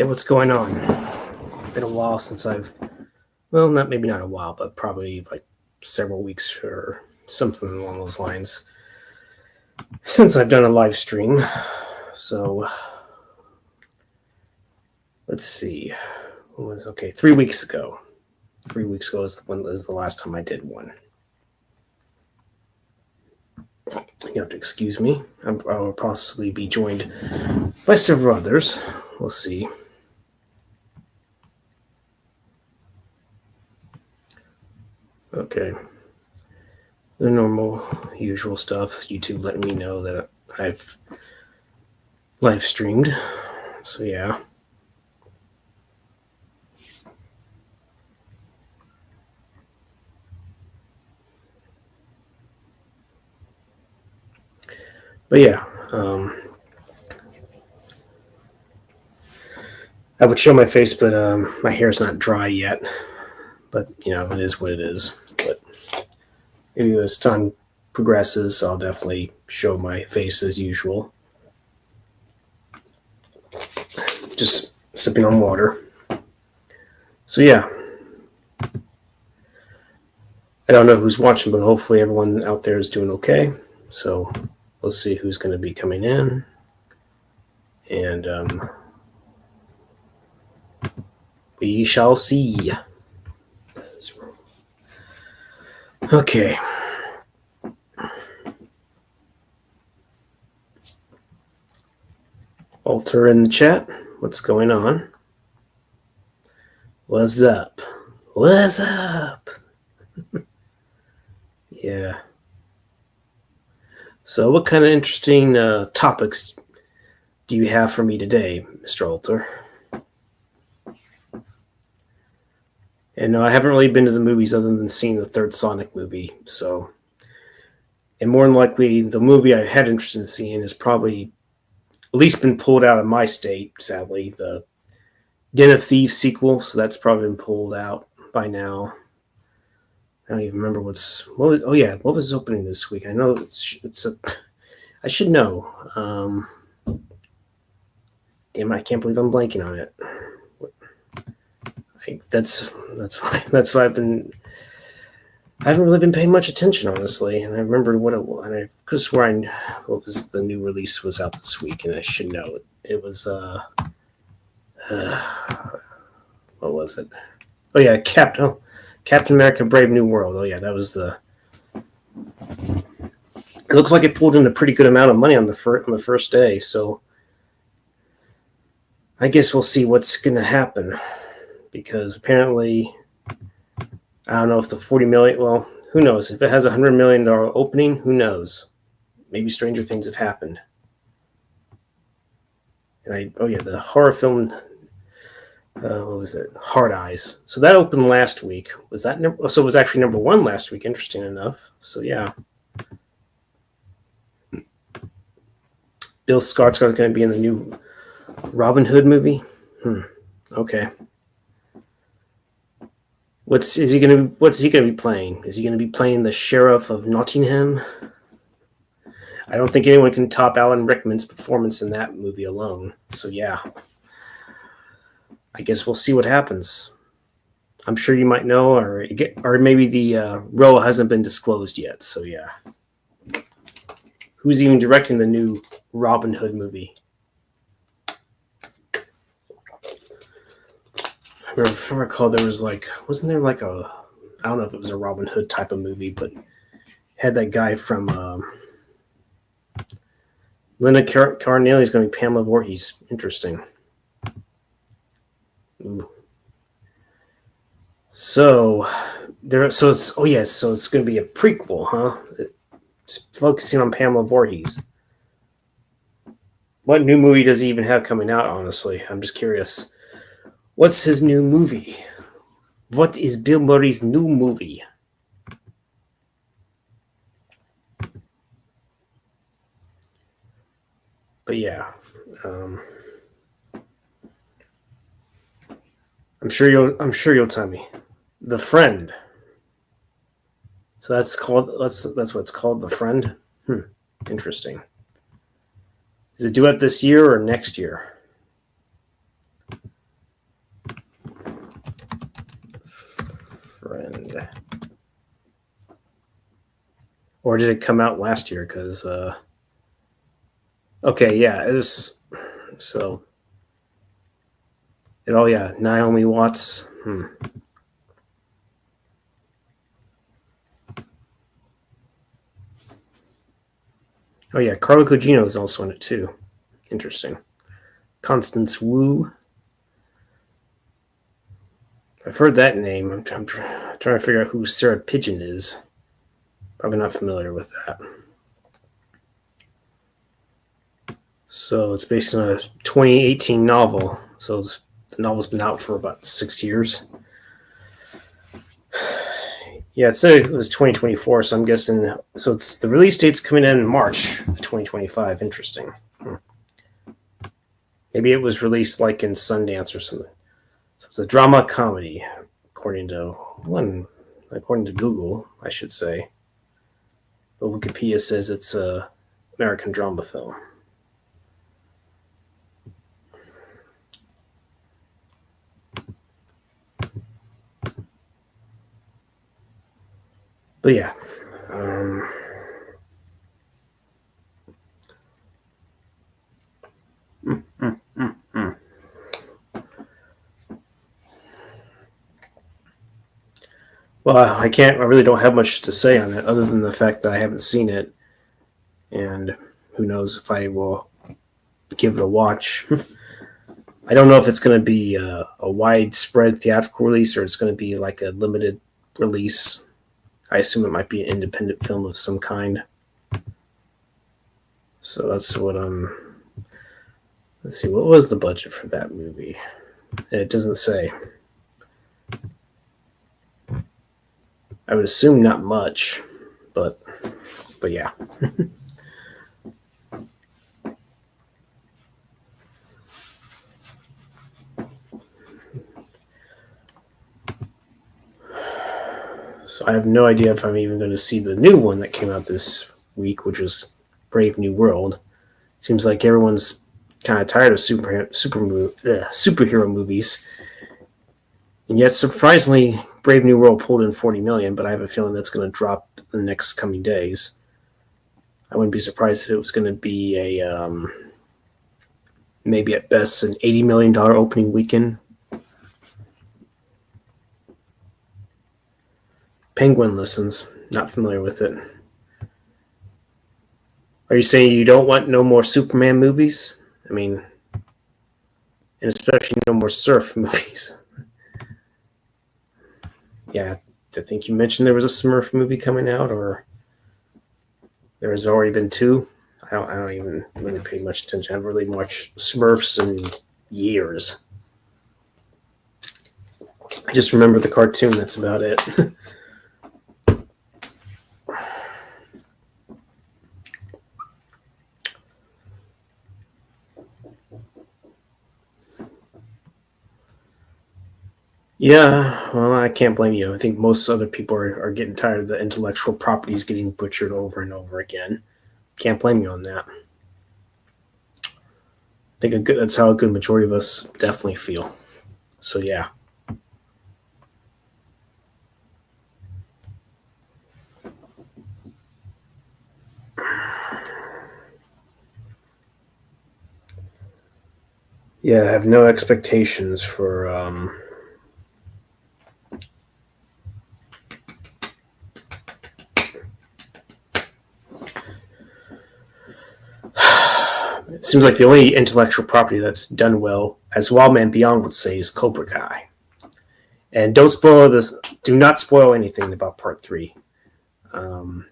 Hey, what's going on? Been a while since well, maybe not a while, but probably like several weeks or something along those lines since I've done a live stream. So let's see. It was 3 weeks ago. 3 weeks ago is the last time I did one. You have to excuse me. I will possibly be joined by several others. We'll see. Okay. The normal, usual stuff. YouTube letting me know that I've live streamed. So yeah. But yeah, I would show my face, but my hair's not dry yet. But, it is what it is. But maybe as time progresses, I'll definitely show my face as usual. Just sipping on water. So yeah. I don't know who's watching, but hopefully everyone out there is doing okay. So let's see who's going to be coming in. And we shall see. Okay. Walter in the chat. What's going on? What's up? What's up? Yeah. So what kind of interesting topics do you have for me today, Mr. Alter? And no, I haven't really been to the movies other than seeing the third Sonic movie. So, and more than likely, the movie I had interest in seeing has probably at least been pulled out of my state, sadly. The Den of Thieves sequel, so that's probably been pulled out by now. I don't even remember what was opening this week? I know I should know. Damn, I can't believe I'm blanking on it. That's why I haven't really been paying much attention, honestly. And I remember what it was, and I could have sworn what was the new release was out this week, and I should know it. It was what was it? Oh yeah, Captain America: Brave New World. Oh yeah, that was the. It looks like it pulled in a pretty good amount of money on the first day, so I guess we'll see what's going to happen, because apparently, I don't know if the 40 million. Well, who knows? If it has $100 million opening, who knows? Maybe stranger things have happened. And the horror film. What was it? Hard Eyes. So that opened last week. So it was actually number one last week. Interesting enough. So yeah. Bill Skarsgård going to be in the new Robin Hood movie. Okay. What's he going to be playing? Is he going to be playing the Sheriff of Nottingham? I don't think anyone can top Alan Rickman's performance in that movie alone. So yeah. I guess we'll see what happens. I'm sure you might know, or maybe the role hasn't been disclosed yet. So yeah. Who's even directing the new Robin Hood movie? If I recall, there was wasn't there I don't know if it was a Robin Hood type of movie, but had that guy from Linda Cardellini is going to be Pamela Voorhees. Interesting. Ooh. So it's going to be a prequel, huh? It's focusing on Pamela Voorhees. What new movie does he even have coming out, honestly? I'm just curious. What's his new movie? What is Bill Murray's new movie? But yeah, I'm sure you'll tell me. The Friend. So that's what it's called, The Friend. Interesting. Is it due out this year or next year? Friend. Or did it come out last year? Because, okay, yeah, it was, so, yeah, Naomi Watts. Oh, yeah, Carla Gugino is also in it, too. Interesting. Constance Wu. I've heard that name. I'm trying to figure out who Sarah Pigeon is. Probably not familiar with that. So it's based on a 2018 novel. So the novel's been out for about 6 years. Yeah, it said it was 2024, so I'm guessing. So it's the release date's coming in March of 2025. Interesting. Maybe it was released like in Sundance or something. So it's a drama comedy, according to Google, I should say. But Wikipedia says it's a American drama film. But yeah. Well, I can't. I really don't have much to say on it, other than the fact that I haven't seen it, and who knows if I will give it a watch. I don't know if it's going to be a widespread theatrical release or it's going to be like a limited release. I assume it might be an independent film of some kind. So that's what I'm. Let's see, what was the budget for that movie? It doesn't say. I would assume not much, but yeah. So I have no idea if I'm even going to see the new one that came out this week, which was Brave New World. Seems like everyone's kind of tired of superhero movies, and yet surprisingly, Brave New World pulled in 40 million. But I have a feeling that's going to drop in the next coming days. I wouldn't be surprised if it was going to be a maybe at best an $80 million opening weekend. Penguin listens. Not familiar with it. Are you saying you don't want no more Superman movies? I mean, and especially no more surf movies. Yeah, I think you mentioned there was a Smurf movie coming out, or there has already been two. I don't even really pay much attention. I haven't really watched Smurfs in years. I just remember the cartoon. That's about it. Yeah, well, I can't blame you. I think most other people are getting tired of the intellectual properties getting butchered over and over again. Can't blame you on that. I think that's how a good majority of us definitely feel. So yeah. Yeah, I have no expectations for it seems like the only intellectual property that's done well, as Wildman Beyond would say, is Cobra Kai. And don't spoil this. Do not spoil anything about Part 3. Um,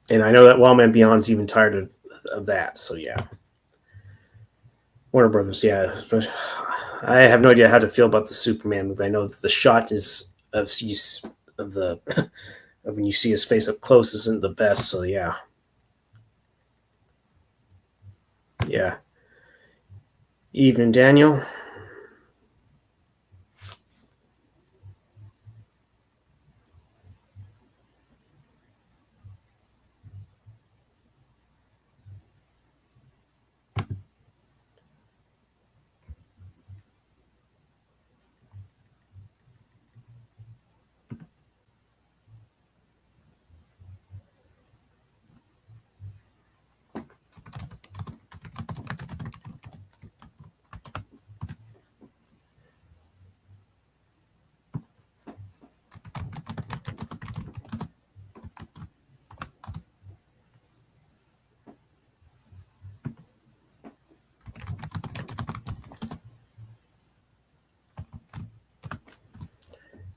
and I know that Wildman Beyond's even tired of that. So yeah, Warner Brothers. Yeah, I have no idea how to feel about the Superman movie. I know that the shot is of the of when you see his face up close isn't the best. So yeah, yeah. Evening, Daniel.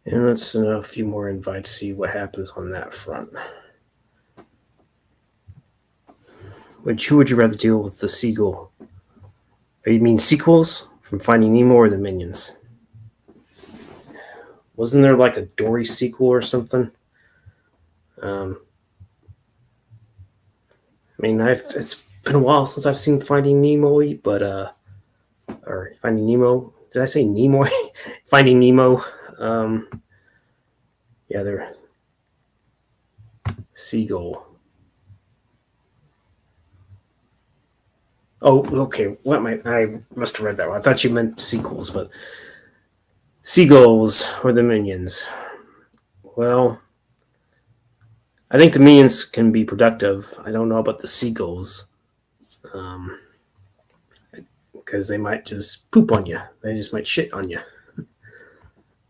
And let's send a few more invites, see what happens on that front. Who would you rather deal with, the seagull? Or you mean sequels from Finding Nemo or the Minions? Wasn't there like a Dory sequel or something? I mean, it's been a while since I've seen Finding Nemo, but or Finding Nemo. Did I say Nemo? Finding Nemo. Yeah, they're seagull. Oh, okay. What I must have read that one. I thought you meant sequels, but seagulls or the Minions. Well, I think the Minions can be productive. I don't know about the seagulls, because they might just poop on you. They just might shit on you.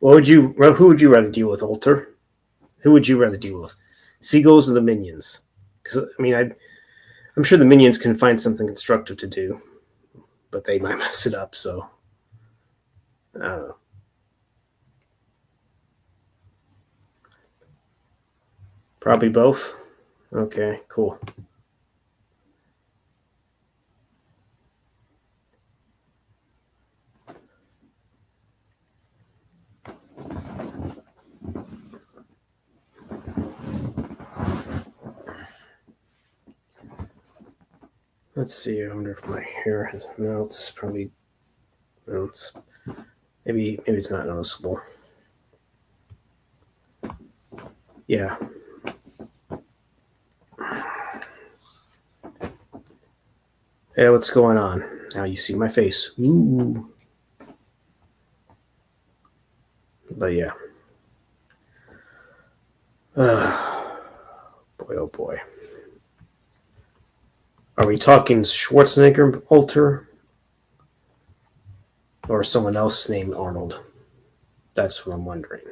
Who would you rather deal with, Alter? Who would you rather deal with, seagulls or the Minions? Because I mean, I'm sure the Minions can find something constructive to do, but they might mess it up. So I don't know. Probably both. Okay, cool. Let's see. I wonder if my hair has. No, it's probably. No, it's maybe it's not noticeable. Yeah. Hey, what's going on? Now you see my face. Ooh. But yeah. Boy, oh boy. Are we talking Schwarzenegger, Alter, or someone else named Arnold? That's what I'm wondering.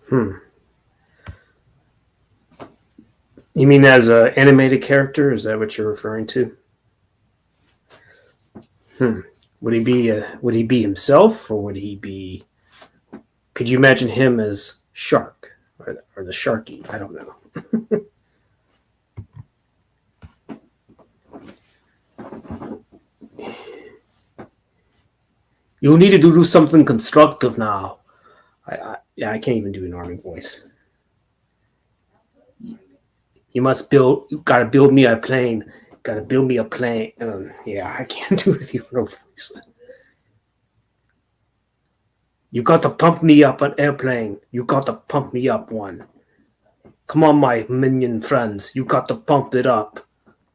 You mean as an animated character? Is that what you're referring to? Would he be himself, or would he be? Could you imagine him as Shark or the Sharky? I don't know. You need to do something constructive now. I can't even do an army voice. You must build. You gotta build me a plane. Gotta build me a plane. Yeah, I can't do it with your voice. You got to pump me up an airplane. You got to pump me up one. Come on, my minion friends. You got to pump it up.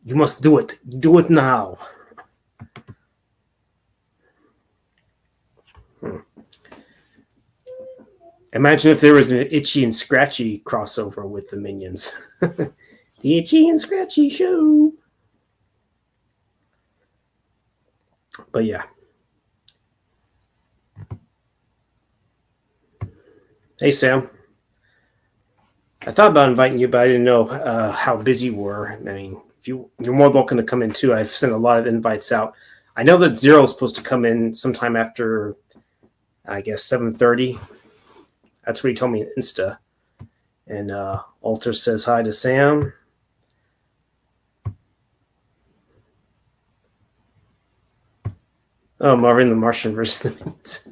You must do it. Do it now. Imagine if there was an Itchy and Scratchy crossover with the Minions. The Itchy and Scratchy Show. But yeah. Hey, Sam. I thought about inviting you, but I didn't know how busy you were. I mean, you're more welcome to come in too. I've sent a lot of invites out. I know that Zero is supposed to come in sometime after, I guess, 7:30. That's what he told me on Insta. And Alter says hi to Sam. Oh, Marvin the Martian versus the Minions.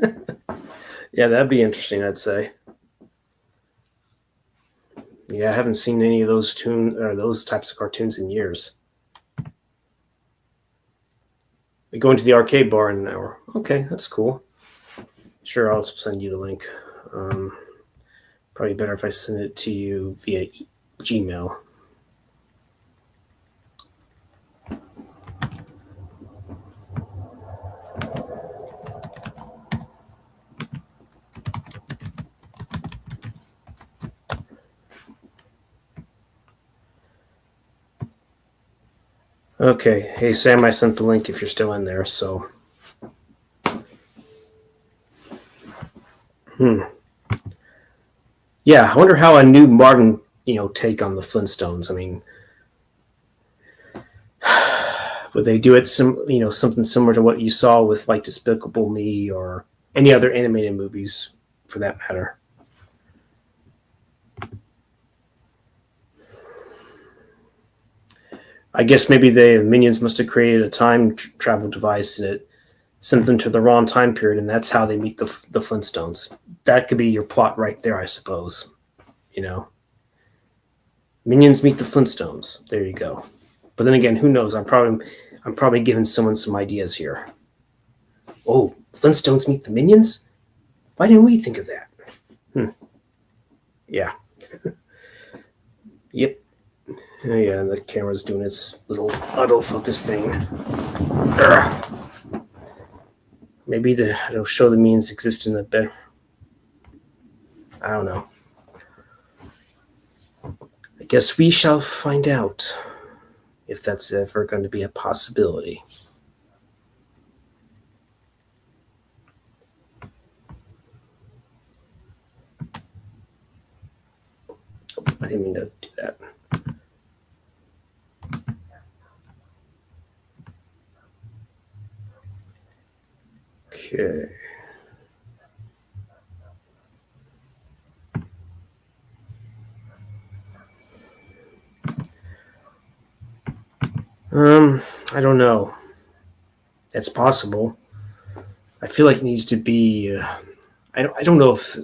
Yeah, that'd be interesting, I'd say. Yeah, I haven't seen any of those those types of cartoons in years. We go into the arcade bar in an hour. Okay, that's cool. Sure, I'll send you the link. Probably better if I send it to you via Gmail. Okay. Hey, Sam, I sent the link if you're still in there, so. Yeah, I wonder how a new modern, take on the Flintstones. I mean, Would they do it something similar to what you saw with like Despicable Me or any other animated movies for that matter? I guess maybe the Minions must have created a time travel device and it sent them to the wrong time period, and that's how they meet the Flintstones. That could be your plot right there, I suppose. You know, Minions meet the Flintstones. There you go. But then again, who knows? I'm probably giving someone some ideas here. Oh, Flintstones meet the Minions? Why didn't we think of that? Yeah. Yep. Yeah, the camera's doing its little autofocus thing. Urgh. Maybe it'll show the Minions exist in a better. I don't know. I guess we shall find out if that's ever going to be a possibility. I didn't mean to do that. Okay. I don't know. It's possible. I feel like it needs to be. I don't know if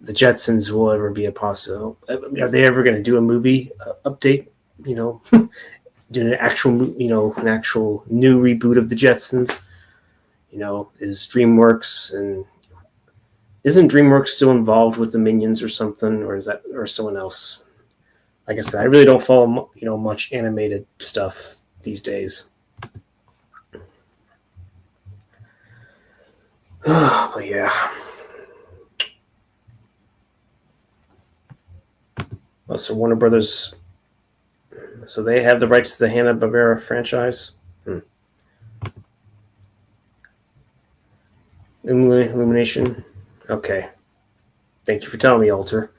the Jetsons will ever be a possible. Are they ever going to do a movie update? You know, do an actual new reboot of the Jetsons. You know, is DreamWorks and isn't DreamWorks still involved with the Minions or something, or is that or someone else? Like I said, I really don't follow much animated stuff these days. But yeah. Well, so Warner Brothers, so they have the rights to the Hanna-Barbera franchise. Illumination. Okay. Thank you for telling me, Alter.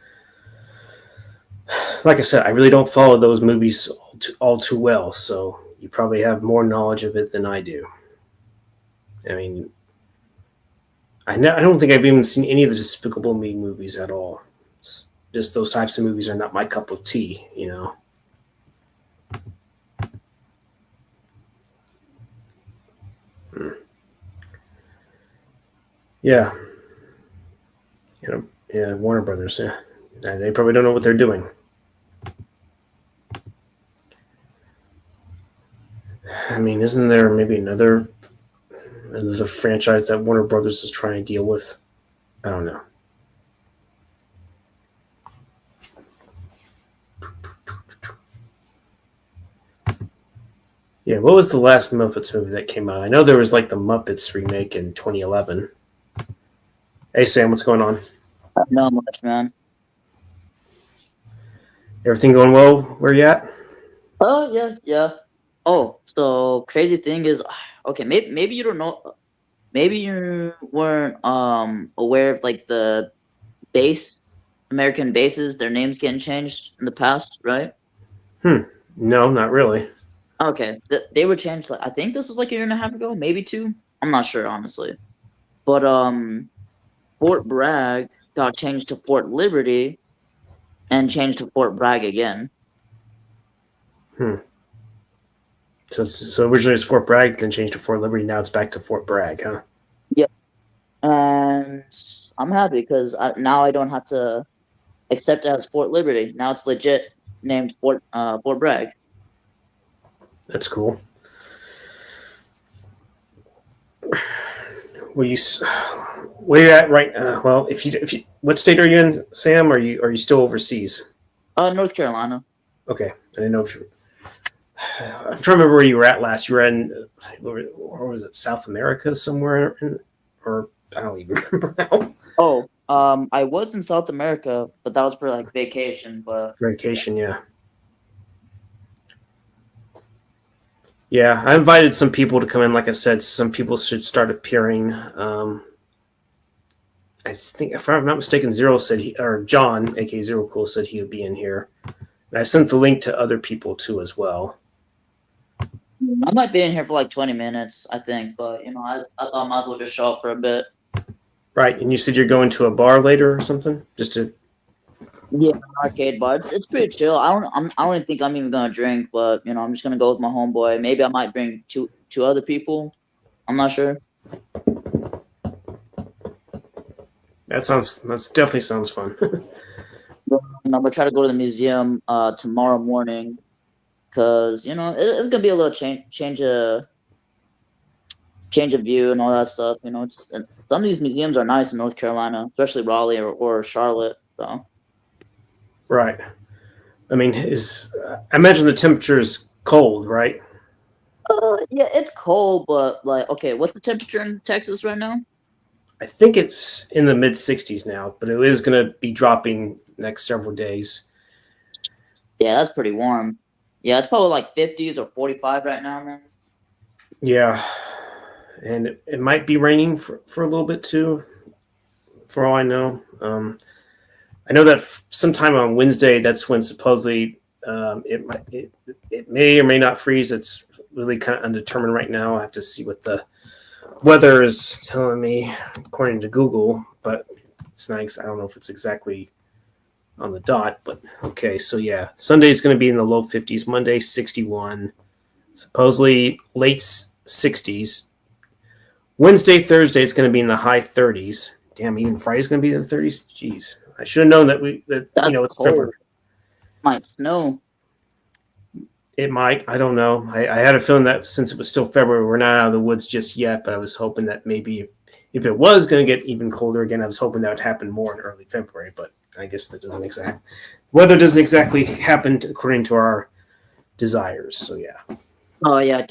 Like I said, I really don't follow those movies all too well, so you probably have more knowledge of it than I do. I mean, I don't think I've even seen any of the Despicable Me movies at all. Just those types of movies are not my cup of tea, you know. Yeah. Yeah, Warner Brothers, yeah. They probably don't know what they're doing. I mean, isn't there maybe another franchise that Warner Brothers is trying to deal with? I don't know. Yeah, what was the last Muppets movie that came out? I know there was like the Muppets remake in 2011. Hey, Sam, what's going on? Not much, man. Everything going well? Where you at? Oh, yeah. Oh, so crazy thing is, okay, maybe you don't know, maybe you weren't aware of like the base American bases, their names getting changed in the past, right? No, not really. Okay, they were changed. I think this was like a year and a half ago, maybe two. I'm not sure honestly, but Fort Bragg got changed to Fort Liberty and changed to Fort Bragg again. So originally it was Fort Bragg, then changed to Fort Liberty. Now it's back to Fort Bragg, huh? Yeah, and I'm happy because now I don't have to accept it as Fort Liberty. Now it's legit named Fort Bragg. That's cool. Where you at right now? Well, if you, what state are you in, Sam? Are you still overseas? North Carolina. Okay, I didn't know if you. I'm trying to remember where you were at last. You were in, or was it South America somewhere? Or I don't even remember now. Oh, I was in South America, but that was for like vacation. But Vacation, yeah. Yeah, I invited some people to come in. Like I said, some people should start appearing. I think, if I'm not mistaken, Zero said or John, aka Zero Cool, said he would be in here. And I sent the link to other people too as well. I might be in here for like 20 minutes, I think, but I thought I might as well just show up for a bit. Right, and you said you're going to a bar later or something, just to. Yeah, arcade bar. It's pretty chill. I don't even think I'm even gonna drink, but I'm just gonna go with my homeboy. Maybe I might bring two other people. I'm not sure. That's definitely sounds fun. I'm gonna try to go to the museum tomorrow morning because it's gonna be a little change of view and all that stuff. Some of these museums are nice in North Carolina, especially Raleigh or Charlotte. So Right. I mean, I imagine the temperature is cold, right? yeah, it's cold, but like, okay, what's the temperature in Texas right now? I think it's in the mid 60s now, but it is going to be dropping next several days. Yeah, that's pretty warm. Yeah, it's probably like 50s or 45 right now, man. Yeah, and it might be raining for a little bit too, for all I know. I know that sometime on Wednesday, that's when supposedly it may or may not freeze. It's really kind of undetermined right now. I have to see what the weather is telling me according to Google, but it's nice. I don't know if it's exactly on the dot, but okay. So yeah, Sunday is going to be in the low 50s. Monday 61, supposedly late 60s. Wednesday, Thursday is going to be in the high 30s. Damn, even Friday's going to be in the 30s. Jeez, I should have known that That's it's cold. February. Might snow. It might. I don't know. I had a feeling that since it was still February, we're not out of the woods just yet. But I was hoping that maybe if it was going to get even colder again, I was hoping that would happen more in early February. But I guess that doesn't exactly weather doesn't exactly happen according to our desires. So yeah. Oh yeah,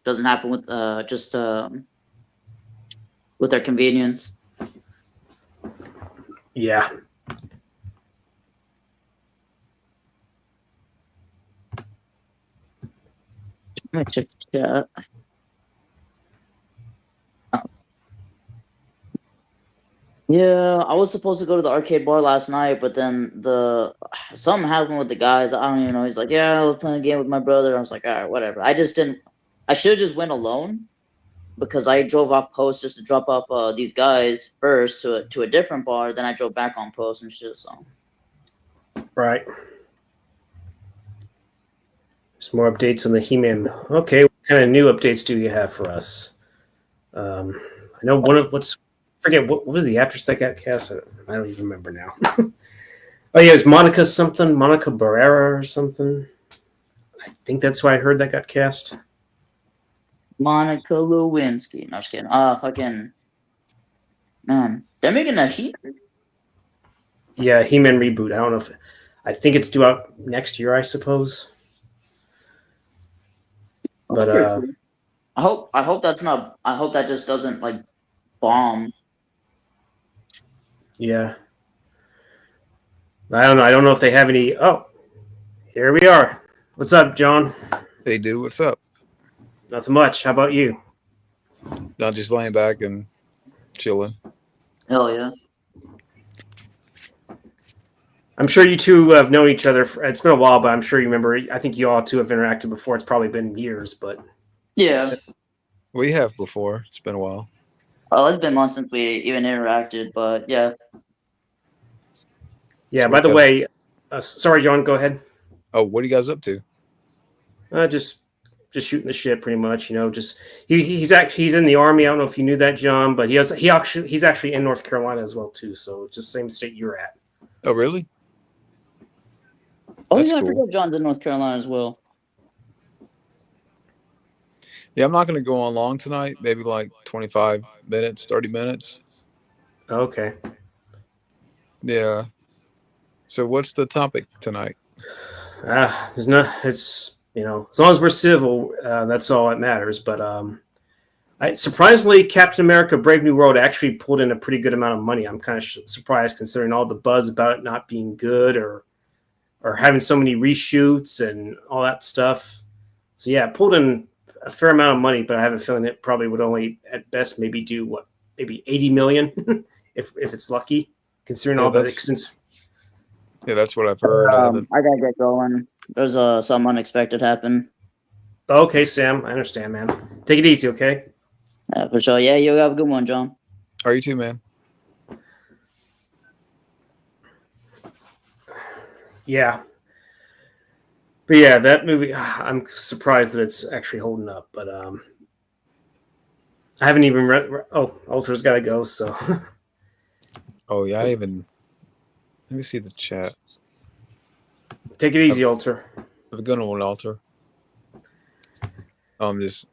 doesn't happen with just with their convenience. Yeah. Let me check the chat. Yeah, I was supposed to go to the arcade bar last night, but then something happened with the guys. I don't even know. He's like, "Yeah, I was playing a game with my brother." I was like, "All right, whatever." I just didn't. I should have just went alone because I drove off post just to drop off these guys first to a different bar. Then I drove back on post and shit. So Right. There's more updates on the He-Man. Okay, what kind of new updates do you have for us? I know one of forget what was the actress that got cast. I don't even remember now. Oh yeah, it's Monica something, Monica Barrera or something. I think that's why I heard that got cast. Monica Lewinsky. No, just kidding. Fucking man, they're making a He. Yeah, He-Man reboot. I don't know if I think it's due out next year, I suppose. That's But pretty cool. I hope that's not. I hope that just doesn't like bomb. yeah, I don't know. I don't know if they have any. Oh, here we are. What's up, John? Hey, dude, what's up? Nothing much. How about you? Not just laying back and chilling. Hell yeah. I'm sure you two have known each other. It's been a while, but I'm sure you remember. I think you all two have interacted before. It's probably been years, but Yeah. We have before. It's been a while. Oh, it's been months since we even interacted, but yeah. yeah. Sweet By the guys. way, sorry, John. Go ahead. Oh, what are you guys up to? Just shooting the shit, pretty much. Just he's in the army. I don't know if you knew that, John, but he's actually in North Carolina as well too. So just same state you're at. Oh, really? Oh That's yeah, I cool. forgot John's in North Carolina as well. Yeah, I'm not going to go on long tonight. Maybe like 25 minutes, 30 minutes. Okay. Yeah. So, what's the topic tonight? There's no. It's as long as we're civil, that's all that matters. But surprisingly, Captain America: Brave New World actually pulled in a pretty good amount of money. I'm kind of surprised considering all the buzz about it not being good or having so many reshoots and all that stuff. So yeah, it pulled in a fair amount of money, but I have a feeling it probably would only at best maybe do maybe 80 million if it's lucky, considering Yeah, all the that's yeah, that's what I've heard. I gotta get going. There's something unexpected happened. Okay, Sam, I understand, man. Take it easy, okay? For sure. Yeah, you have a good one, John. Are you too, man? Yeah. But yeah, that movie, I'm surprised that it's actually holding up. But I haven't even read. Oh, Ultra's got to go. So Oh yeah, let me see the chat. take it easy, Ultra. Have a good one, Alter. Just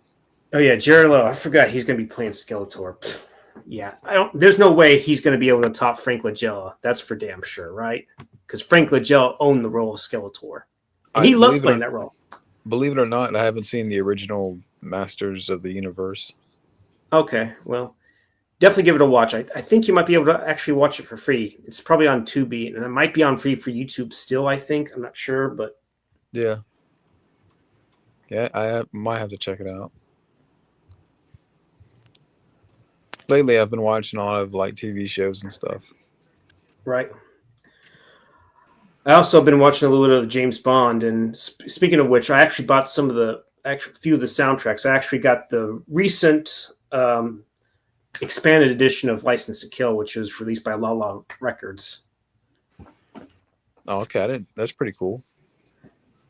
Oh yeah, Jared Leto. I forgot he's going to be playing Skeletor. Yeah, I don't. There's no way he's going to be able to top Frank Langella. That's for damn sure, right? Because Frank Langella owned the role of Skeletor, and he loved playing that role. Believe it or not, I haven't seen the original Masters of the Universe. Okay, well, definitely give it a watch. I think you might be able to actually watch it for free. It's probably on Tubi, and it might be on free for YouTube still. I think I'm not sure, but yeah, I might have to check it out. Lately, I've been watching a lot of like TV shows and stuff. Right. I also been watching a little bit of James Bond, and speaking of which, I actually bought some of the few of the soundtracks. I actually got the recent expanded edition of License to Kill, which was released by La La Records. Oh, okay, that's pretty cool.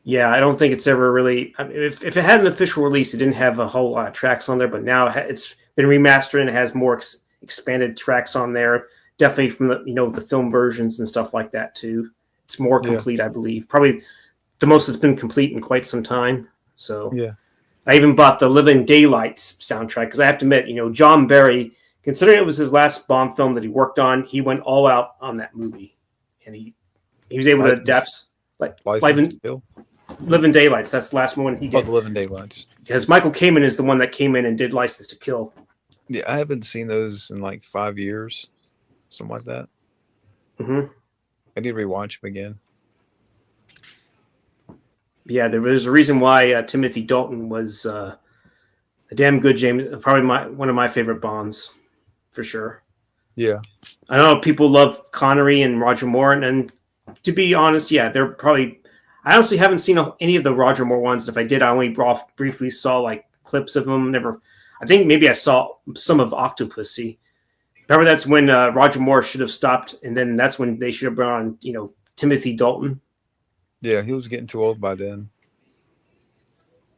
Yeah, I don't think it's ever really. I mean, if it had an official release, it didn't have a whole lot of tracks on there, but now it's been remastered and it has more expanded tracks on there. Definitely from the film versions and stuff like that too. It's more complete, I believe. Probably the most it's been complete in quite some time. So yeah, I even bought the Living Daylights soundtrack because I have to admit, John Barry, considering it was his last Bond film that he worked on, he went all out on that movie, and he was able to adapt like Living Daylights. That's the last one he did. Oh, the Living Daylights. Because Michael Kamen is the one that came in and did License to Kill. Yeah, I haven't seen those in like 5 years, something like that. Mm-hmm. I need to rewatch them again. Yeah, there was a reason why Timothy Dalton was a damn good James. Probably one of my favorite Bonds, for sure. Yeah, I know people love Connery and Roger Moore, and to be honest, yeah, they're probably. I honestly haven't seen any of the Roger Moore ones. If I did, I only briefly saw like clips of them. Never. I think maybe I saw some of Octopussy. Remember, that's when Roger Moore should have stopped, and then that's when they should have brought on, Timothy Dalton. Yeah, he was getting too old by then.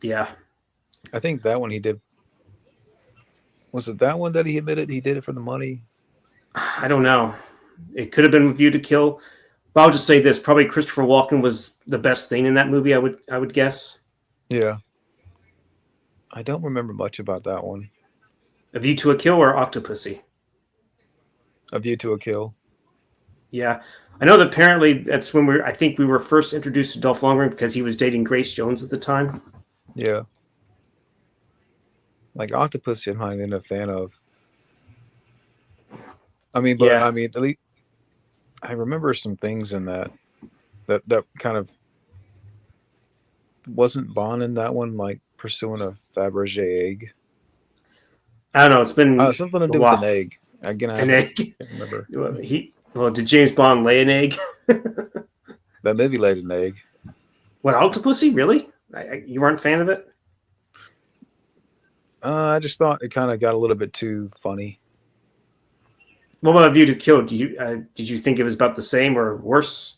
Yeah. I think that one he did. Was it that one that he admitted he did it for the money? I don't know. It could have been View to Kill. But I'll just say this: probably Christopher Walken was the best thing in that movie. I would guess. Yeah. I don't remember much about that one. A View to a Kill or Octopussy? A View to a Kill. Yeah. I know that apparently that's when I think we were first introduced to Dolph Lundgren because he was dating Grace Jones at the time. Yeah. Like Octopussy, I'm not even a fan of. I mean, but I mean, at least I remember some things in that kind of wasn't Bond in that one, like pursuing a Fabergé egg. I don't know. It's been something to do with an egg. Again, an egg. I can't remember. Did James Bond lay an egg? That movie laid an egg. What, Octopussy? Really? You weren't a fan of it? I just thought it kind of got a little bit too funny. What about View to Kill? Did you think it was about the same or worse?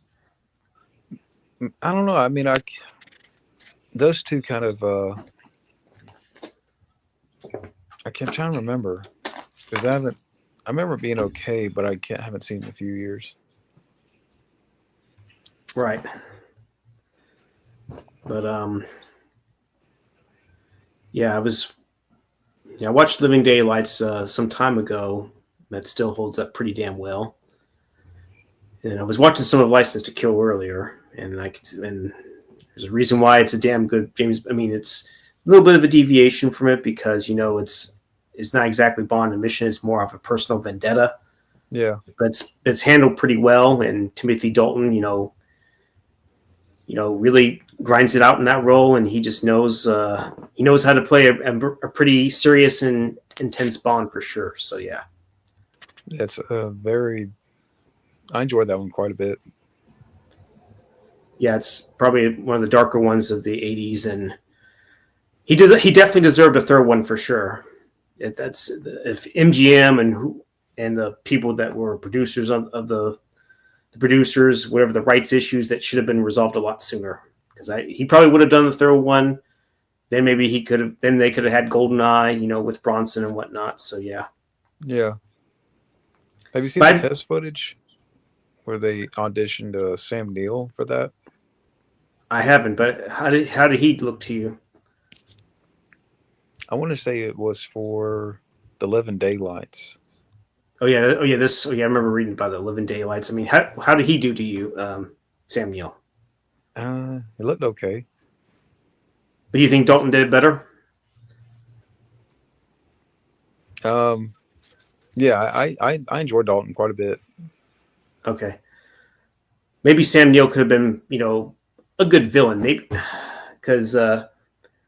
I don't know. I mean, those two kind of. I'm trying to remember because I remember it being okay, but I haven't seen it in a few years. Right. But yeah, I watched Living Daylights some time ago. That still holds up pretty damn well. And I was watching some of License to Kill earlier, and there's a reason why it's a damn good James. I mean, it's a little bit of a deviation from it because it's not exactly Bond and mission; it's more of a personal vendetta. Yeah, but it's handled pretty well, and Timothy Dalton, really grinds it out in that role, and he just knows how to play a pretty serious and intense Bond for sure. So yeah. It's I enjoyed that one quite a bit. Yeah, it's probably one of the darker ones of the 80s, and He does. He definitely deserved a third one for sure. If MGM and the people that were producers of the producers, whatever the rights issues, that should have been resolved a lot sooner. Because he probably would have done the third one. Then maybe he could have. Then they could have had GoldenEye, with Bronson and whatnot. So yeah. Yeah. Have you seen But the test footage where they auditioned Sam Neill for that? I haven't. But how did he look to you? I want to say it was for The Living Daylights. Oh yeah. Oh yeah. I remember reading about the Living Daylights. I mean, how did he do to you, Sam Neill? It looked okay. But do you think Dalton did better? Yeah, I enjoyed Dalton quite a bit. Okay. Maybe Sam Neill could have been, a good villain. Maybe because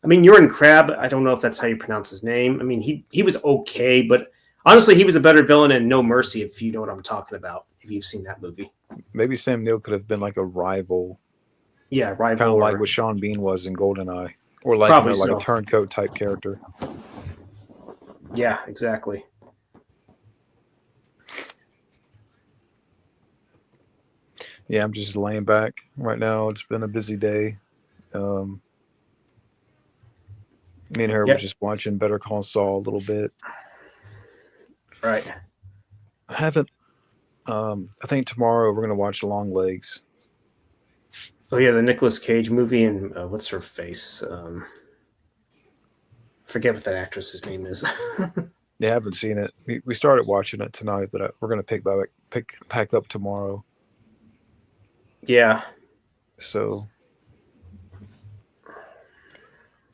Euron Crab. I don't know if that's how you pronounce his name. I mean, he was okay, but honestly, he was a better villain in No Mercy. If you know what I'm talking about, if you've seen that movie. Maybe Sam Neill could have been like a rival, Yeah, rival. kind of like what Sean Bean was in GoldenEye, or like Probably like so. a turncoat type character. Yeah, exactly. Yeah, I'm just laying back right now. It's been a busy day. Me and her were just watching Better Call Saul a little bit. Right. I haven't. I think tomorrow we're gonna watch Long Legs. Oh yeah, the Nicolas Cage movie, and what's her face? Forget what that actress's name is. Yeah, I haven't seen it. We started watching it tonight, but we're gonna pack up tomorrow. Yeah. So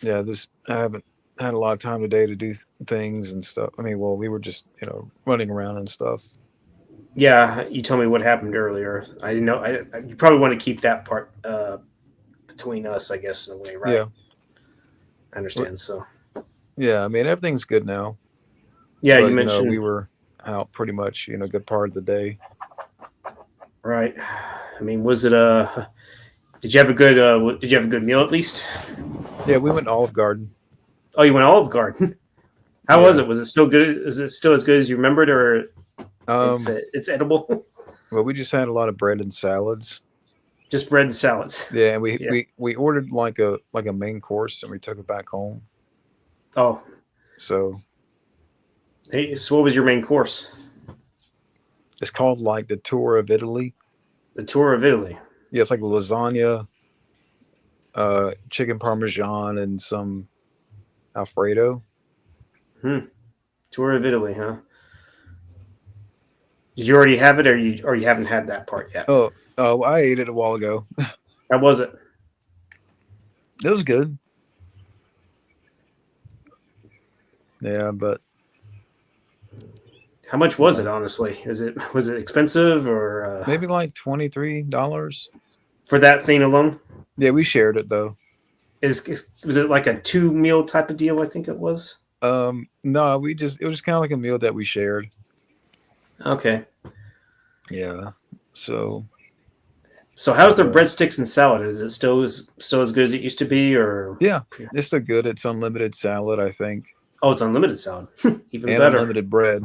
yeah, I haven't had a lot of time today to do things and stuff. I mean, well, we were just running around and stuff. Yeah, you told me what happened earlier. I didn't know. You probably want to keep that part between us, I guess, in a way, right? Yeah, I understand. So yeah, I mean, everything's good now. yeah, But, you mentioned we were out pretty much, a good part of the day. right. I mean, was it a? Did you have a good? Did you have a good meal at least? Yeah, we went to Olive Garden. Oh, you went Olive Garden. How Yeah. was it? Was it still good? Is it still as good as you remembered, or it's edible? Well, we just had a lot of bread and salads. Just bread and salads. Yeah, and Yeah. we ordered like a main course, and we took it back home. Oh, So hey, so what was your main course? it's called like the tour of Italy. The tour of Italy. Yeah, it's like lasagna, chicken parmesan, and some Alfredo. Tour of Italy, huh? Did you already have it, or you haven't had that part yet? Oh, I ate it a while ago. How was it? It was good. Yeah, but How much was it? Honestly, was it expensive, or maybe like $23. for that thing alone? Yeah, we shared it though. Was it like a 2 meal type of deal? I think it was. No, it was kind of like a meal that we shared. Okay. Yeah. So how's the breadsticks and salad? Is it still as good as it used to be, or? yeah, it's still good. It's unlimited salad, I think. Oh, it's unlimited salad. Even and better. Unlimited bread.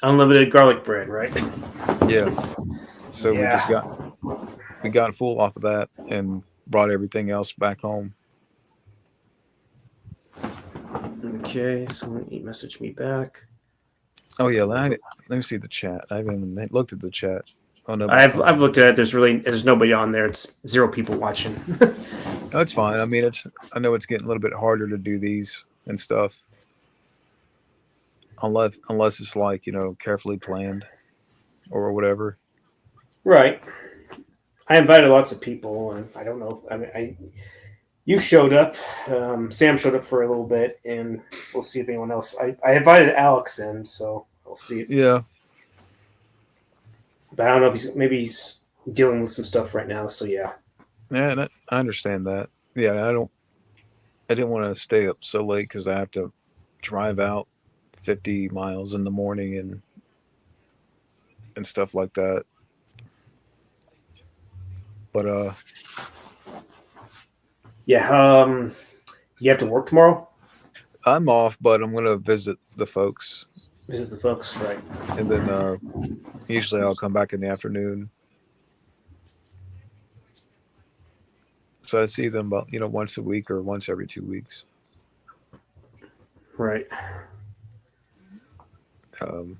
Unlimited garlic bread, right? Yeah. So Yeah. we got full off of that and brought everything else back home. Okay, someone messaged me back. Oh yeah, let me see the chat. I haven't even looked at the chat. Oh no, I've looked at it. There's nobody on there. It's 0 people watching. no, it's fine. I mean, I know it's getting a little bit harder to do these and stuff, unless it's like carefully planned or whatever. Right. I invited lots of people, and I don't know. You showed up. Sam showed up for a little bit, and we'll see if anyone else. I invited Alex in, so we'll see. Yeah. But I don't know if he's dealing with some stuff right now. So yeah. Yeah, I understand that. Yeah, I didn't want to stay up so late because I have to drive out 50 miles in the morning and stuff like that. But yeah. You have to work tomorrow? I'm off, but I'm gonna visit the folks, Visit the folks, right? and then usually I'll come back in the afternoon. So I see them about once a week or once every 2 weeks. Right. Um,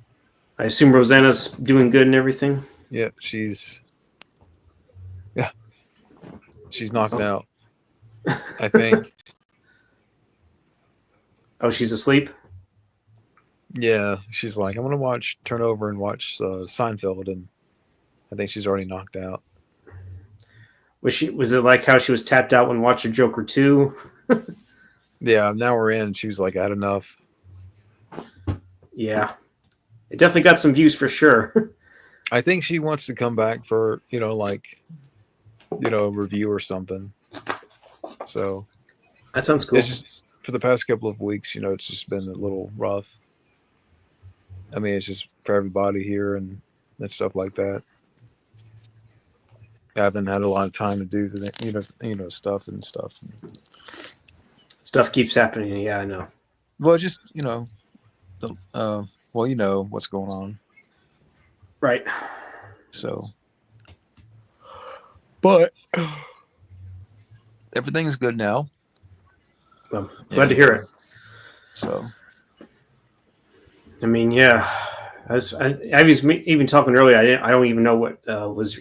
I assume Rosanna's doing good and everything. yeah, she's knocked Oh. out. I think. Oh, she's asleep. Yeah, she's like, I'm gonna turn over and watch Seinfeld, and I think she's already knocked out. Was it like how she was tapped out when watching Joker 2? Yeah, now we're in. She was like, I had enough. Yeah. It definitely got some views for sure. I think she wants to come back for a review or something. So That sounds cool. it's just for the past couple of weeks, it's just been a little rough. I mean, it's just for everybody here and stuff like that. I haven't had a lot of time to do stuff and stuff. Stuff keeps happening. Yeah, I know. Well, just what's going on. Right. So, but everything's good now. Well, glad to hear it. So, I mean, yeah. I was even talking earlier. I don't even know what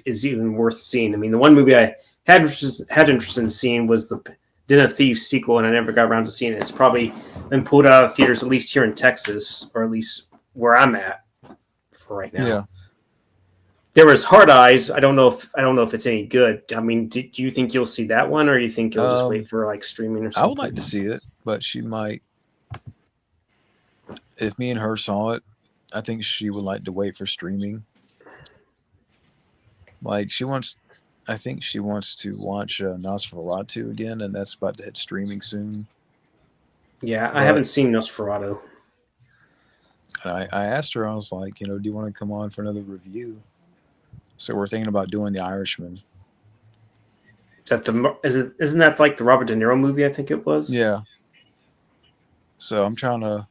is even worth seeing. I mean, the one movie I had interest in seeing was the Den of Thieves sequel, and I never got around to seeing it. It's probably been pulled out of theaters, at least here in Texas, or at least where I'm at for right now. yeah. There was Hard Eyes. I don't know if it's any good. I mean, do you think you'll see that one, or you think you'll just wait for like streaming or something? I would like to see it, but she might. If me and her saw it, I think she would like to wait for streaming. Like I think she wants to watch Nosferatu again, and that's about to hit streaming soon. Yeah, I haven't seen Nosferatu. And I asked her, I was like, do you want to come on for another review? So we're thinking about doing The Irishman. Isn't that like the Robert De Niro movie? I think it was. Yeah. So I'm trying to,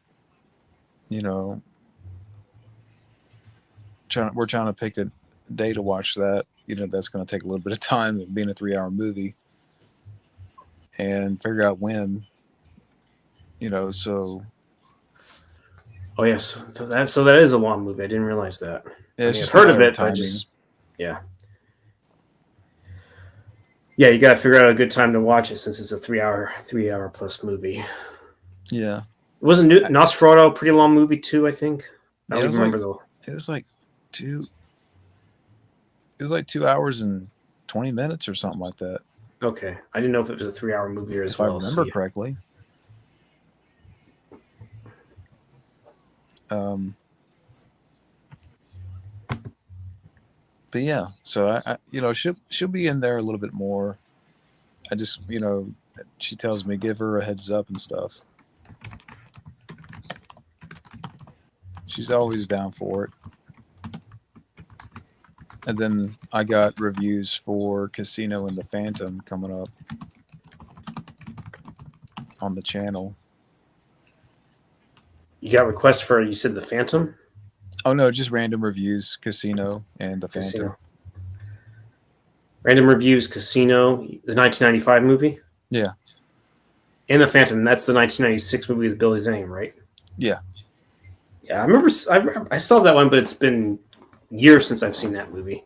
we're trying to pick a day to watch that. That's going to take a little bit of time, being a 3-hour movie, and figure out when. So. Oh yes, so that is a long movie. I didn't realize that. Yeah, I've heard of it, but yeah. Yeah, you got to figure out a good time to watch it since it's a 3-hour plus movie. Yeah. Wasn't Nosferatu a pretty long movie too? I think. I don't remember though. It was like 2 hours and 20 minutes or something like that. Okay, I didn't know if it was a 3-hour movie or if I remember correctly. But yeah, so I she'll be in there a little bit more. I just she tells me give her a heads up and stuff. She's always down for it. And then I got reviews for Casino and the Phantom coming up on the channel. You got requests for, you said The Phantom? Oh no, just random reviews, Casino and the Phantom. Casino. Random reviews, Casino, the 1995 movie? Yeah. And The Phantom, that's the 1996 movie with Billy Zane, right? Yeah. Yeah, I remember I saw that one, but it's been years since I've seen that movie.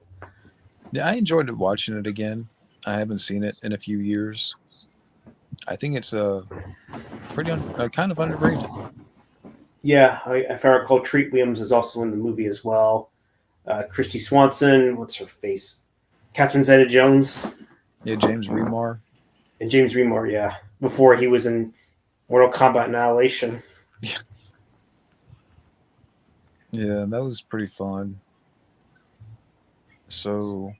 Yeah, I enjoyed watching it again. I haven't seen it in a few years. I think it's pretty kind of underrated. Yeah, if I recall, Treat Williams is also in the movie as well. Christy Swanson, what's her face? Catherine Zeta-Jones. Yeah, James Remar. And James Remar, yeah. Before he was in Mortal Kombat Annihilation. Yeah. Yeah, that was pretty fun. So,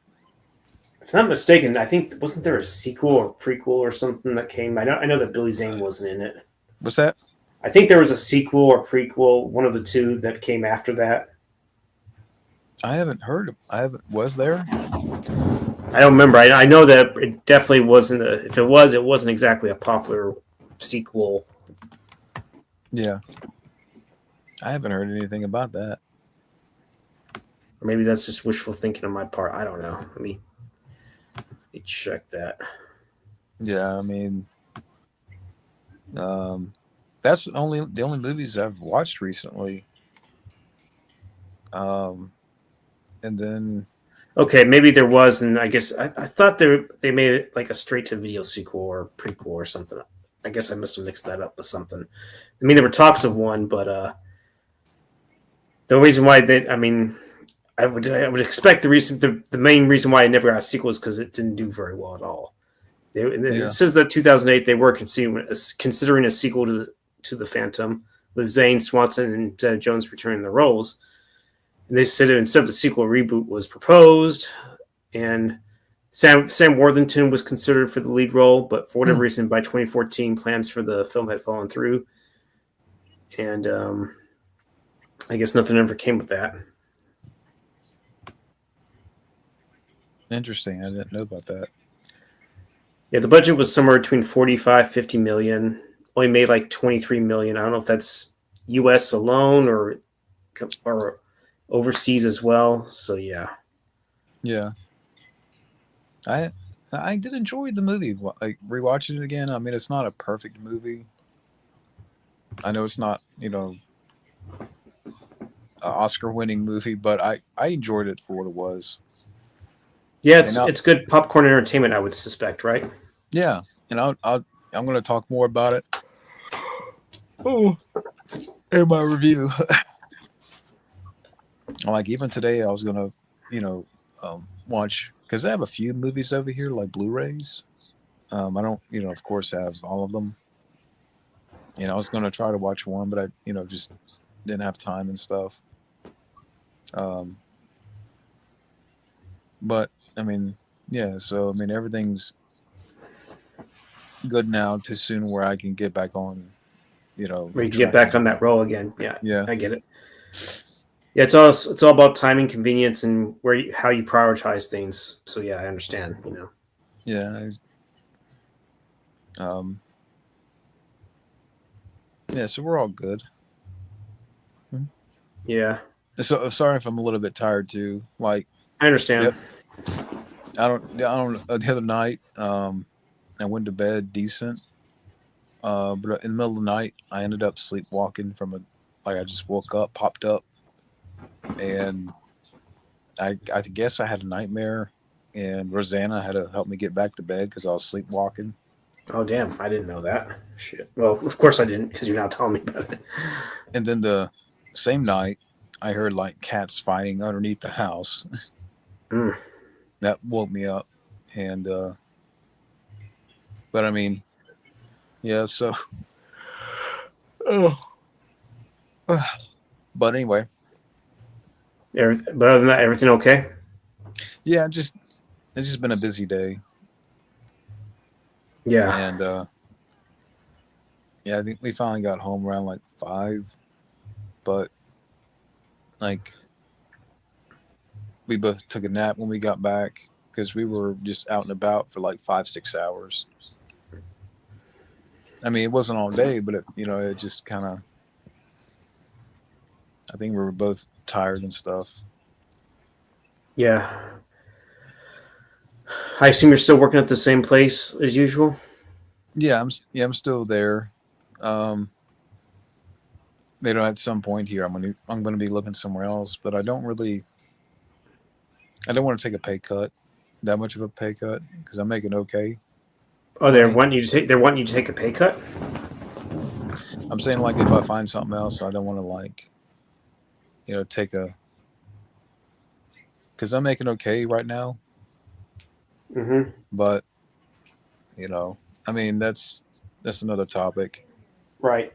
if I'm not mistaken, I think wasn't there a sequel or prequel or something that came? I know that Billy Zane wasn't in it. What's that? I think there was a sequel or prequel, one of the two that came after that. I haven't heard of. Was there? I don't remember. I know that it definitely wasn't. If it was, it wasn't exactly a popular sequel. Yeah. I haven't heard anything about that. Or maybe that's just wishful thinking on my part. I don't know. Let me check that. Yeah, I mean, that's the only movies I've watched recently. Um, and then Okay, maybe there was, and I guess I thought they made it like a straight to video sequel or prequel or something. I guess I must have mixed that up with something. I mean, there were talks of one, but the reason why they, I mean, I would expect the main reason why it never got a sequel is because it didn't do very well at all. It yeah, says that 2008 they were considering a sequel to the Phantom with Zane Swanson and Jones returning the roles, and they said instead of the sequel, a reboot was proposed, and Sam Worthington was considered for the lead role, but for whatever reason, by 2014, plans for the film had fallen through, and I guess nothing ever came of that. interesting. I didn't know about that. Yeah, the budget was somewhere between 45-50 million. Only made like 23 million. I don't know if that's U.S. alone or overseas as well. So yeah, Yeah, I I did enjoy the movie. Like rewatching it again. I mean, it's not a perfect movie. I know it's not, an Oscar-winning movie, but I enjoyed it for what it was. yeah, And it's good popcorn entertainment. I would suspect, right? yeah, and I'm going to talk more about it. Oh, in my review. Like even today, I was gonna, watch because I have a few movies over here, like Blu-rays. I don't, of course, have all of them. I was gonna try to watch one, but I, just didn't have time and stuff. Um, but I mean, yeah. So I mean, everything's good now. Too soon where I can get back on, Where the you can get track back on again. that roll again. Yeah, Yeah, I get it. Yeah, it's all about timing, convenience, and how you prioritize things. So yeah, I understand. yeah. Um, yeah. So we're all good. Mhm. Yeah, So sorry if I'm a little bit tired too. Like, I understand. yep. I don't. The other night, I went to bed decent. But in the middle of the night, I ended up sleepwalking like I just woke up, popped up, and I guess I had a nightmare, and Rosanna had to help me get back to bed because I was sleepwalking. Oh damn, I didn't know that. Shit. Well, of course I didn't because you're not telling me about it. And then the same night, I heard like cats fighting underneath the house. Mm. That woke me up, and but I mean, yeah. So, oh, but anyway, But other than that, everything okay? yeah. It's just been a busy day, Yeah. and yeah, I think we finally got home around like 5, but like we both took a nap when we got back because we were just out and about for like 5-6 hours. I mean, it wasn't all day, but it just kind of. I think we were both tired and stuff. Yeah. I assume you're still working at the same place as usual. Yeah, I'm still there. Um, at some point here, I'm gonna be looking somewhere else, but I don't want to take a pay cut, that much of a pay cut, because I'm making okay Oh, money. they're wanting you to take a pay cut. I'm saying like if I find something else, I don't want to like take a because I'm making okay right now, Mm-hmm. but I mean that's another topic. Right.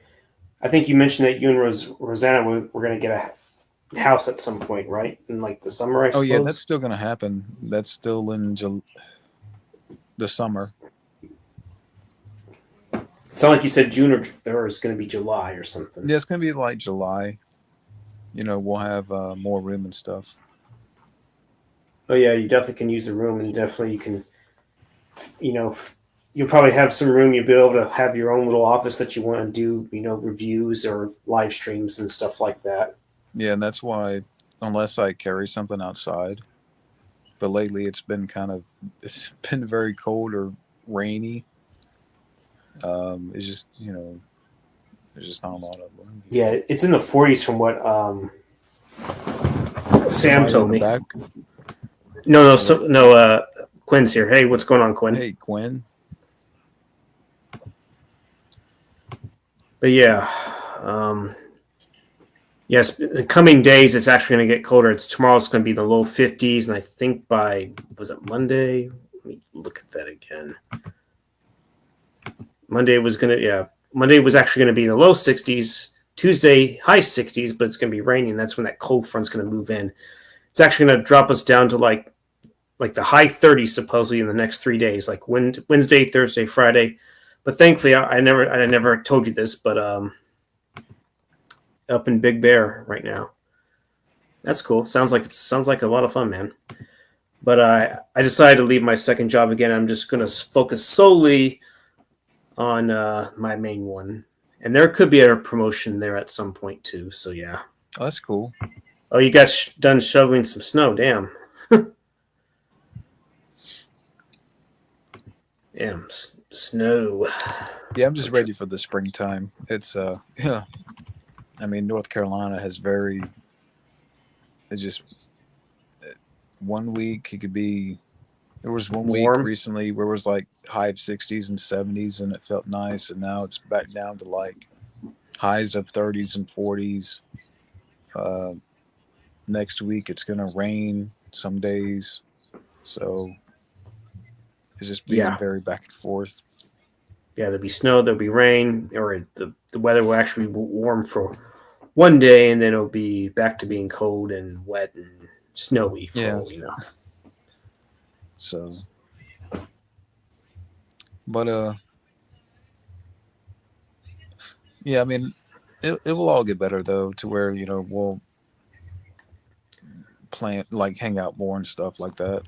I think you mentioned that you and Rosanna were going to get a house at some point, right? In like the summer, I Oh yeah, that's suppose. still gonna happen. That's still in the summer. It's not like you said June or it's going to be July or something. Yeah, it's gonna be like July. We'll have more room and stuff. Oh yeah, you definitely can use the room, and definitely you can, you know, you'll probably have some room. You'll be able to have your own little office that you want to do, reviews or live streams and stuff like that. Yeah, and that's why, unless I carry something outside, but lately it's been very cold or rainy. It's just there's just not a lot of room here. Yeah, it's in the 40s from what Sam Somebody told in the me. back. No. Quinn's here. Hey, what's going on, Quinn? Hey, Gwen. But yeah, yes, the coming days it's actually going to get colder. Tomorrow's going to be the low 50s, and I think was it Monday? Let me look at that again. Monday was actually going to be in the low 60s. Tuesday, high 60s, but it's going to be raining. That's when that cold front's going to move in. It's actually going to drop us down to like the high 30s supposedly in the next 3 days, like Wednesday, Thursday, Friday. But thankfully, I never told you this, but up in Big Bear right now. That's cool. Sounds like a lot of fun, man. But I decided to leave my second job again. I'm just going to focus solely on my main one, and there could be a promotion there at some point too. So yeah. Oh, that's cool. Oh, you guys done shoveling some snow? Damn. Damn, snow. Yeah, I'm just ready for the springtime. It's yeah. I mean, North Carolina has it's just 1 week it could be. There was one week Warm. recently where it was like high of 60s and 70s, and it felt nice. And now it's back down to like highs of 30s and 40s. Next week it's gonna rain some days, so it's just being very back and forth. Yeah, there'll be snow, there'll be rain, or the weather will actually be warm for one day, and then it'll be back to being cold and wet and snowy for all we know. So, but yeah, I mean, it will all get better though, to where we'll plan like hang out more and stuff like that.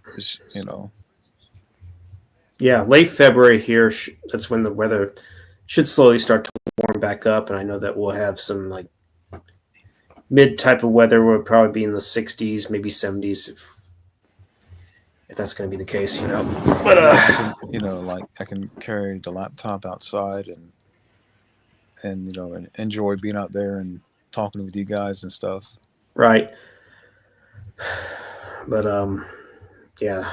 Yeah, late February here. That's when the weather should slowly start to warm back up, and I know that we'll have some like mid type of weather. Will probably be in the 60s, maybe 70s, if that's going to be the case. But like I can carry the laptop outside and enjoy being out there and talking with you guys and stuff. Right. But yeah,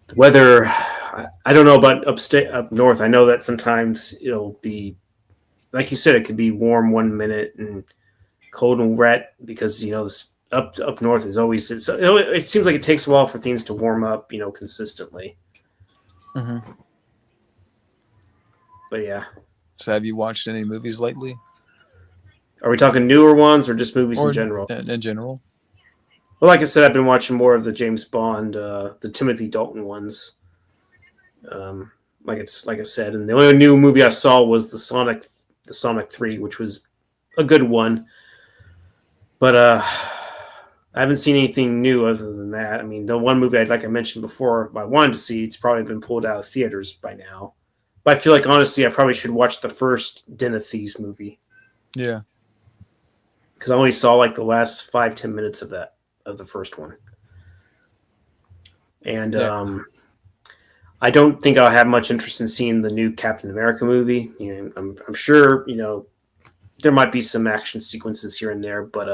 the weather. I don't know about up north. I know that sometimes it'll be, like you said, it could be warm 1 minute and cold and wet because up north is always. It seems like it takes a while for things to warm up, consistently. Mm-hmm. But yeah. So have you watched any movies lately? Are we talking newer ones or just movies in general? In general. Well, like I said, I've been watching more of the James Bond, the Timothy Dalton ones. Like I said, and the only new movie I saw was the Sonic 3, which was a good one. But I haven't seen anything new other than that. I mean, the one movie like I mentioned before, if I wanted to see, it's probably been pulled out of theaters by now. But I feel like honestly, I probably should watch the first Den of Thieves movie. Yeah. Because I only saw like the last 5-10 minutes of the first one. And I don't think I'll have much interest in seeing the new Captain America movie. I'm sure there might be some action sequences here and there, but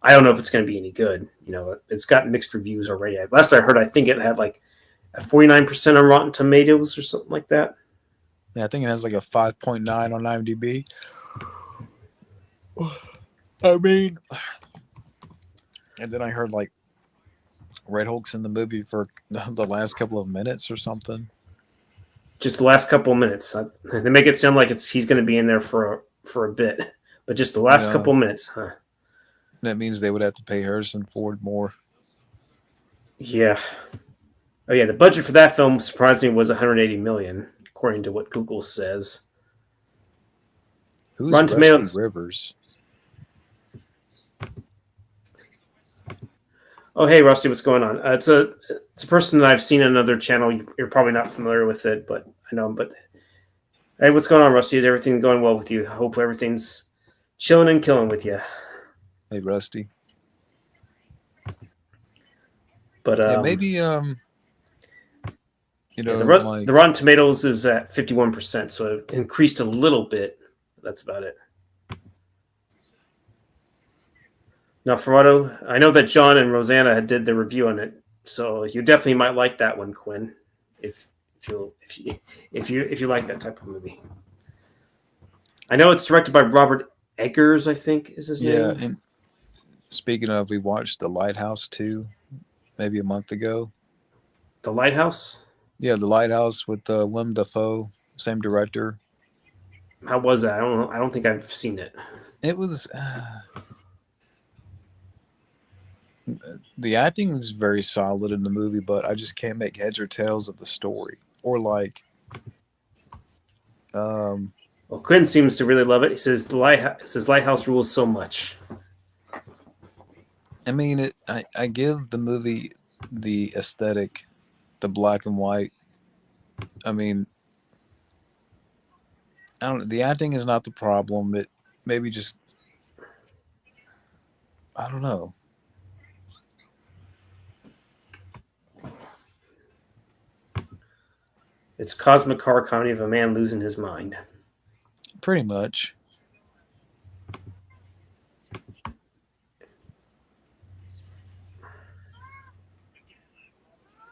I don't know if it's going to be any good. It's got mixed reviews already. Last I heard, I think it had like a 49% on Rotten Tomatoes or something like that. Yeah, I think it has like a 5.9 on IMDb. I mean, and then I heard like Red Hulk's in the movie for the last couple of minutes or something. Just the last couple of minutes. They make it sound like he's going to be in there for a bit, but just the last couple of minutes. Huh? That means they would have to pay Harrison Ford more. Yeah. Oh yeah, the budget for that film surprisingly was $180 million, according to what Google says. Who's Rotten Tomatoes Rivers? Oh, hey, Rusty, what's going on? It's a person that I've seen on another channel. You're probably not familiar with it, but I know, but hey, what's going on, Rusty? Is everything going well with you? I hope everything's chilling and killing with you. Hey, Rusty. But Yeah, maybe yeah, like the Rotten Tomatoes is at 51%, so it increased a little bit. That's about it. Now, Ferrado, I know that John and Rosanna did the review on it, so you definitely might like that one, Quinn, if you like that type of movie. I know it's directed by Robert Eggers, I think is his yeah. name. And speaking of, we watched The Lighthouse 2 maybe a month ago. The Lighthouse. Yeah, The Lighthouse with Willem Dafoe, same director. How was that? I don't know. I don't think I've seen it. It was the acting is very solid in the movie, but I just can't make heads or tails of the story. Or like, um, Well, Quinn seems to really love it. He says Lighthouse rules so much. I mean, I give the movie the aesthetic, the black and white. I mean, I don't. The acting is not the problem. It maybe just I don't know. It's cosmic horror comedy of a man losing his mind. Pretty much.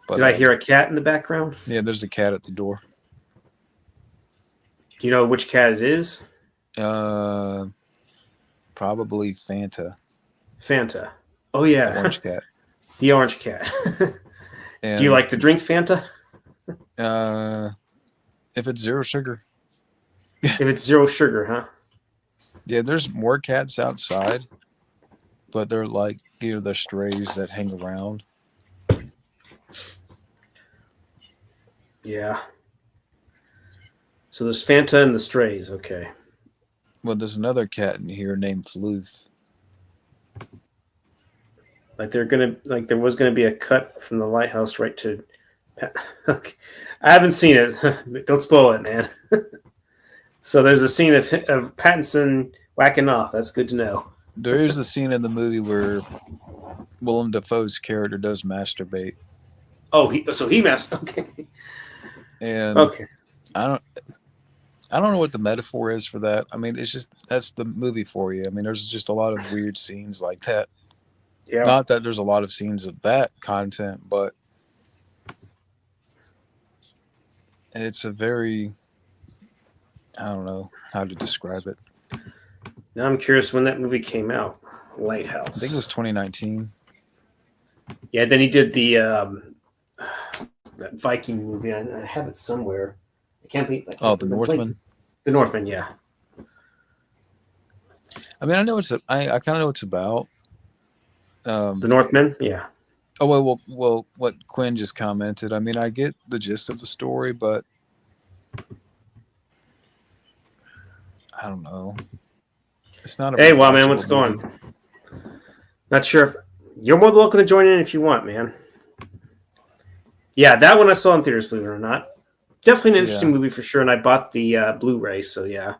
But Did I hear a cat in the background? yeah, there's a cat at the door. Do you know which cat it is? Probably Fanta, Fanta. Oh the yeah, orange cat. the orange cat. And Do you like to drink Fanta? if it's zero sugar, If it's zero sugar, huh? yeah, there's more cats outside, but they're like the strays that hang around. Yeah. So there's Fanta and the strays. Okay. Well, there's another cat in here named Floof. There was gonna be a cut from the lighthouse right to. Okay. I haven't seen it. Don't spoil it, man. So there's a scene of Pattinson whacking off. That's good to know. There is a scene in the movie where Willem Dafoe's character does masturbate, Oh, he messed. Okay. and Okay. I don't. I don't know what the metaphor is for that. I mean, it's just that's the movie for you. I mean, there's just a lot of weird scenes like that. Yeah. Not that there's a lot of scenes of that content, but it's a very I don't know how to describe it. Now I'm curious when that movie came out. Lighthouse. I think it was 2019. Yeah. Then he did the that Viking movie. I have it somewhere. I can't believe. Oh, The Northman. The Northman. Yeah. I mean, I know I kind of know what it's about. The Northman. Yeah. Oh well, what Quinn just commented. I mean, I get the gist of the story, but I don't know. It's not a Hey, wow, man, what's movie. going? Not sure if you're more than welcome to join in if you want, man. Yeah, that one I saw in theaters, believe it or not. Definitely an interesting movie for sure, and I bought the Blu-ray, so yeah.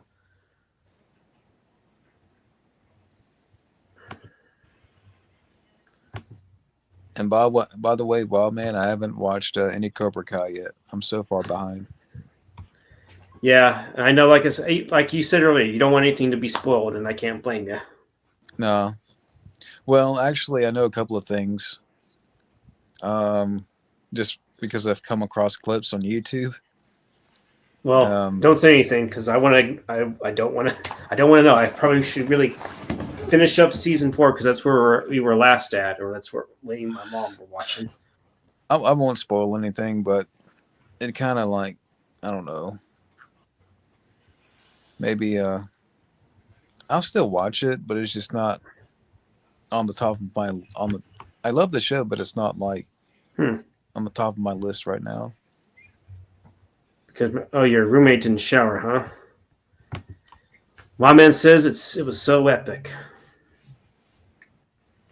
And by the way, Wild Man, I haven't watched any Cobra Kai yet. I'm so far behind. Yeah, and I know, like you said earlier, you don't want anything to be spoiled, and I can't blame you. No. Well, actually, I know a couple of things. Just because I've come across clips on YouTube. Well, don't say anything because I want to. I don't want to. I don't want to know. I probably should really finish up season 4 because that's where we were last at, or that's where me and my mom were watching. I won't spoil anything, but it kind of like I don't know. Maybe I'll still watch it, but it's just not on the top of my I love the show, but it's not like on the top of my list right now. Because your roommate didn't shower, huh? My man says it was so epic.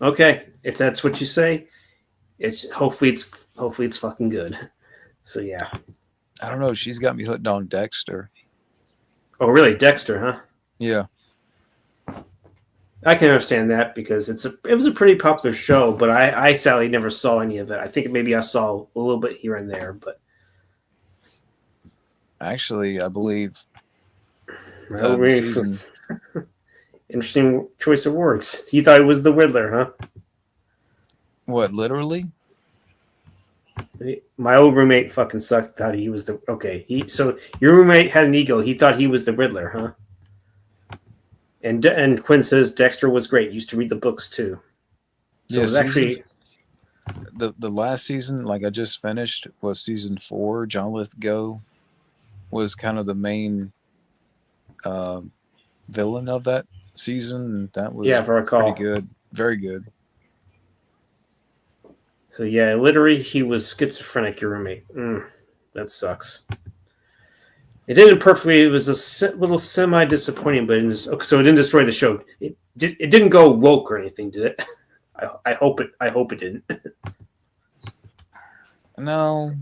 Okay, if that's what you say, hopefully it's fucking good. So yeah. I don't know. She's got me hooked on Dexter. Oh, really? Dexter, huh? Yeah. I can understand that because it was a pretty popular show, but I sadly never saw any of it. I think maybe I saw a little bit here and there, but Actually, I believe well, the season. interesting choice of words. You thought it was the Riddler, huh? What, literally? My old roommate fucking sucked. Thought he was the okay. So your roommate had an ego. He thought he was the Riddler, huh? And Quinn says Dexter was great. Used to read the books too. So Yeah, it was actually the last season, like I just finished, was season 4. John Lithgow was kind of the main villain of that season, and that yeah, was if I pretty recall. good, very good. So yeah, literally he was schizophrenic. Your roommate. That sucks. It didn't perfectly. It was a little semi disappointing, but so it didn't destroy the show. It didn't go woke or anything, did it? I hope it. I hope it didn't. No,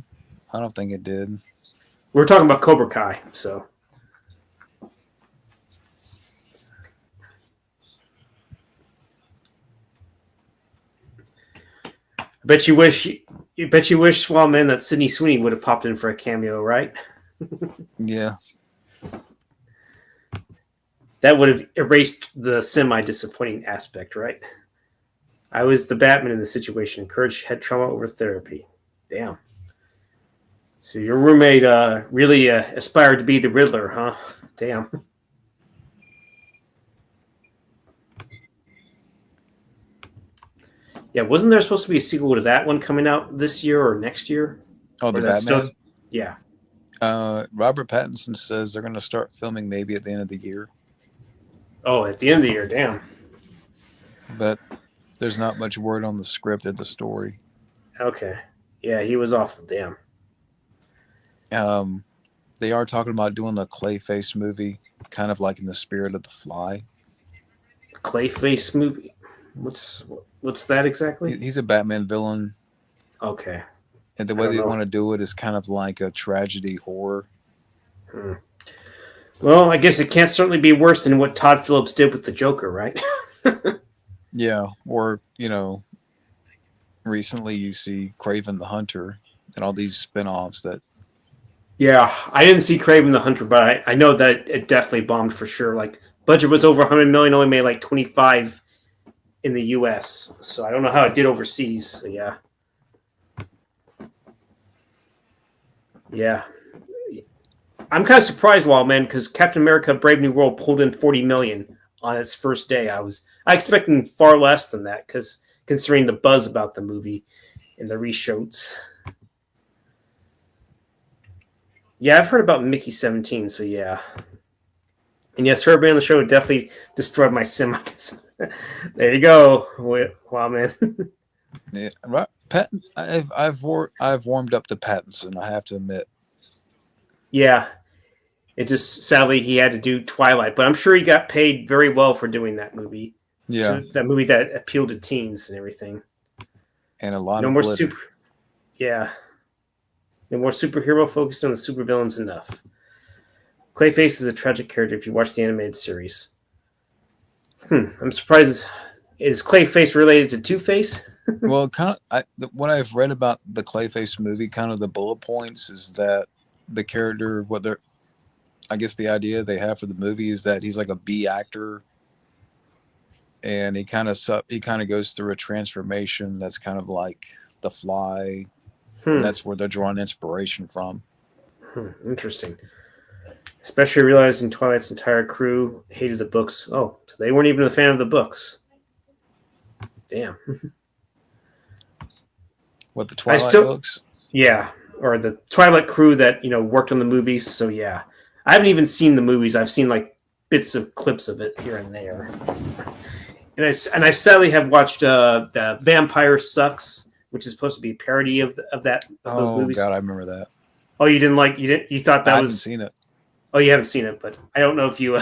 I don't think it did. We're talking about Cobra Kai, so I bet you wish. You bet you wish, Swallowman, that Sydney Sweeney would have popped in for a cameo, right? Yeah. That would have erased the semi disappointing aspect, right? I was the Batman in the situation. Courage had trauma over therapy. Damn. So your roommate really aspired to be the Riddler, huh? Damn. Yeah, wasn't there supposed to be a sequel to that one coming out this year or next year? Oh, Or the that's Batman. still, yeah. Robert Pattinson says they're going to start filming maybe at the end of the year, Oh, at the end of the year, damn. but there's not much word on the script of the story. Okay. Yeah, he was awful. Damn. They are talking about doing the Clayface movie, kind of like in the spirit of The Fly. Clayface movie. What's that exactly? He's a Batman villain, Okay. and the I way don't they know. want to do it is kind of like a tragedy horror. Well, I guess it can't certainly be worse than what Todd Phillips did with the Joker, right? Yeah, or recently you see Craven the Hunter and all these spin-offs that. Yeah, I didn't see Craven the Hunter, but I know that it definitely bombed for sure. Like budget was over 100 million, only made like 25 in the U.S. So I don't know how it did overseas. So yeah, yeah. I'm kind of surprised, man, because Captain America: Brave New World pulled in 40 million on its first day. I expecting far less than that because considering the buzz about the movie and the reshoots. Yeah, I've heard about Mickey 17, so yeah. And yes, her being on the show definitely destroyed my semi. There you go. Wow, man. Yeah, right. I've warmed up to Pattinson. I have to admit. Yeah, it just sadly he had to do Twilight, but I'm sure he got paid very well for doing that movie. Yeah, That movie that appealed to teens and everything. and a lot No of more glitter. yeah. No more superhero focused on the supervillains enough. Clayface is a tragic character if you watch the animated series. I'm surprised. Is Clayface related to Two-Face? Well, what I've read about the Clayface movie, kind of the bullet points, is that the character, I guess the idea they have for the movie is that he's like a B actor, and he kind of goes through a transformation that's kind of like The Fly, and that's where they're drawing inspiration from. Interesting. Especially realizing Twilight's entire crew hated the books. Oh, so they weren't even a fan of the books. Damn. What, the Twilight books? Yeah, or the Twilight crew that worked on the movies. So yeah, I haven't even seen the movies. I've seen like bits of clips of it here and there. And I sadly have watched the Vampire Sucks, which is supposed to be a parody of those movies. Oh God, I remember that. Oh, you thought that I was? haven't seen it. Oh, you haven't seen it, but I don't know if you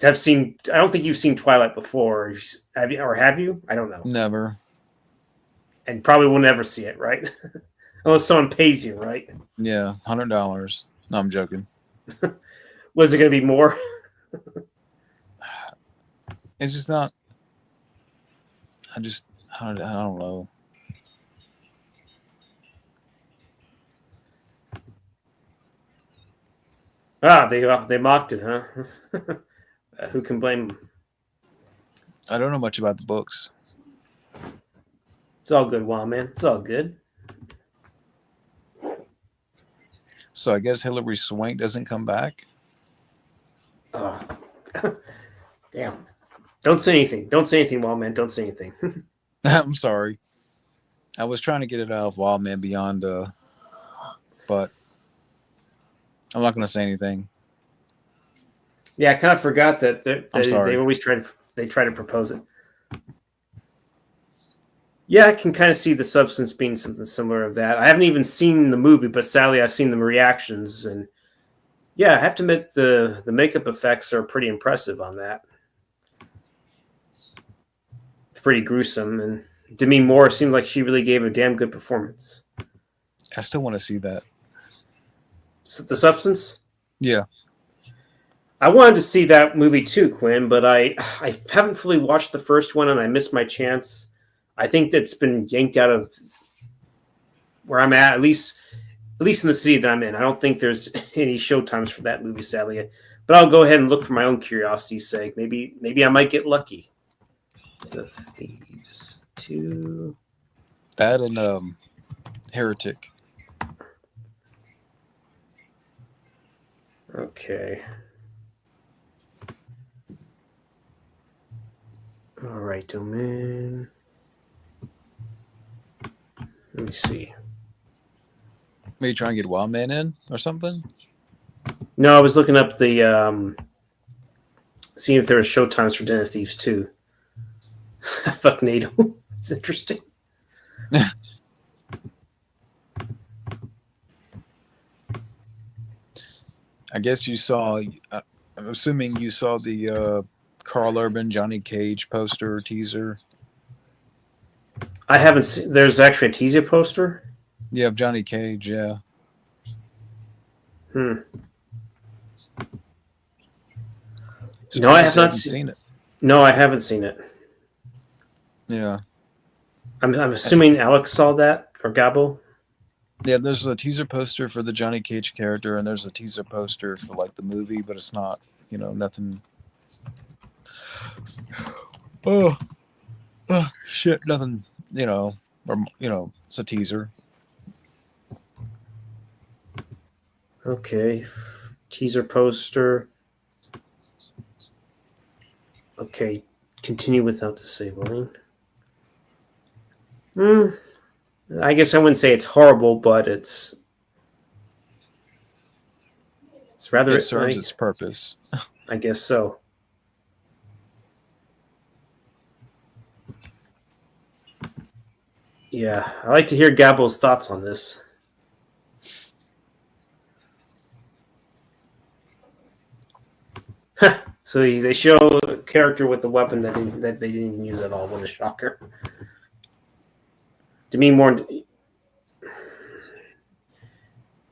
have seen. I don't think you've seen Twilight before. Have you? I don't know. Never. And probably will never see it, right? Unless someone pays you, right? Yeah, $100. No, I'm joking. Was it going to be more? It's just not. I don't know. They mocked it, huh? Who can blame them? I don't know much about the books. It's all good, Wild Man. It's all good. So I guess Hillary Swank doesn't come back. Oh, damn. Don't say anything. Don't say anything, Wild Man. Don't say anything. I'm sorry. I was trying to get it out of Wild Man Beyond, but I'm not going to say anything. Yeah, I kind of forgot that I'm sorry. they try to propose it. Yeah, I can kind of see the substance being something similar of that. I haven't even seen the movie, but sadly, I've seen the reactions, and yeah, I have to admit the makeup effects are pretty impressive on that. It's pretty gruesome, and Demi Moore seemed like she really gave a damn good performance. I still want to see that. The substance. Yeah. I wanted to see that movie too, Quinn, but I haven't fully watched the first one, and I missed my chance. I think that's been yanked out of where I'm at least in the city that I'm in. I don't think there's any showtimes for that movie, sadly. But I'll go ahead and look for my own curiosity's sake. Maybe I might get lucky. The Thieves 2. That and Heretic. Okay. All right, domain. Let me see. Are you trying to get Wild Man in or something? No, I was looking up the seeing if there were showtimes for Den of Thieves 2. Fuck NATO. It's interesting. I guess you saw. I'm assuming you saw the Carl Urban Johnny Cage poster teaser. I haven't seen. There's actually a teaser poster. Yeah, of Johnny Cage. Yeah. No, I have not seen it. No, I haven't seen it. Yeah. I'm assuming Alex saw that, or Gabo. Yeah, there's a teaser poster for the Johnny Cage character, and there's a teaser poster for like the movie, but it's not, nothing. Oh shit, nothing, or it's a teaser. Okay, teaser poster. Okay, continue without disabling. I guess I wouldn't say it's horrible, but it's rather. It serves its purpose. I guess so. Yeah, I like to hear Gabo's thoughts on this. So they show a character with the weapon that they didn't even use at all. What a shocker! Demi Moore.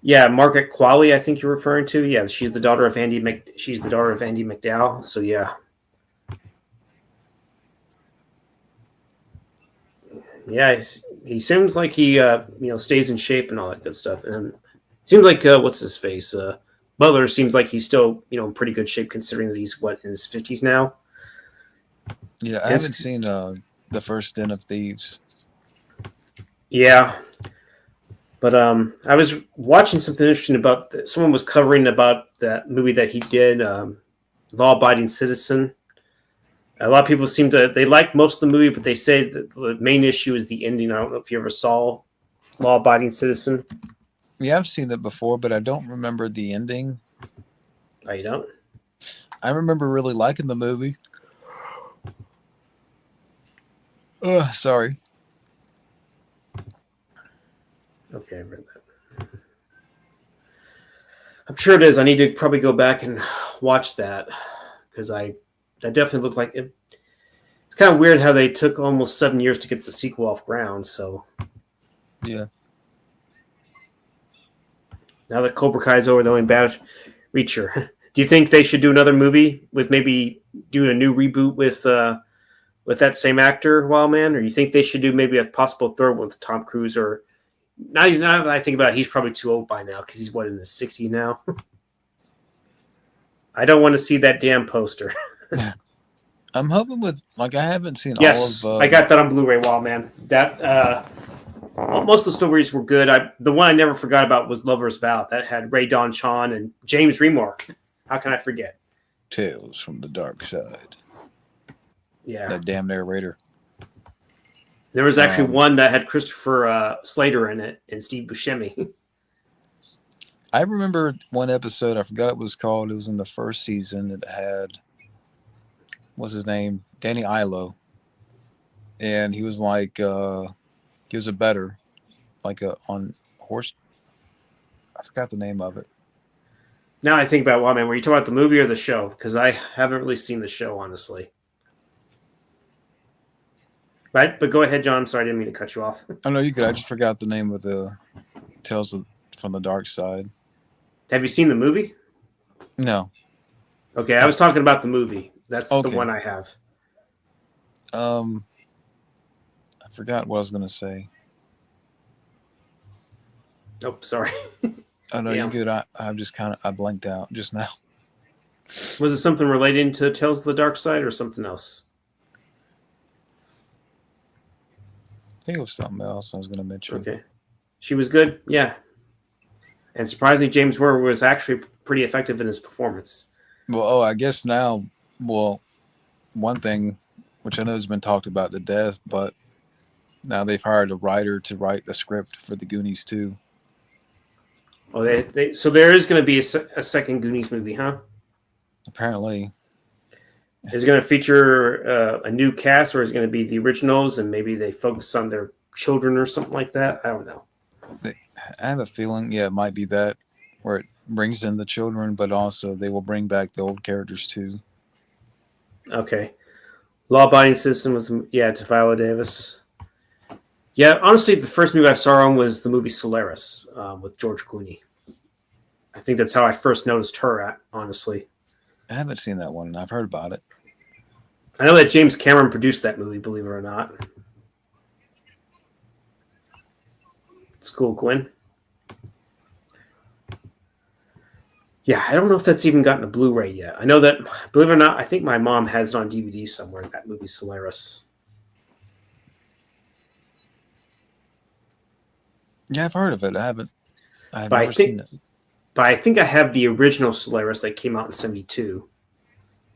Yeah, Margaret Qualley, I think you're referring to. Yeah, she's the daughter of Andy McDowell. So yeah. Yeah, he seems like he stays in shape and all that good stuff. And it seems like what's his face? Butler seems like he's still in pretty good shape considering that he's in his 50s now. Yeah, I haven't seen the first Den of Thieves. Yeah, but I was watching something interesting about someone was covering about that movie that he did, Law Abiding Citizen. A lot of people they like most of the movie, but they say that the main issue is the ending. I don't know if you ever saw Law Abiding Citizen. Yeah, I've seen it before, but I don't remember the ending. Oh, you don't? I remember really liking the movie. Sorry. Okay, I read that. I'm sure it is. I need to probably go back and watch that because that definitely looked like it. It's kind of weird how they took almost 7 years to get the sequel off ground. So yeah, Now that Cobra Kai's over, the only bad Reacher. Do you think they should do another movie with maybe do a new reboot with that same actor, Wildman, or you think they should do maybe a possible third one with Tom Cruise? Or now that I think about it, he's probably too old by now because he's what in his 60s now. I don't want to see that damn poster. I'm hoping with I haven't seen Yes, all of. I got that on Blu-ray, Wildman. That most of the stories were good. The one I never forgot about was Lover's Vow. That had Ray Don Chon and James Remore. How can I forget? Tales from the Dark Side. Yeah, That damn narrator. there was actually one that had Christopher Slater in it and Steve Buscemi. I remember one episode. I forgot what it was called. It was in the first season. It had what's his name, Danny Ilo, and he was like he was a better, on horse. I forgot the name of it. Now I think about, man, were you talking about the movie or the show? Because I haven't really seen the show, honestly. Right, but go ahead, John. Sorry, I didn't mean to cut you off. Oh no, you could. I just forgot the name of the from the Dark Side. Have you seen the movie? No. Okay, I was talking about the movie. That's Okay. the one I have. I forgot what I was gonna say. Oh, sorry. Oh no, Yeah. you're good. I'm just I blanked out just now. Was it something related to Tales of the Dark Side or something else? I think it was something else I was gonna mention. Okay. She was good? Yeah. And surprisingly, James Ward was actually pretty effective in his performance. Well, I guess now, one thing, which I know has been talked about to death, but now they've hired a writer to write the script for the Goonies too. Oh, so there is going to be a second Goonies movie, huh? Apparently. Is it going to feature a new cast, or is it going to be the originals and maybe they focus on their children or something like that? I don't know. I have a feeling, it might be that, where it brings in the children, but also they will bring back the old characters too. Okay. Law-abiding citizen was, to Viola Davis. Yeah, honestly, the first movie I saw her on was the movie Solaris with George Clooney. I think that's how I first noticed her, honestly. I haven't seen that one. I've heard about it. I know that James Cameron produced that movie, believe it or not. It's cool, Gwen. Yeah, I don't know if that's even gotten a Blu-ray yet. I know that, believe it or not, I think my mom has it on DVD somewhere, that movie Solaris. Yeah, I've heard of it. I've never seen it. But I think I have the original Solaris that came out in 1972.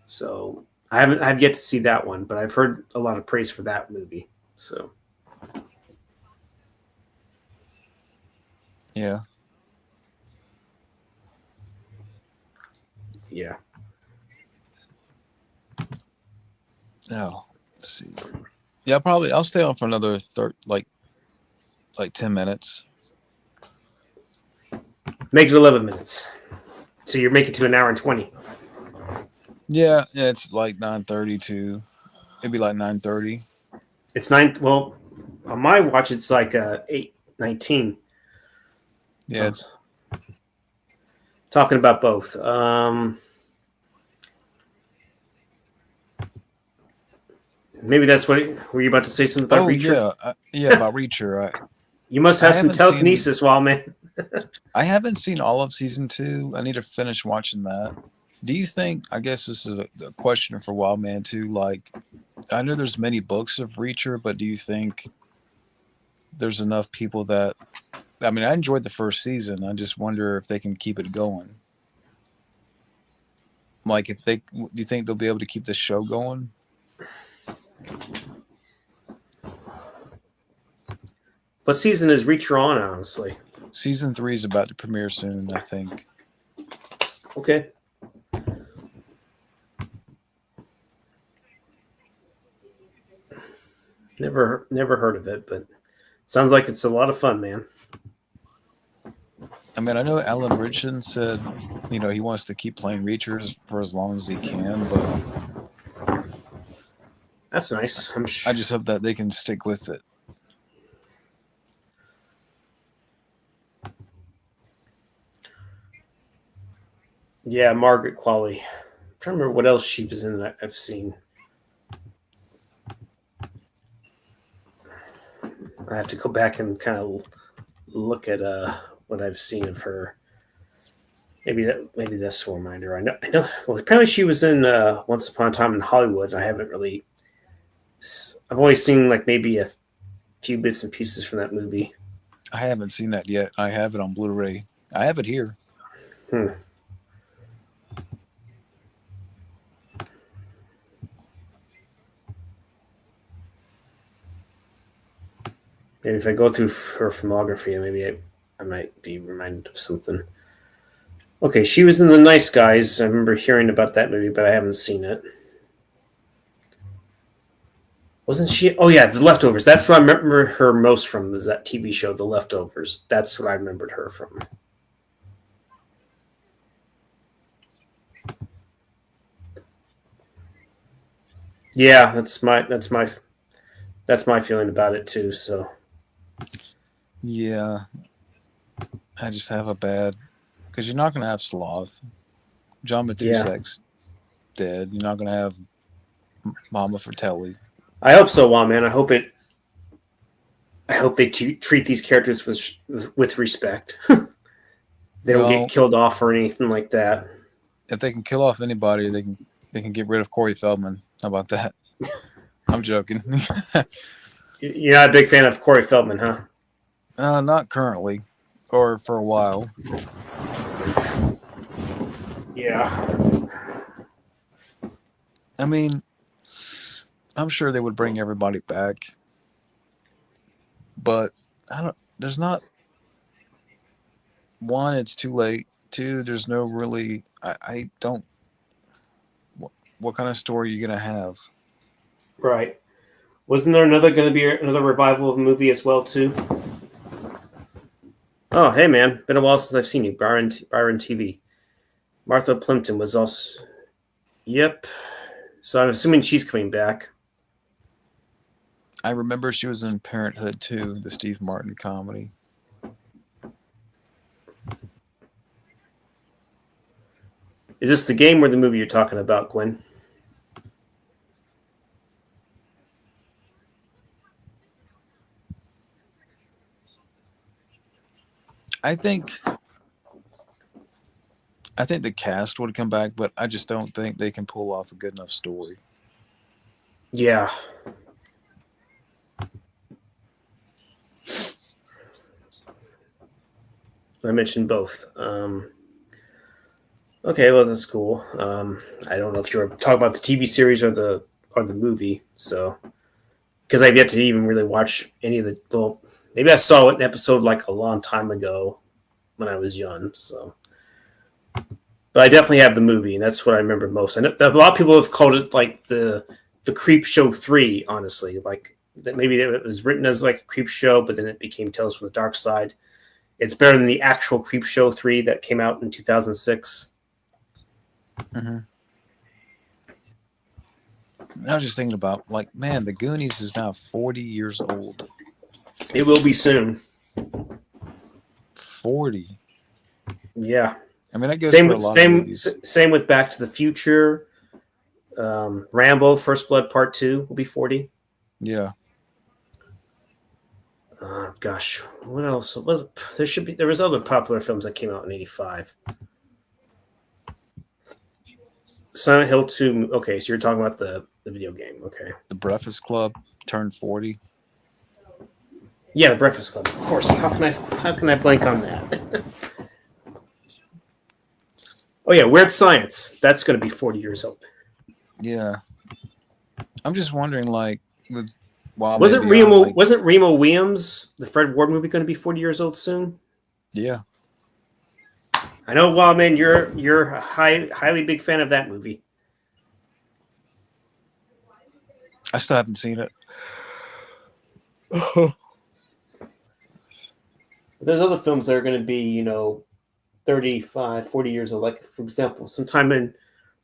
So I've yet to see that one, but I've heard a lot of praise for that movie. So yeah. Yeah. Oh, let's see. Yeah, I'll stay on for another 10 minutes. Make it 11 minutes. So you're making it to an hour and 20. Yeah, it's like 9:32. It'd be like 9:30. It's 9. Well, on my watch, it's like 8:19. Yeah, it's talking about both. Maybe that's what. Were you about to say something about Reacher? Yeah, about Reacher. You must have some telekinesis, Wildman. I haven't seen all of season 2. I need to finish watching that. Do you think? I guess this is a question for Wildman too. Like, I know there's many books of Reacher, but do you think there's enough people that? I mean, I enjoyed the first season. I just wonder if they can keep it going. Like, do you think they'll be able to keep the show going? What season is Reacher on, honestly? Season 3 is about to premiere soon, I think. Okay. Never heard of it, but sounds like it's a lot of fun, man. I mean, I know Alan Ritchson said, he wants to keep playing Reachers for as long as he can, but that's nice. I just hope that they can stick with it. Yeah, Margaret Qualley. I'm trying to remember what else she was in that I've seen. I have to go back and kind of look at what I've seen of her. Maybe that's a reminder. I know. Well, apparently she was in Once Upon a Time in Hollywood. I haven't really. I've only seen like maybe a few bits and pieces from that movie. I haven't seen that yet. I have it on Blu-ray. I have it here. Hmm. Maybe if I go through her filmography, maybe I might be reminded of something. Okay, she was in The Nice Guys. I remember hearing about that movie, but I haven't seen it. Wasn't she? Oh yeah, The Leftovers. That's what I remember her most from. Was that TV show, The Leftovers? That's what I remembered her from. Yeah, that's my feeling about it too. So Yeah, I just have a bad because you're not gonna have Sloth. John yeah, Matusek's dead. You're not gonna have Mama Fratelli. I hope so. Wow, man, I hope it. I hope they treat these characters with respect. They don't get Well, killed off or anything like that. if they can kill off anybody, they can get rid of Corey Feldman. How about that? I'm joking. You're not a big fan of Corey Feldman, huh? Not currently, or for a while. Yeah. I mean, I'm sure they would bring everybody back, but I don't. There's not one. It's too late. Two. There's no really. I don't. What kind of story are you gonna have? Right. Wasn't there going to be another revival of a movie as well too? Oh, hey man, been a while since I've seen you, Byron TV. Martha Plimpton was also. Yep. So I'm assuming she's coming back. I remember she was in Parenthood too, the Steve Martin comedy. Is this the game or the movie you're talking about, Gwen? I think I think the cast would come back, but I just don't think they can pull off a good enough story. Yeah. I mentioned both. Okay, well that's cool. I don't know if you were talking about the TV series or the movie. So because I've yet to even really watch any of the. Well, maybe I saw an episode like a long time ago when I was young. So, but I definitely have the movie, and that's what I remember most. I know a lot of people have called it like the Creep Show 3. Honestly, like that maybe it was written as like a Creep Show, but then it became Tales from the Dark Side. It's better than the actual Creep Show 3 that came out in 2006. Mm-hmm. I was just thinking about, like, man, the Goonies is now 40 years old. It will be soon. 40. Yeah. I mean, that goes Same for a with lot of movies. same with Back to the Future. Rambo: First Blood Part 2 will be 40. Yeah. Gosh, what else? There was other popular films that came out in '85. Silent Hill 2. Okay, so you're talking about the video game. Okay. The Breakfast Club turned 40. Yeah, The Breakfast Club. Of course. How can I blank on that? Oh yeah, Weird Science. That's going to be 40 years old. Yeah. I'm just wondering, like, with Wild Wasn't Man Beyond, Remo like, wasn't Remo Williams, the Fred Ward movie, going to be 40 years old soon? yeah. I know, Wild Man, you're a highly big fan of that movie. I still haven't seen it. There's other films that are going to be, 35, 40 years old. Like, for example, sometime in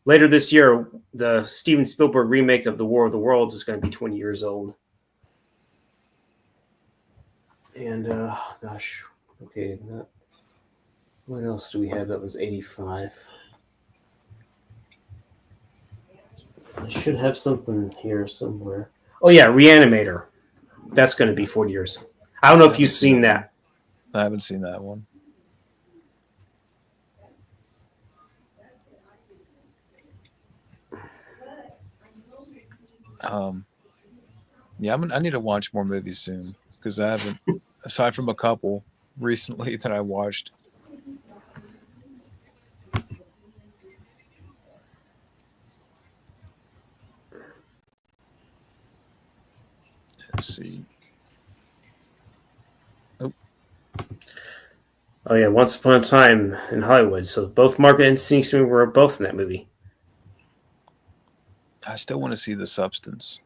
later this year, the Steven Spielberg remake of The War of the Worlds is going to be 20 years old. And, gosh, okay, what else do we have that was 85? I should have something here somewhere. Oh yeah, Reanimator. That's going to be 40 years. I don't know I if you've haven't seen seen that. I haven't seen that one. Yeah, I need to watch more movies soon because I haven't, aside from a couple recently that I watched. Let's see. Oh, Oh yeah, Once Upon a Time in Hollywood. So both Margaret and Sydney Sweeney were both in that movie. I still want to see The Substance.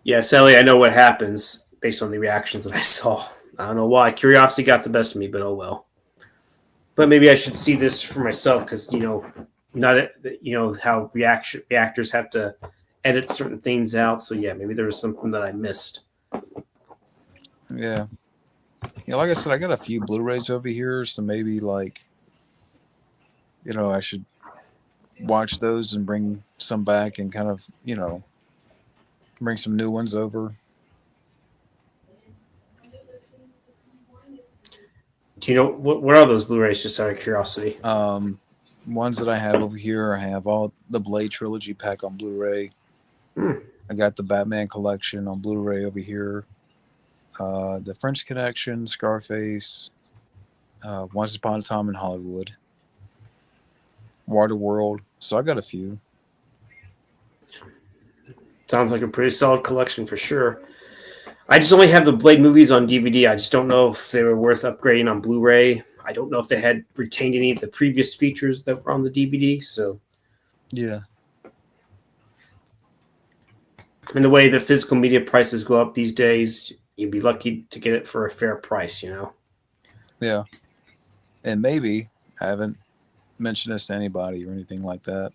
Yeah, Sally, I know what happens based on the reactions that I saw. I don't know why. Curiosity got the best of me, but oh well. But maybe I should see this for myself because not how reactors have to edit certain things out. So yeah, maybe there was something that I missed. Yeah. Like I said, I got a few Blu-rays over here, so maybe I should watch those and bring some back and kind of, bring some new ones over. Do you know what are those Blu-rays? Just out of curiosity. Ones that I have over here, I have all the Blade trilogy pack on Blu-ray. I got the Batman collection on Blu-ray over here. The French Connection, Scarface, Once Upon a Time in Hollywood, Waterworld. So I got a few. Sounds like a pretty solid collection for sure. I just only have the Blade movies on DVD. I just don't know if they were worth upgrading on Blu-ray. I don't know if they had retained any of the previous features that were on the DVD. So, yeah. And the way the physical media prices go up these days, you'd be lucky to get it for a fair price, Yeah. And maybe, I haven't mentioned this to anybody or anything like that,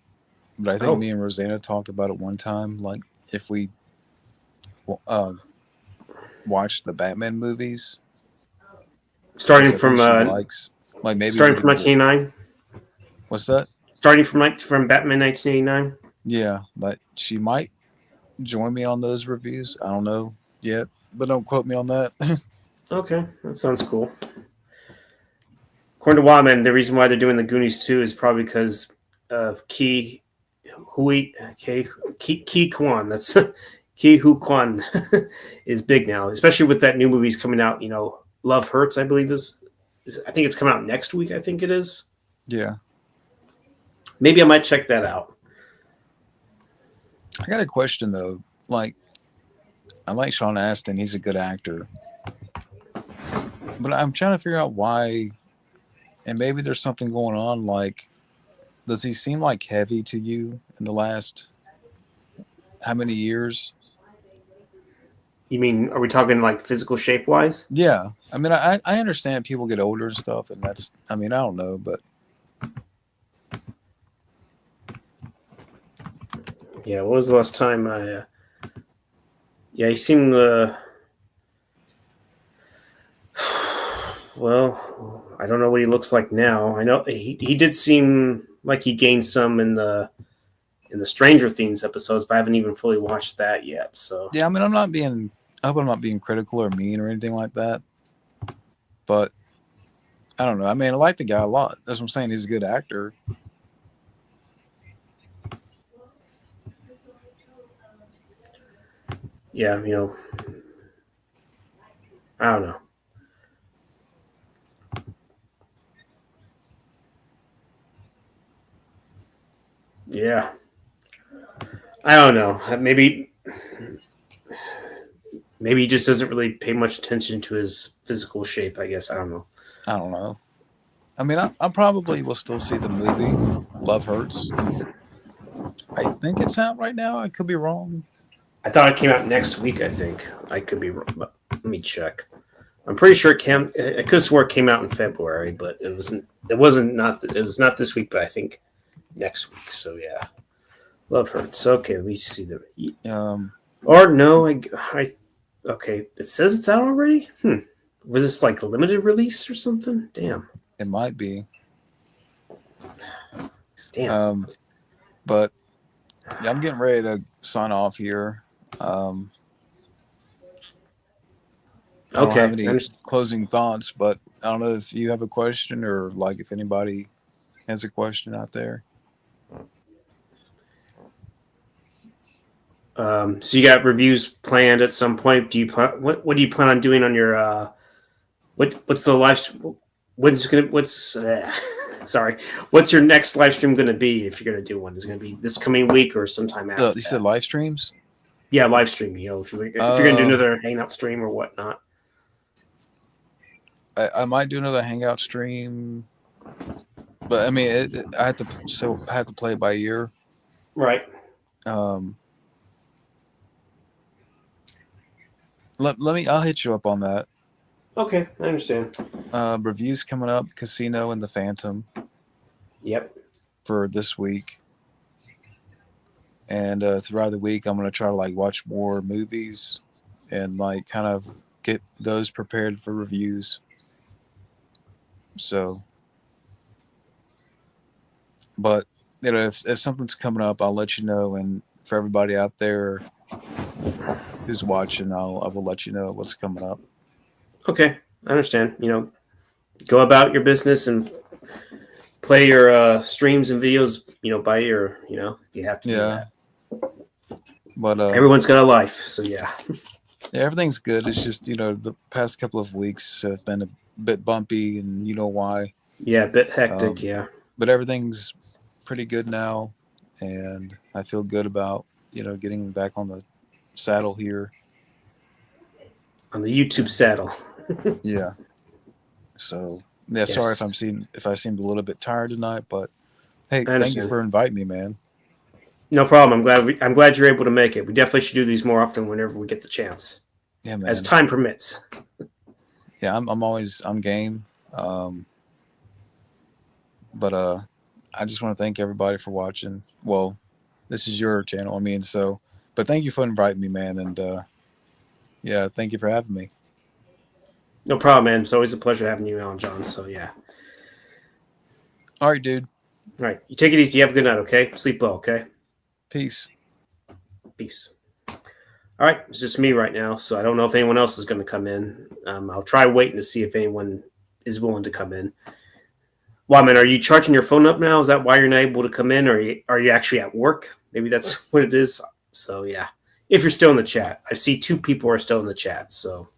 but I think me and Rosanna talked about it one time, like if we watched the Batman movies. Starting from likes, like maybe starting from 1989. What's that? Starting from Batman 1989. Yeah, but she might join me on those reviews. I don't know yet, but don't quote me on that. Okay, that sounds cool. According to Wyman, the reason why they're doing the Goonies 2 is probably because of Ki Kwan. That's Ki Hu Kwan is big now, especially with that new movies coming out. Love Hurts, I believe is I think it's coming out next week. I think it is. Yeah. Maybe I might check that out. I got a question though. Like, I like Sean Astin. He's a good actor, but I'm trying to figure out why. And maybe there's something going on. Like, does he seem like heavy to you in the last how many years? You mean, are we talking like physical shape wise? Yeah. I mean, I understand people get older and stuff, and that's, I don't know, but. Yeah, what was the last time yeah, he seemed, well, I don't know what he looks like now. I know he did seem like he gained some in the Stranger Things episodes, but I haven't even fully watched that yet. So yeah, I mean, I hope I'm not being critical or mean or anything like that. But I don't know. I mean, I like the guy a lot. That's what I'm saying. He's a good actor. yeah, I don't know. Yeah. I don't know. Maybe he just doesn't really pay much attention to his physical shape, I guess. I don't know. I mean, I probably will still see the movie Love Hurts. I think it's out right now. I could be wrong. I thought it came out next week, I think. I could be wrong, but let me check. I'm pretty sure I could have swore it came out in February, but it was not this week, but I think next week. So yeah. Love Hurts. Okay, let me see or no, okay. It says it's out already. Was this like a limited release or something? Damn. It might be. Damn. But yeah, I'm getting ready to sign off here. I don't have Okay. any closing thoughts, but I don't know if you have a question or like if anybody has a question out there. So you got reviews planned at some point. Do you what do you plan on doing on your what's the live sorry, what's your next live stream going to be if you're going to do one? Is it going to be this coming week or sometime after You said that? live streams? Yeah, live stream. You know, if you're going to do Uh, another Hangout stream or whatnot. I might do another Hangout stream, but I mean, I have to play it by ear. Right. Um, I'll hit you up on that. Okay, I understand. Reviews coming up, Casino and the Phantom Yep. for this week, and throughout the week, I'm gonna try to like watch more movies and like kind of get those prepared for reviews. So, but if something's coming up, I'll let you know, and for everybody out there who's watching, I will let you know what's coming up. Okay, I understand. You know, go about your business and play your streams and videos. You know, by ear. You know, if you have to do Yeah, that. but Everyone's got a life, so yeah. yeah, everything's good. It's just the past couple of weeks have been a bit bumpy, and you know why. Yeah, a bit hectic. Yeah. But everything's pretty good now, and I feel good about getting back on the saddle here. On the YouTube saddle. Yeah. So yeah, Yes. sorry if I seemed a little bit tired tonight, but hey, I thank you understand. for inviting me, man. No problem. I'm glad you're able to make it. We definitely should do these more often whenever we get the chance, Yeah, man. as time permits. Yeah, I'm game. But I just want to thank everybody for watching. Well, this is your channel, I mean, so but thank you for inviting me, man, and yeah, thank you for having me. No problem, man. It's always a pleasure having you on, John. So yeah. All right, dude. All right. You take it easy. Have a good night. Okay. Sleep well. Okay. Peace. Peace. All right. It's just me right now, so I don't know if anyone else is going to come in. I'll try waiting to see if anyone is willing to come in. Well, man, are you charging your phone up now? Is that why you're not able to come in, or are you actually at work? Maybe that's what it is. So yeah. If you're still in the chat, I see 2 people are still in the chat. So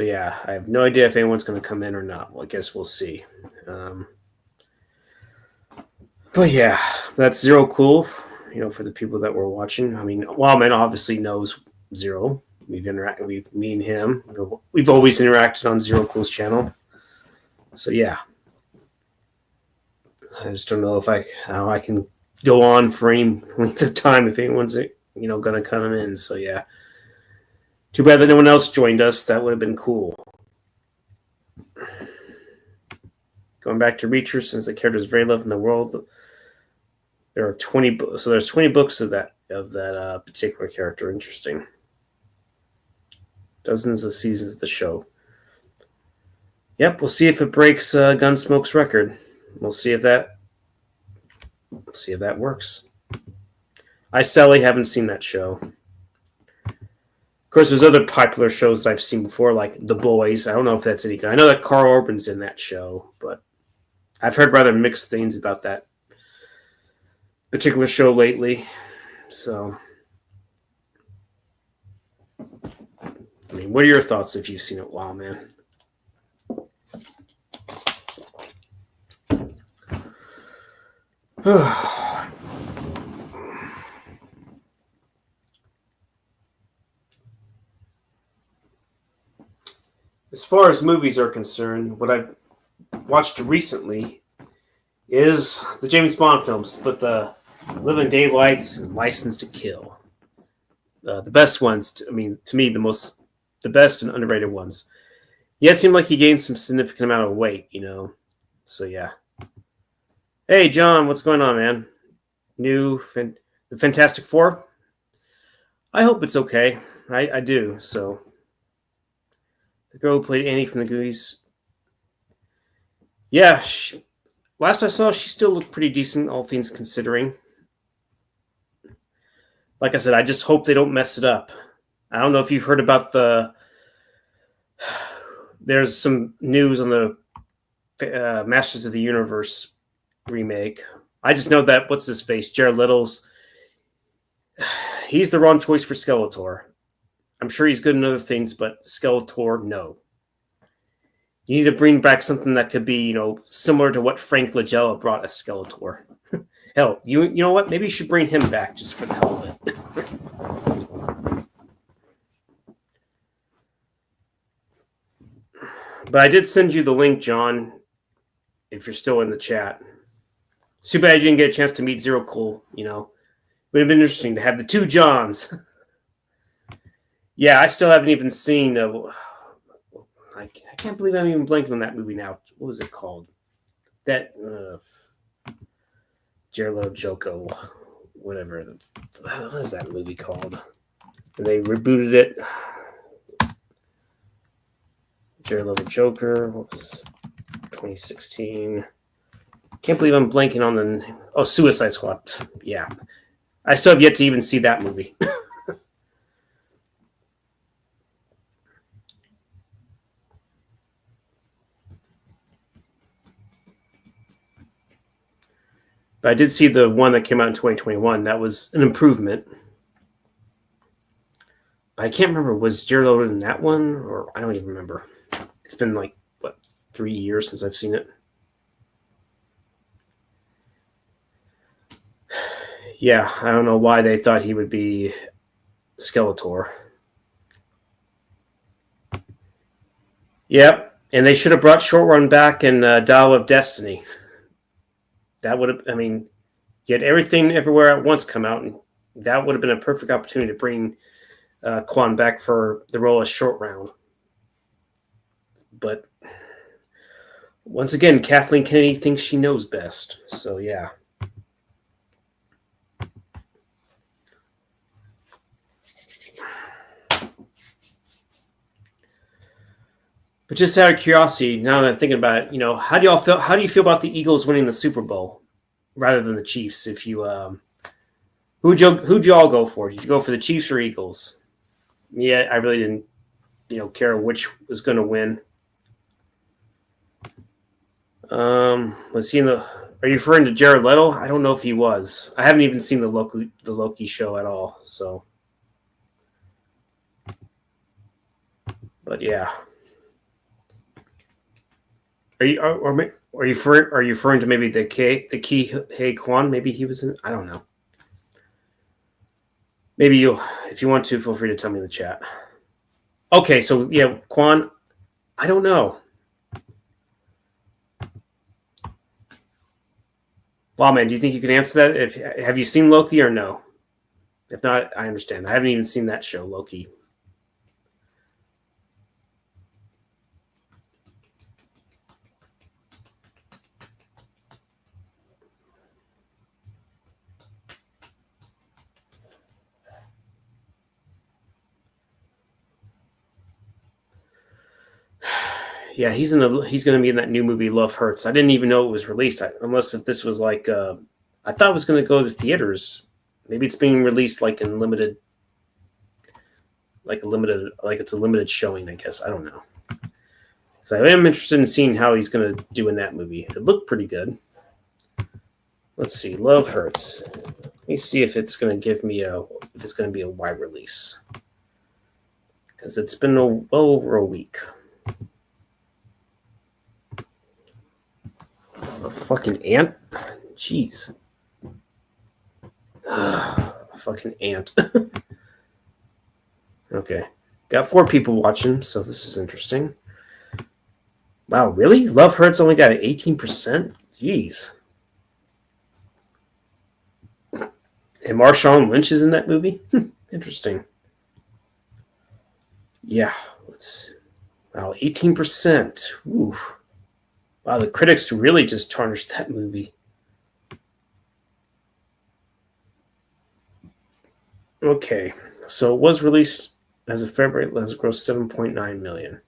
yeah, I have no idea if anyone's going to come in or not. Well, I guess we'll see. But yeah, that's Zero Cool. You know, for the people that were watching. I mean, Wildman obviously knows Zero. Me and him. We've always interacted on Zero Cool's channel. So yeah, I just don't know how I can go on for any length of time if anyone's going to come in. So yeah. Too bad that no one else joined us. That would have been cool. Going back to Reacher, since the character is very loved in the world, there are 20 books. So there's 20 books of that particular character. Interesting. Dozens of seasons of the show. Yep, we'll see if it breaks Gunsmoke's record. We'll see if that works. I sadly haven't seen that show. Of course, there's other popular shows that I've seen before, like The Boys. I don't know if that's any good. I know that Carl Urban's in that show, but I've heard rather mixed things about that particular show lately. So, I mean, what are your thoughts if you've seen it? Wow, man. As far as movies are concerned, what I've watched recently is the James Bond films, but the Living Daylights and License to Kill. The best ones, to me, the best and underrated ones. Yeah, it seemed like he gained some significant amount of weight, So yeah. Hey, John, what's going on, man? The Fantastic Four? I hope it's okay. I do, so The girl who played Annie from the Goonies. Yeah, last I saw, she still looked pretty decent, all things considering. Like I said, I just hope they don't mess it up. I don't know if you've heard about the. There's some news on the Masters of the Universe remake. I just know that what's his face, Jared Little's. He's the wrong choice for Skeletor. I'm sure he's good in other things, but Skeletor, no. You need to bring back something that could be, similar to what Frank Langella brought as Skeletor. Hell, you know what? Maybe you should bring him back just for the hell of it. But I did send you the link, John, if you're still in the chat. It's too bad you didn't get a chance to meet Zero Cool, Would have been interesting to have the two Johns. Yeah, I still haven't even seen... I can't believe I'm even blanking on that movie now. What was it called? That... Gerlo Joko, whatever. What is that movie called? And they rebooted it. Gerlo the Joker. What was 2016? Can't believe I'm blanking on the name. Oh, Suicide Squad. Yeah. I still have yet to even see that movie. But I did see the one that came out in 2021. That was an improvement. But I can't remember. Was Gerlo in that one? Or I don't even remember. It's been 3 years since I've seen it. Yeah, I don't know why they thought he would be Skeletor. Yep, and they should have brought Short Run back in Dial of Destiny. That would have, you had Everything Everywhere at Once come out, and that would have been a perfect opportunity to bring Quan back for the role of Short Round. But once again, Kathleen Kennedy thinks she knows best. So, yeah. But just out of curiosity, now that I'm thinking about it, how do y'all feel? How do you feel about the Eagles winning the Super Bowl rather than the Chiefs? If you, who'd you all go for? Did you go for the Chiefs or Eagles? Yeah, I really didn't, care which was going to win. Was he in the? Are you referring to Jared Leto? I don't know if he was. I haven't even seen the Loki show at all. So, but yeah. Are you referring to maybe the Key Hey Kwan? Maybe he was in. I don't know. Maybe if you want to, feel free to tell me in the chat. Okay, so yeah, Kwan. I don't know. Wow, man, do you think you can answer that? Have you seen Loki or no? If not, I understand. I haven't even seen that show, Loki. Yeah, he's going to be in that new movie Love Hurts. I didn't even know it was released, unless if this was I thought it was going to go to theaters. Maybe it's being released in limited, it's a limited showing. I guess I don't know. So I am interested in seeing how he's going to do in that movie. It looked pretty good. Let's see, Love Hurts. Let me see if it's going to give me if it's going to be a wide release, because it's been well over a week. A fucking ant? Jeez. Fucking ant. Okay. Got 4 people watching, so this is interesting. Wow, really? Love Hurts only got an 18%? Jeez. And Marshawn Lynch is in that movie? Interesting. Yeah. Wow, 18%. Ooh. Wow, the critics really just tarnished that movie. Okay, so it was released as of February. It has grossed $7.9 million.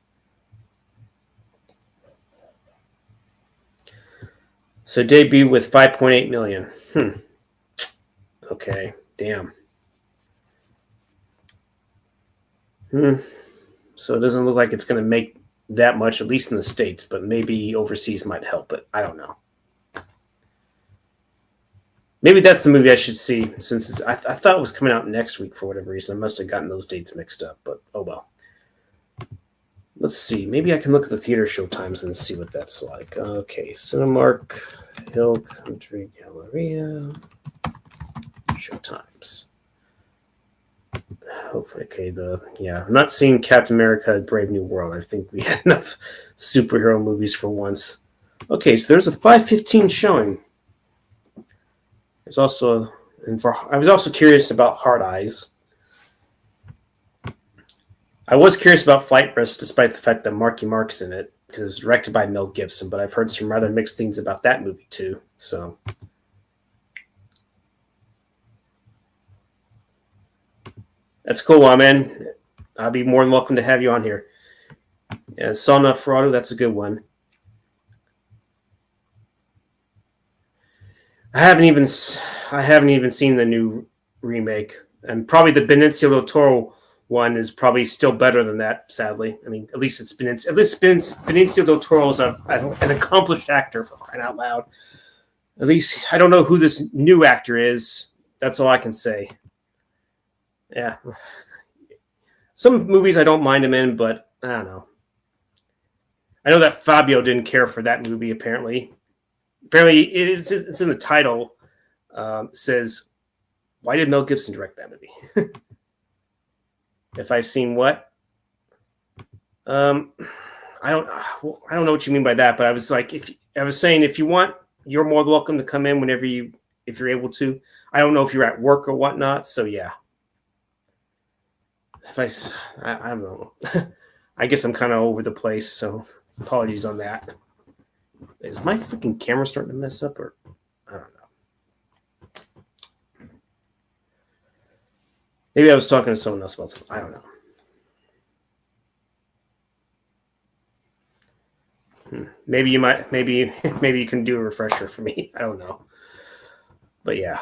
So debut with 5.8 million. Okay, damn. So it doesn't look like it's going to make that much, at least in the States, but maybe overseas might help it. I don't know. Maybe that's the movie I should see, since I thought it was coming out next week for whatever reason. I must have gotten those dates mixed up, but oh well. Let's see. Maybe I can look at the theater show times and see what that's like. Okay, Cinemark, Hill Country Galleria, show times. Hopefully, okay. I'm not seeing Captain America: Brave New World. I think we had enough superhero movies for once. Okay, so there's a 5:15 showing. There's also, I was also curious about Hard Eyes. I was curious about Flight Risk, despite the fact that Marky Mark's in it, because it's directed by Mel Gibson. But I've heard some rather mixed things about that movie too. So that's cool, man. I'll be more than welcome to have you on here. Yeah, Saw Nosferatu, that's a good one. I haven't even seen the new remake, and probably the Benicio del Toro one is probably still better than that. Sadly, I mean, at least Benicio del Toro is an accomplished actor, for crying out loud. At least I don't know who this new actor is. That's all I can say. Yeah, some movies I don't mind him in, but I don't know. I know that Fabio didn't care for that movie. Apparently it's in the title. It says, "Why did Mel Gibson direct that movie?" If I've seen what, I don't know what you mean by that. But I was like, if you want, you're more than welcome to come in if you're able to. I don't know if you're at work or whatnot. So yeah, if I don't know. I guess I'm kind of over the place. So apologies on that. Is my freaking camera starting to mess up, or I don't know. Maybe I was talking to someone else about something. I don't know. Maybe you can do a refresher for me. I don't know. But yeah.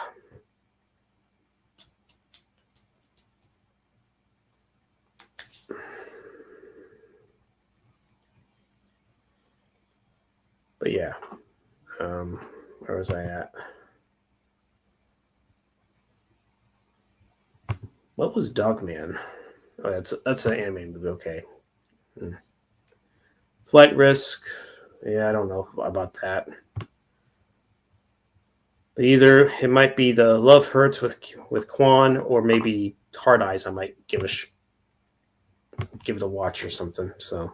Where was I at? What was Dogman? Oh, that's an anime movie. Okay. Flight Risk. Yeah, I don't know about that. But either it might be the Love Hurts with Quan, or maybe Hard Eyes. I might give it a watch or something. So.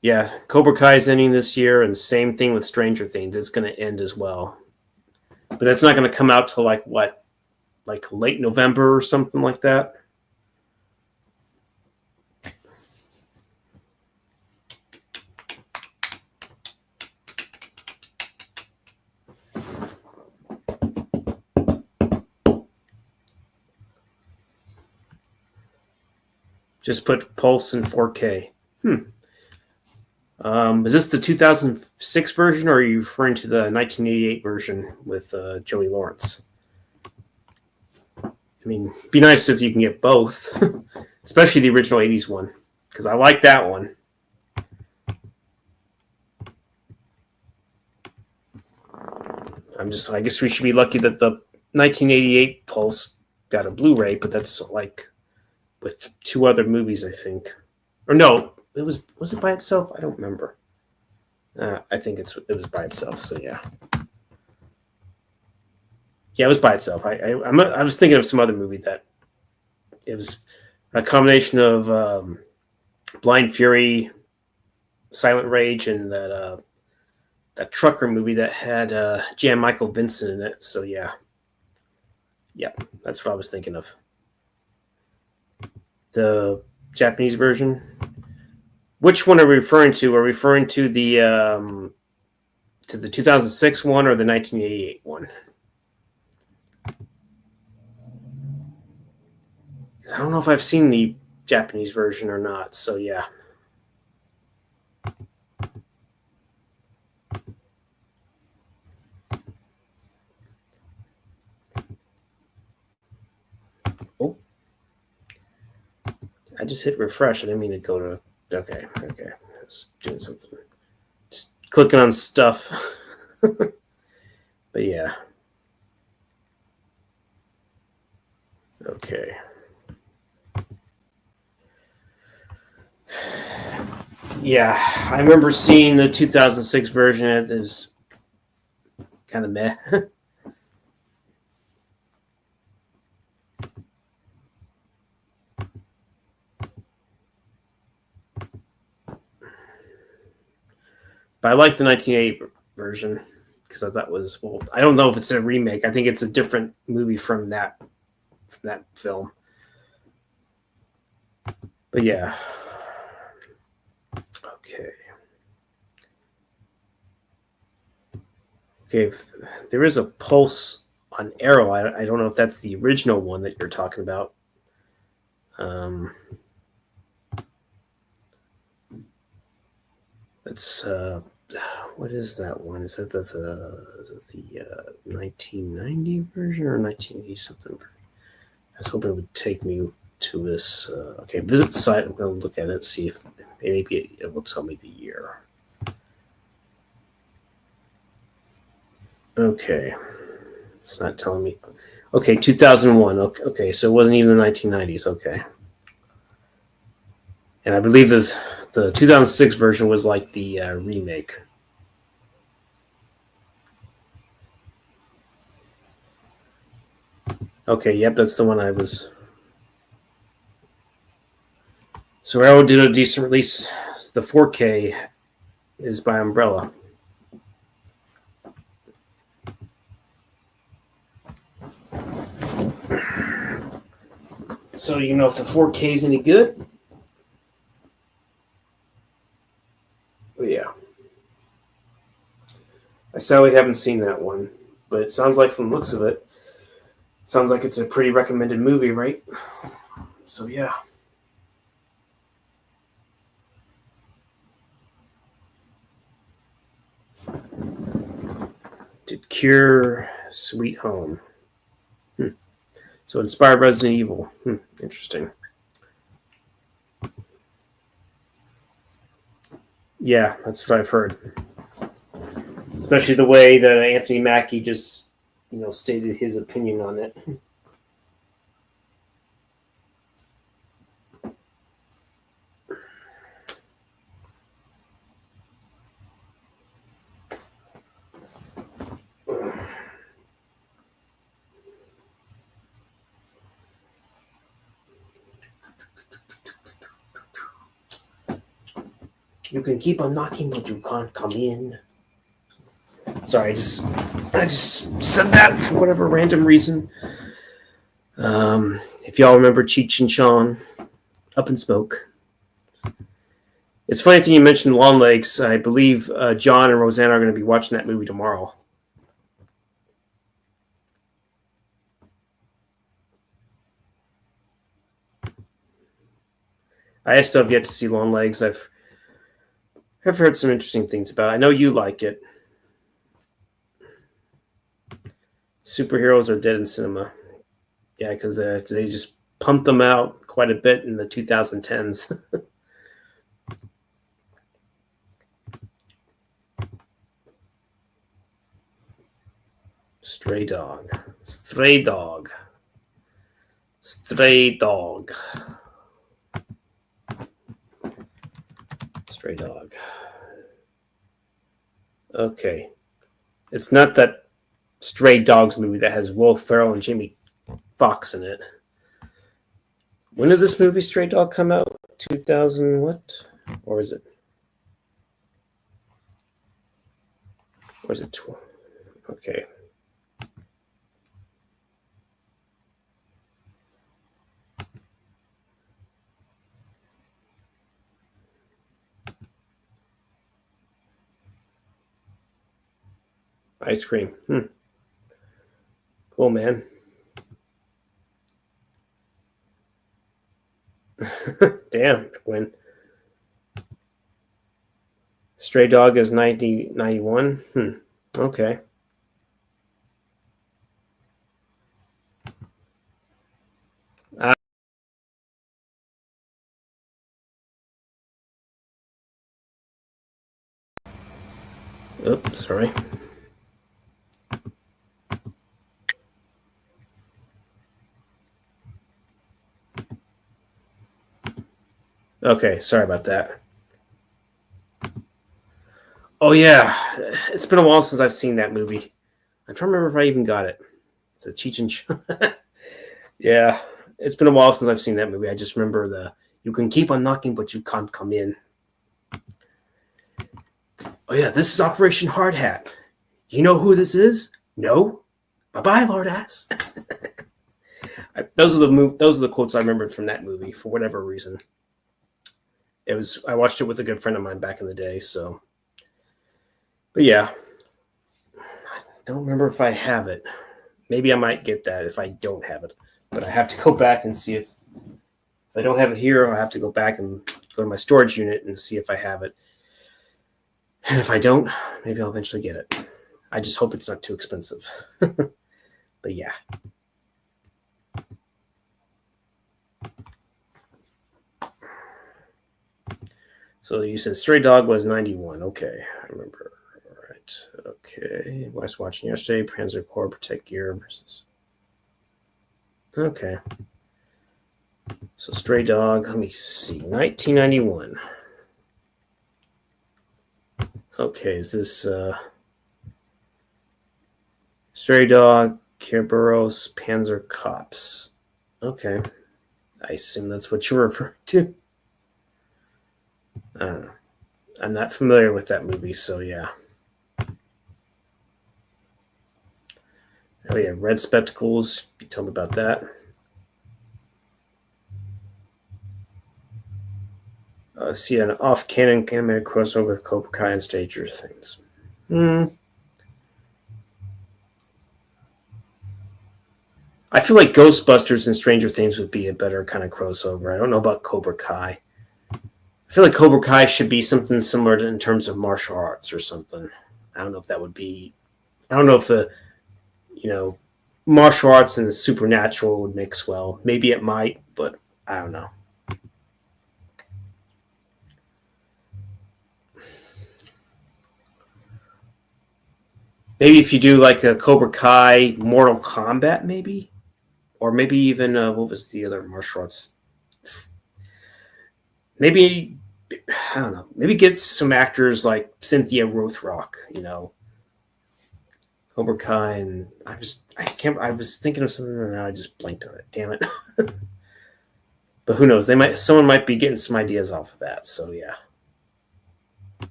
Yeah, Cobra Kai is ending this year, and same thing with Stranger Things. It's going to end as well. But that's not going to come out till like late November or something like that. Just put Pulse in 4K. Is this the 2006 version, or are you referring to the 1988 version with Joey Lawrence? I mean, it'd be nice if you can get both, especially the original 80s one, because I like that one. I guess we should be lucky that the 1988 Pulse got a Blu-ray, but that's like with two other movies, I think. Or no, was it by itself? I don't remember. I think it was by itself. So yeah, it was by itself. I was thinking of some other movie that it was a combination of Blind Fury, Silent Rage, and that trucker movie that had Jan Michael Vincent in it. So yeah, that's what I was thinking of. The Japanese version. Which one are we referring to? Are we referring to the 2006 one or the 1988 one? I don't know if I've seen the Japanese version or not. So yeah. I just hit refresh. I didn't mean to go to. Okay. I was doing something. Just clicking on stuff. But yeah. Okay. Yeah, I remember seeing the 2006 version. It was kind of meh. But I like the 1980 version because I thought was, well, I don't know if it's a remake. I think it's a different movie from that film. But yeah. Okay. Okay, there is a Pulse on Arrow. I don't know if that's the original one that you're talking about. It's what is that one? Is that the 1990 version or 1980 something? I was hoping it would take me to this. Okay, visit the site. I'm going to look at it, see if maybe it will tell me the year. Okay, it's not telling me. Okay, 2001. Okay, so it wasn't even the 1990s. Okay, and I believe the 2006 version was like the remake. Okay, yep, that's the one I was. So Arrow did a decent release. The 4K is by Umbrella. So you know if the 4K is any good? Oh, yeah. I sadly haven't seen that one, but it sounds like from the looks of it, sounds like it's a pretty recommended movie, right? So yeah. Did Cure Sweet Home. So inspired Resident Evil. Interesting. Yeah, that's what I've heard. Especially the way that Anthony Mackie just, stated his opinion on it. You can keep on knocking, but you can't come in. Sorry, I just said that for whatever random reason. If y'all remember Cheech and Chong, Up in Smoke. It's funny that you mentioned Long Legs. I believe John and Roseanne are going to be watching that movie tomorrow. I still have yet to see Long Legs. I've heard some interesting things about it. I know you like it. Superheroes are dead in cinema. Yeah, because they just pumped them out quite a bit in the 2010s. Stray Dog. Stray Dog. Stray Dog. Stray Dog. Okay. It's not that Stray Dogs movie that has Will Ferrell and Jamie Foxx in it. When did this movie Stray Dog come out? 2000 what? Or is it? Or is it? Okay. Ice cream. Cool, man. Damn, Gwen. Stray Dog is 1991. Okay. Oops, sorry. Okay, sorry about that. Oh yeah, it's been a while since I've seen that movie. I'm trying to remember if I even got it. It's a Cheech and Chong. Yeah, it's been a while since I've seen that movie. I just remember the "you can keep on knocking, but you can't come in." Oh yeah, this is Operation Hard Hat. You know who this is? No. Bye bye, Lord Ass. Those are the quotes I remembered from that movie for whatever reason. I watched it with a good friend of mine back in the day. So, but yeah, I don't remember if I have it. Maybe I might get that if I don't have it. But I have to go back and see if I don't have it here. I have to go back and go to my storage unit and see if I have it. And if I don't, maybe I'll eventually get it. I just hope it's not too expensive. But yeah. So you said Stray Dog was 91. Okay, I remember. All right. Okay. I was watching yesterday. Panzer Corps Protect Gear versus. Okay. So Stray Dog, let me see. 1991. Okay, is this Stray Dog, Kerberos, Panzer Cops? Okay. I assume that's what you're referring to. I don't know. I'm not familiar with that movie, so yeah. Oh yeah, Red Spectacles. You told me about that. See an off-canon camera crossover with Cobra Kai and Stranger Things. I feel like Ghostbusters and Stranger Things would be a better kind of crossover. I don't know about Cobra Kai. I feel like Cobra Kai should be something similar to, in terms of martial arts or something. I don't know if that would be. I don't know if martial arts and the supernatural would mix well. Maybe it might, but I don't know. Maybe if you do like a Cobra Kai Mortal Kombat, maybe, or maybe even what was the other martial arts? Maybe I don't know. Maybe get some actors like Cynthia Rothrock, Cobra Kai, and I was thinking of something and now I just blanked on it. Damn it. But who knows? Someone might be getting some ideas off of that. So yeah.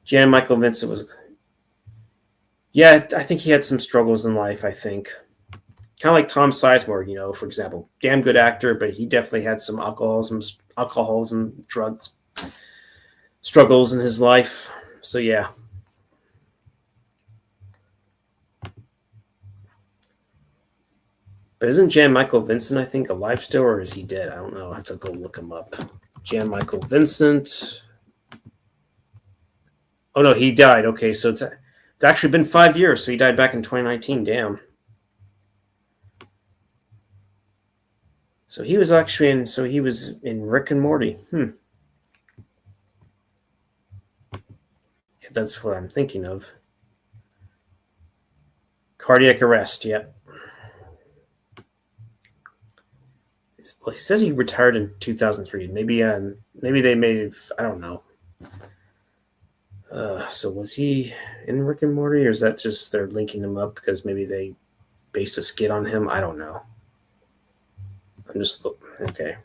Jan Michael Vincent was. Yeah, I think he had some struggles in life. I think kind of like Tom Sizemore, for example, damn good actor, but he definitely had some alcoholism, drugs struggles in his life. So yeah. But isn't Jan Michael Vincent, I think, alive still, or is he dead? I don't know. I have to go look him up. Jan Michael Vincent. Oh no, he died. Okay, so it's actually been 5 years. So he died back in 2019. Damn. So he was actually in. So he was in Rick and Morty. If that's what I'm thinking of. Cardiac arrest. Yep. Well, he said he retired in 2003. Maybe they may have. I don't know. So was he in Rick and Morty, or is that just they're linking him up because maybe they based a skit on him? I don't know. I'm just okay.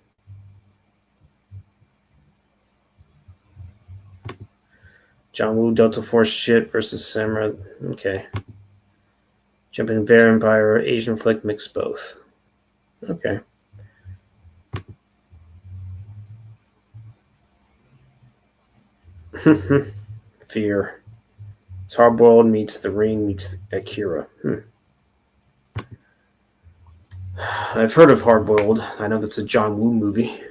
John Woo Delta Force shit versus Samurai. Okay. Jumping Vampire Asian flick mix both. Okay. Fear. It's Hardboiled meets The Ring meets Akira. I've heard of Hardboiled. I know that's a John Woo movie.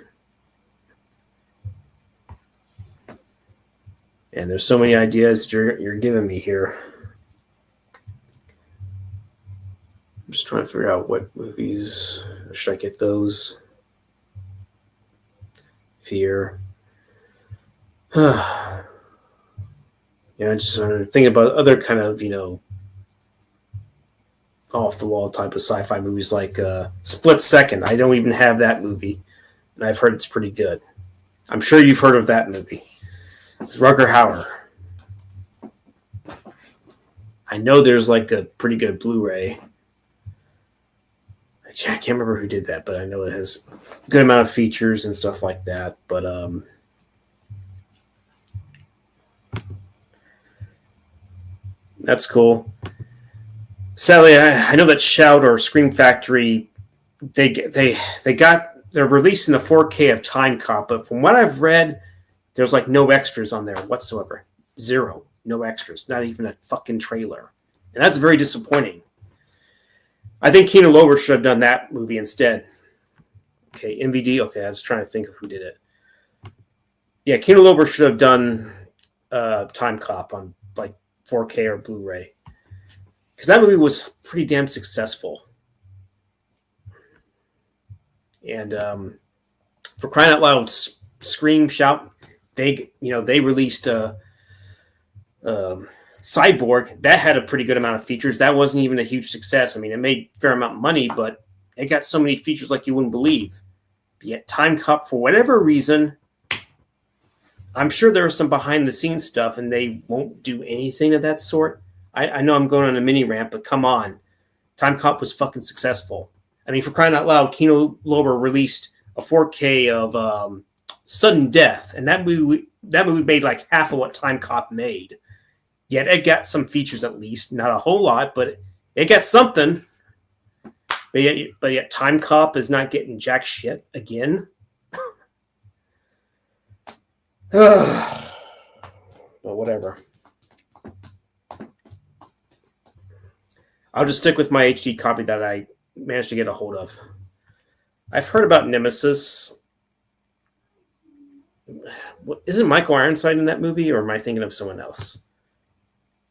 And there's so many ideas you're giving me here. I'm just trying to figure out what movies should I get those. Fear. Yeah, Just thinking about other kind of, off the wall type of sci-fi movies like Split Second. I don't even have that movie, and I've heard it's pretty good. I'm sure you've heard of that movie. It's Rutger Hauer. I know there's like a pretty good Blu-ray. I can't remember who did that, but I know it has a good amount of features and stuff like that. But that's cool. Sadly, I know that Shout or Scream Factory, they're releasing the 4K of Time Cop, but from what I've read, there's like no extras on there whatsoever. Zero. No extras. Not even a fucking trailer. And that's very disappointing. I think Kino Lorber should have done that movie instead. Okay, MVD. Okay, I was trying to think of who did it. Yeah, Kino Lorber should have done Time Cop on like 4K or Blu-ray. Because that movie was pretty damn successful. And for crying out loud, Scream, Shout, they released Cyborg. That had a pretty good amount of features. That wasn't even a huge success. I mean, it made a fair amount of money, but it got so many features like you wouldn't believe. But yet Time Cop, for whatever reason, I'm sure there was some behind-the-scenes stuff, and they won't do anything of that sort. I know I'm going on a mini rant, but come on. Time Cop was fucking successful. I mean, for crying out loud, Kino Lorber released a 4K of Sudden Death, and that movie made like half of what Time Cop made. Yet it got some features at least, not a whole lot, but it got something. But yet Time Cop is not getting jack shit again. But whatever. I'll just stick with my HD copy that I managed to get a hold of. I've heard about Nemesis. Isn't Michael Ironside in that movie, or am I thinking of someone else?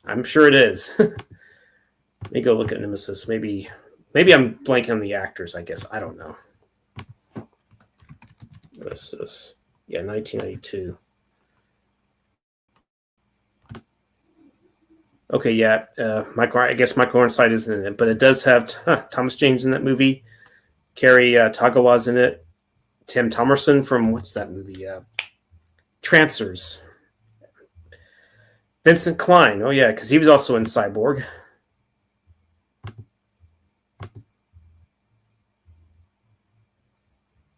I'm sure it is. Let me go look at Nemesis. Maybe I'm blanking on the actors, I guess. I don't know. Nemesis. Yeah, 1992. Okay, yeah. I guess Michael Ironside isn't in it, but it does have Thomas James in that movie. Kerry Tagawa's in it. Tim Thomerson from, what's that movie? Trancers. Vincent Klein. Oh, yeah, because he was also in Cyborg.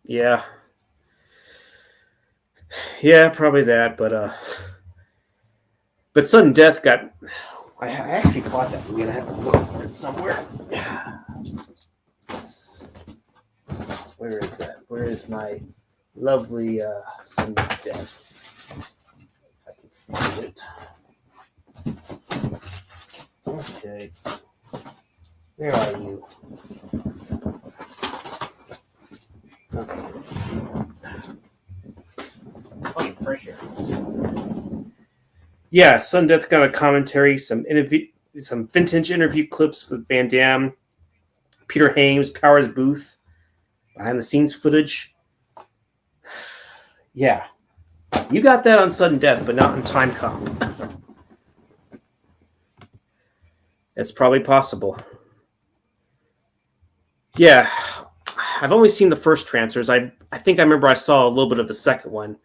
Yeah. Yeah, probably that, but Sudden Death got... I actually caught that movie, and I have to look at it somewhere. Where is that? Where is my lovely Sudden Death? If I can find it. Okay. Where are you? Okay. Oh, right here. Yeah, Sudden Death got a commentary, some vintage interview clips with Van Damme, Peter Hames, Powers Booth, behind the scenes footage. Yeah. You got that on Sudden Death, but not in Time Cop. It's probably possible. Yeah. I've only seen the first Trancers. I think I remember I saw a little bit of the second one.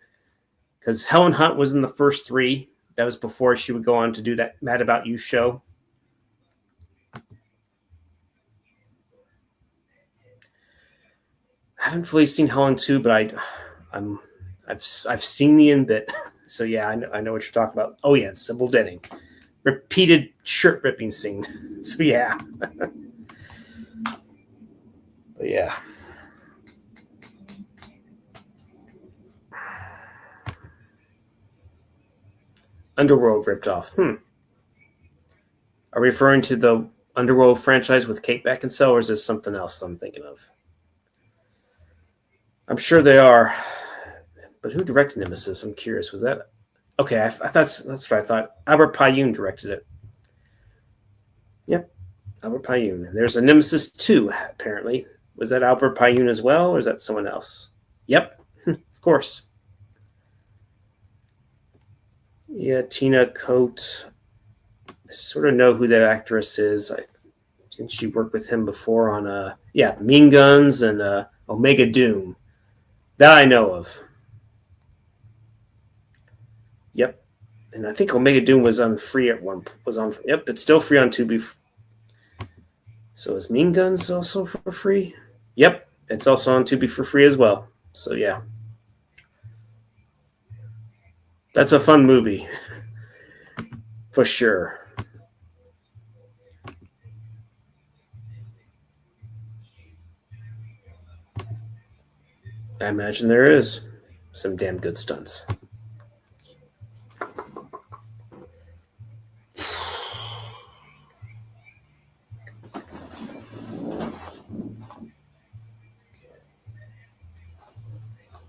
Because Helen Hunt was in the first three. That was before she would go on to do that Mad About You show. I haven't fully seen Helen 2, but I've seen the end bit. So yeah, I know what you're talking about. Oh yeah, it's Sybil Denning. Repeated shirt ripping scene. So yeah. But yeah. Underworld ripped off. Are we referring to the Underworld franchise with Kate Beckinsale, or is this something else I'm thinking of? I'm sure they are. But who directed Nemesis? I'm curious. Was that... Okay, I thought that's what I thought. Albert Pyun directed it. Yep, Albert Pyun. There's a Nemesis 2, apparently. Was that Albert Pyun as well, or is that someone else? Yep, of course. Yeah, Tina Cote. I sort of know who that actress is. Didn't she work with him before on Mean Guns and Omega Doom? That I know of. Yep. And I think Omega Doom was on free at one. Was on. Yep, it's still free on Tubi. So is Mean Guns also for free? Yep, it's also on Tubi for free as well. So yeah, that's a fun movie for sure. I imagine there is some damn good stunts.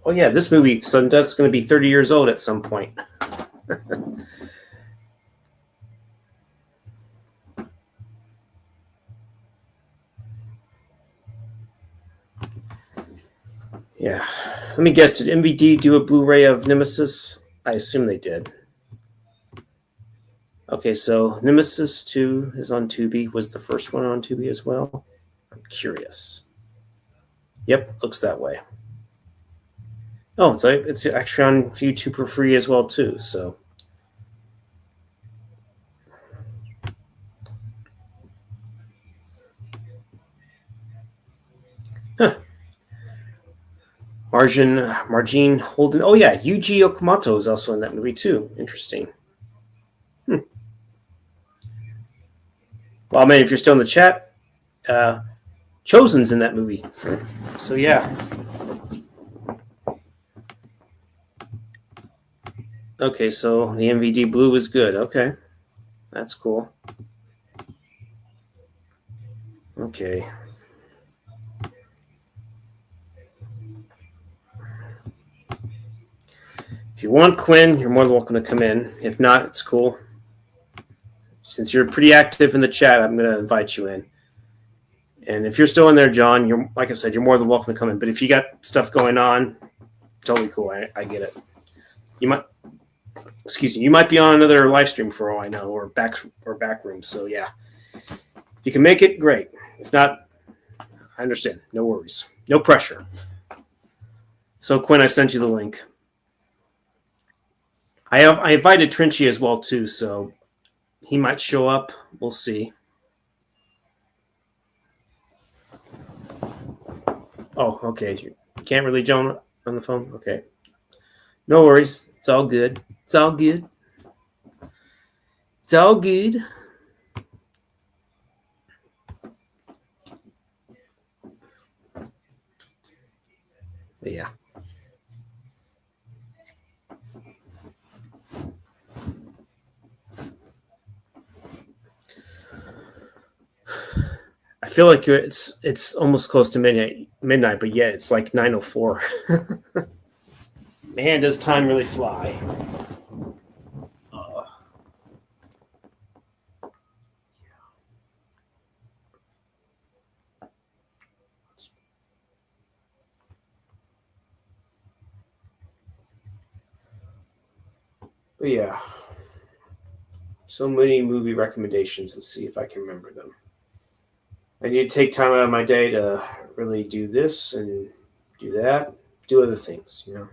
Oh yeah, this movie Sudden Death's going to be 30 years old at some point. Yeah. Let me guess, did MVD do a Blu-ray of Nemesis? I assume they did. Okay, so Nemesis 2 is on Tubi. Was the first one on Tubi as well? I'm curious. Yep, looks that way. Oh, it's actually on YouTube for free as well too. So, huh. Margine Holden. Oh yeah, Yuji Okamoto is also in that movie too. Interesting. Well, man, if you're still in the chat, Chosen's in that movie. So yeah. Okay, so the MVD blue is good. Okay, that's cool. Okay. If you want Quinn, you're more than welcome to come in. If not, it's cool. Since you're pretty active in the chat, I'm going to invite you in. And if you're still in there, John, you're like I said, you're more than welcome to come in. But if you got stuff going on, totally cool. I get it. You might, excuse me, you might be on another live stream for all I know, or back room. So yeah, if you can make it, great. If not, I understand. No worries. No pressure. So Quinn, I sent you the link. I invited Trinchy as well too, so he might show up. We'll see. Oh, okay. You can't really join on the phone? Okay. No worries. It's all good. It's all good. It's all good. But yeah. I feel like it's almost close to midnight, but yet it's like 9:04. Man, does time really fly? But yeah, so many movie recommendations. Let's see if I can remember them. I need to take time out of my day to really do this and do that, do other things, you know.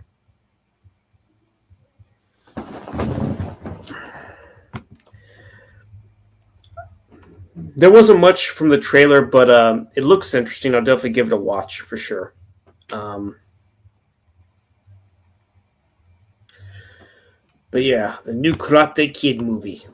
There wasn't much from the trailer, but it looks interesting. I'll definitely give it a watch for sure. But yeah, the new Karate Kid movie.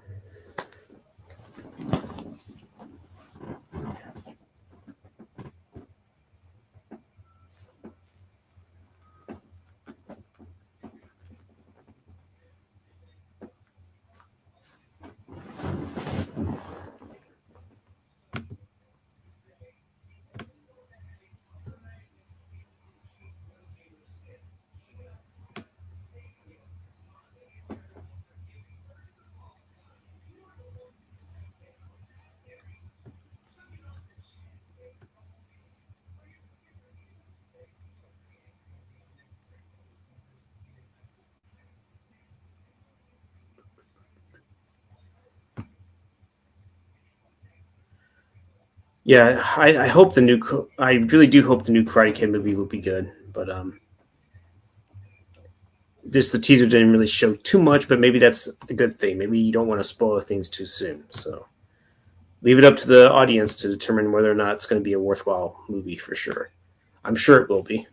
Yeah, I hope the new. I really do hope the new Karate Kid movie will be good, but just the teaser didn't really show too much. But maybe that's a good thing. Maybe you don't want to spoil things too soon. So leave it up to the audience to determine whether or not it's going to be a worthwhile movie for sure. I'm sure it will be.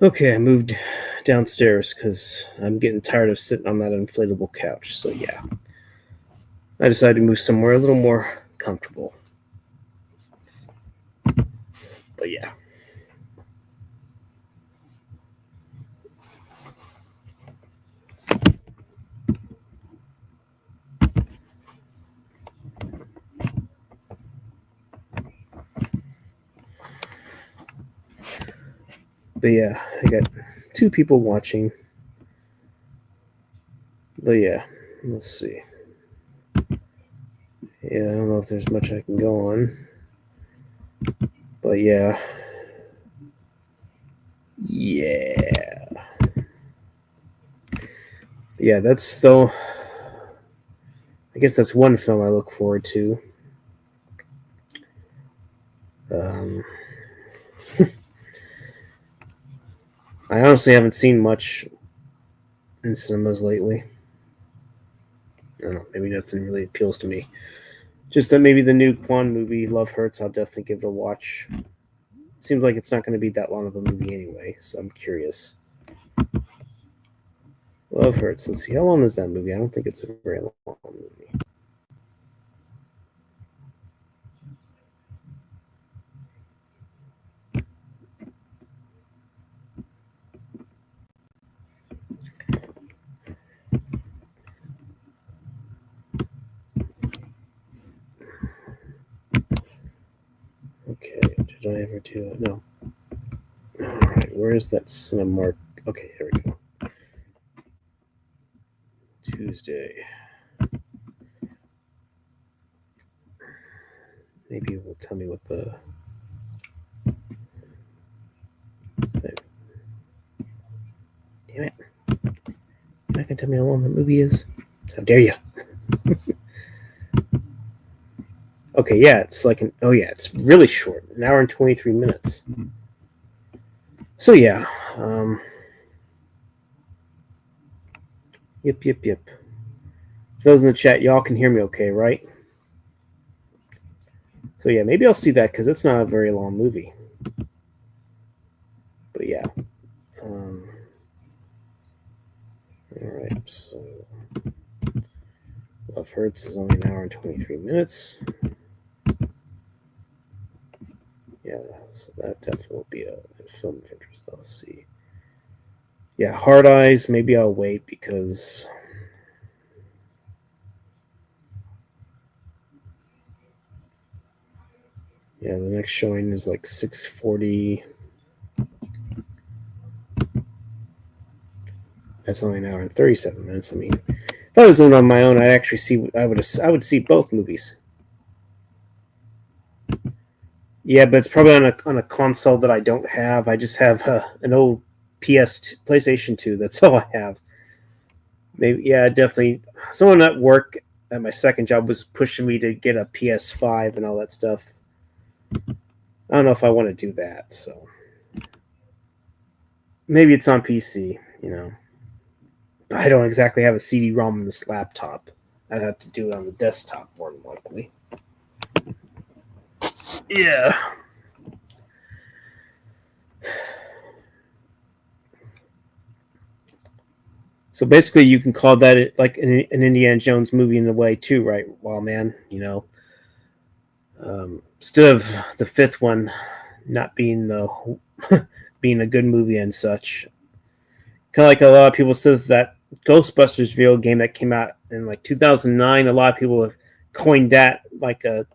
Okay, I moved downstairs because I'm getting tired of sitting on that inflatable couch. So yeah, I decided to move somewhere a little more comfortable. But yeah. But yeah, I got 2 people watching. But yeah, let's see. Yeah, I don't know if there's much I can go on. But yeah. Yeah. Yeah, that's though. I guess that's one film I look forward to. Um, I honestly haven't seen much in cinemas lately. I don't know, maybe nothing really appeals to me. Just that maybe the new Quan movie, Love Hurts, I'll definitely give it a watch. Seems like it's not going to be that long of a movie anyway, so I'm curious. Love Hurts. Let's see. How long is that movie? I don't think it's a very long movie. Okay, did I ever do it? No. Alright, where is that Cinemark? Okay, here we go. Tuesday. Maybe it will tell me what the. Damn it. You're not going to tell me how long the movie is? How dare you? Okay, yeah, it's like an. Oh, yeah, it's really short. An hour and 23 minutes. So, yeah. Yep. For those in the chat, y'all can hear me okay, right? So yeah, maybe I'll see that because it's not a very long movie. But yeah. All right. So Love Hurts is only an hour and 23 minutes. Yeah, so that definitely will be a film of interest. I'll see. Yeah, Hard Eyes. Maybe I'll wait because yeah, the next showing is like 6:40. That's only an hour and 37 minutes. I mean, if I was doing it on my own, I'd actually see. I would see both movies. Yeah, but it's probably on a console that I don't have. I just have an old PlayStation 2. That's all I have. Maybe yeah, definitely. Someone at work at my second job was pushing me to get a PS5 and all that stuff. I don't know if I want to do that. So maybe it's on PC. I don't exactly have a CD-ROM on this laptop. I'd have to do it on the desktop more than likely. Yeah. So basically, you can call that like an Indiana Jones movie in a way too, right? Well, man, instead of the fifth one not being being a good movie and such, kind of like a lot of people said that Ghostbusters video game that came out in like 2009. A lot of people have coined that like a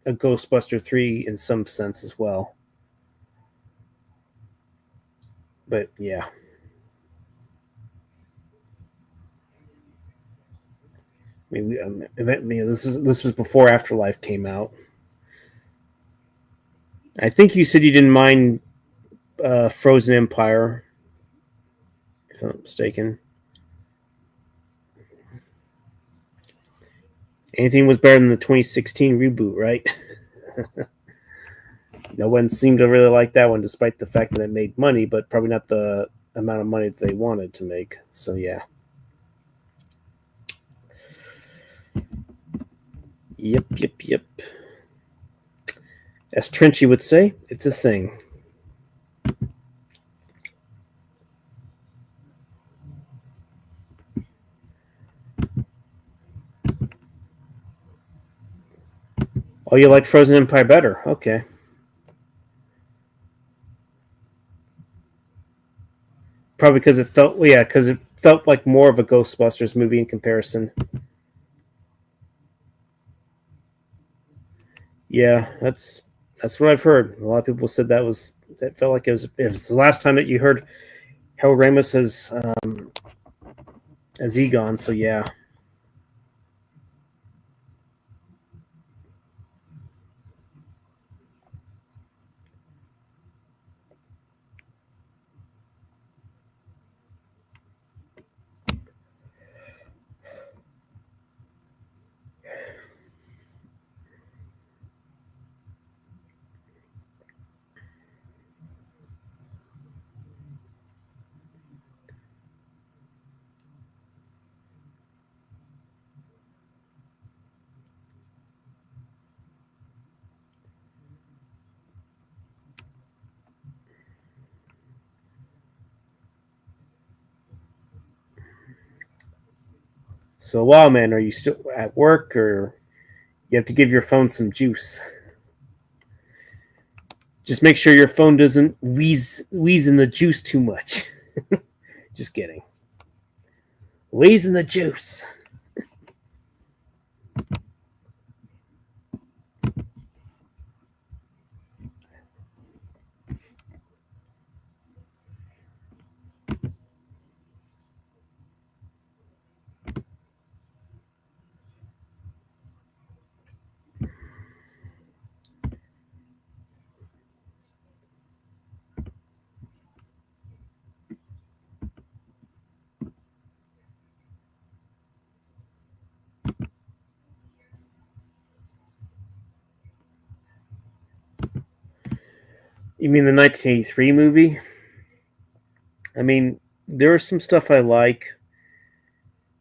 Ghostbuster 3 in some sense as well. But yeah. I mean, this was before Afterlife came out. I think you said you didn't mind Frozen Empire, if I'm not mistaken. Anything was better than the 2016 reboot, right? No one seemed to really like that one, despite the fact that it made money, but probably not the amount of money that they wanted to make. So yeah. Yep. As Trenchy would say, it's a thing. Oh, you liked Frozen Empire better? Okay. Probably because it felt like more of a Ghostbusters movie in comparison. Yeah, that's what I've heard. A lot of people said that felt like it was the last time that you heard Harold Ramis as Egon. So yeah. So, wow, man, are you still at work, or you have to give your phone some juice? Just make sure your phone doesn't wheeze in the juice too much. Just kidding. Wheeze in the juice. You mean the 1983 movie? I mean, there is some stuff I like.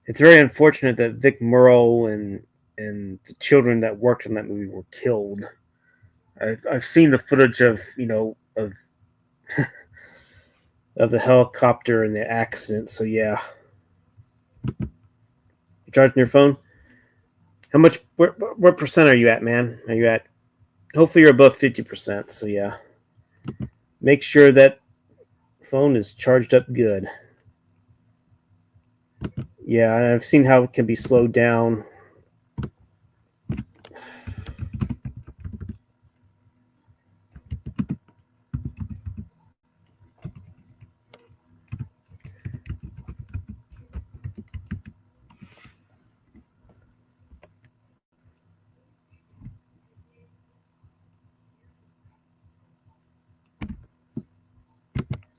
It's very unfortunate that Vic Morrow and and the children that worked on that movie were killed. I've seen the footage of of the helicopter and the accident. So yeah, you charging your phone? How much? What percent are you at, man? Are you at? Hopefully you're above 50%. So yeah, make sure that phone is charged up good. Yeah, I've seen how it can be slowed down.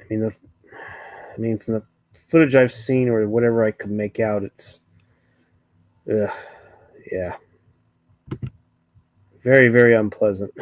I mean, from the footage I've seen or whatever I could make out, it's, yeah, very, very unpleasant.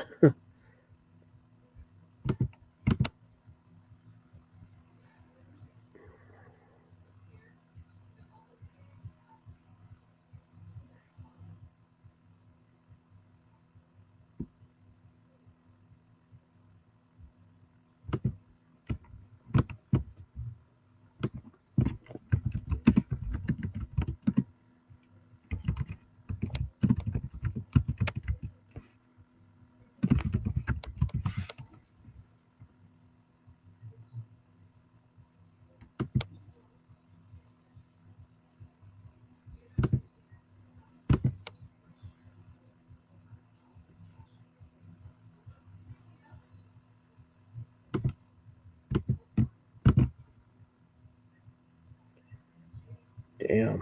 Damn.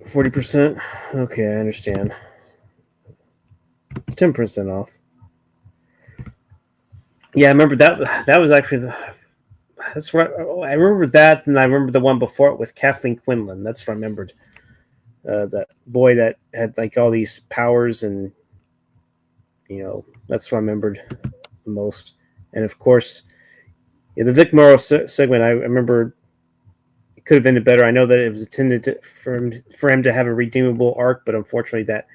40%? Okay, I understand. 10% off. Yeah, I remember that was actually that's right. I remember that, and I remember the one before it with Kathleen Quinlan. That's what I remembered. That boy that had like all these powers, and that's what I remembered the most. And of course, yeah, the Vic Morrow segment. I remember it could have ended better. I know that it was intended for him to have a redeemable arc, but unfortunately, that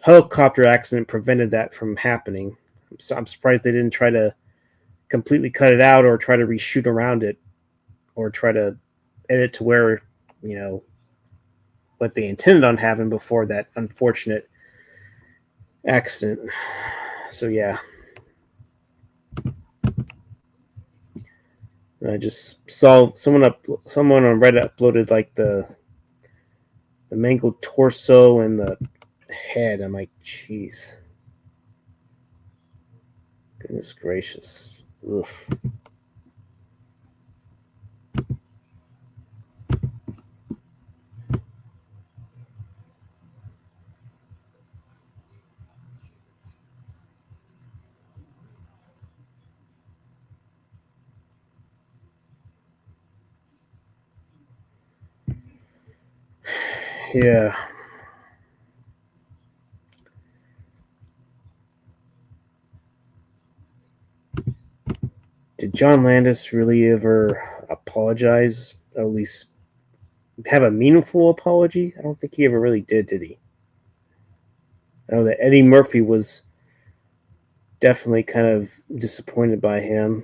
helicopter accident prevented that from happening. So I'm surprised they didn't try to completely cut it out or try to reshoot around it or try to edit to where what they intended on having before that unfortunate accident. So yeah, I just saw someone on Reddit uploaded like the mangled torso and the head. I'm like, jeez, goodness gracious. Oof. Yeah. Did John Landis really ever apologize? Or at least have a meaningful apology? I don't think he ever really did he? I know that Eddie Murphy was definitely kind of disappointed by him.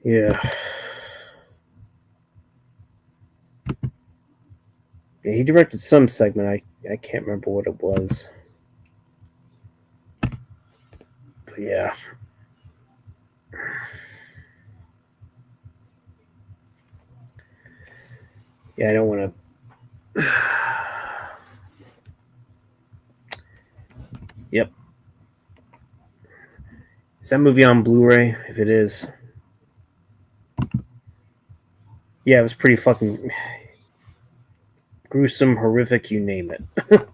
Yeah. Yeah, he directed some segment. I can't remember what it was. But yeah. Yeah, I don't want to. Yep. Is that movie on Blu-ray? If it is, yeah, it was pretty fucking gruesome, horrific, you name it.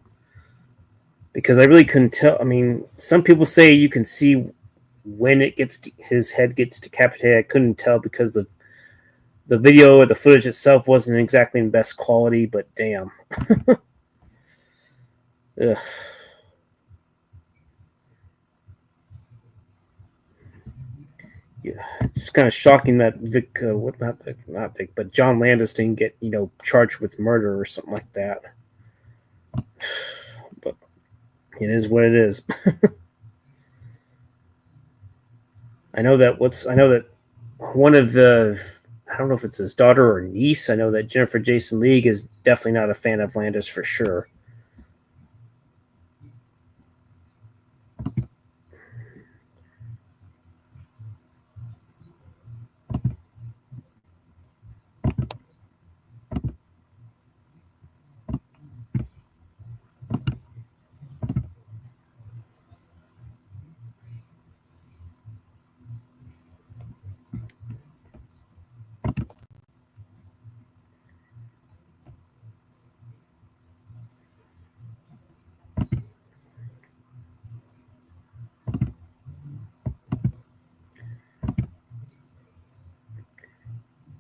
Because I really couldn't tell. I mean, some people say you can see when his head gets decapitated. I couldn't tell because the video or the footage itself wasn't exactly in best quality. But damn, ugh. Yeah, it's kind of shocking that Vic, not Vic, but John Landis didn't get charged with murder or something like that. But it is what it is. I know that one of the, I don't know if it's his daughter or niece. I know that Jennifer Jason Leigh is definitely not a fan of Landis for sure.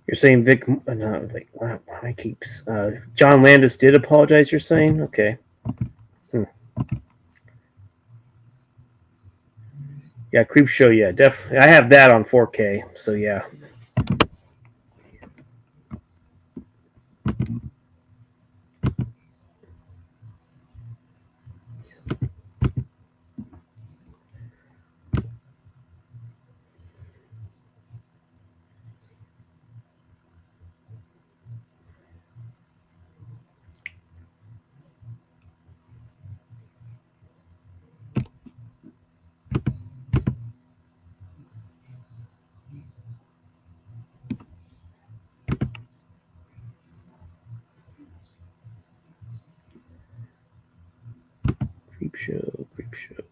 You're saying Vic? No, like I keep. John Landis did apologize. You're saying okay. Yeah, Creepshow. Yeah, definitely. I have that on 4K. So yeah.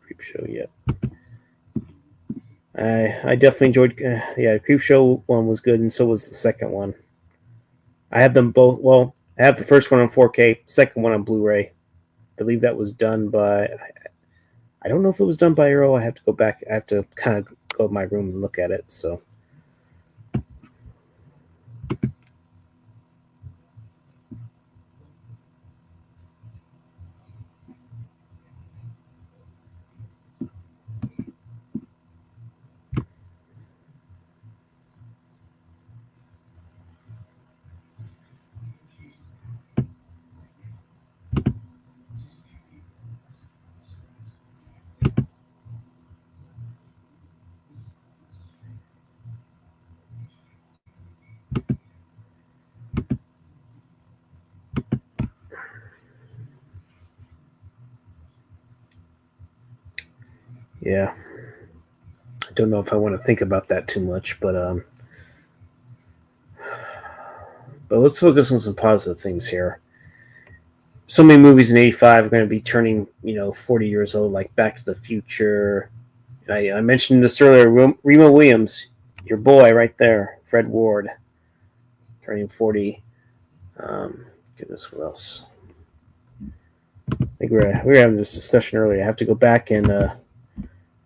Creepshow. Yeah. I definitely enjoyed. Yeah, Creepshow one was good, and so was the second one. I have them both. Well, I have the first one on 4K, second one on Blu-ray. I believe that was done by. I don't know if it was done by Arrow. I have to go back. I have to kind of go to my room and look at it. So. Yeah. I don't know if I want to think about that too much, but let's focus on some positive things here. So many movies in '85 are going to be turning, 40 years old, like Back to the Future. I mentioned this earlier. Remo Williams, your boy right there, Fred Ward, turning 40. Goodness, what else? I think we were having this discussion earlier. I have to go back and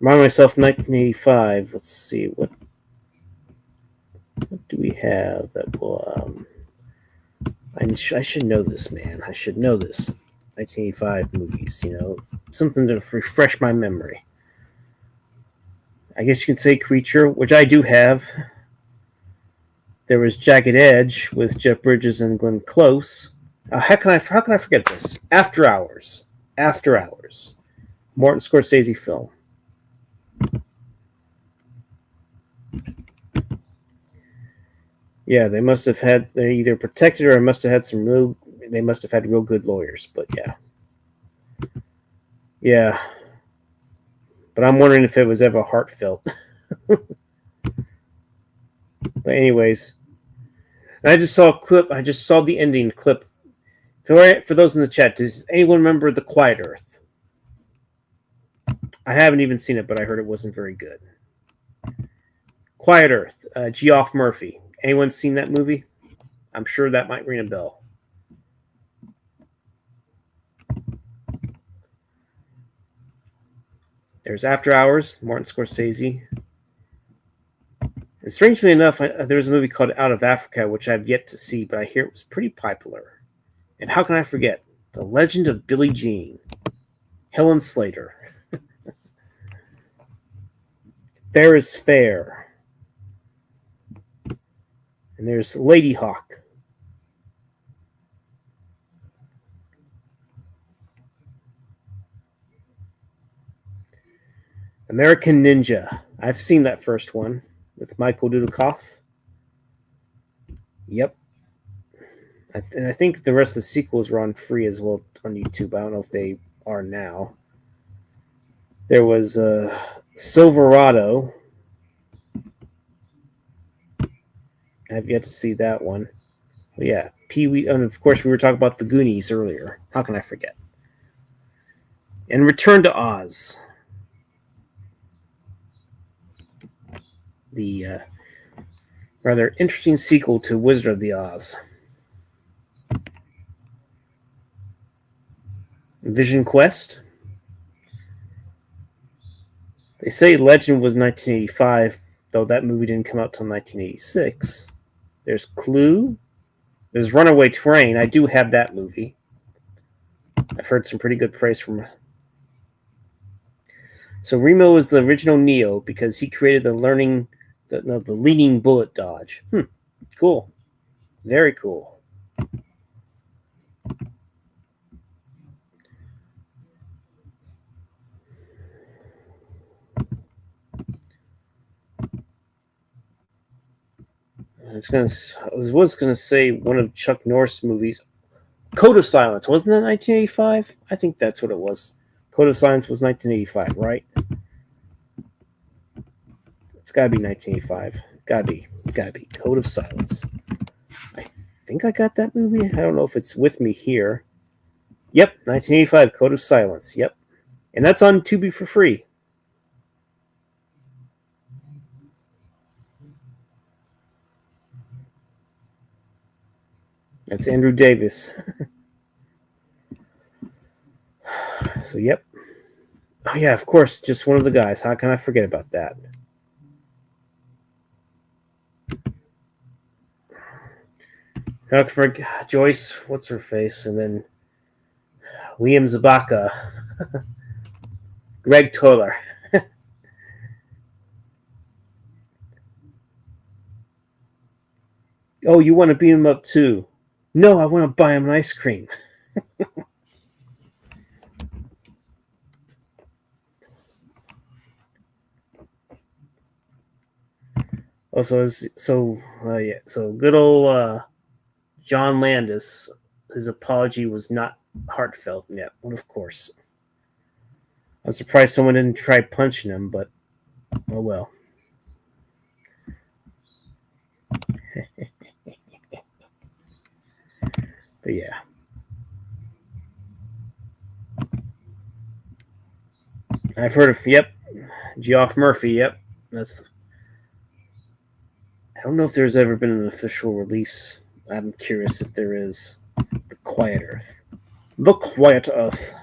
remind myself. 1985. Let's see what do we have that will. I should know this, man. I should know this. 1985 movies. Something to refresh my memory. I guess you can say Creature, which I do have. There was Jagged Edge with Jeff Bridges and Glenn Close. How can I forget this? After Hours. Martin Scorsese film. Yeah, they must have had. They either protected or must have had some real. They must have had real good lawyers. But yeah. But I'm wondering if it was ever heartfelt. But anyways, I just saw a clip. I just saw the ending clip. For those in the chat, does anyone remember The Quiet Earth? I haven't even seen it, but I heard it wasn't very good. Quiet Earth, Geoff Murphy. Anyone seen that movie? I'm sure that might ring a bell. There's After Hours, Martin Scorsese. And strangely enough, there was a movie called Out of Africa, which I've yet to see, but I hear it was pretty popular. And how can I forget? The Legend of Billie Jean. Helen Slater. Fair is Fair. And there's Lady Hawk. American Ninja. I've seen that first one with Michael Dudikoff. Yep. And I think the rest of the sequels were on free as well on YouTube. I don't know if they are now. There was Silverado. I've yet to see that one. But yeah, Pee-wee. And of course, we were talking about the Goonies earlier. How can I forget? And Return to Oz. The rather interesting sequel to Wizard of the Oz. Vision Quest. They say Legend was 1985, though that movie didn't come out till 1986. There's Clue. There's Runaway Train. I do have that movie. I've heard some pretty good praise from. So Remo is the original Neo because he created the leaning bullet dodge. Cool. Very cool. I was gonna say one of Chuck Norris movies, Code of Silence. Wasn't that 1985? I think that's what it was. Code of Silence was 1985, right? It's gotta be 1985. Gotta be. Code of Silence. I think I got that movie. I don't know if it's with me here. Yep, 1985, Code of Silence. Yep. And that's on Tubi for free. That's Andrew Davis. So, yep. Oh, yeah, of course, just one of the guys. How can I forget about that? How can I forget Joyce, what's her face? And then Liam Zabaka. Greg Toller. Oh, you want to beat him up too? No, I want to buy him an ice cream. Also, so good old John Landis. His apology was not heartfelt yet. Well, of course. I'm surprised someone didn't try punching him, but oh well. But yeah. I've heard of, Geoff Murphy, yep. I don't know if there's ever been an official release. I'm curious if there is. The Quiet Earth. The Quiet Earth.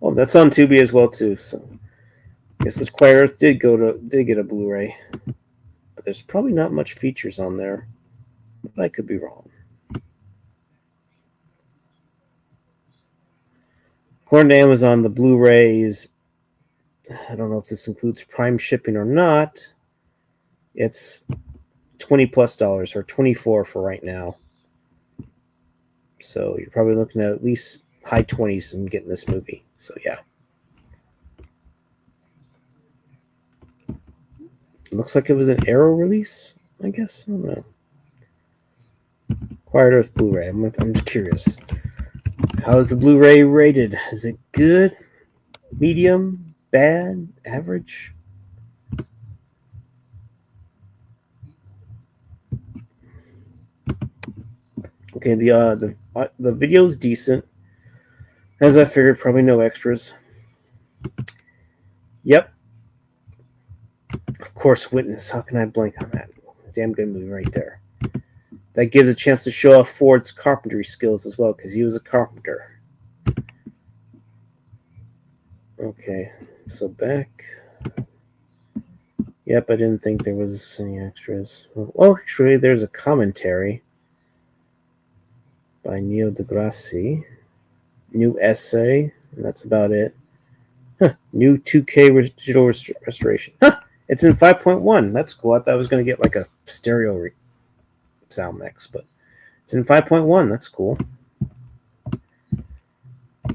Oh, that's on Tubi as well too. So, I guess The Quiet Earth did get a Blu-ray, but there's probably not much features on there. But I could be wrong. According to Amazon, the Blu-rays. I don't know if this includes Prime shipping or not. It's $20+ or $24 for right now. So you're probably looking at least high 20s and getting this movie. So yeah. Looks like it was an Arrow release, I guess. I don't know. Quiet Earth Blu-ray. I'm just curious. How is the Blu-ray rated? Is it good? Medium? Bad? Average? Okay, the video's decent. As I figured, probably no extras. Yep. Of course, Witness. How can I blank on that? Damn good movie right there. That gives a chance to show off Ford's carpentry skills as well, because he was a carpenter. Okay, so back. Yep, I didn't think there was any extras. Well, actually, there's a commentary by Neil deGrasse. New essay, and that's about it. New 2K digital restoration. It's in 5.1. That's cool. I thought I was going to get like a stereo sound mix, but it's in 5.1. That's cool.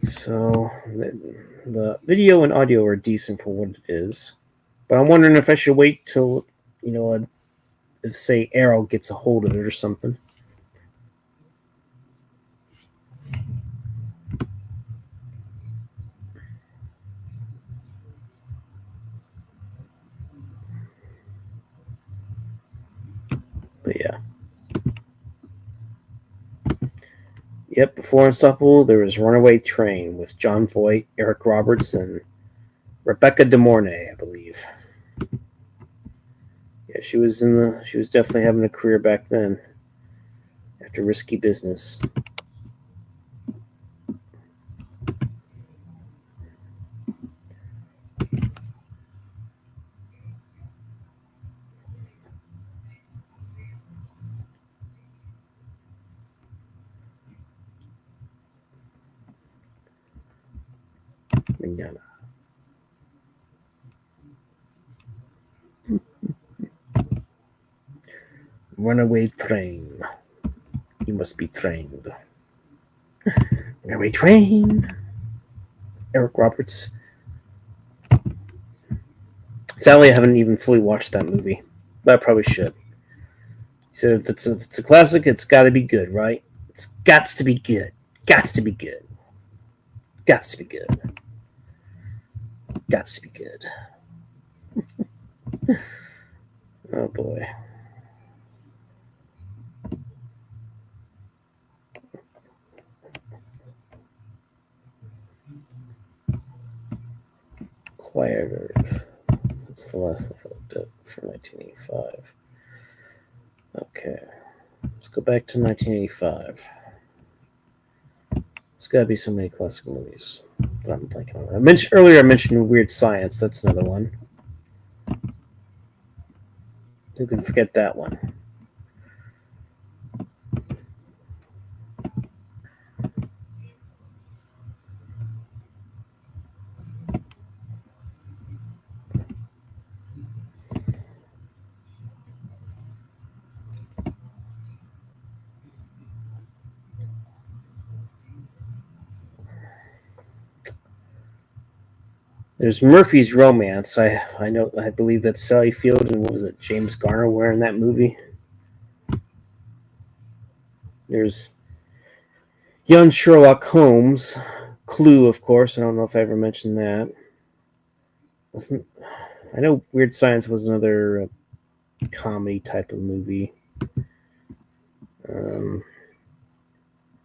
So the video and audio are decent for what it is, but I'm wondering if I should wait till, if say Arrow gets a hold of it or something. But yeah. Yep, before Unstoppable, there was Runaway Train with John Voight, Eric Roberts, and Rebecca De Mornay, I believe. Yeah, she was definitely having a career back then after Risky Business. Manana. Runaway Train. You must be trained. Runaway Train. Eric Roberts. Sadly, I haven't even fully watched that movie, but I probably should. He said if it's a classic, it's got to be good, right? It's got to be good. Got to be good. Got to be good. Got to be good. Oh boy. Quiet Earth. That's the last thing I looked up for 1985. Okay. Let's go back to 1985. There's got to be so many classic movies that I'm thinking of. I mentioned Weird Science. That's another one. Who can forget that one? There's Murphy's Romance. I believe that's Sally Field and what was it, James Garner were in that movie. There's Young Sherlock Holmes, Clue, of course. I don't know if I ever mentioned that. I know Weird Science was another comedy type of movie.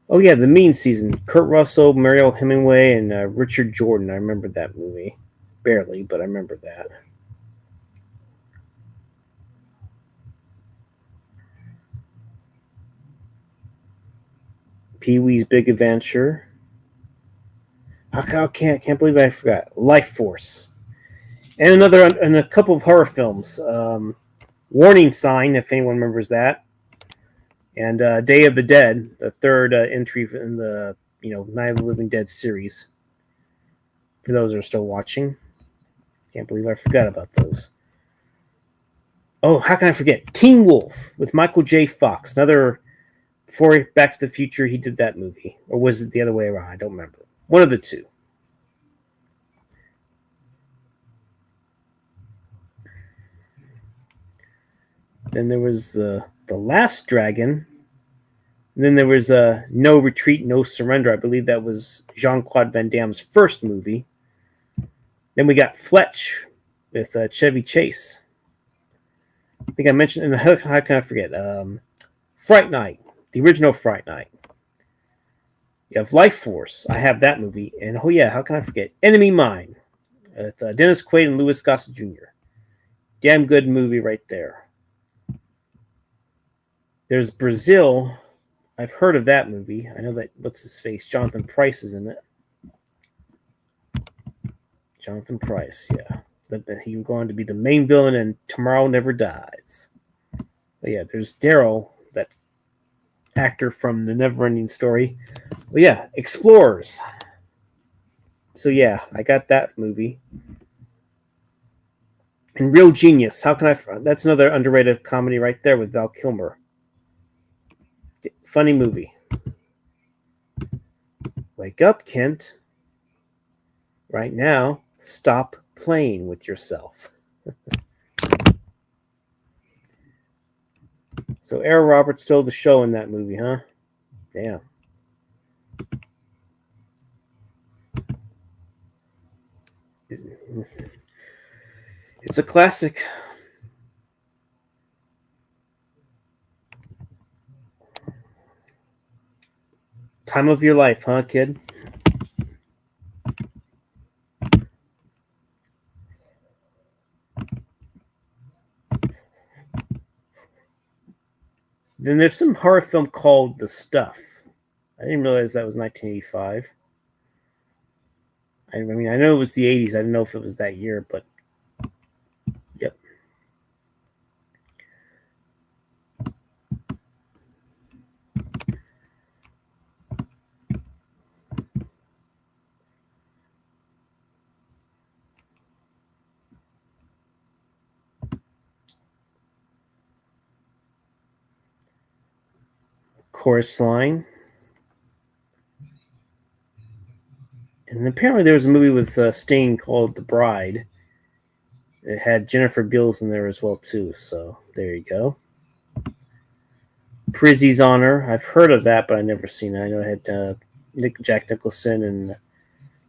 Oh yeah, The Mean Season. Kurt Russell, Mariel Hemingway, and Richard Jordan. I remember that movie. Barely, but I remember that. Pee-wee's Big Adventure. I can't believe I forgot. Life Force. And a couple of horror films. Warning Sign, if anyone remembers that. And Day of the Dead, the third entry in the Night of the Living Dead series. For those who are still watching. Can't believe I forgot about those. Oh, how can I forget? Teen Wolf with Michael J. Fox. Another, before Back to the Future, he did that movie. Or was it the other way around? I don't remember. One of the two. Then there was The Last Dragon. And then there was No Retreat, No Surrender. I believe that was Jean-Claude Van Damme's first movie. Then we got Fletch with Chevy Chase. I think I mentioned, and how can I forget? Fright Night, the original Fright Night. You have Life Force. I have that movie. And oh yeah, how can I forget? Enemy Mine with Dennis Quaid and Louis Gossett Jr. Damn good movie right there. There's Brazil. I've heard of that movie. I know that what's his face, Jonathan Pryce is in it. Jonathan Pryce, yeah. He would go on to be the main villain in Tomorrow Never Dies. But yeah, there's Daryl, that actor from The Neverending Story. Well, yeah, Explorers. So yeah, I got that movie. And Real Genius. How can I? That's another underrated comedy right there with Val Kilmer. Funny movie. Wake up, Kent. Right now, stop playing with yourself. So Aaron Roberts stole the show in that movie, huh? Damn. It's a classic. Time of your life, huh, kid? Then there's some horror film called The Stuff. I didn't realize that was 1985. I mean, I know it was the 80s. I didn't know if it was that year, but yep. Chorus line. And apparently there was a movie with Sting called The Bride. It had Jennifer Beals in there as well, too. So there you go. Prizzy's Honor. I've heard of that, but I've never seen it. I know it had Jack Nicholson and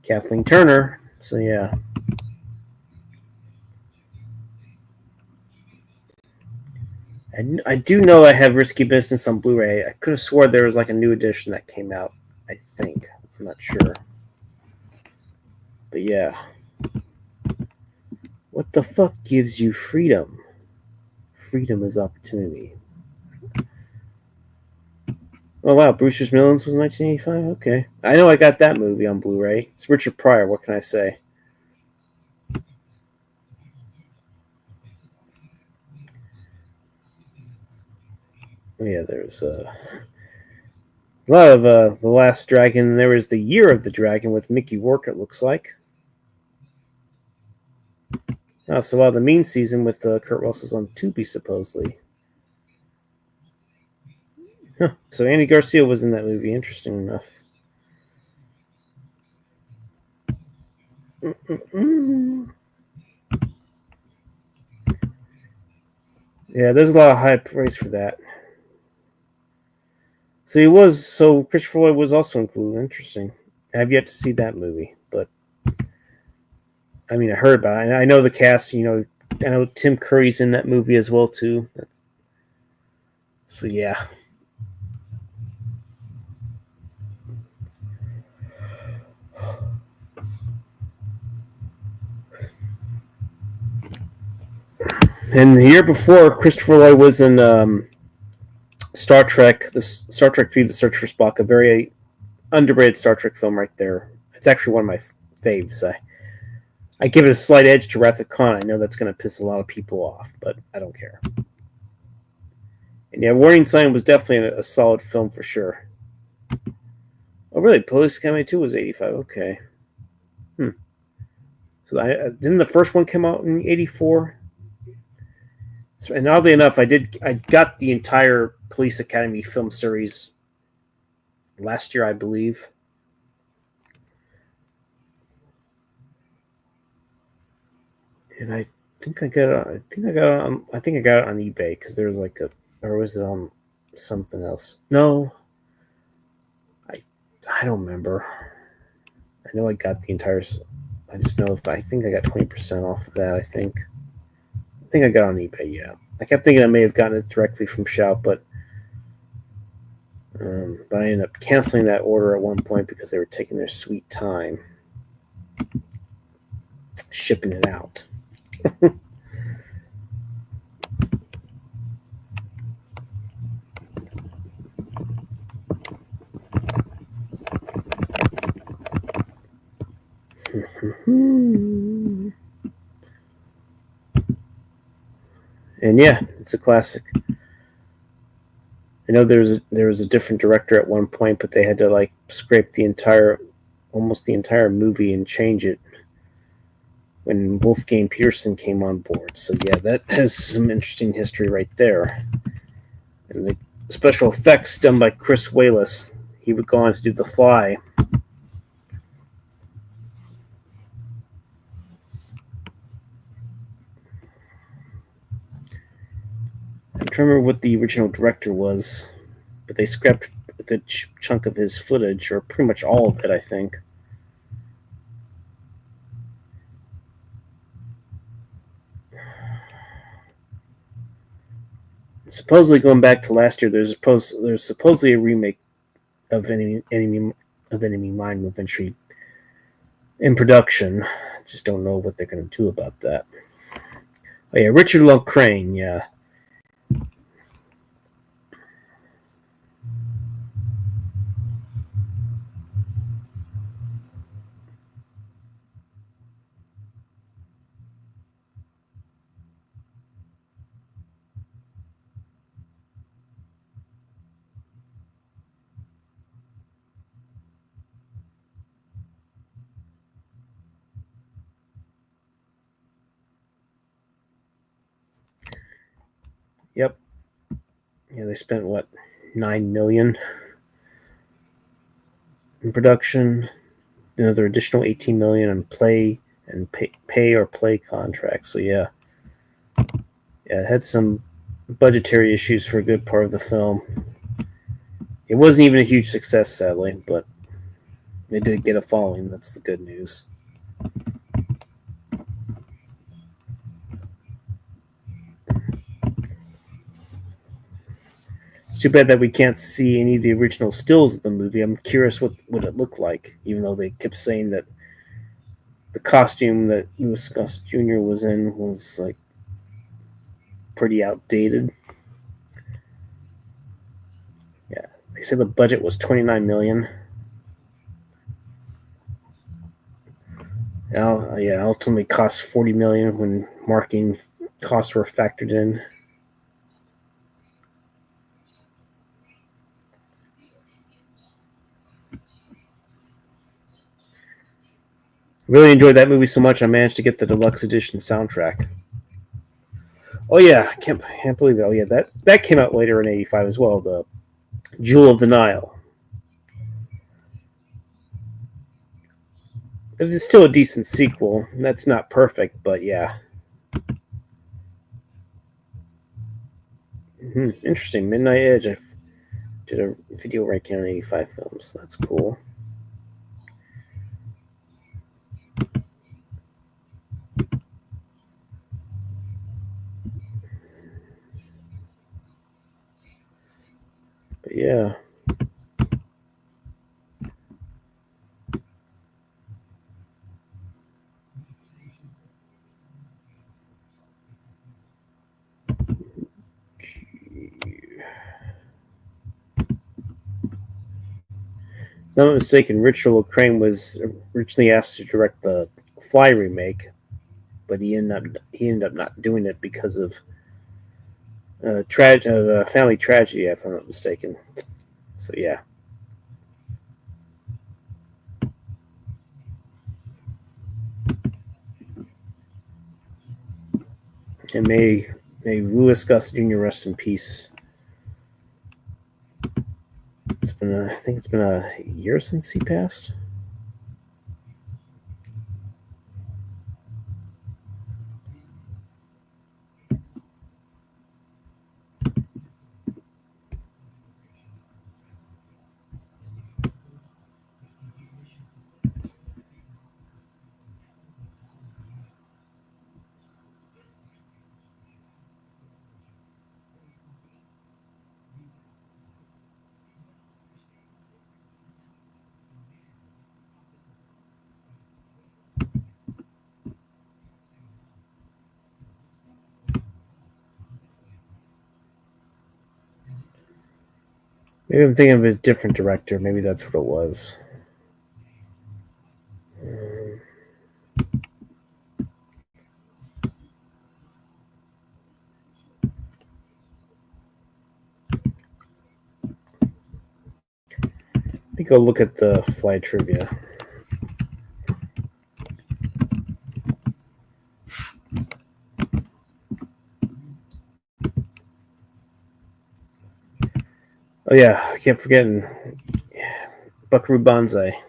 Kathleen Turner. So yeah. I do know I have Risky Business on Blu-ray. I could have swore there was like a new edition that came out. I think. I'm not sure. But yeah. What the fuck gives you freedom? Freedom is opportunity. Oh wow, Brewster's Millions was 1985? Okay. I know I got that movie on Blu-ray. It's Richard Pryor, what can I say? Oh yeah, there's a lot of The Last Dragon. There was The Year of the Dragon with Mickey Rourke, it looks like. Oh, so the Mean Season with Kurt Russell's on Tubi, supposedly. Huh. So Andy Garcia was in that movie. Interesting enough. Mm-mm-mm. Yeah, there's a lot of high praise for that. So Christopher Lloyd was also included. Interesting. I have yet to see that movie, but I mean, I heard about it. I know the cast. I know Tim Curry's in that movie as well too. So yeah. And the year before, Christopher Lloyd was in Star Trek, the Star Trek V: The Search for Spock, a very underrated Star Trek film right there. It's actually one of my faves. I give it a slight edge to Wrath of Khan. I know that's going to piss a lot of people off, but I don't care. And yeah, Warning Sign was definitely a solid film for sure. Oh, really? Police Academy 2 was 85. Okay. So didn't the first one come out in 84? So, and oddly enough, I got the entire Police Academy film series last year, I believe. And I think I got it. I got it on eBay because there was like or was it on something else? No, I don't remember. I know I got the entire. I just know I think I got 20% off of that. I think I got it on eBay. Yeah, I kept thinking I may have gotten it directly from Shout, but I ended up canceling that order at one point because they were taking their sweet time shipping it out. And yeah, it's a classic. I know there was a different director at one point, but they had to like scrape almost the entire movie and change it when Wolfgang Peterson came on board. So yeah, that has some interesting history right there. And the special effects done by Chris Walas. He would go on to do The Fly. I'm trying to remember what the original director was, but they scrapped a good chunk of his footage, or pretty much all of it, I think. Supposedly, going back to last year, there's supposedly a remake of Enemy Mine Movement in production. Just don't know what they're going to do about that. Oh yeah, Richard Lockrane, yeah. Yep. Yeah, they spent what, $9 million in production. Another additional $18 million on pay or play contracts. So yeah, it had some budgetary issues for a good part of the film. It wasn't even a huge success, sadly, but they did get a following. That's the good news. It's too bad that we can't see any of the original stills of the movie. I'm curious what it looked like, even though they kept saying that the costume that Louis Gossett Jr. was in was like pretty outdated. Yeah, they said the budget was $29 million. Now, yeah, ultimately cost $40 million when marketing costs were factored in. Really enjoyed that movie so much I managed to get the deluxe edition soundtrack. Oh yeah, I can't believe it. Oh yeah, that came out later in '85 as well. The Jewel of the Nile. It was still a decent sequel. That's not perfect, but yeah. Interesting. Midnight Edge. I did a video ranking on '85 films. That's cool. But yeah. If I'm not mistaken, Richard Lockrane was originally asked to direct the Fly remake, but he ended up not doing it because of family tragedy, if I'm not mistaken. So yeah. And may Louis Gossett Jr. rest in peace. I think it's been a year since he passed. Maybe I'm thinking of a different director. Maybe that's what it was. me go look at the fly trivia. Oh yeah, I kept forgetting Buckaroo Banzai.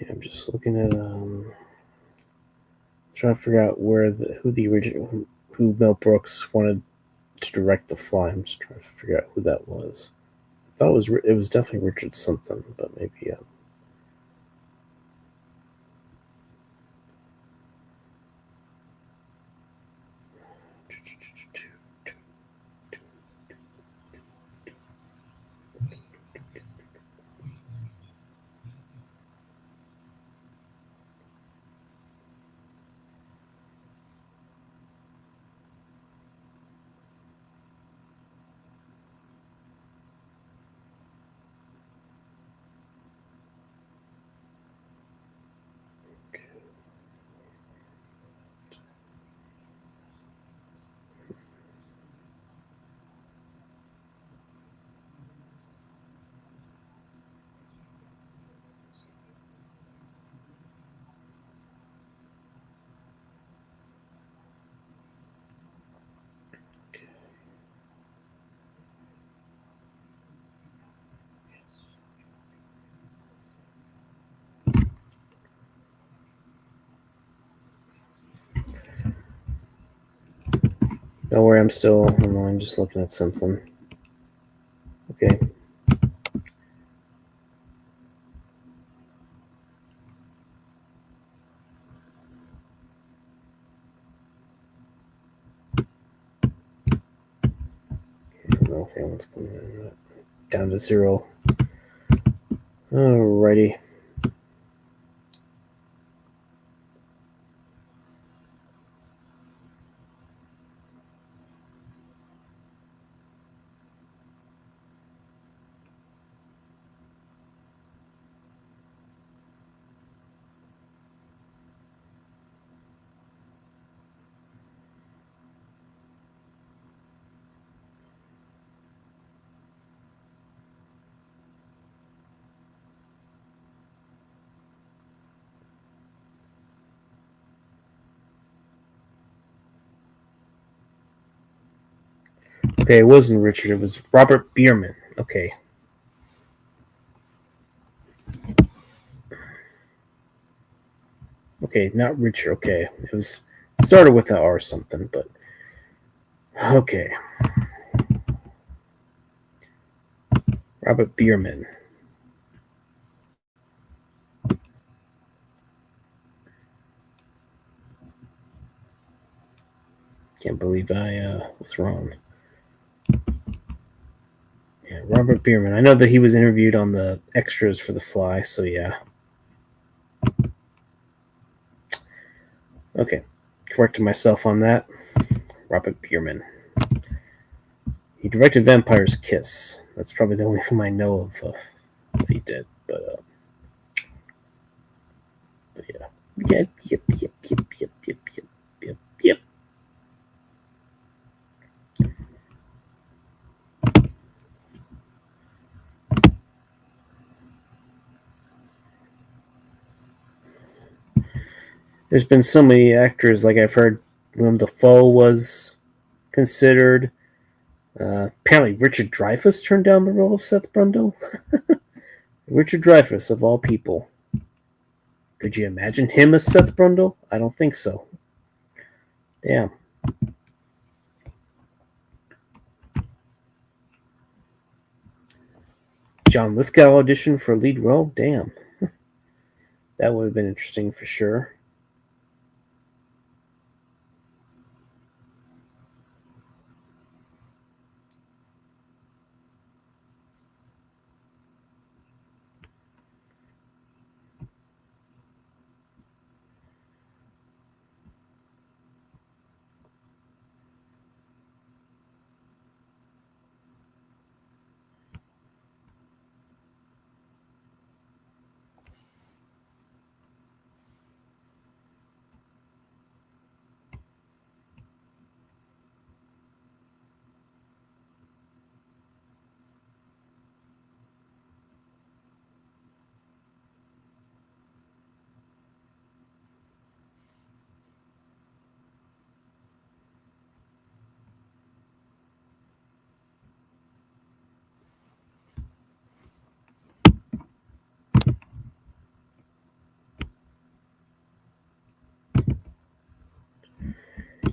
I'm just looking at trying to figure out who the original who Mel Brooks wanted to direct The Fly. I'm just trying to figure out who that was. I thought it was definitely Richard something, but maybe don't worry, I'm still online, just looking at something. Okay. I don't know if anyone's coming in. Down to 0. Alrighty. Okay, it wasn't Richard. It was Robert Bierman. Okay. Okay, not Richard. Okay, it started with an R something, but okay. Robert Bierman. Can't believe I was wrong. Yeah, Robert Bierman. I know that he was interviewed on the extras for The Fly, so yeah. Okay, corrected myself on that. Robert Bierman. He directed Vampire's Kiss. That's probably the only film I know of that he did. But yeah. Yep. There's been so many actors, like I've heard Willem Dafoe was considered. Apparently, Richard Dreyfuss turned down the role of Seth Brundle. Richard Dreyfuss, of all people. Could you imagine him as Seth Brundle? I don't think so. Damn. John Lithgow auditioned for a lead role? Damn. That would have been interesting for sure.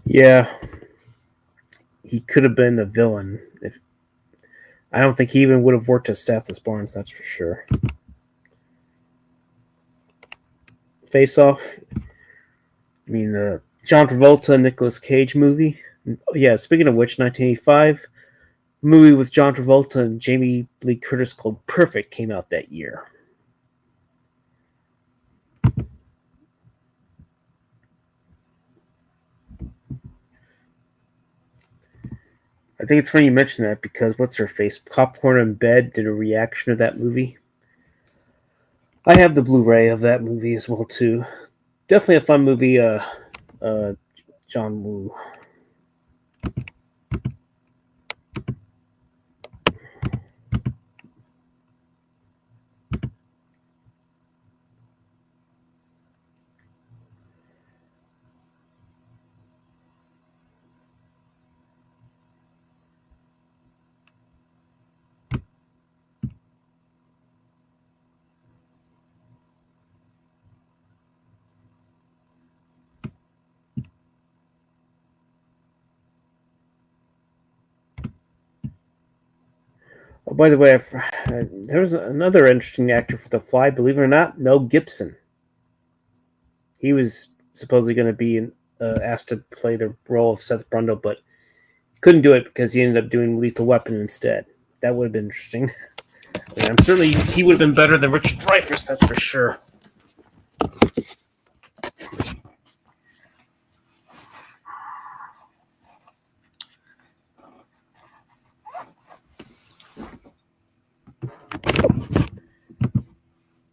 Yeah, he could have been a villain. I don't think he even would have worked as Stathis Barnes, that's for sure. Face Off. I mean, the John Travolta Nicolas Cage movie. Yeah, speaking of which, 1985 movie with John Travolta and Jamie Lee Curtis called Perfect came out that year. I think it's funny you mention that because what's her face? Popcorn in Bed did a reaction to that movie. I have the Blu-ray of that movie as well too. Definitely a fun movie. John Woo. Oh, by the way, there was another interesting actor for The Fly. Believe it or not, Mel Gibson. He was supposedly going to be asked to play the role of Seth Brundle, but couldn't do it because he ended up doing Lethal Weapon instead. That would have been interesting. And I'm certainly he would have been better than Richard Dreyfuss, that's for sure.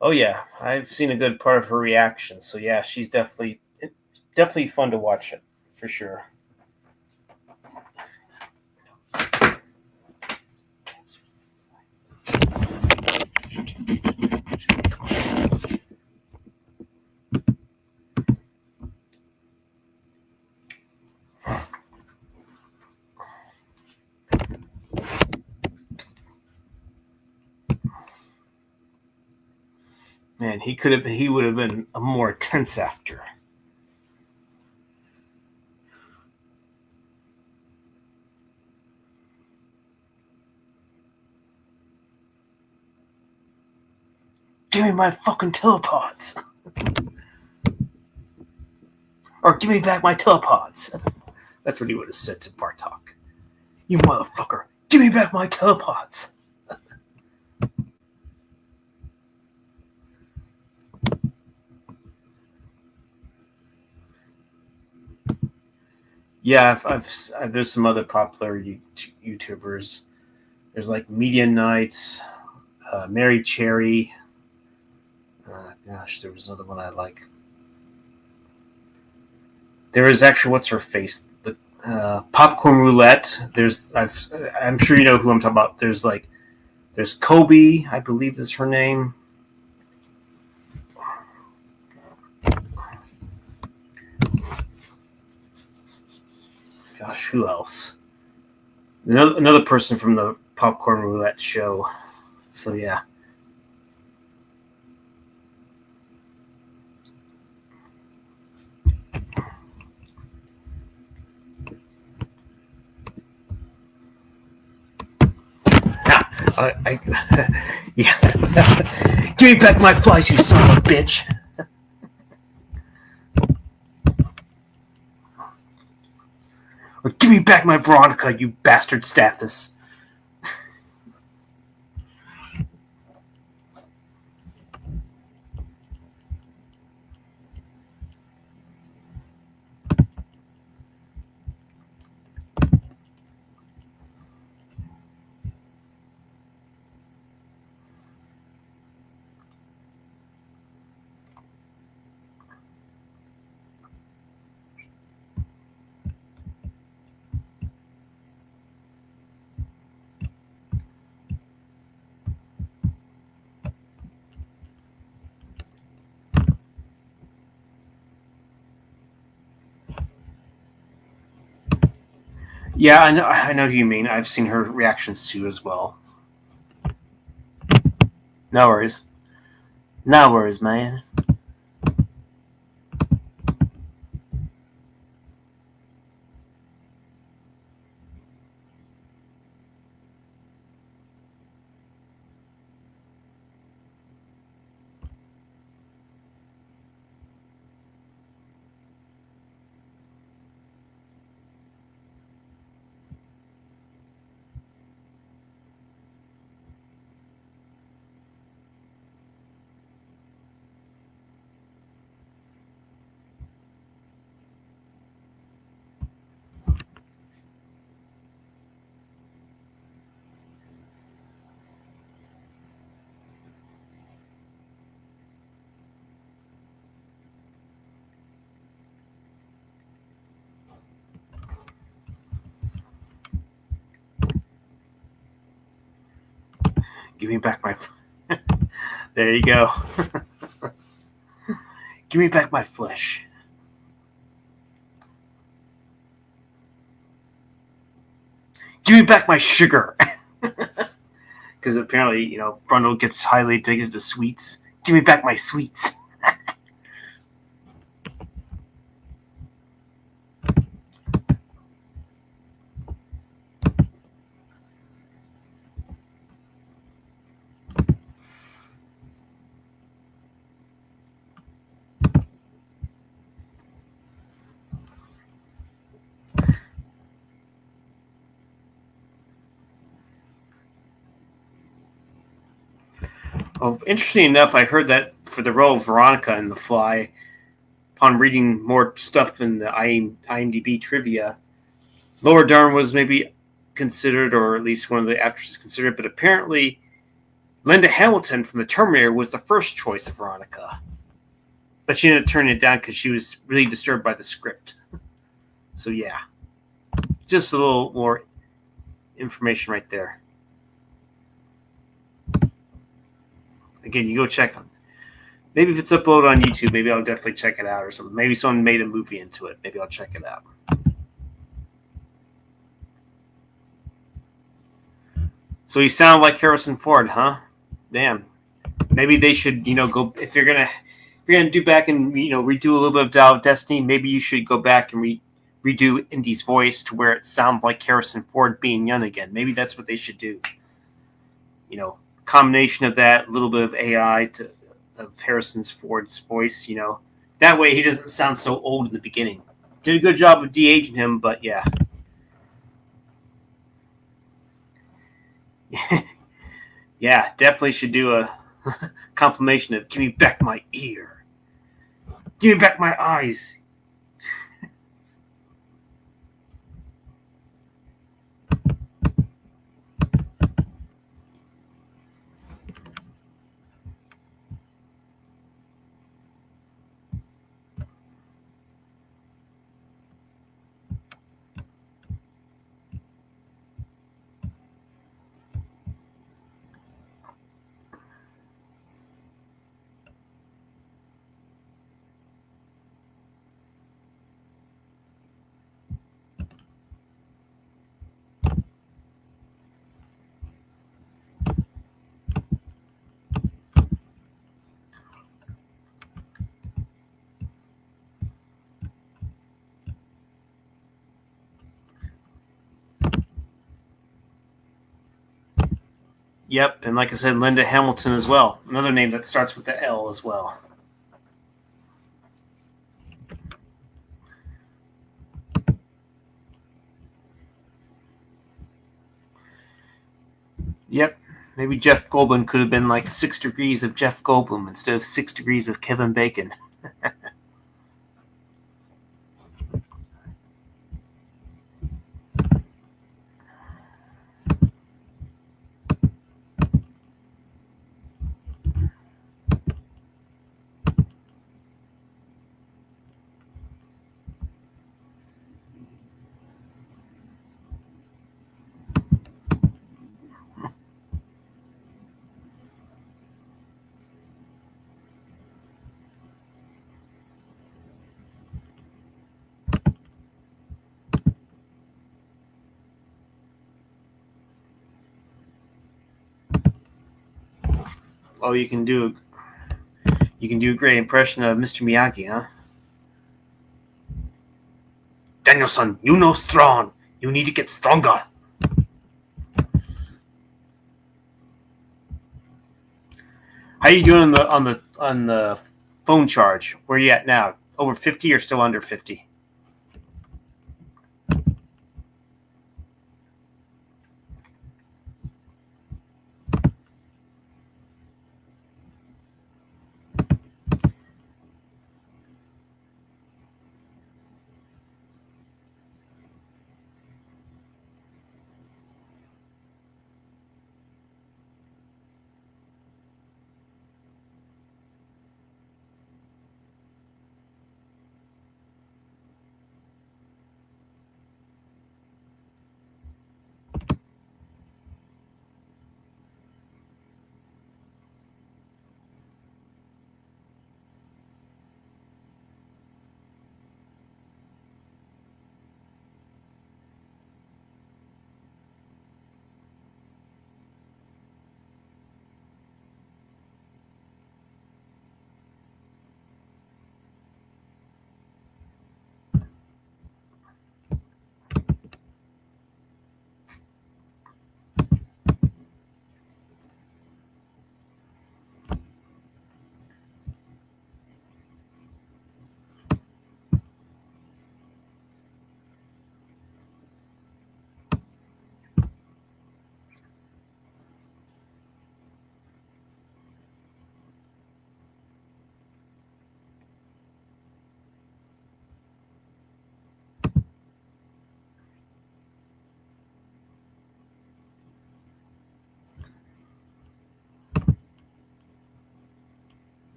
Oh yeah, I've seen a good part of her reaction. So yeah, she's definitely fun to watch it for sure. Man, he would have been a more tense actor. Give me my fucking telepods. Or give me back my telepods. That's what he would have said to Bartok. You motherfucker, give me back my telepods. Yeah, there's some other popular YouTubers. There's like Media Nights, Mary Cherry. Gosh, there was another one I like. There is actually what's her face, the Popcorn Roulette. I'm sure you know who I'm talking about. There's Kobe, I believe is her name. Gosh, who else? Another person from the Popcorn Roulette show. So yeah. Yeah. Give me back my flies, you son of a bitch. Or give me back my Veronica, you bastard Stathis. Yeah, I know who you mean. I've seen her reactions too as well. No worries. No worries, man. Give me back my. There you go. Give me back my flesh. Give me back my sugar. Because apparently, Brundle gets highly addicted to sweets. Give me back my sweets. Oh, interesting enough, I heard that for the role of Veronica in The Fly, upon reading more stuff in the IMDb trivia, Laura Dern was maybe considered, or at least one of the actresses considered, but apparently Linda Hamilton from The Terminator was the first choice of Veronica. But she ended up turning it down because she was really disturbed by the script. So yeah, just a little more information right there. Again, you go check on. Maybe if it's uploaded on YouTube, maybe I'll definitely check it out or something. Maybe someone made a movie into it. Maybe I'll check it out. So he sounded like Harrison Ford, huh? Damn. Maybe they should, go if you're gonna do back and redo a little bit of Dial of Destiny. Maybe you should go back and redo Indy's voice to where it sounds like Harrison Ford being young again. Maybe that's what they should do. Combination of that, a little bit of AI of Harrison Ford's voice. That way he doesn't sound so old in the beginning. Did a good job of de-aging him, but yeah. Yeah, definitely should do a compilation of "Give me back my ear, give me back my eyes." Yep, and like I said, Linda Hamilton as well. Another name that starts with the L as well. Yep, maybe Jeff Goldblum could have been like 6 degrees of Jeff Goldblum instead of 6 degrees of Kevin Bacon. Oh, you can do a great impression of Mr. Miyagi, huh? Danielson, you know strong. You need to get stronger. How you doing on the phone charge? Where are you at now? Over 50 or still under 50?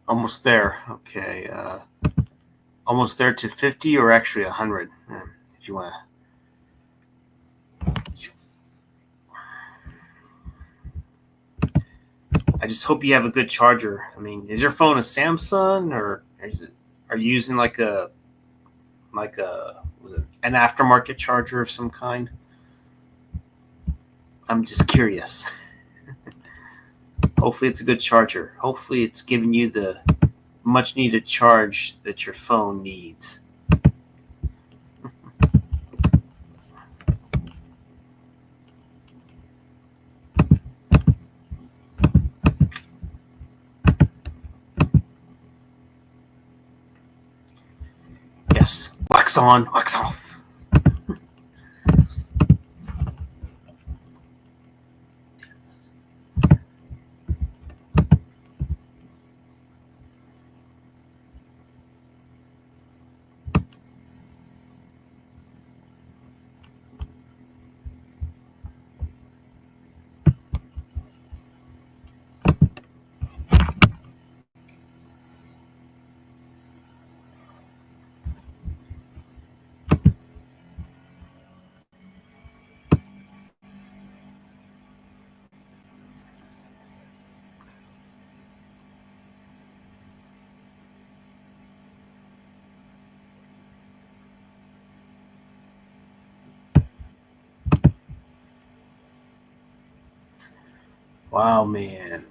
Almost there. Okay. Almost there to 50 or actually 100, if you want to. I just hope you have a good charger. I mean, is your phone a Samsung or are you using like a was it an aftermarket charger of some kind? I'm just curious. Hopefully it's a good charger. Hopefully it's giving you the much needed charge that your phone needs. Yes. Wax on, wax off. Wow, man.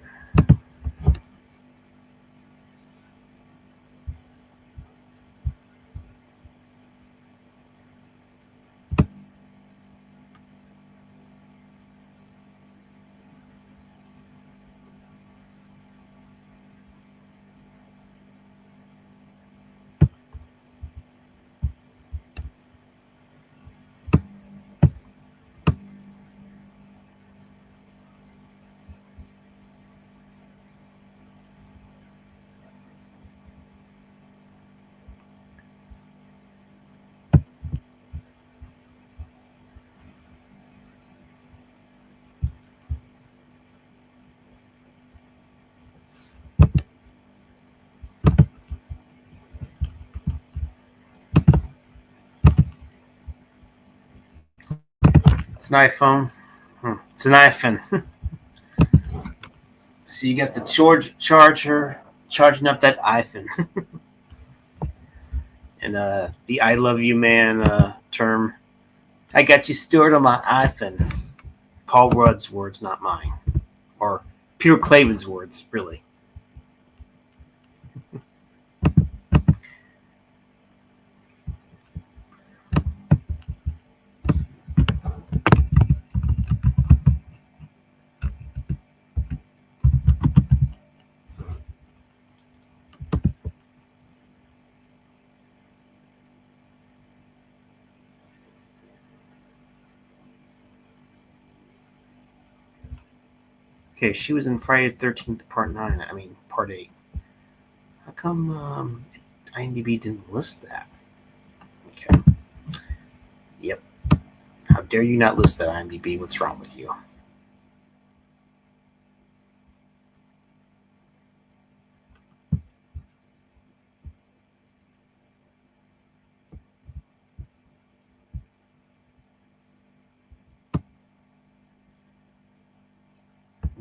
It's an iPhone. It's an iPhone. So you got the charger charging up that iPhone. And the "I love you, man" term. I got you stored on my iPhone. Paul Rudd's words, not mine, or Peter Clavin's words, really. Okay, she was in Friday the 13th, Part 9. I mean, Part 8. How come IMDb didn't list that? Okay. Yep. How dare you not list that, IMDb? What's wrong with you?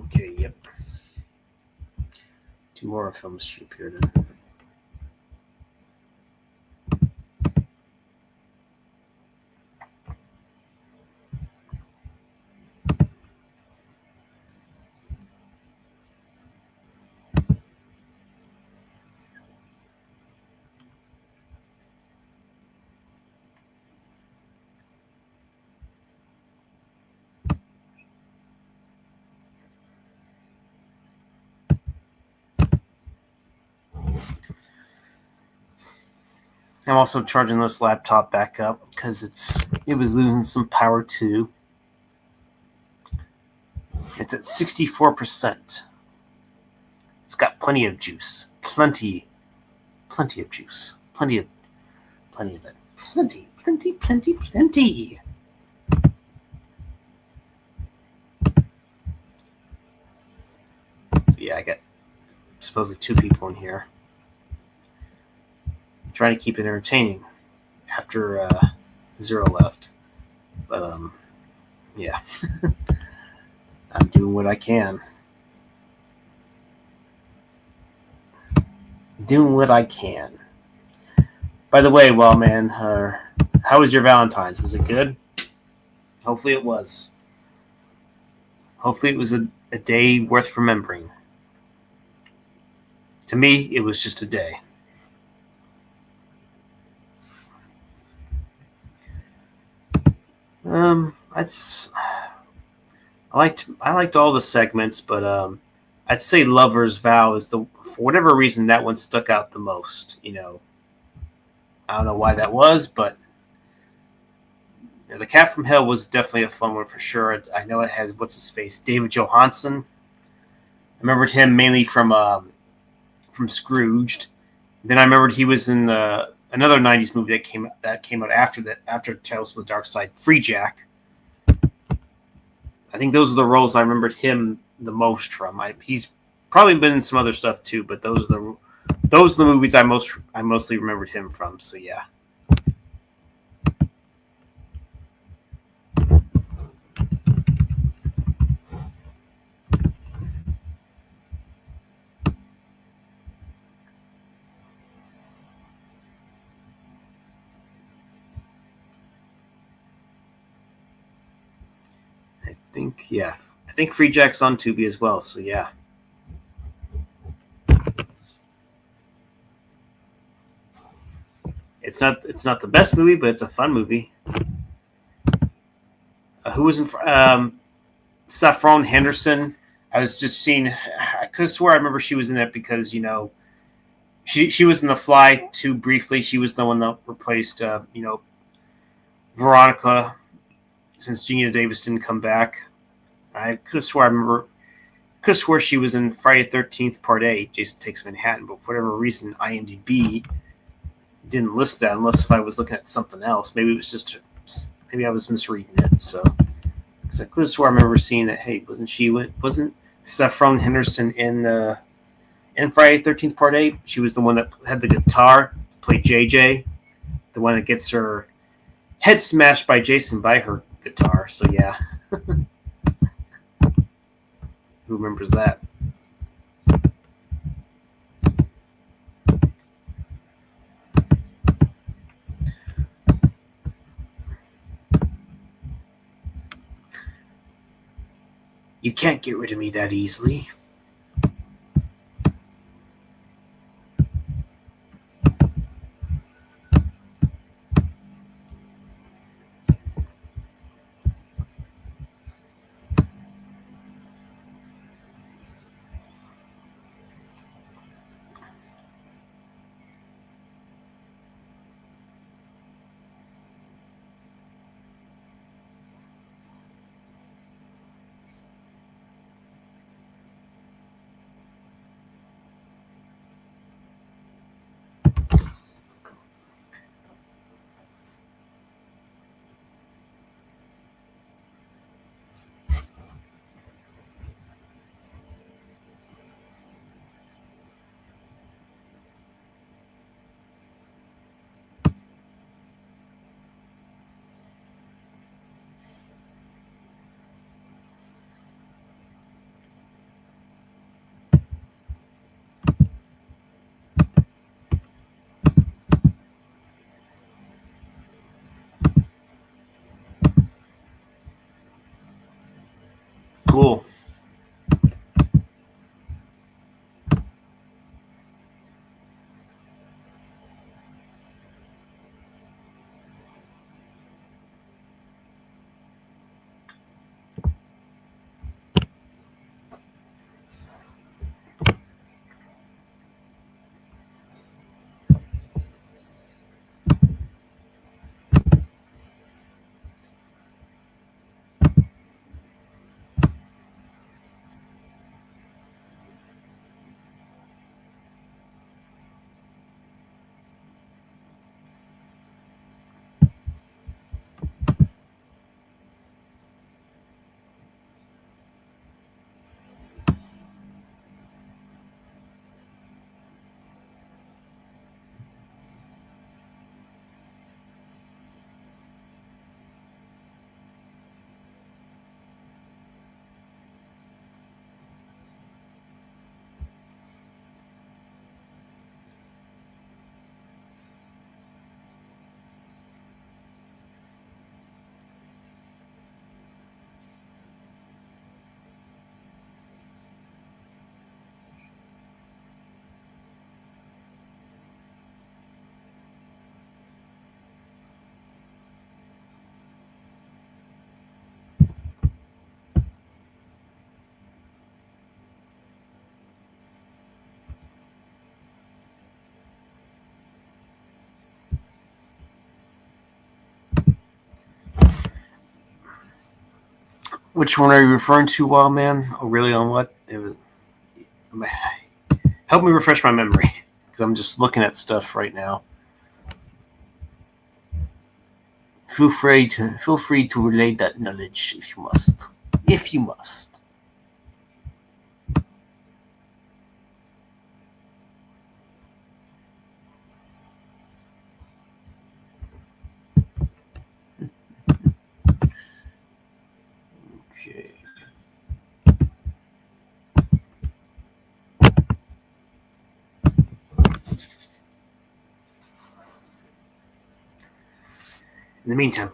Okay, yep. Two more films she appeared in. I'm also charging this laptop back up because it was losing some power too. It's at 64%. It's got plenty of juice. Plenty of juice. Plenty of it. Plenty. So yeah, I got supposedly two people in here. I'm trying to keep it entertaining after Zero left. But yeah. I'm doing what I can. Doing what I can. By the way, well, man, how was your Valentine's? Was it good? Hopefully it was. Hopefully it was a day worth remembering. To me, it was just a day. That's I liked all the segments, but I'd say "Lover's Vow" is the for whatever reason that one stuck out the most. I don't know why that was, but the Cat from Hell was definitely a fun one for sure. I know it has what's his face, David Johansen. I remembered him mainly from Scrooged. Then I remembered he was in another '90s movie that came out after Tales from the Dark Side, Free Jack. I think those are the roles I remembered him the most from. He's probably been in some other stuff too, but those are the movies I mostly remembered him from. So yeah. I think think Free Jack's on Tubi as well. So yeah. It's not the best movie, but it's a fun movie. Who was in Saffron Henderson? I was just seeing. I could have swore I remember she was in it because she was in The Fly too briefly. She was the one that replaced Veronica since Gina Davis didn't come back. I could have swore I remember. Could have swore she was in Friday the 13th Part 8, Jason Takes Manhattan, but for whatever reason, IMDb didn't list that unless if I was looking at something else. Maybe it was just maybe I was misreading it. So because I could have swore I remember seeing that. Hey, wasn't Saffron Henderson in Friday the 13th Part 8? She was the one that had the guitar, played JJ, the one that gets her head smashed by Jason by her guitar. So yeah. Who remembers that? You can't get rid of me that easily. Cool. Which one are you referring to, Wild Man? Oh, really? On what? Help me refresh my memory, because I'm just looking at stuff right now. Feel free to relay that knowledge if you must. If you must. Okay. In the meantime,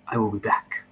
I will be back.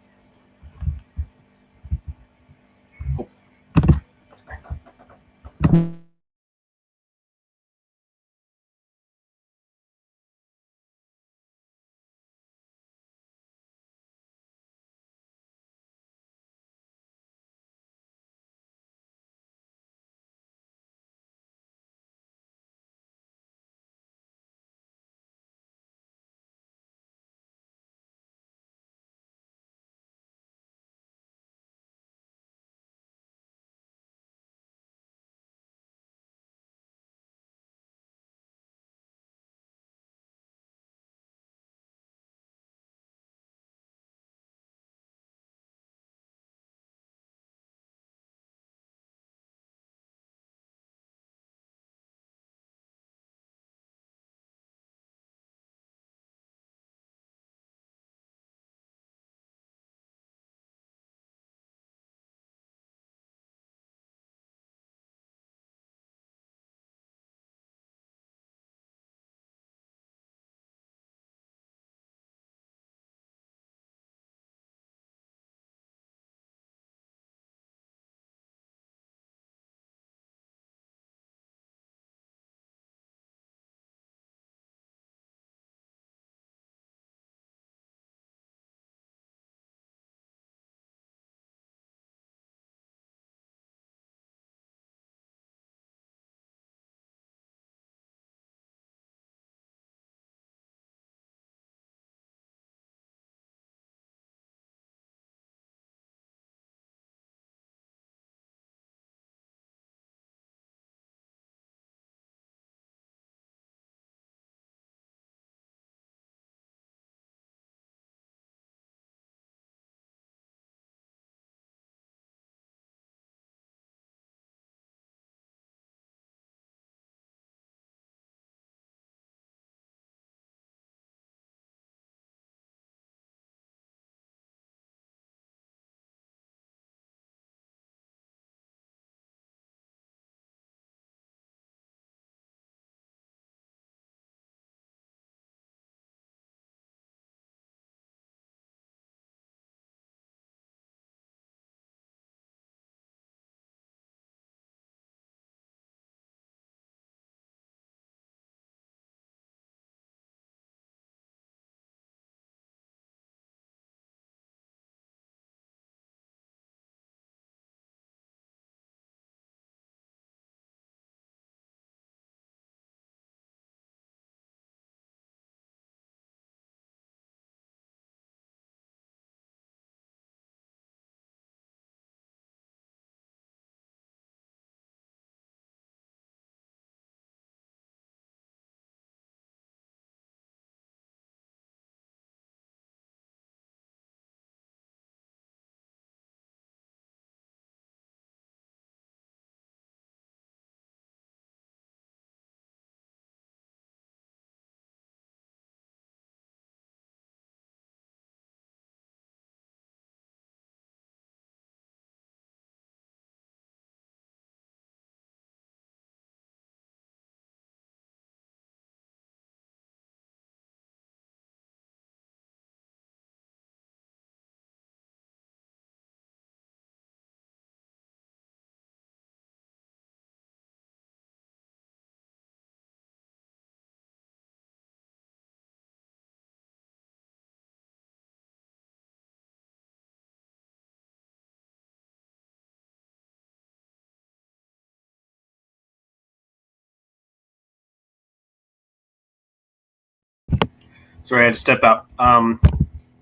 Sorry, I had to step out.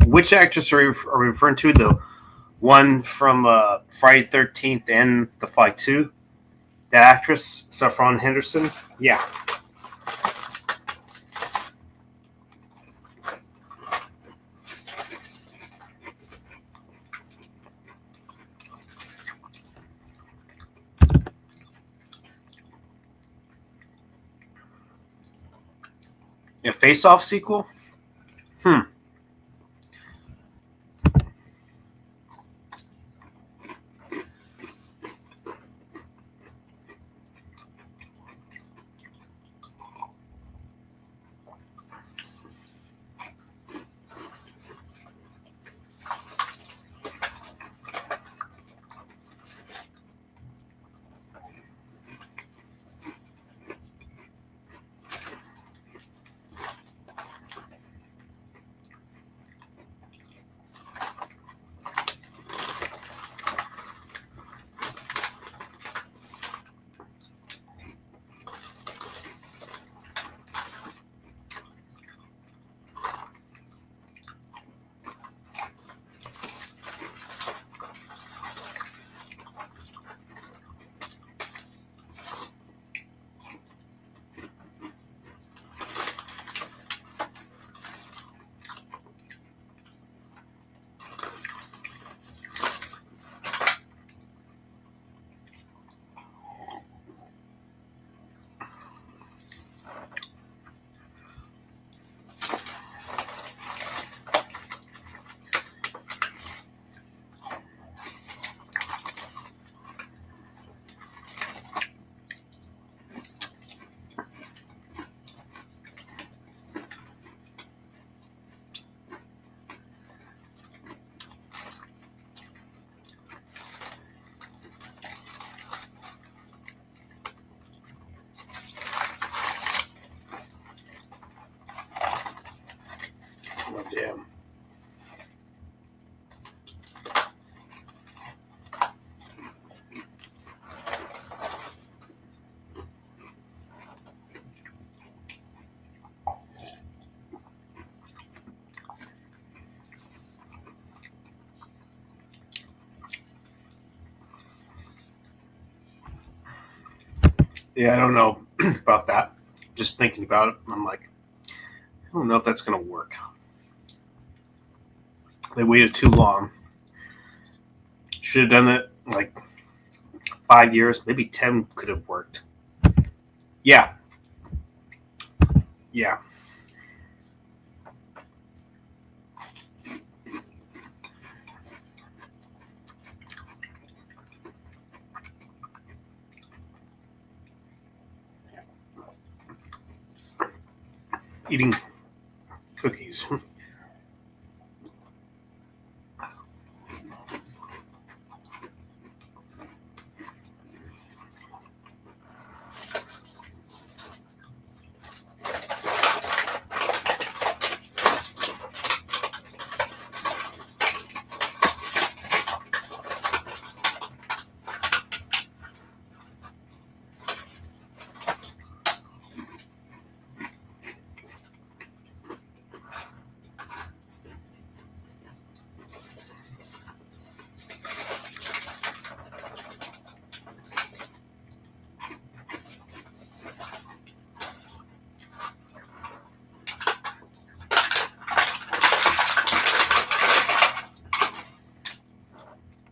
Which actress are we referring to? The one from Friday 13th and The Fly 2? That actress, Saffron Henderson? Yeah. A Face Off sequel? Oh, damn. Yeah, I don't know about that. Just thinking about it, I'm like, I don't know if that's going to work. They waited too long. Should have done it like 5 years, maybe 10 could have worked. Yeah. Yeah. Eating cookies.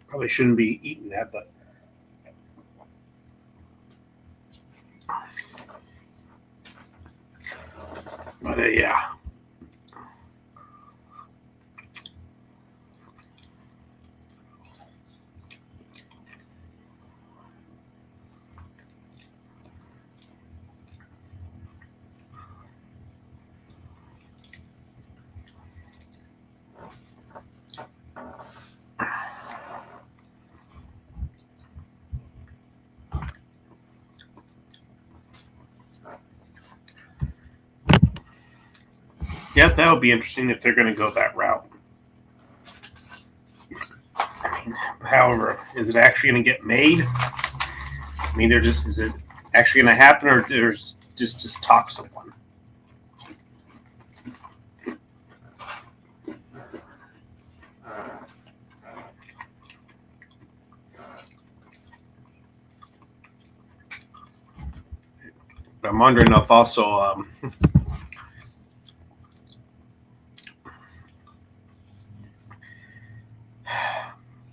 Probably shouldn't be eating that, but yeah. Yep, that would be interesting if they're going to go that route. I mean, however, is it actually going to get made? I mean, is it actually going to happen, or there's just talks of one? I'm wondering if also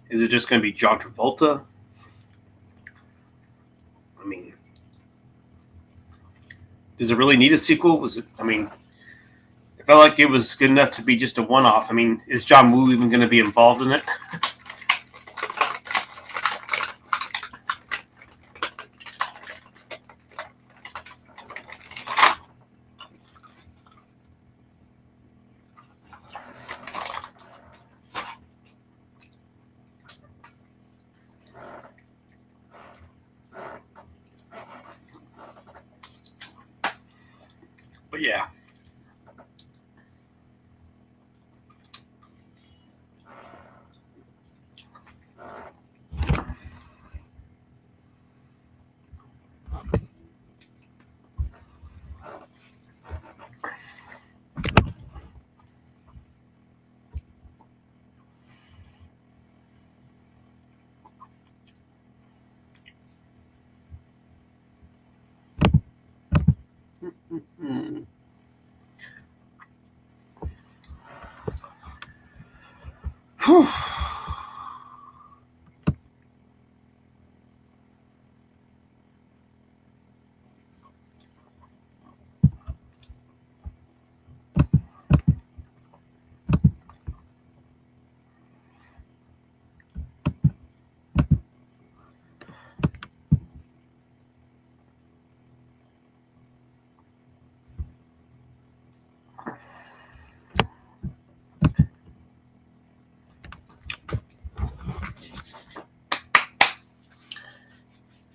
is it just going to be John Travolta? I mean, does it really need a sequel? Was it? I mean, it felt like it was good enough to be just a one-off. I mean, is John Woo even going to be involved in it? But yeah. Hmm. Whew.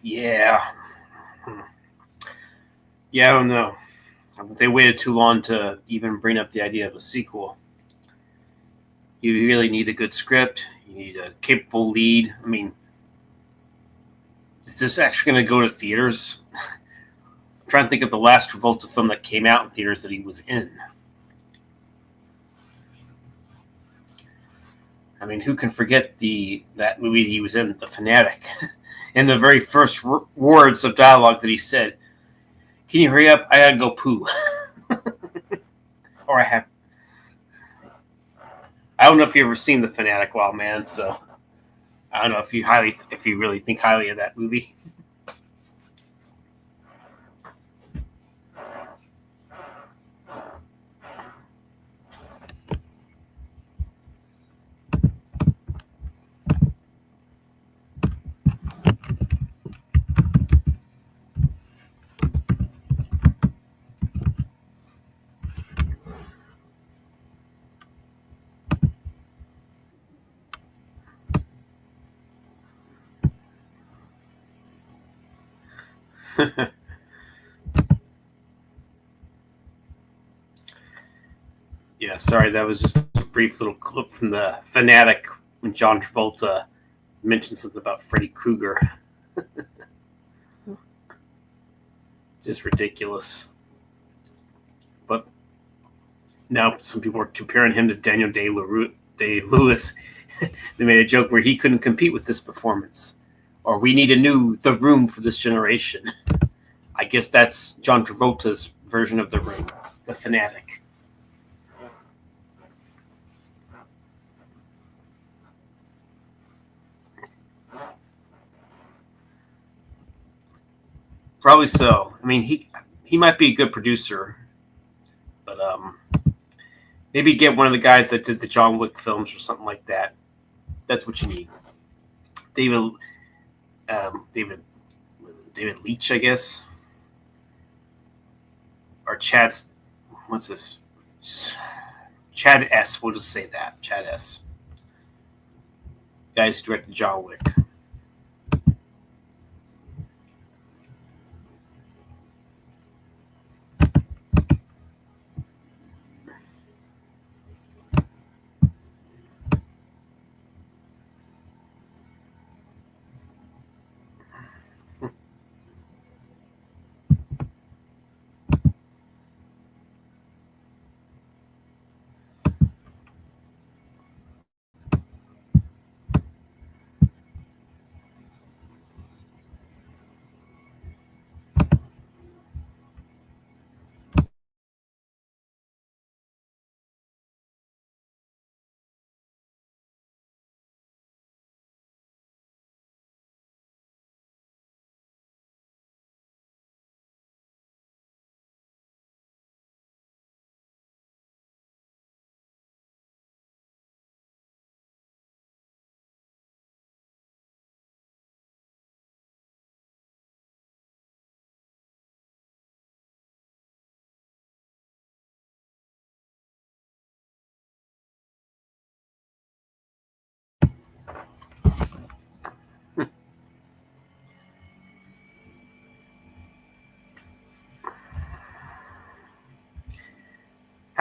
Yeah. Yeah, I don't know. They waited too long to even bring up the idea of a sequel. You really need a good script. You need a capable lead. I mean, is this actually going to go to theaters? I'm trying to think of the last Travolta film that came out in theaters that he was in. I mean, who can forget that movie he was in, The Fanatic? And the very first words of dialogue that he said, "Can you hurry up? I gotta go poo." Or I have. I don't know if you ever seen The Fanatic, Wild Man. So I don't know if you really think highly of that movie. Yeah, sorry, that was just a brief little clip from The Fanatic when John Travolta mentioned something about Freddy Krueger. Just ridiculous. But now some people are comparing him to Daniel Day-Lewis. They made a joke where he couldn't compete with this performance. Or we need a new The Room for this generation. I guess that's John Travolta's version of The Room, The Fanatic. Probably so. I mean, he might be a good producer, but maybe get one of the guys that did the John Wick films or something like that. That's what you need. David David David Leitch, I guess, or Chad's. What's this? Chad S. We'll just say that. Chad S. Guys who directed John Wick.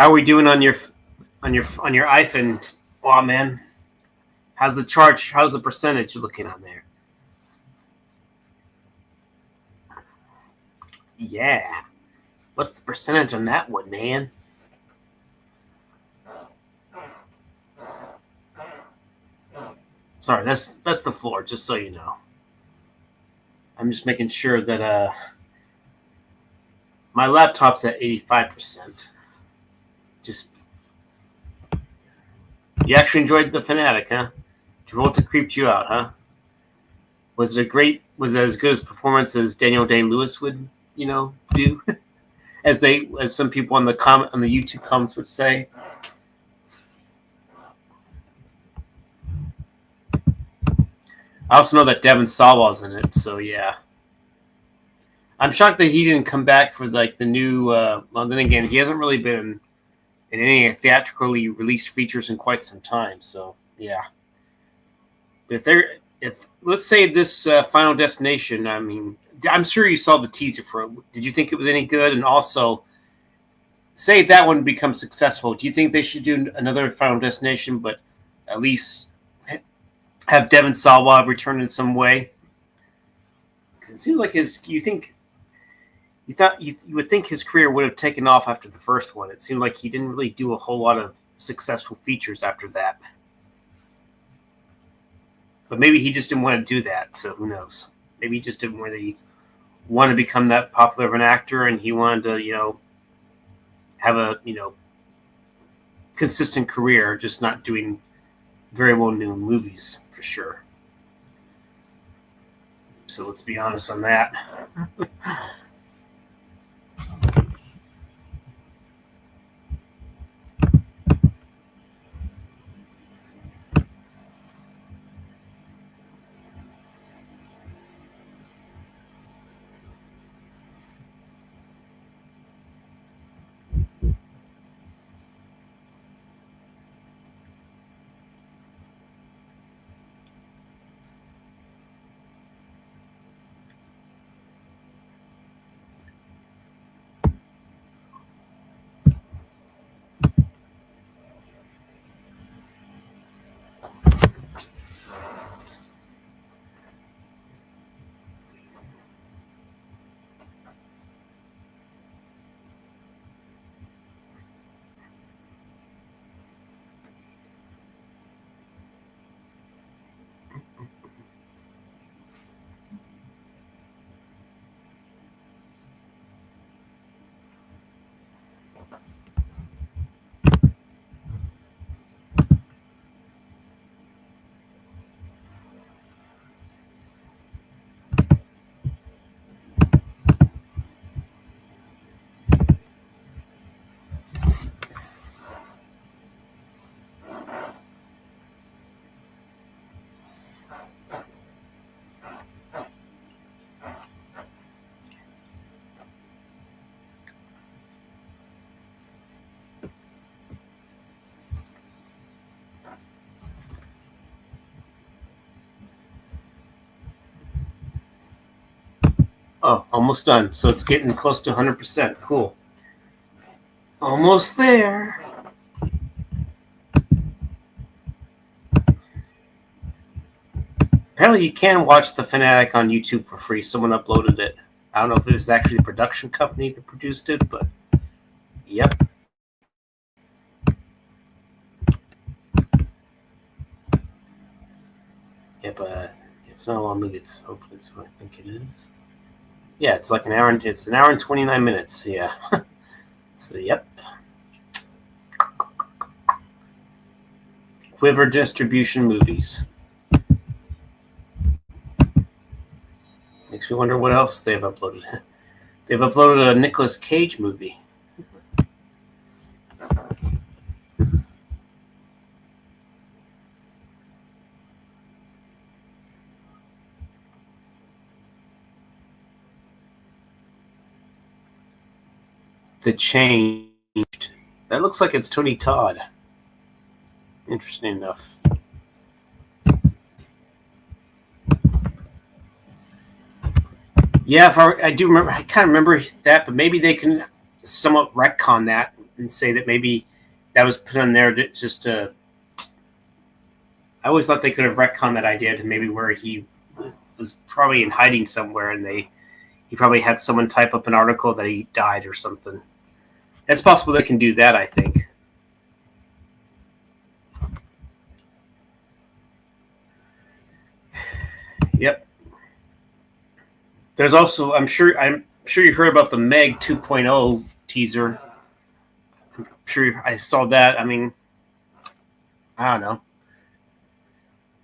How are we doing on your iPhone? Aw, man. How's the charge? How's the percentage looking on there? Yeah. What's the percentage on that one, man? Sorry, that's the floor, just so you know. I'm just making sure that my laptop's at 85%. Just you actually enjoyed the Fanatic, huh? Travolta creeped you out, huh? Was it as good a performance as Daniel Day-Lewis would, do? as some people on the YouTube comments would say. I also know that Devon Sawa's in it, so yeah. I'm shocked that he didn't come back for like the new. Well, then again, he hasn't really been in any theatrically released features in quite some time. So yeah. But if let's say this Final Destination, I mean, I'm sure you saw the teaser for it. Did you think it was any good? And also, say if that one becomes successful, do you think they should do another Final Destination, but at least have Devon Sawa return in some way? It seems like you would think his career would have taken off after the first one. It seemed like he didn't really do a whole lot of successful features after that. But maybe he just didn't want to do that, so who knows? Maybe he just didn't really want to become that popular of an actor, and he wanted to, have a, consistent career, just not doing very well-known movies, for sure. So let's be honest on that. Oh, almost done. So it's getting close to 100%. Cool. Almost there. Apparently you can watch The Fanatic on YouTube for free. Someone uploaded it. I don't know if it was actually a production company that produced it, but yep. Yeah, but it's not a long movie. Hopefully it's what I think it is. Yeah, it's like an hour. It's an hour and 29 minutes. Yeah. So yep. Quiver Distribution Movies. Makes me wonder what else they've uploaded. They've uploaded a Nicolas Cage movie. The Changed. That looks like it's Tony Todd. Interesting enough. Yeah, I do remember. I kind of remember that, but maybe they can somewhat retcon that and say that maybe that was put on there just to. I always thought they could have retconned that idea to maybe where he was probably in hiding somewhere, and he probably had someone type up an article that he died or something. It's possible they can do that, I think. Yep. There's also, I'm sure you heard about the Meg 2.0 teaser. I'm sure I saw that. I mean, I don't know.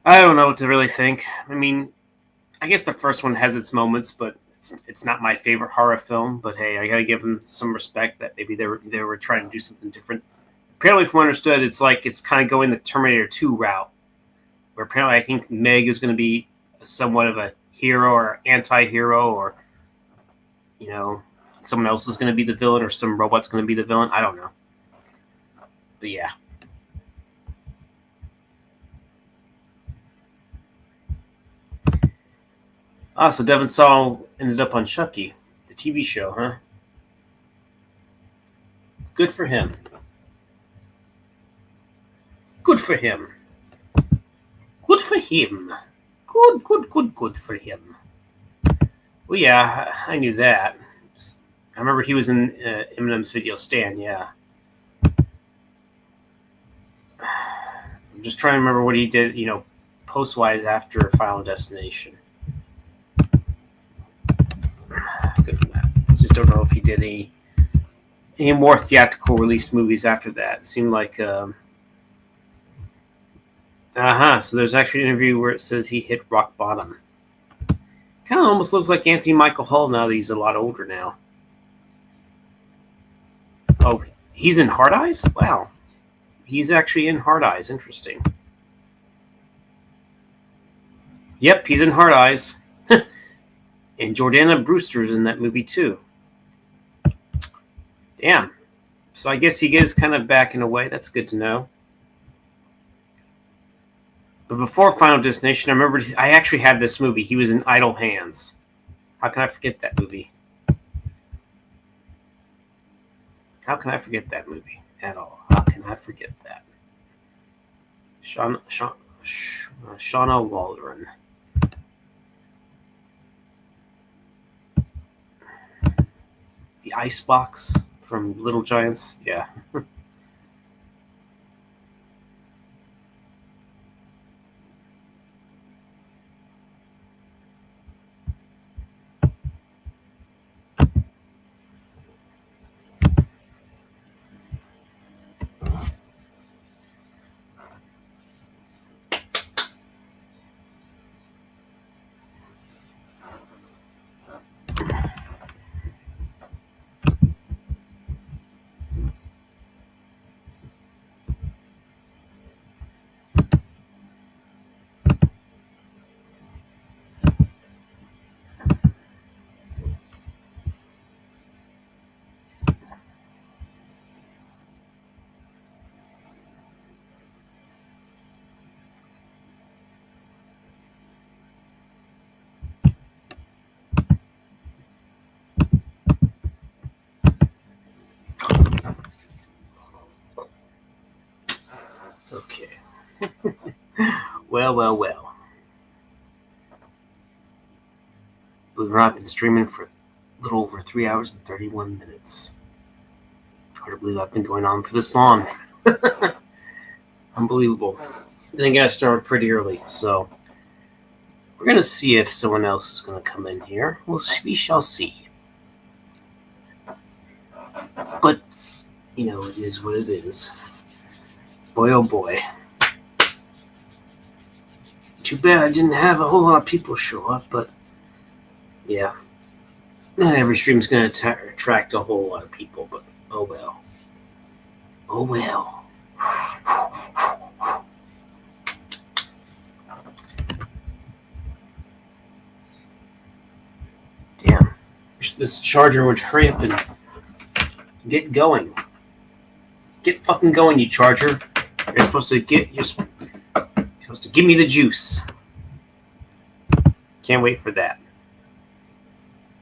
I don't know what to really think. I mean, I guess the first one has its moments, but it's not my favorite horror film. But hey, I gotta give them some respect that maybe they were trying to do something different. Apparently, from what I understood, it's kind of going the Terminator 2 route, where apparently I think Meg is going to be somewhat of a hero or anti-hero, or someone else is going to be the villain, or some robot's going to be the villain. I don't know, but yeah. So Devin Saul ended up on Chucky, the TV show, huh? Good for him. Good for him. Good for him. Good for him. Well, yeah, I knew that. I remember he was in Eminem's video Stan, yeah. I'm just trying to remember what he did, post-wise after Final Destination. I just don't know if he did any more theatrical released movies after that. It seemed like so there's actually an interview where it says he hit rock bottom. Kind of almost looks like Anthony Michael Hall now that he's a lot older now. Oh, he's in Hard Eyes? Wow. He's actually in Hard Eyes. Interesting. Yep, he's in Hard Eyes. And Jordana Brewster's in that movie too. Damn. So I guess he is kind of back in a way. That's good to know. But before Final Destination, I remember I actually had this movie. He was in Idle Hands. How can I forget that movie? How can I forget that movie at all? How can I forget that? Shauna Waldron. The Icebox from Little Giants. Yeah. Okay. Well. Believe it or not, I've been streaming for a little over 3 hours and 31 minutes. Hard to believe I've been going on for this long. Unbelievable. Then again, I started pretty early, so we're going to see if someone else is going to come in here. We shall see. But, it is what it is. Boy, oh boy. Too bad I didn't have a whole lot of people show up, but yeah. Not every stream's going to attract a whole lot of people, but oh well. Oh well. Damn. Wish this charger would hurry up and get going. Get fucking going, you charger. You're supposed to give me the juice. Can't wait for that.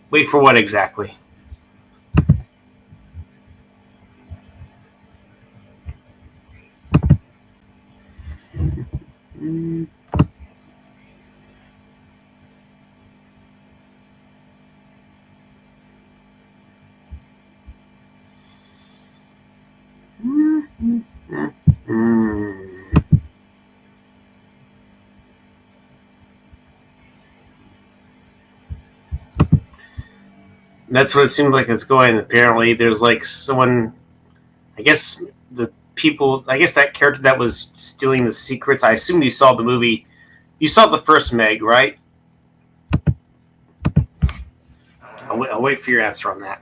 Wait for what exactly? That's what it seems like it's going. Apparently, there's like someone. I guess the people. I guess that character that was stealing the secrets. I assume you saw the movie. You saw the first Meg, right? I'll wait for your answer on that.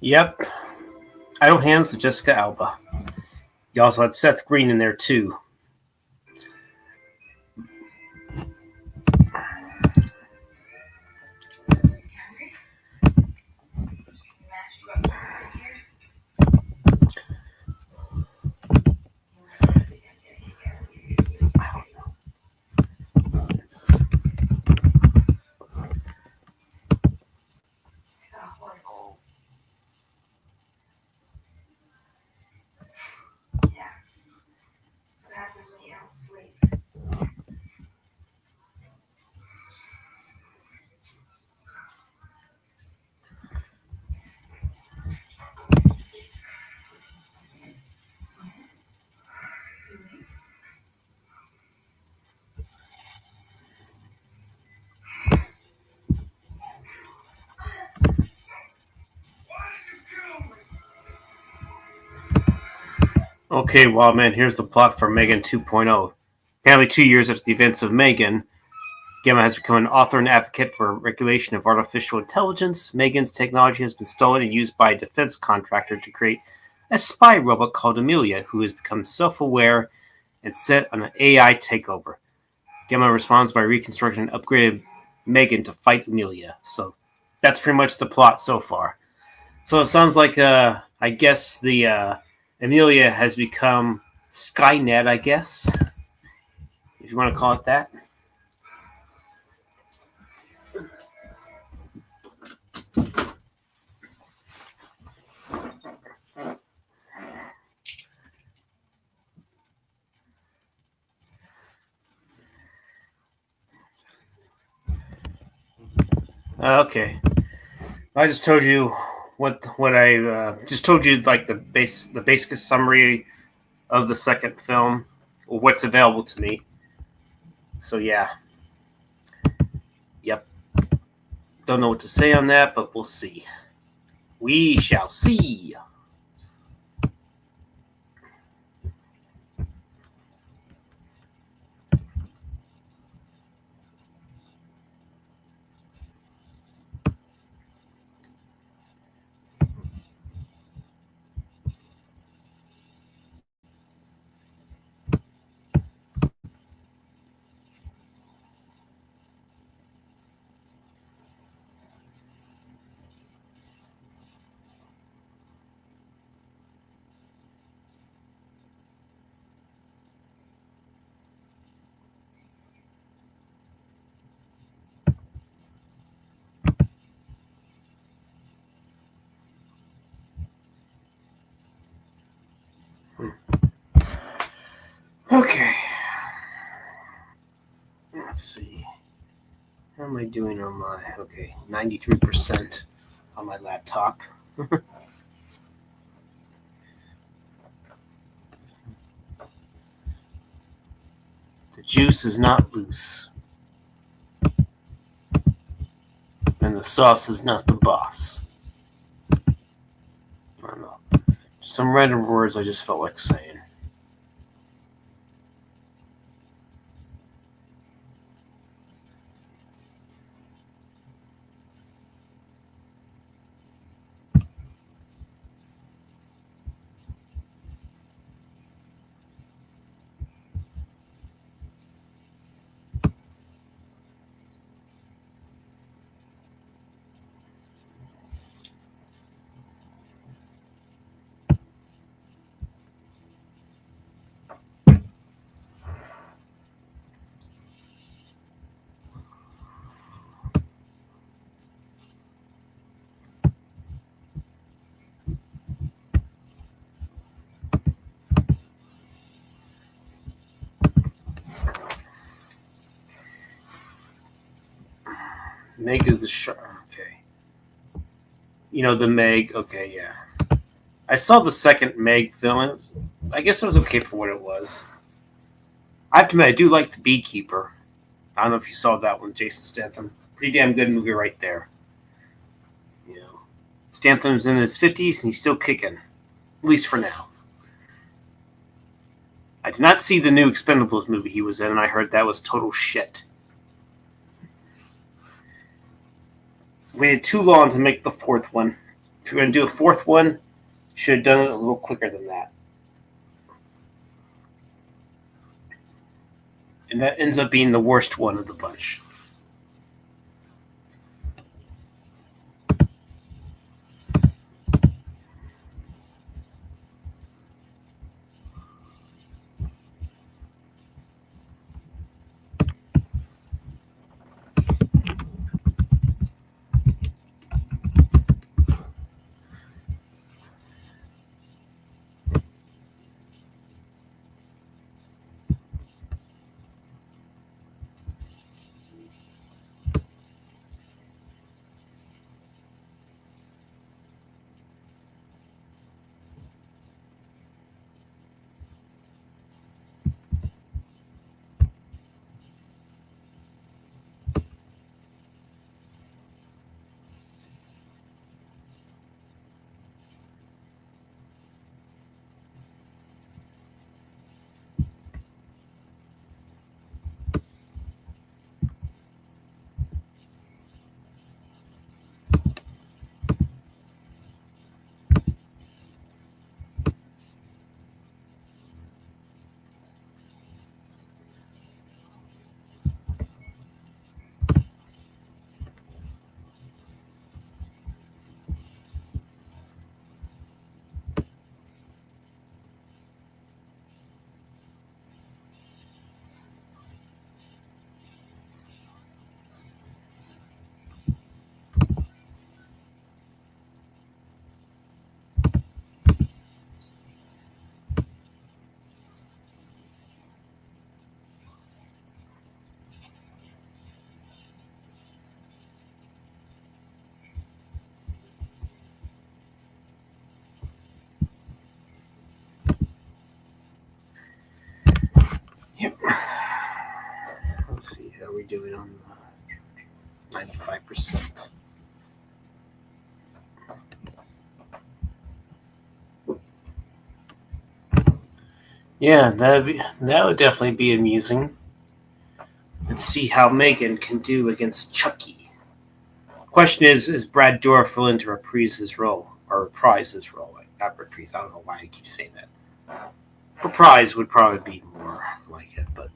Yep. Idle Hands with Jessica Alba. You also had Seth Green in there too. Okay, well, man, here's the plot for Megan 2.0. Apparently, 2 years after the events of Megan, Gemma has become an author and advocate for regulation of artificial intelligence. Megan's technology has been stolen and used by a defense contractor to create a spy robot called Amelia, who has become self-aware and set on an AI takeover. Gemma responds by reconstructing and upgrading Megan to fight Amelia. So that's pretty much the plot so far. So it sounds like, I guess the Amelia has become Skynet, I guess, if you want to call it that. Okay, I just told you what I just told you, like the basic summary of the second film, or what's available to me. So yeah, yep. Don't know what to say on that, but we'll see. We shall see. Okay. Let's see. How am I doing on my 93% on my laptop. The juice is not loose. And the sauce is not the boss. I don't know. Some random words I just felt like saying. Meg is the shark. Okay. You know, the Meg. Okay, yeah. I saw the second Meg film. I guess it was okay for what it was. I have to admit, I do like The Beekeeper. I don't know if you saw that one, Jason Statham. Pretty damn good movie right there. You know, Statham's in his 50s and he's still kicking, at least for now. I did not see the new Expendables movie he was in, and I heard that was total shit. Waited too long to make the fourth one. If you're going to do a fourth one, should have done it a little quicker than that. And that ends up being the worst one of the bunch. Yep. Let's see how we doing on 95%. Yeah, that would definitely be amusing. Let's see how Megan can do against Chucky. Question is Brad Dourif willing to reprise his role or reprise his role? Like, not reprise. I don't know why I keep saying that. Reprise would probably be more like it, but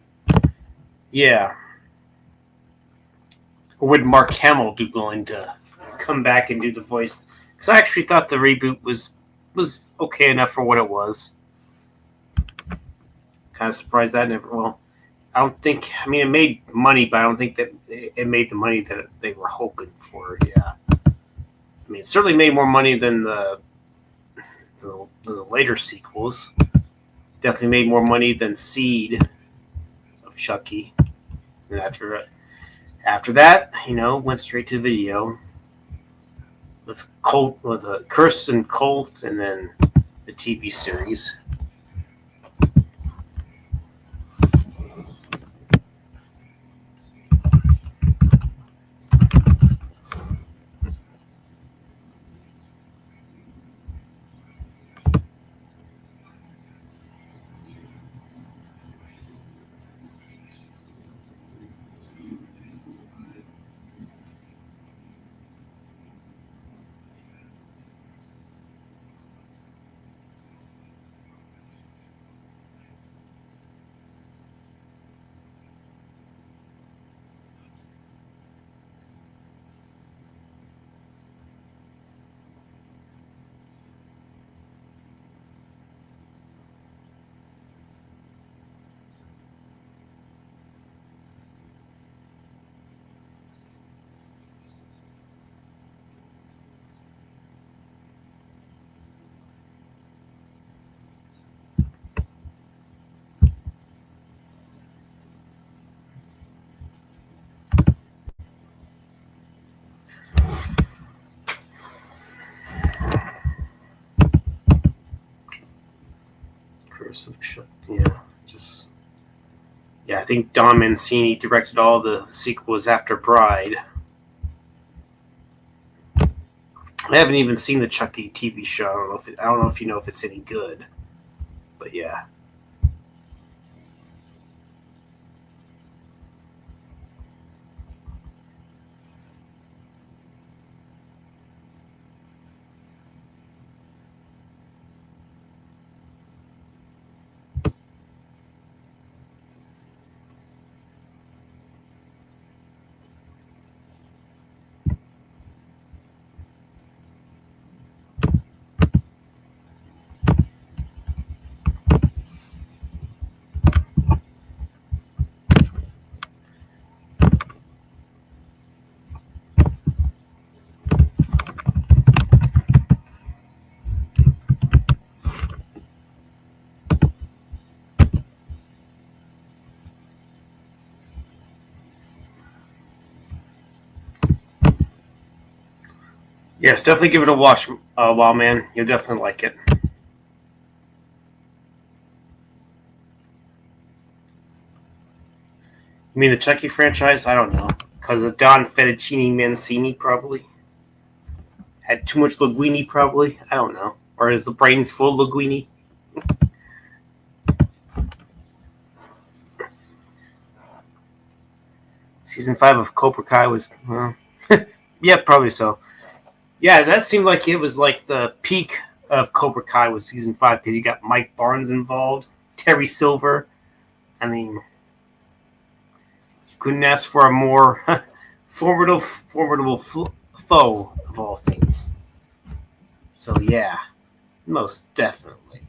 yeah. Or would Mark Hamill be willing to come back and do the voice? Because I actually thought the reboot was okay enough for what it was. Kind of surprised that never. Well, I don't think. I mean, it made money, but I don't think that it made the money that they were hoping for. Yeah. I mean, it certainly made more money than the later sequels. Definitely made more money than Seed of Chucky. And after that, went straight to video with a Curse and Cult, and then the TV series. Curse of Chucky. Yeah, just yeah. I think Don Mancini directed all the sequels after Bride. I haven't even seen the Chucky TV show. I don't know if you know if it's any good, but yeah. Yes, definitely give it a watch, Wild Man. You'll definitely like it. You mean the Chucky franchise? I don't know. Because of Don Fettuccine Mancini, probably. Had too much linguine, probably. I don't know. Or is the brains full of linguine? Season 5 of Cobra Kai was. Well, yeah, probably so. Yeah, that seemed like it was like the peak of Cobra Kai was season 5 because you got Mike Barnes involved, Terry Silver. I mean, you couldn't ask for a more formidable foe of all things. So yeah, most definitely.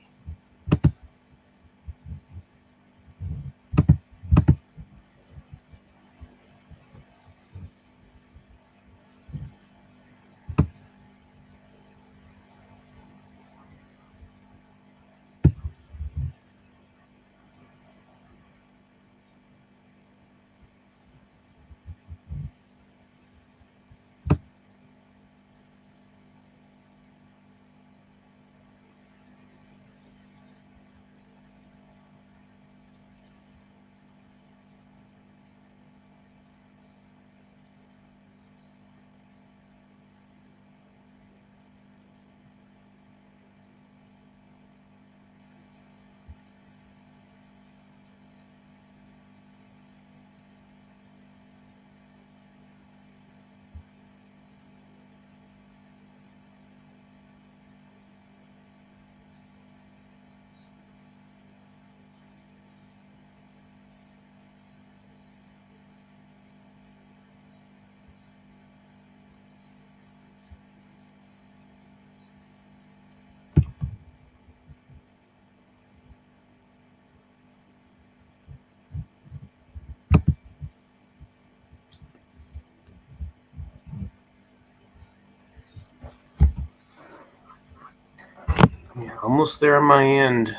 almost there on my end.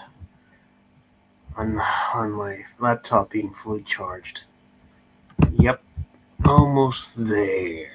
On my laptop being fully charged. Yep, almost there.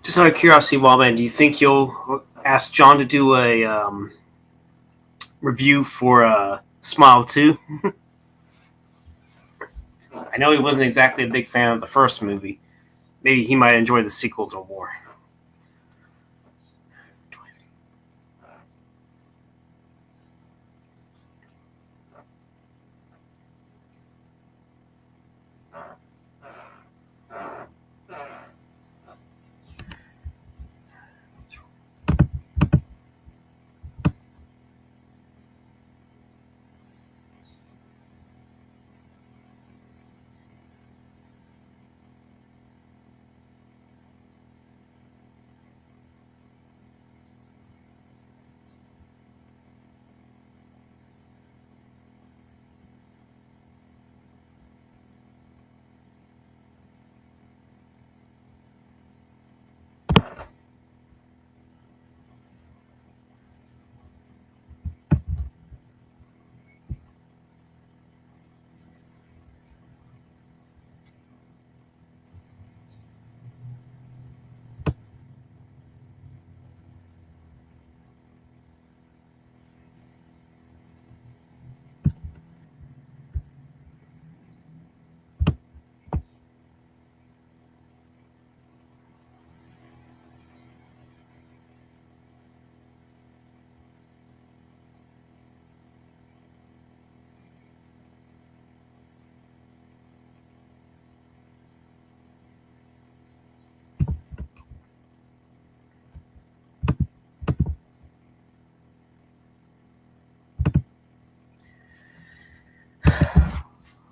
Just out of curiosity, Wildman, do you think you'll ask John to do a review for Smile 2? I know he wasn't exactly a big fan of the first movie. Maybe he might enjoy the sequel a little more.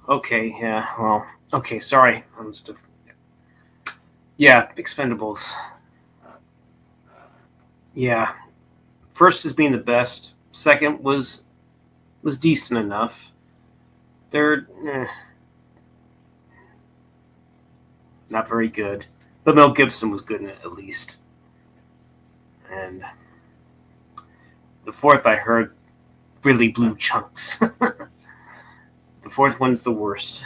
Okay, yeah, well, okay, sorry. Yeah, Expendables. Yeah, first is being the best. Second was decent enough. Third, not very good. But Mel Gibson was good in it at least. And the fourth, I heard really blue chunks. The fourth one's the worst.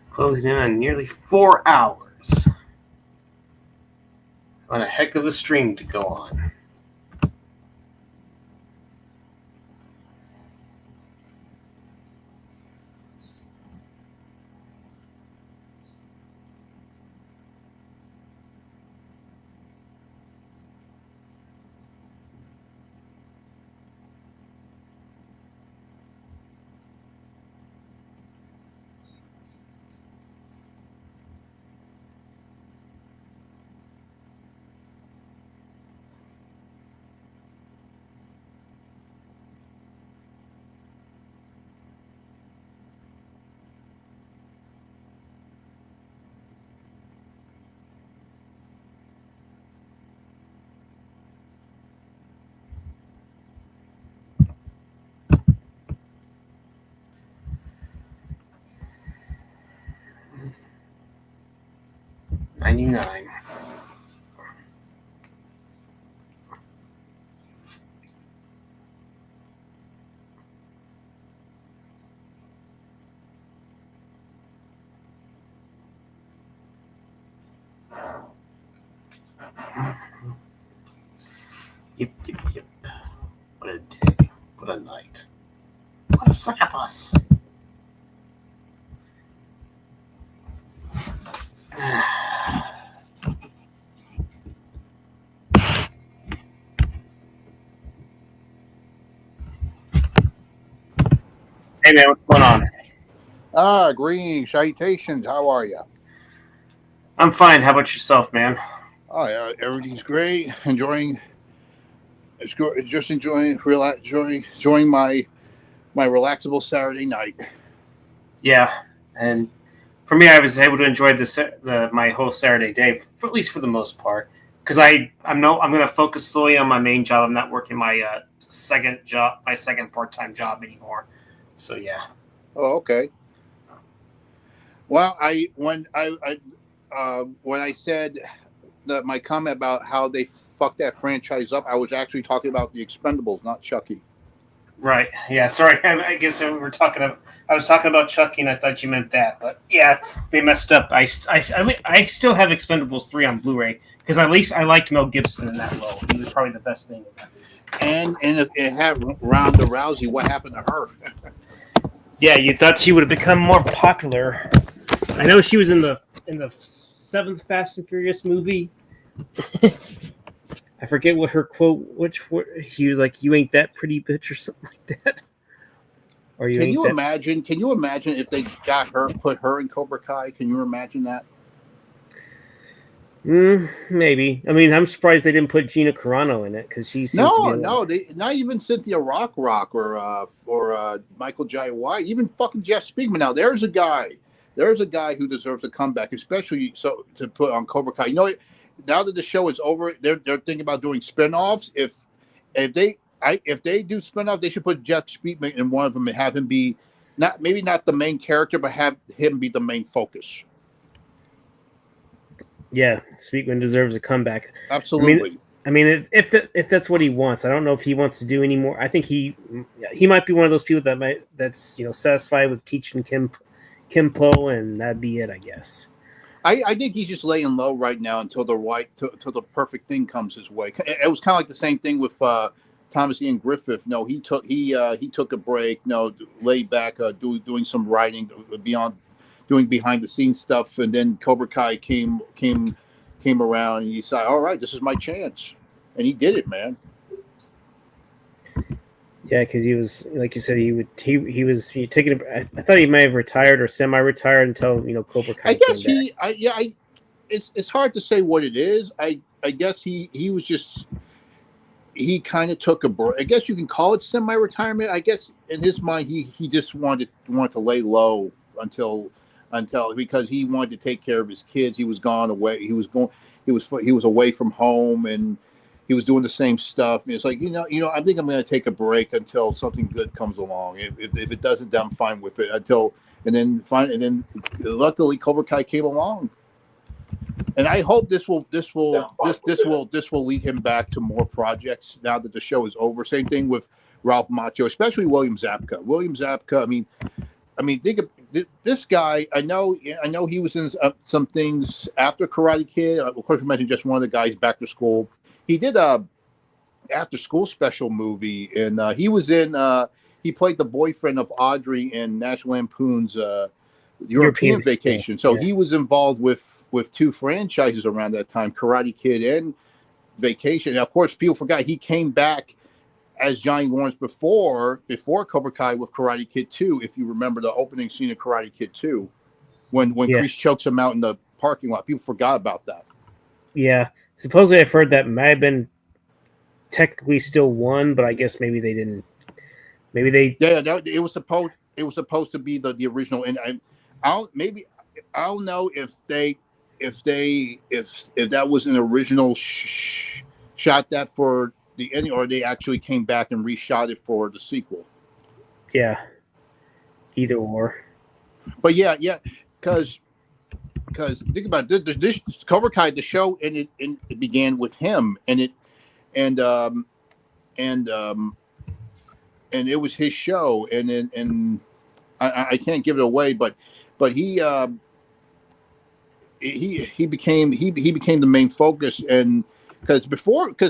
Closing in on nearly 4 hours. On a heck of a stream to go on. $99. Yep, yep, yep. What a day. What a night. What a succubus. Hey man, what's going on? Greetings, salutations. How are you? I'm fine. How about yourself, man? Oh, yeah, everything's great. Just enjoying my relaxable Saturday night. Yeah, and for me, I was able to enjoy my whole Saturday day, for, at least for the most part, because I'm going to focus solely on my main job. I'm not working my second part time job anymore. So yeah, Oh, okay. Well, when I said that my comment about how they fucked that franchise up, I was actually talking about the Expendables, not Chucky. right. Yeah, sorry. I guess we were talking. I was talking about Chucky, and I thought you meant that. But yeah, they messed up. I still have Expendables 3 on Blu-ray because at least I liked Mel Gibson in that role. He was probably the best thing in that movie. And it had Ronda Rousey. What happened to her? Yeah, you thought she would have become more popular. I know she was in the seventh Fast and Furious movie. I forget what her quote. He was like, "You ain't that pretty bitch" or something like that. Or you Can ain't you that. imagine? Can you imagine if they put her in Cobra Kai? Can you imagine that? Maybe. I mean, I'm surprised they didn't put Gina Carano in it because she seems to be. No, they not even Cynthia Rock or Michael Jai White, even fucking Jeff Speakman. Now there's a guy, who deserves a comeback, especially so to put on Cobra Kai. You know, now that the show is over, they're thinking about doing spinoffs. If they do spinoff, they should put Jeff Speakman in one of them and have him be not the main character, but have him be the main focus. Yeah, Speakman deserves a comeback. Absolutely. I mean, if that's what he wants, I don't know if he wants to do any more. I think he might be one of those people that's satisfied with teaching Kimpo, and that'd be it, I guess. I think he's just laying low right now until the perfect thing comes his way. It was kind of like the same thing with Thomas Ian Griffith. No, he took a break. No, laid back, doing some writing doing behind the scenes stuff, and then Cobra Kai came around, and he said, "All right, this is my chance," and he did it, man. Yeah, because he was, like you said, he was taking. I thought he may have retired or semi-retired until Cobra Kai. I guess came back. it's hard to say what it is. I guess he was just he kind of took a break. I guess you can call it semi-retirement. I guess in his mind, he just wanted to lay low until because he wanted to take care of his kids. He was gone away. He was away from home, and he was doing the same stuff. And it's like I think I'm going to take a break until something good comes along. If it doesn't, then I'm fine with it until and then luckily Cobra Kai came along. And I hope this will lead him back to more projects now that the show is over. Same thing with Ralph Macchio, especially William Zabka. I mean, think of this guy. I know he was in some things after Karate Kid. Of course, we mentioned just one of the guys back to school. He did a after school special movie, and he was in. He played the boyfriend of Audrey in National Lampoon's European Vacation. So he was involved with two franchises around that time, Karate Kid and Vacation. And of course, people forgot he came back as Johnny Lawrence before Cobra Kai with Karate Kid 2, if you remember the opening scene of Karate Kid 2, when Kreese chokes him out in the parking lot. People forgot about that. Yeah. Supposedly I've heard that might have been technically still one, but I guess maybe they didn't. Maybe they. Yeah, it was supposed to be the original, and I don't know if that was an original shot that for the ending, or they actually came back and reshot it for the sequel. Yeah. Either or. But yeah, because think about it, this Cobra Kai, the show, and it began with him, and it was his show, and I can't give it away, but he became the main focus, and because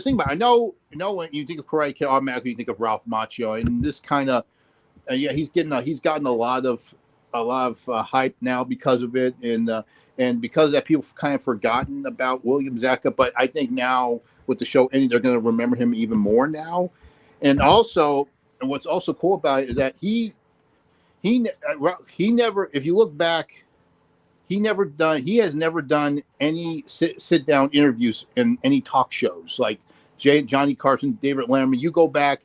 think about it, I know when you think of Karate Kid, automatically you think of Ralph Macchio, and this kind of he's gotten a lot of hype now because of it, and and because of that, people have kind of forgotten about William Zabka. But I think now with the show ending, they're going to remember him even more now. And also, and what's also cool about it is that he never, if you look back, he has never done any sit down interviews in any talk shows like Johnny Carson, David Letterman. You go back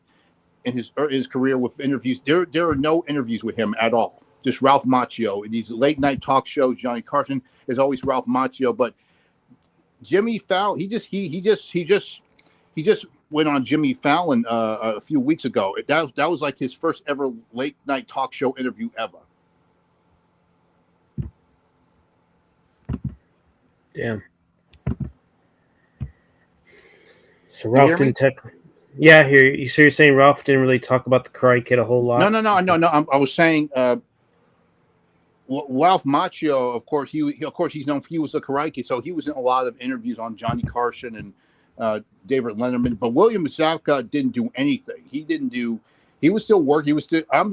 in his career with interviews, there are no interviews with him at all. Just Ralph Macchio. These late night talk shows, Johnny Carson is always Ralph Macchio, but Jimmy Fallon, he just went on Jimmy Fallon a few weeks ago. That was like his first ever late night talk show interview ever. Damn. So You Ralph hear me? didn't tech. Yeah, I hear you. So you're saying Ralph didn't really talk about the Karate Kid a whole lot? No. I was saying Ralph Macchio, of course, he's known. He was a Karate Kid, so he was in a lot of interviews on Johnny Carson and David Letterman. But William Zabka didn't do anything. He didn't do. He was still working. He was still. I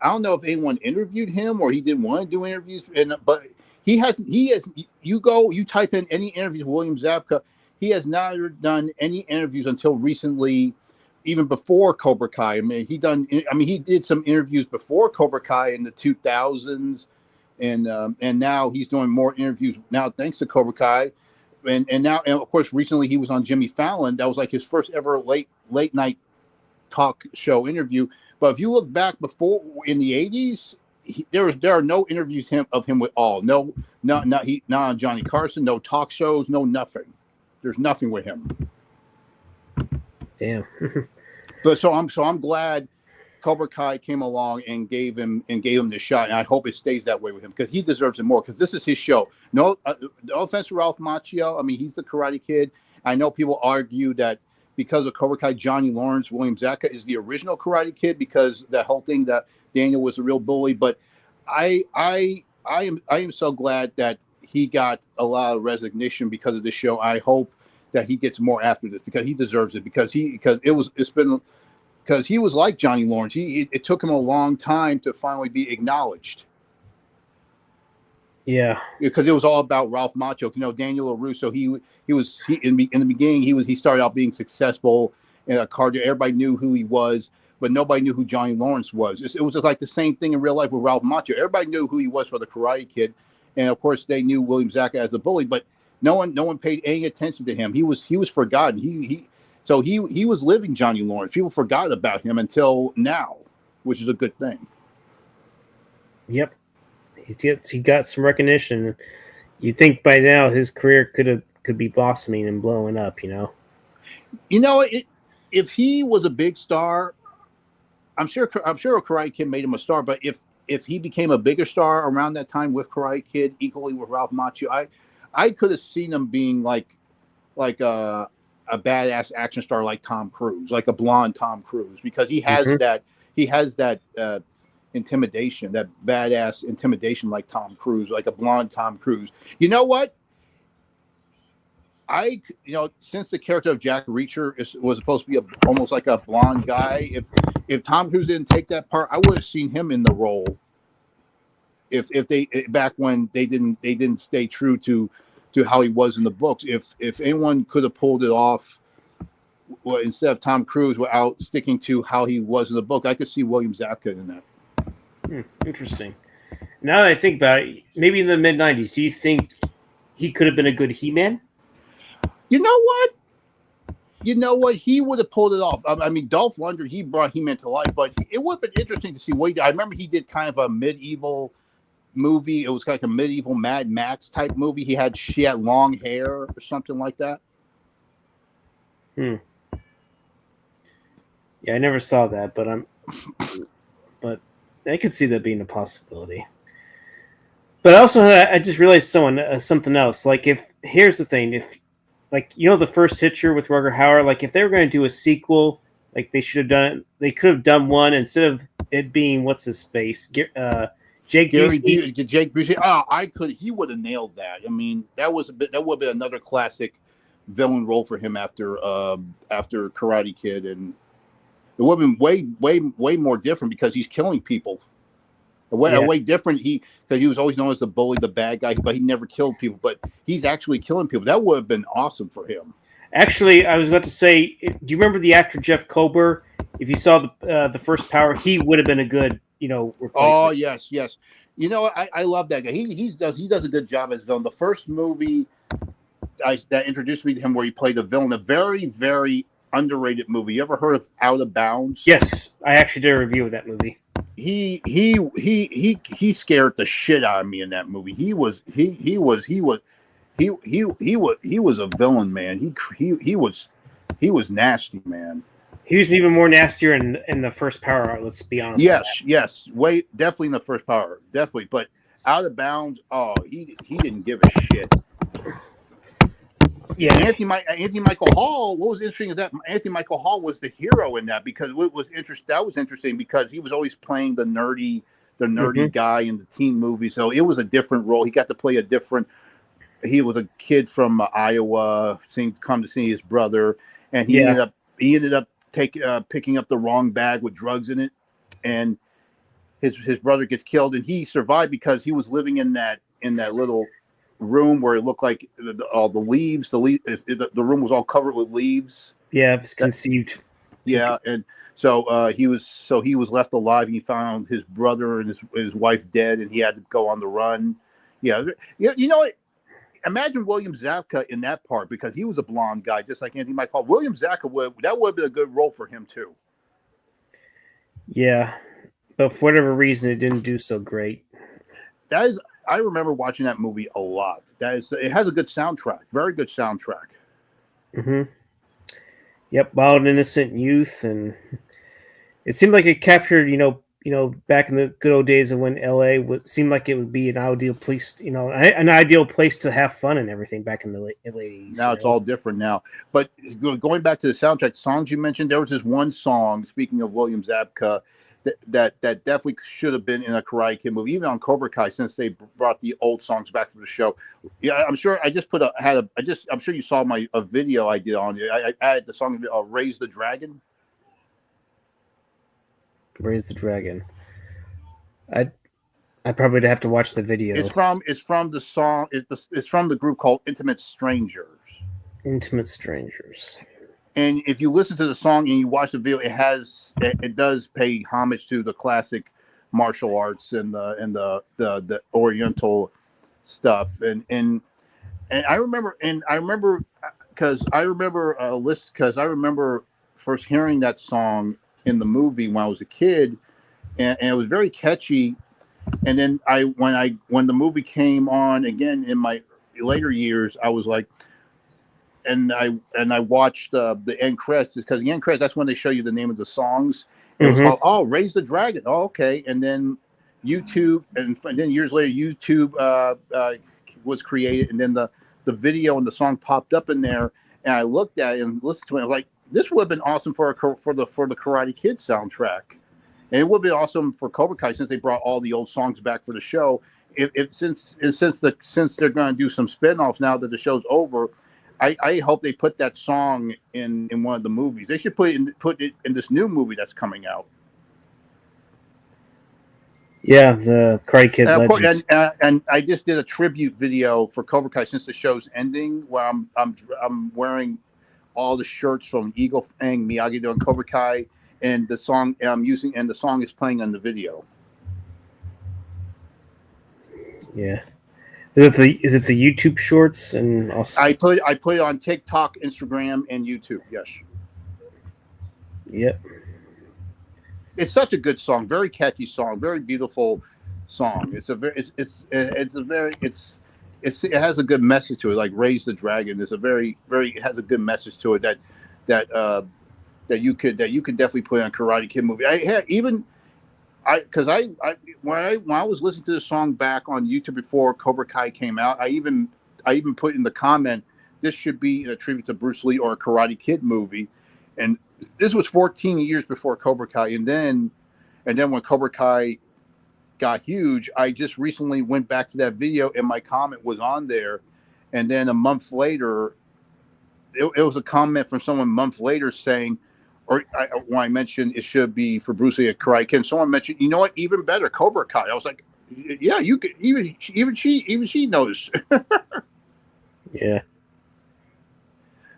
don't know if anyone interviewed him or he didn't want to do interviews. But he has. You type in any interviews with William Zabka. He has never done any interviews until recently, even before Cobra Kai. I mean, he did some interviews before Cobra Kai in the 2000s, and now he's doing more interviews now thanks to Cobra Kai, and now, and of course recently he was on Jimmy Fallon. That was like his first ever late night talk show interview. But if you look back before in the 80s, there are no interviews of him with all. No, not on Johnny Carson. No talk shows. No nothing. There's nothing with him. Damn. So I'm glad Cobra Kai came along and gave him the shot, and I hope it stays that way with him because he deserves it more because this is his show. No offense to Ralph Macchio. I mean, he's the Karate Kid. I know people argue that because of Cobra Kai, Johnny Lawrence, William Zabka is the original Karate Kid because that whole thing that Daniel was a real bully. But I am so glad that he got a lot of recognition because of this show. I hope that he gets more after this because he deserves it because he was like Johnny Lawrence. It took him a long time to finally be acknowledged. Yeah, because it was all about Ralph Macchio. You know, Daniel LaRusso. In the beginning he started out being successful in a cardio. Everybody knew who he was, but nobody knew who Johnny Lawrence was. It was just like the same thing in real life with Ralph Macchio. Everybody knew who he was for the Karate Kid, and of course they knew William Zabka as the bully, but no one paid any attention to him. He was forgotten. He was living Johnny Lawrence. People forgot about him until now, which is a good thing. Yep. He got some recognition. You think by now his career could be blossoming and blowing up, you know? You know, if he was a big star, I'm sure a Karate Kid made him a star, but if he became a bigger star around that time with Karate Kid, equally with Ralph Macchio, I could have seen him being like a badass action star like Tom Cruise, like a blonde Tom Cruise, because he has that intimidation, that badass intimidation like Tom Cruise, like a blonde Tom Cruise. You know what? Since the character of Jack Reacher was supposed to be almost like a blonde guy, if Tom Cruise didn't take that part, I would have seen him in the role. If they back when they didn't stay true to how he was in the books. If anyone could have pulled it off, well, instead of Tom Cruise, without sticking to how he was in the book, I could see William Zabka in that. Interesting. Now that I think about it, maybe in the mid '90s, do you think he could have been a good He-Man? You know what? He would have pulled it off. I mean, Dolph Lundgren, he brought He-Man to life, but it would have been interesting to see what he did. I remember he did kind of a medieval movie. It was like a medieval Mad Max type movie. He had long hair or something like that. Yeah, I never saw that, but I could see that being a possibility. But also, I just realized something else. Like, here's the thing: if, like, you know, the first Hitcher with Rutger Hauer, like, if they were going to do a sequel, like, they could have done one instead of it being what's his face, Jake Busey. He would have nailed that. I mean, that would have been another classic villain role for him after Karate Kid, and it would have been way more different because he's killing people. A way different. Because he was always known as the bully, the bad guy, but he never killed people. But he's actually killing people. That would have been awesome for him. Actually, I was about to say, do you remember the actor Jeff Kober? If you saw the first Power, he would have been a good, replacement. Oh yes. I love that guy. He does a good job as villain. The first movie that introduced me to him, where he played a villain, a very very underrated movie. You ever heard of Out of Bounds? Yes, I actually did a review of that movie. He scared the shit out of me in that movie. He was a villain, man. He was nasty, man. He was even more nastier in the first Power. Let's be honest. Yes. Definitely in the first Power, definitely. But Out of Bounds, oh, he didn't give a shit. Yeah, Anthony Michael Hall. What was interesting is that Anthony Michael Hall was the hero in that, because what was interesting because he was always playing the nerdy guy in the teen movie. So it was a different role. He got to play a different. He was a kid from Iowa, come to see his brother, and he ended up picking up the wrong bag with drugs in it, and his brother gets killed, and he survived because he was living in that little room where it looked like all the leaves. The room was all covered with leaves. Yeah, it's conceived. Yeah, and so he was left alive, and he found his brother and his wife dead, and he had to go on the run. Yeah, imagine William Zabka in that part, because he was a blonde guy, just like Anthony Michael. William Zabka would have been a good role for him too. Yeah, but for whatever reason, it didn't do so great. I remember watching that movie a lot. It has a good soundtrack, very good soundtrack. Mm-hmm. Yep, Wild Innocent Youth, and it seemed like it captured, back in the good old days of when LA seemed like it would be an ideal place, an ideal place to have fun and everything back in the late 80s. Now it's all different now. But going back to the soundtrack, songs you mentioned, there was this one song, speaking of William Zabka, that definitely should have been in a Karate Kid movie, even on Cobra Kai, since they brought the old songs back for the show. Yeah, I'm sure I'm sure you saw a video I did on it. I added the song "Raise the Dragon." Raise the Dragon. I probably have to watch the video. It's from the song. It's from the group called Intimate Strangers. Intimate Strangers. And if you listen to the song and you watch the video, it does pay homage to the classic martial arts and the Oriental stuff. And I remember because I remember first hearing that song in the movie when I was a kid, and it was very catchy. And then when the movie came on again in my later years, I was like. And I watched the end credits, because the end credits, that's when they show you the name of the songs. And it was called Raise the Dragon. Oh, okay. And then YouTube, and then years later, YouTube was created, and then the video and the song popped up in there. And I looked at it and listened to it. I was like, this would have been awesome for the Karate Kid soundtrack, and it would be awesome for Cobra Kai, since they brought all the old songs back for the show. Since they're going to do some spinoffs now that the show's over. I hope they put that song in one of the movies. They should put it in this new movie that's coming out. Yeah, the Karate Kid Legends. And I just did a tribute video for Cobra Kai since the show's ending, where I'm wearing all the shirts from Eagle Fang, Miyagi-Do, and Cobra Kai, and the song I'm using, and the song is playing on the video. Yeah. Is it the YouTube Shorts? And also I put it on TikTok, Instagram, and YouTube. Yes. Yep. It's such a good song, very catchy song, very beautiful song. It has a good message to it, like Raise the Dragon. It has a good message to it that you could definitely put in a Karate Kid movie. When I was listening to the song back on YouTube before Cobra Kai came out, I even put in the comment, this should be a tribute to Bruce Lee or a Karate Kid movie. And this was 14 years before Cobra Kai. And then when Cobra Kai got huge, I just recently went back to that video, and my comment was on there. And then a month later, it was a comment from someone a month later saying, when I mentioned it should be for Bruce Lee a Karate Kid, someone mentioned, you know what, even better, Cobra Kai. I was like, yeah, you could even she knows. Yeah.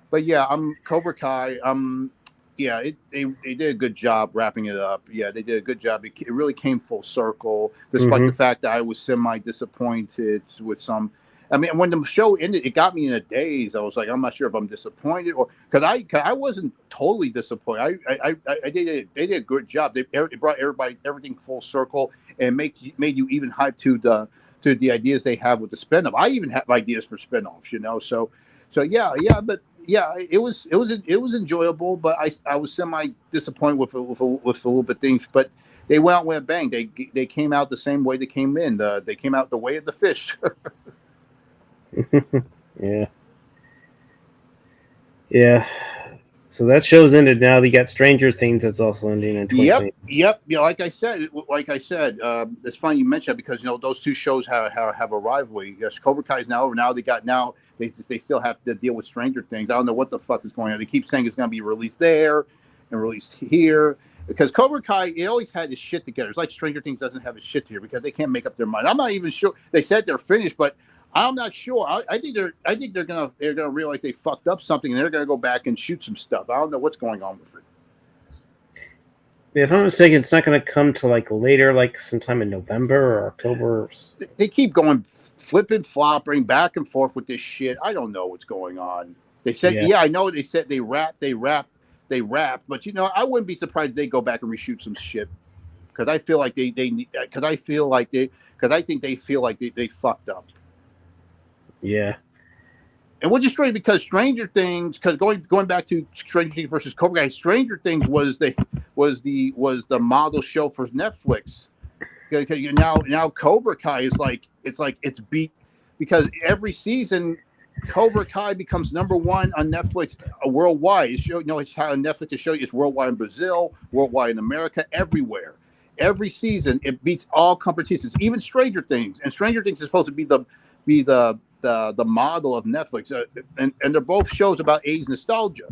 But yeah, Cobra Kai. Yeah, they did a good job wrapping it up. Yeah, they did a good job. It really came full circle, despite the fact that I was semi disappointed with some. I mean, when the show ended, it got me in a daze. I was like, I'm not sure if I'm disappointed or because I wasn't totally disappointed. They did a good job. They brought everything full circle and made you even hyped to the ideas they have with the spinoff. I even have ideas for spinoffs, you know. So yeah, but yeah, it was enjoyable, but I was semi disappointed with a little bit things, but they went out with a bang. They came out the same way they came in. They came out the way of the fish. Yeah. Yeah. So that show's ended now. You got Stranger Things that's also ending in 2020. Yep. Yeah, like I said, it's funny you mentioned that because those two shows have a rivalry. Yes, Cobra Kai is now over. Now they still have to deal with Stranger Things. I don't know what the fuck is going on. They keep saying it's going to be released there and released here because Cobra Kai it always had its shit together. It's like Stranger Things doesn't have its shit here because they can't make up their mind. I'm not even sure. They said they're finished, but I'm not sure. I think they're gonna realize they fucked up something and they're gonna go back and shoot some stuff. I don't know what's going on with it. Yeah, if I'm not mistaken, it's not going to come to like later, like sometime in November or October. They keep going flipping, flopping back and forth with this shit. I don't know what's going on. They said, yeah, I know. They said they wrapped, but I wouldn't be surprised if they go back and reshoot some shit because I feel like they feel like they fucked up. Yeah. And which is strange because Stranger Things, because going back to Stranger Things versus Cobra Kai, Stranger Things was the model show for Netflix. Because now Cobra Kai is it's beat because every season Cobra Kai becomes number one on Netflix worldwide. It's how Netflix is showing it's worldwide in Brazil, worldwide in America, everywhere. Every season it beats all competitions, even Stranger Things. And Stranger Things is supposed to be the model of Netflix, and they're both shows about 80s nostalgia.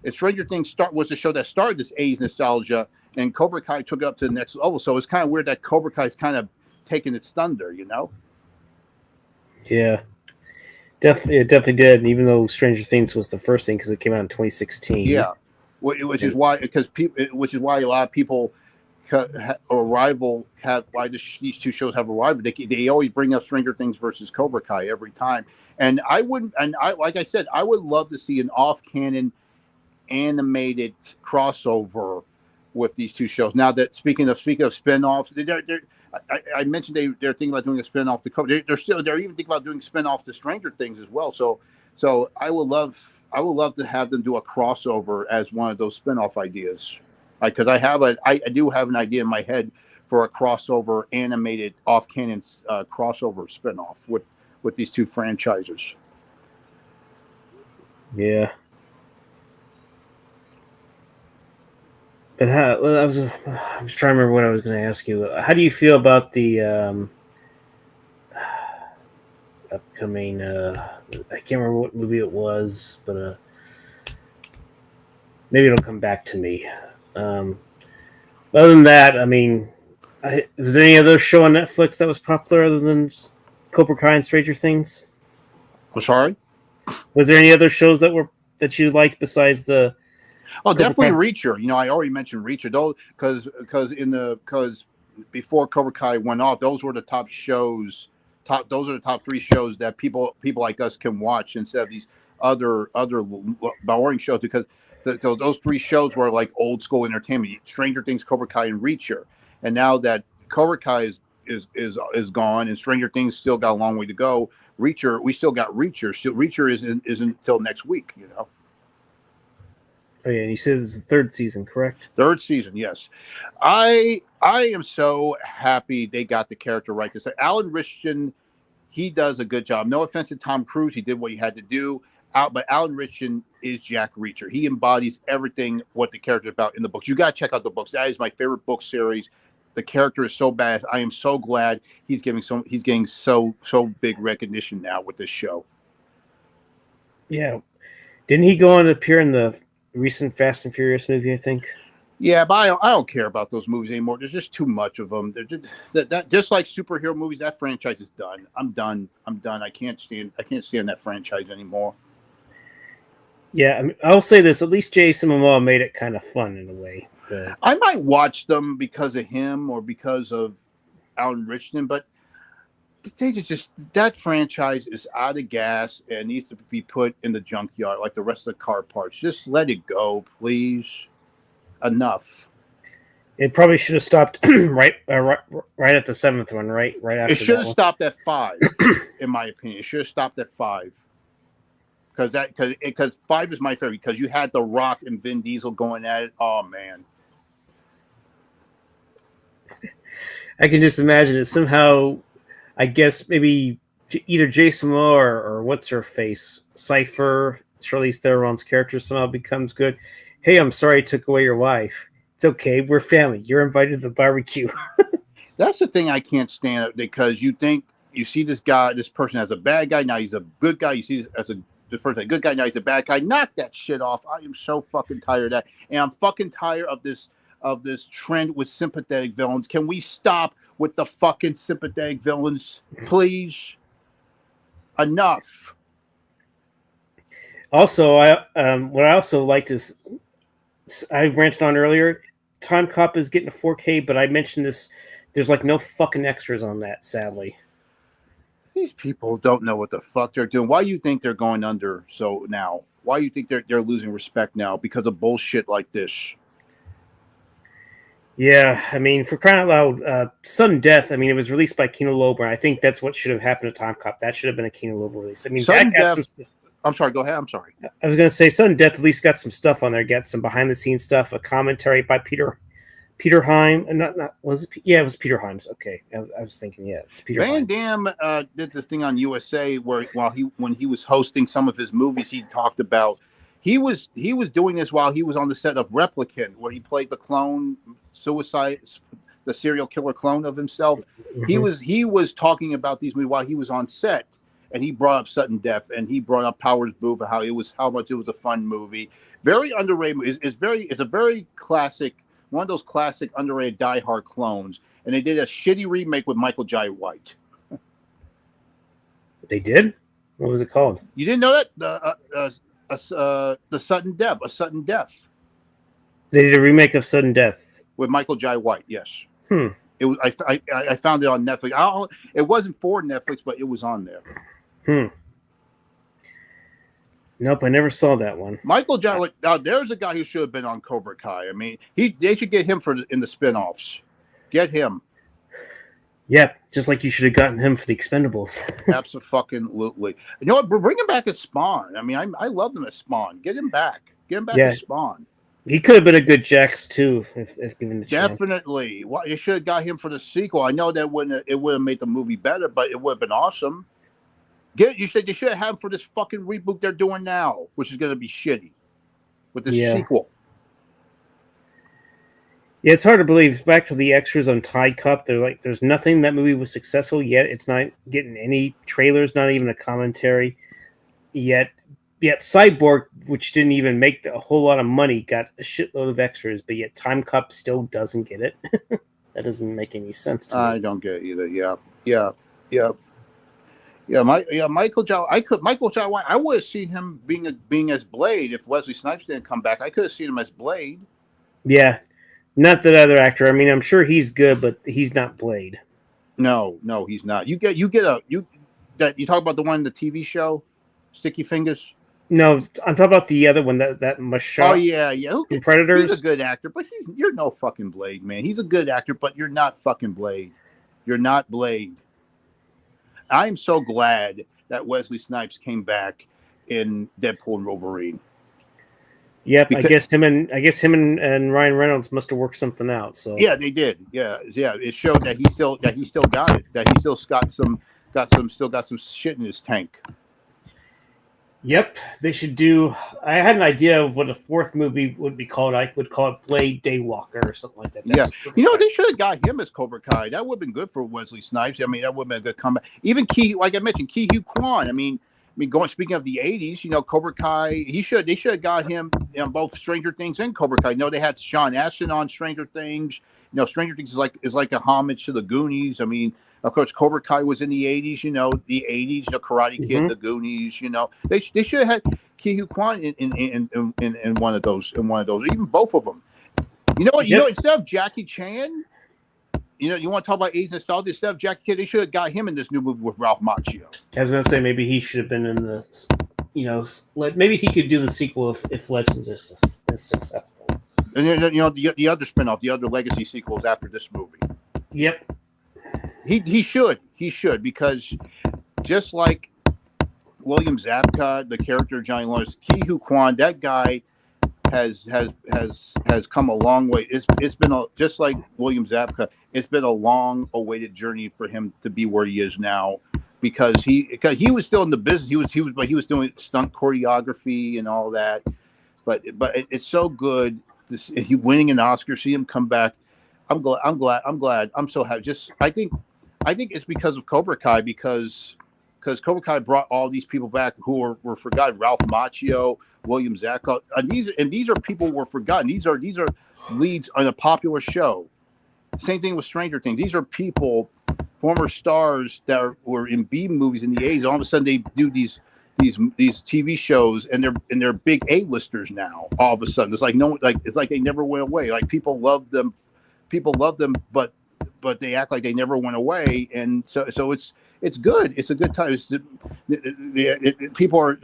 And Stranger Things was the show that started this 80s nostalgia, and Cobra Kai took it up to the next level. So it's kind of weird that Cobra Kai is kind of taking its thunder, Yeah, it definitely did. Even though Stranger Things was the first thing because it came out in 2016. Yeah, which is why a lot of people why these two shows have a rival. They always bring up Stranger Things versus Cobra Kai every time, and like I said, I would love to see an off-canon animated crossover with these two shows. Now that speaking of spin-offs, I mentioned they're thinking about doing a spin-off to Cobra. They're even thinking about doing a spin-off to Stranger Things as well. So I would love to have them do a crossover as one of those spin-off ideas. Because I do have an idea in my head for a crossover animated off-canon crossover spinoff with these two franchises. Yeah. But I was trying to remember what I was going to ask you. How do you feel about the upcoming? I can't remember what movie it was, but maybe it'll come back to me. Other than that, I mean, was there any other show on Netflix that was popular other than Cobra Kai and Stranger Things? I'm sorry. Was there any other shows that you liked besides the? Oh, definitely Reacher. I already mentioned Reacher, though, because before Cobra Kai went off, those were the top shows. Those are the top three shows that people like us can watch instead of these other boring shows because those three shows were like old school entertainment: Stranger Things, Cobra Kai, and Reacher. And now that Cobra Kai is gone and Stranger Things still got a long way to go, we still got Reacher. Reacher isn't until next week. Oh yeah, and you said it was the third season, correct? Third season, yes. I am so happy they got the character right. Because Alan Ritchson, he does a good job. No offense to Tom Cruise, he did what he had to do. But Alan Ritchson is Jack Reacher. He embodies everything what the character is about in the books. You got to check out the books. That is my favorite book series. The character is so bad. I am so glad he's getting so big recognition now with this show. Yeah, didn't he go on to appear in the recent Fast and Furious movie, I think. Yeah, but I don't care about those movies anymore. There's just too much of them. They're just, just like superhero movies. That franchise is done. I'm done. I can't stand that franchise anymore. Yeah, I mean, I'll say this: at least Jason Momoa made it kind of fun in a way. I might watch them because of him or because of Alan Richardson, but they just that franchise is out of gas and needs to be put in the junkyard like the rest of the car parts. Just let it go, please. Enough. It probably should have stopped right at the 7th one, right after. It should have stopped at 5, in my opinion. It should have stopped at 5. Because 5 is my favorite because you had The Rock and Vin Diesel going at it. Oh man. I can just imagine it somehow. I guess maybe either Jason Momoa or what's her face, Cypher, Charlize Theron's character somehow becomes good. Hey, I'm sorry I took away your wife. It's okay. We're family. You're invited to the barbecue. That's the thing I can't stand because you see this person as a bad guy. Now he's a good guy. You see this person a good guy. Now he's a bad guy. Knock that shit off. I am so fucking tired of that. And I'm fucking tired of this trend with sympathetic villains. Can we stop with the fucking sympathetic villains, please? Enough. Also, what I also liked is I ranted on earlier. Time Cop is getting a 4K, but I mentioned this. There's like no fucking extras on that, sadly. These people don't know what the fuck they're doing. Why do you think they're going under so now? Why do you think they're losing respect now because of bullshit like this? Yeah, I mean, for crying out loud, Sudden Death, I mean, it was released by Kino Lorber, and I think that's what should have happened to Time Cop. That should have been a Kino Lorber release. I mean, Sudden Death. I'm sorry, go ahead. I'm sorry. I was going to say Sudden Death at least got some stuff on there. Got some behind-the-scenes stuff, a commentary by Peter Heim. Not was it? Yeah, it was Peter Himes. Okay, I was thinking, yeah, it's Peter Van Himes. Damme did this thing on USA where when he was hosting some of his movies, he talked about he was doing this while he was on the set of Replicant, where he played the clone the serial killer clone of himself. Mm-hmm. He was talking about these movies while he was on set. And he brought up Sudden Death, and he brought up Powers Booth, how much it was a fun movie. Very underrated. It's a very classic, one of those classic underrated Die Hard clones. And they did a shitty remake with Michael Jai White. They did? What was it called? You didn't know that? The Sudden Death, A Sudden Death. They did a remake of Sudden Death with Michael Jai White. Yes. It was. I found it on Netflix. It wasn't for Netflix, but it was on there. Nope, I never saw that one. Michael Jai White. Now there's a guy who should have been on Cobra Kai. I mean, they should get him in the spinoffs. Get him. Yeah, just like you should have gotten him for the Expendables. Absolutely. You know what? Bring him back as Spawn. I mean, I love him as Spawn. Get him back. Get him back as Spawn. He could have been a good Jax too, if given the chance. Definitely. Well, you should have got him for the sequel. I know that it would have made the movie better, but it would have been awesome. You should have him for this fucking reboot they're doing now, which is going to be shitty with the sequel. Yeah, it's hard to believe. Back to the extras on Tide Cup, they're like, there's nothing that movie was successful yet. It's not getting any trailers, not even a commentary yet. Yet Cyborg, which didn't even make a whole lot of money, got a shitload of extras, but yet Time Cup still doesn't get it. That doesn't make any sense to me. I don't get it either. Michael Jai. I would have seen him being as Blade if Wesley Snipes didn't come back. I could have seen him as Blade. Yeah, not that other actor. I mean, I'm sure he's good, but he's not Blade. No, he's not. You talk about the one in the TV show, Sticky Fingers. No, I'm talking about the other one, that Machado. Oh yeah. Predators. He's a good actor, but you're no fucking Blade, man. He's a good actor, but you're not fucking Blade. You're not Blade. I'm so glad that Wesley Snipes came back in Deadpool and Wolverine. Yep, I guess him and Ryan Reynolds must have worked something out. So yeah, they did. Yeah. It showed that he still got it. That he still got some shit in his tank. Yep, they should do. I had an idea of what a fourth movie would be called. I would call it Blade Daywalker or something like that. They should have got him as Cobra Kai. That would have been good for Wesley Snipes. I mean, that would have been a good comeback. Even like I mentioned, Ki Hu Kwan. I mean, mean, speaking of the '80s, Cobra Kai. They should have got him in both Stranger Things and Cobra Kai. They had Sean Astin on Stranger Things. Stranger Things is like a homage to the Goonies. I mean, of course, Cobra Kai was in the '80s. The '80s. Karate Kid, the Goonies. They should have had Ke Huy Quan in one of those. Even both of them. You know what? Instead of Jackie Chan. You want to talk about '80s nostalgia? Instead of Jackie Chan, they should have got him in this new movie with Ralph Macchio. I was going to say maybe he should have been in the, maybe he could do the sequel if Legends is successful. And then, the other spinoff, the other legacy sequels after this movie. Yep. He should because just like William Zabka, the character of Johnny Lawrence, Ke Huy Quan, that guy has come a long way. It's been just like William Zabka. It's been a long awaited journey for him to be where he is now, because he was still in the business. He was doing stunt choreography and all that. But it's so good. He winning an Oscar, see him come back. I'm glad. I'm so happy. I think it's because of Cobra Kai, because Cobra Kai brought all these people back who were forgotten. Ralph Macchio, William Zabka, these are people who were forgotten. These are leads on a popular show. Same thing with Stranger Things. These are people, former stars that were in B movies in the '80s. All of a sudden, they do these TV shows, and they're big A-listers now. All of a sudden, it's like they never went away. Like people love them, but they act like they never went away, and so it's good. It's a good time. People are.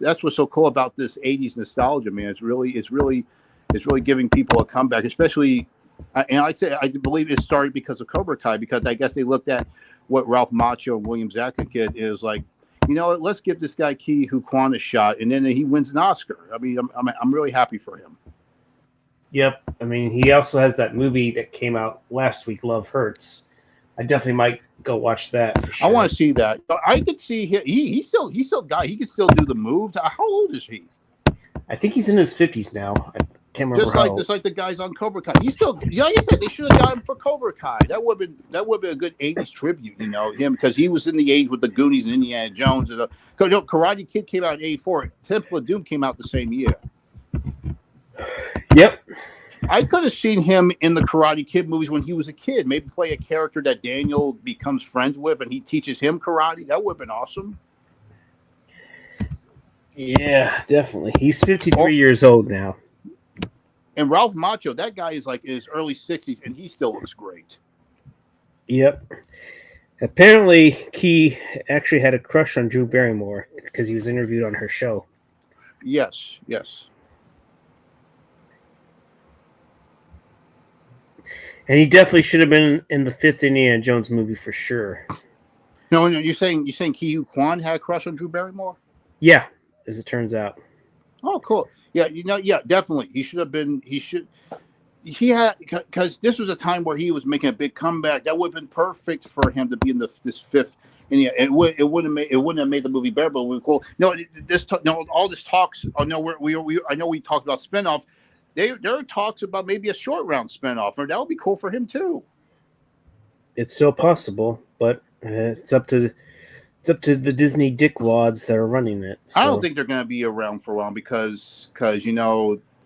That's what's so cool about this '80s nostalgia, man. It's really giving people a comeback, especially. And I believe it started because of Cobra Kai, because I guess they looked at what Ralph Macchio and William Zabka did, is like, let's give this guy Ke Huy Quan a shot, and then he wins an Oscar. I mean, I'm really happy for him. Yep. I mean, he also has that movie that came out last week, Love Hurts. I definitely might go watch that. For sure. I want to see that. I could see him. He's still guy. He can still do the moves. How old is he? I think he's in his 50s now. I can't remember just like the guys on Cobra Kai. He's still, like I said, they should have got him for Cobra Kai. That would have been a good '80s tribute, him, because he was in the '80s with the Goonies and Indiana Jones. And Karate Kid came out in '84. Temple of Doom came out the same year. Yep. I could have seen him in the Karate Kid movies when he was a kid. Maybe play a character that Daniel becomes friends with, and he teaches him karate. That would have been awesome. Yeah, definitely. He's 53 years old now. And Ralph Macchio, that guy is like in his early 60s, and he still looks great. Yep. Apparently, Key actually had a crush on Drew Barrymore because he was interviewed on her show. Yes. And he definitely should have been in the fifth Indiana Jones movie for sure. No, you're saying Ke Huy Quan had a crush on Drew Barrymore? Yeah, as it turns out. Oh, cool. Yeah, definitely. He had, because this was a time where he was making a big comeback. That would have been perfect for him to be in this fifth. And yeah, it wouldn't have made the movie better, but it would be cool. No, all this talks. Oh no, I know we talked about spinoff. There are talks about maybe a short round spinoff, or that would be cool for him too. It's still possible, but it's up to the Disney dickwads that are running it. So. I don't think they're going to be around for long because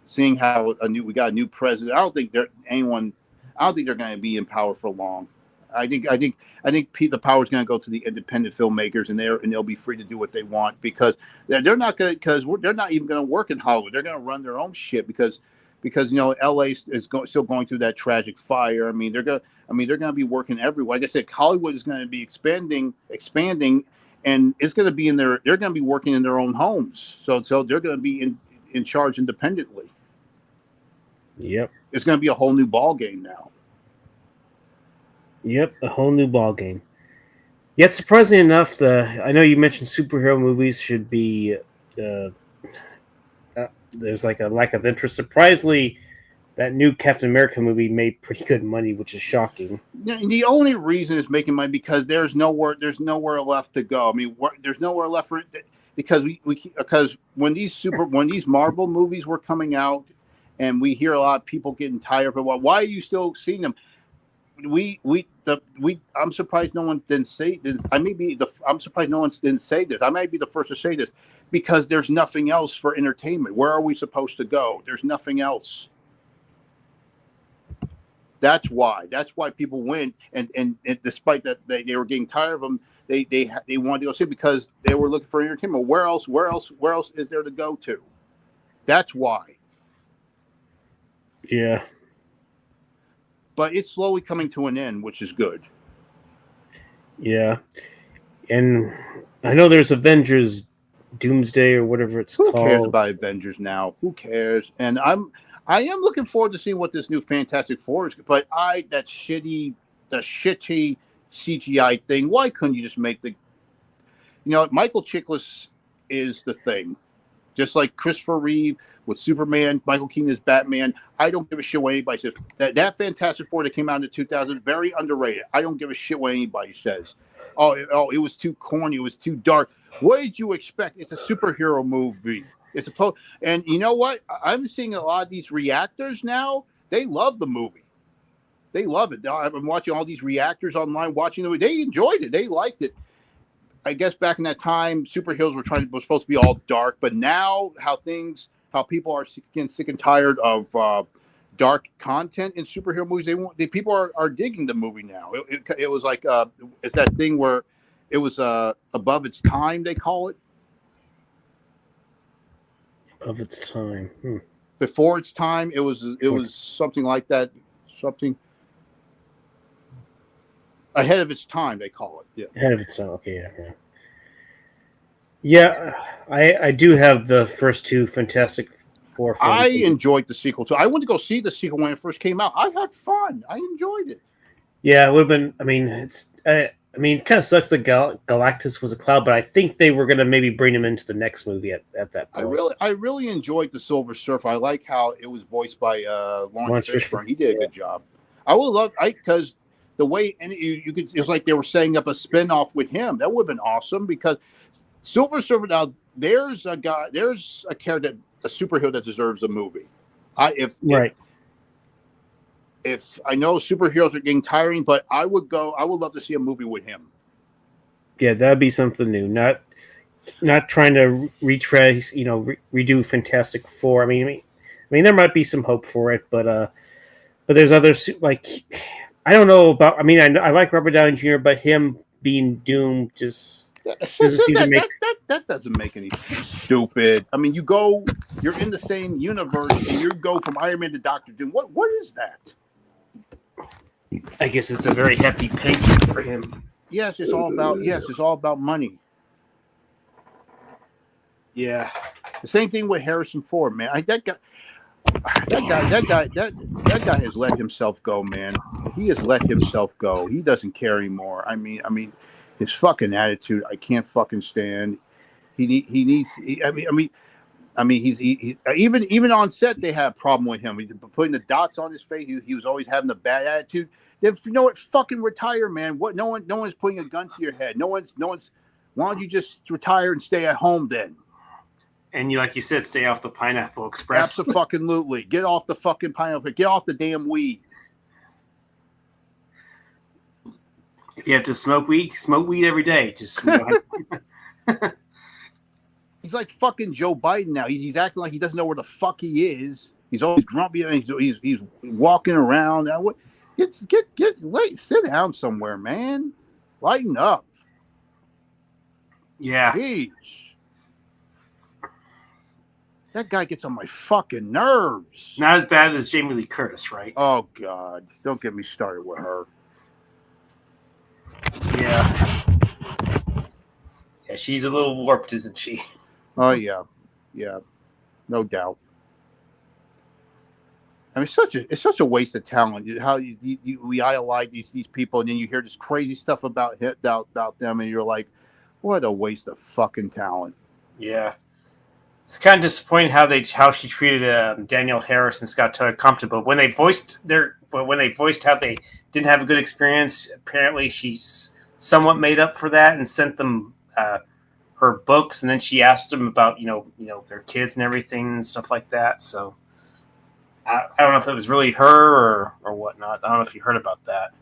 seeing how we got a new president, I don't think they're going to be in power for long. I think the power is going to go to the independent filmmakers, and they'll be free to do what they want, because they're not even going to work in Hollywood. They're going to run their own shit because LA is still going through that tragic fire. I mean, they're going to be working everywhere. Like I said, Hollywood is going to be expanding, and it's going to be they're going to be working in their own homes. So they're going to be in charge independently. Yep. It's going to be a whole new ball game now. Yep, a whole new ball game. Yet, surprisingly enough, I know you mentioned superhero movies should be there's like a lack of interest. Surprisingly, that new Captain America movie made pretty good money, which is shocking. The only reason it's making money because there's nowhere left to go. I mean, there's nowhere left for it, because because when these Marvel movies were coming out, and we hear a lot of people getting tired of it. Why are you still seeing them? I'm surprised no one didn't say this. I'm surprised no one didn't say this. I might be the first to say this because there's nothing else for entertainment. Where are we supposed to go? There's nothing else. That's why. That's why people went, and despite that they were getting tired of them, they wanted to go see it because they were looking for entertainment. Where else is there to go to? That's why. Yeah. But it's slowly coming to an end, which is good. And I know there's Avengers Doomsday or whatever it's Who called. cares about Avengers now? Who cares? And I am looking forward to seeing what this new Fantastic Four is. But the shitty CGI thing. Why couldn't you just make Michael Chiklis is the thing. Just like Christopher Reeve with Superman, Michael Keaton as Batman. I don't give a shit what anybody says. That Fantastic Four that came out in the 2000s, very underrated. I don't give a shit what anybody says. Oh, it was too corny. It was too dark. What did you expect? It's a superhero movie. And you know what? I'm seeing a lot of these reactors now. They love the movie. They love it. I've been watching all these reactors online, watching the movie. They enjoyed it. They liked it. I guess back in that time, superheroes were supposed to be all dark, but now how people are getting sick and tired of dark content in superhero movies. People are digging the movie now. It was like it's that thing where it was above its time. They call it Of its time. Before its time. It was something like that. Something ahead of its time. They call it. Yeah. Ahead of its time. Okay. Yeah. I do have the first two Fantastic Four films. I enjoyed the sequel too. I went to go see the sequel when it first came out. I had fun. I enjoyed it. Yeah, it would have been. I mean, it kind of sucks that Galactus was a cloud, but I think they were going to maybe bring him into the next movie at that point. I really enjoyed the Silver Surfer. I like how it was voiced by Lawrence Fishburne. He did a good job. I would love because the way you could, it's like they were setting up a spinoff with him. That would have been awesome because Silver Surfer. Now there's a character, a superhero that deserves a movie. If I know superheroes are getting tiring, but I would love to see a movie with him. Yeah, that'd be something new. Not trying to retrace, redo Fantastic Four. I mean, there might be some hope for it, but there's others like I don't know about. I mean, I like Robert Downey Jr., but him being Doom just doesn't seem to make that doesn't make any stupid. I mean, you're in the same universe, and you go from Iron Man to Doctor Doom. What is that? I guess it's a very happy paycheck for him. It's all about money. Yeah. The same thing with Harrison Ford, man. That guy has let himself go, man. He has let himself go. He doesn't care anymore. I mean, his fucking attitude, I can't fucking stand. He's even on set they had a problem with him. He putting the dots on his face. He was always having a bad attitude. Then you know what? Fucking retire, man. What? No one's putting a gun to your head. No one's. Why don't you just retire and stay at home then? And like you said, stay off the Pineapple Express. Absolutely. Get off the fucking pineapple. Get off the damn weed. If you have to smoke weed every day. Just. He's like fucking Joe Biden now. He's acting like he doesn't know where the fuck he is. He's always grumpy. He's walking around. Sit down somewhere, man. Lighten up. Yeah. Jeez. That guy gets on my fucking nerves. Not as bad as Jamie Lee Curtis, right? Oh God! Don't get me started with her. Yeah. Yeah, she's a little warped, isn't she? Oh yeah, no doubt. I mean, it's such a waste of talent. How we idolize these people, and then you hear this crazy stuff about them, and you're like, what a waste of fucking talent. Yeah, it's kind of disappointing how she treated Danielle Harris and Scott Compton. But when they voiced how they didn't have a good experience, apparently she's somewhat made up for that and sent them her books, and then she asked them about their kids and everything and stuff like that. So I don't know if it was really her or whatnot. I don't know if you heard about that.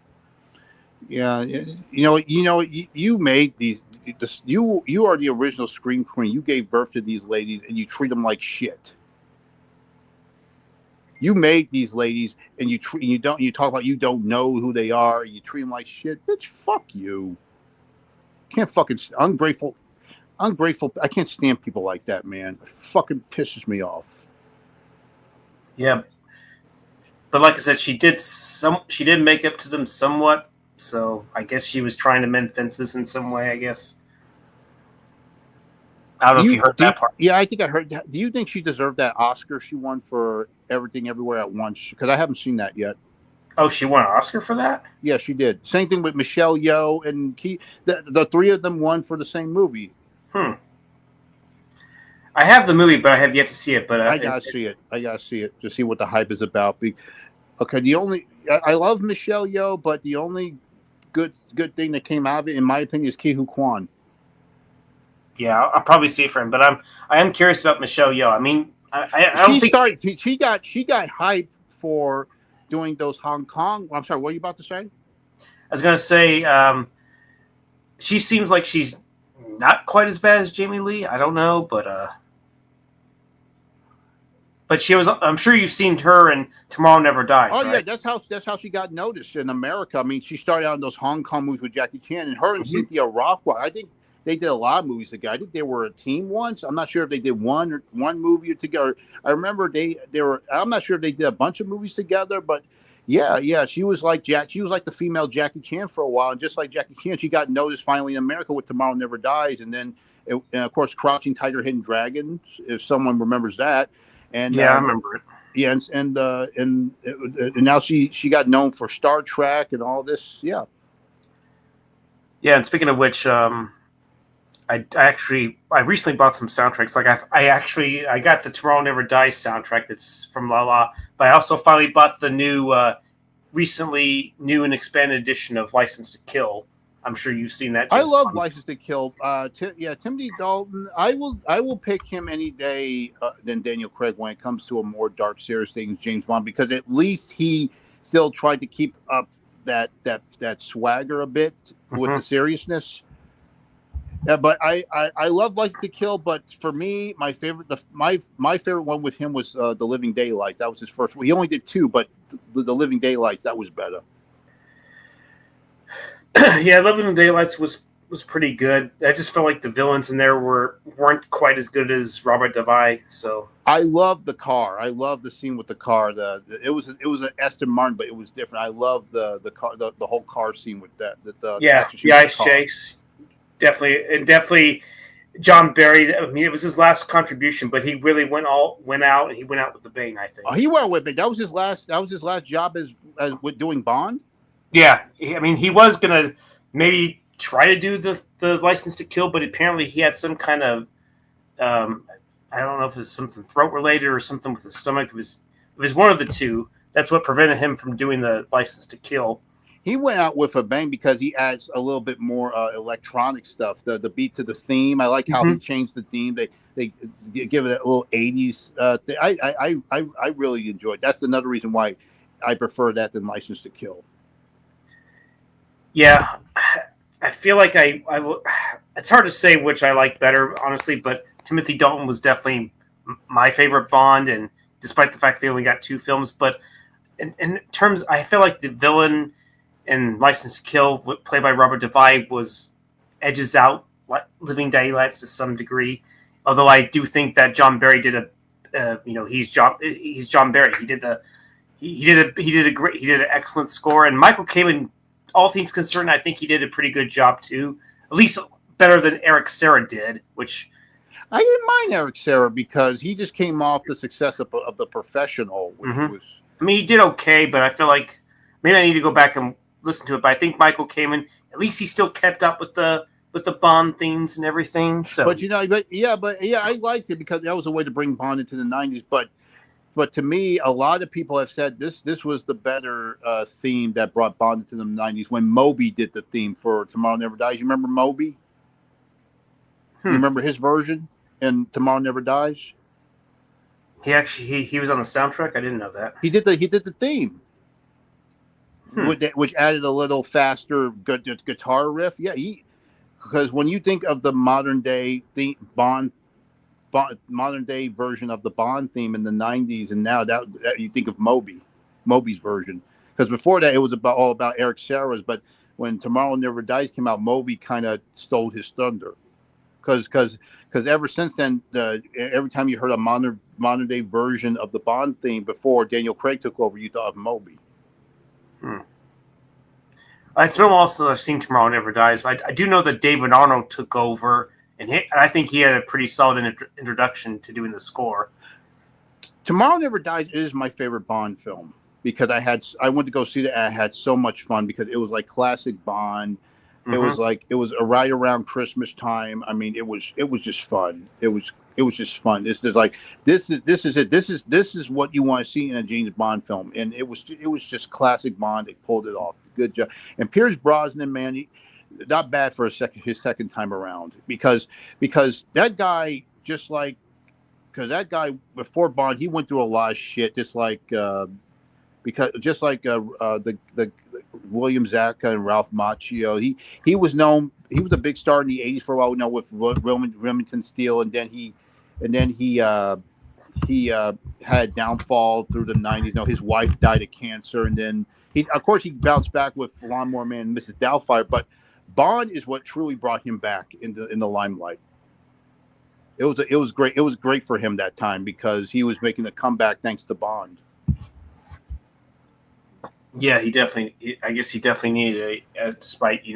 Yeah, you made these. You are the original scream queen. You gave birth to these ladies, and you treat them like shit. You made these ladies, and you don't. You talk about you don't know who they are. You treat them like shit, bitch. Fuck you. Can't fucking ungrateful, ungrateful. I can't stand people like that, man. It fucking pisses me off. Yeah, but like I said, she did make up to them somewhat. So I guess she was trying to mend fences in some way. I guess I don't know if you heard that part. Yeah, I think I heard that. Do you think she deserved that Oscar she won for Everything Everywhere at Once? Because I haven't seen that yet. Oh, she won an Oscar for that? Yeah, she did. Same thing with Michelle Yeoh and Key. The three of them won for the same movie. I have the movie, but I have yet to see it. But I gotta see it. I gotta see it to see what the hype is about. Okay, I love Michelle Yeoh, but the only good thing that came out of it, in my opinion, is Ki-Hu Kwan. Yeah, I'll probably see it for him. But I am curious about Michelle Yeoh. I mean, I don't think she got hype for doing those Hong Kong. I'm sorry, what are you about to say? I was gonna say she seems like she's not quite as bad as Jamie Lee. I don't know, but she was. I'm sure you've seen her in Tomorrow Never Dies. Oh right? yeah, that's how she got noticed in America. I mean, she started out in those Hong Kong movies with Jackie Chan, and her and Cynthia Rothrock. I think they did a lot of movies together. I think they were a team once. I'm not sure if they did one movie together. I remember they were. I'm not sure if they did a bunch of movies together, but yeah. She was like She was like the female Jackie Chan for a while, and just like Jackie Chan, she got noticed finally in America with Tomorrow Never Dies, and then and of course Crouching Tiger, Hidden Dragon, if someone remembers that. And yeah, I remember it. Yeah, and now she got known for Star Trek and all this. Yeah. Yeah, and speaking of which, I recently bought some soundtracks. Like I got the Tomorrow Never Dies soundtrack that's from La La, but I also finally bought the recently new and expanded edition of License to Kill. I'm sure you've seen that. I love License to Kill. Timothy Dalton. I will pick him any day than Daniel Craig when it comes to a more dark, serious thing, James Bond, because at least he still tried to keep up that swagger a bit with the seriousness. But I love License to Kill. But for me, my favorite one with him was The Living Daylight. That was his first. He only did two, but the Living Daylight, that was better. Yeah, Living Daylights was pretty good. I just felt like the villains in there weren't quite as good as Robert Devay. So I love the car. I love the scene with the car. It was an Aston Martin, but it was different. I love the car, the whole car scene with that. The ice chase, definitely. John Barry. I mean, it was his last contribution, but he really went out and he went out with a bang. I think. Oh, he went with it. That was his last job as with doing Bond. Yeah, I mean, he was gonna maybe try to do the License to Kill, but apparently he had some kind of I don't know if it was something throat related or something with his stomach. It was one of the two. That's what prevented him from doing the License to Kill. He went out with a bang because he adds a little bit more electronic stuff. The beat to the theme. I like how he changed the theme. They give it a little 80s thing. I really enjoyed. That's another reason why I prefer that than License to Kill. Yeah, I feel like I will. It's hard to say which I like better, honestly. But Timothy Dalton was definitely my favorite Bond, and despite the fact they only got 2 films, but in terms, I feel like the villain in License to Kill, played by Robert Devay, edges out Living Daylights to some degree. Although I do think that John Barry did he's John Barry. He did an excellent score, and Michael Kamen, all things considered, I think he did a pretty good job too. At least better than Eric Serra did, which I didn't mind Eric Serra because he just came off the success of The Professional, which was. I mean, he did okay, but I feel like maybe I need to go back and listen to it. But I think Michael Kamen, at least he still kept up with the Bond themes and everything. So, but I liked it because that was a way to bring Bond into the '90s. But to me, a lot of people have said this was the better theme that brought Bond into the '90s when Moby did the theme for Tomorrow Never Dies. You remember Moby? You remember his version in Tomorrow Never Dies? He was on the soundtrack. I didn't know that. He did the theme. which added a little faster guitar riff. Yeah, because when you think of the modern day modern day version of the Bond theme in the '90s, and now that you think of Moby's version. Because before that, it was all about Eric Serra's. But when Tomorrow Never Dies came out, Moby kind of stole his thunder. Because ever since then, every time you heard a modern day version of the Bond theme before Daniel Craig took over, you thought of Moby. It's been a while since I've seen Tomorrow Never Dies. I do know that David Arnold took over, and I think he had a pretty solid introduction to doing the score. Tomorrow Never Dies is my favorite Bond film because I went to go see it and I had so much fun because it was like classic Bond. It was right around Christmas time. I mean, it was just fun. It was just fun. This is it. This is what you want to see in a James Bond film, and it was just classic Bond. They pulled it off. Good job. And Pierce Brosnan, man, not bad for his second time around because that guy that guy before Bond, he went through a lot of shit, just like the William Zabka and Ralph Macchio. He was a big star in the '80s for a while, with Remington Steele, and then he had a downfall through the '90s. His wife died of cancer, and then he bounced back with Lawnmower Man and Mrs. Doubtfire. But Bond is what truly brought him back in the limelight. It was great. It was great for him that time because he was making a comeback thanks to Bond. Yeah, I guess he definitely needed it, despite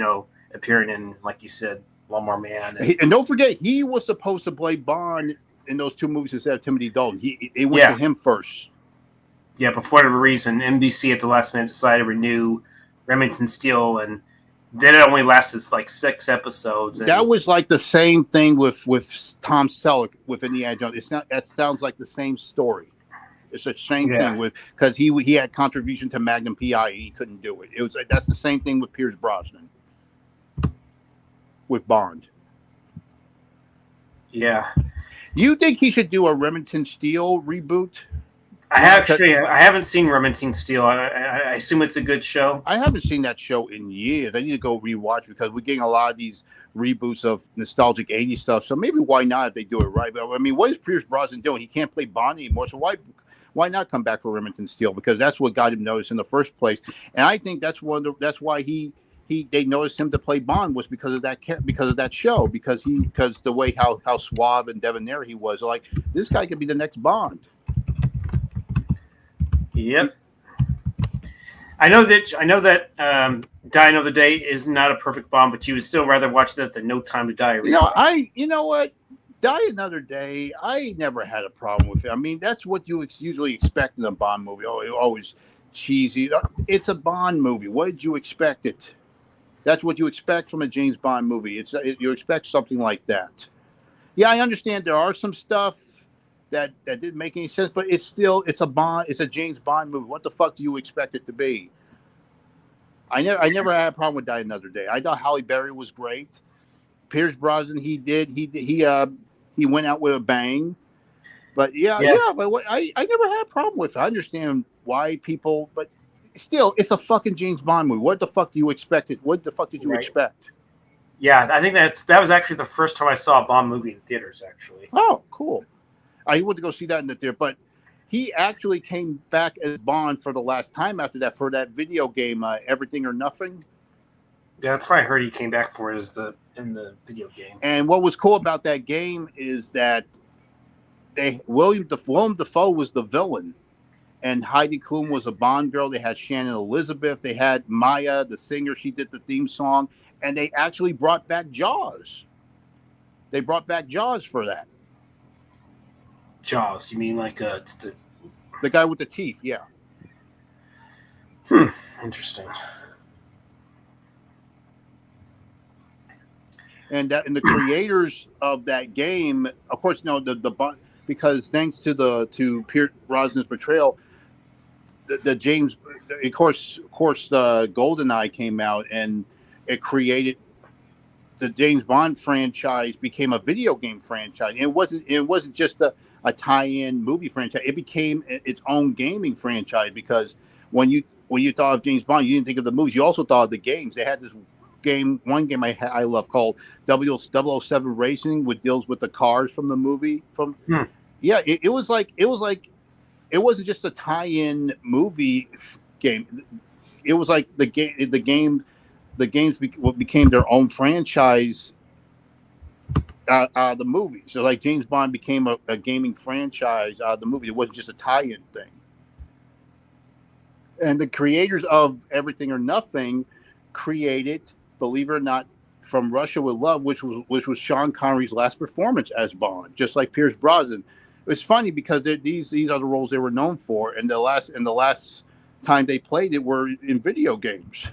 appearing in, like you said, Lawnmower Man. And don't forget, he was supposed to play Bond in those two movies instead of Timothy Dalton. It went to him first. Yeah, but for whatever reason, NBC at the last minute decided to renew Remington Steele, and then it only lasted like 6 episodes. That was like the same thing with Tom Selleck with Indiana Jones. It sounds like the same story. It's the same thing because he had contribution to Magnum PI. He couldn't do it. That's the same thing with Pierce Brosnan with Bond. Yeah. Do you think he should do a Remington Steele reboot? I haven't seen Remington Steele. I assume it's a good show. I haven't seen that show in years. I need to go rewatch because we're getting a lot of these reboots of nostalgic '80s stuff. So maybe why not if they do it right? But I mean, what is Pierce Brosnan doing? He can't play Bond anymore. So why not come back for Remington Steele? Because that's what got him noticed in the first place. And I think that's why they noticed him to play Bond was because of that show. Because the way how suave and debonair he was. Like, this guy could be the next Bond. Yep. I know that Die Another Day is not a perfect Bond, but you would still rather watch that than No Time to Die. You know what? Die Another Day, I never had a problem with it. I mean, that's what you usually expect in a Bond movie. Oh, always cheesy. It's a Bond movie. What did you expect it? That's what you expect from a James Bond movie. You expect something like that. Yeah, I understand there are some stuff that didn't make any sense, but it's a James Bond movie. What the fuck do you expect it to be? I never had a problem with Die Another Day. I thought Halle Berry was great. Pierce Brosnan, he went out with a bang. But but I never had a problem with it. I understand why people, but still, it's a fucking James Bond movie. What the fuck do you expect it? What the fuck did you expect? Yeah, I think that was actually the first time I saw a Bond movie in theaters. Actually. Oh, cool. I went to go see that in the theater, but he actually came back as Bond for the last time after that for that video game, Everything or Nothing. Yeah, that's what I heard he came back for in the video game. And what was cool about that game is that Willem Dafoe was the villain, and Heidi Klum was a Bond girl. They had Shannon Elizabeth. They had Maya, the singer. She did the theme song, and they actually brought back Jaws. They brought back Jaws for that. Jaws? You mean like it's the guy with the teeth? Yeah. Interesting. And the creators of that game, of course, because thanks to Pierce Brosnan's portrayal, the James, of course, GoldenEye came out and it created the James Bond franchise became a video game franchise. It wasn't just a tie-in movie franchise. It became its own gaming franchise because when you when you thought of James Bond, you didn't think of the movies. You also thought of the games. They had this one game I love called 007 Racing, which deals with the cars from the movie. Yeah, it was like it wasn't just a tie-in movie game. It was like the games became their own franchise. The movie, so like James Bond became a gaming franchise. The movie, it wasn't just a tie-in thing. And the creators of Everything or Nothing created, believe it or not, From Russia with Love, which was Sean Connery's last performance as Bond, just like Pierce Brosnan. It's funny because these are the roles they were known for, and the last time they played it were in video games.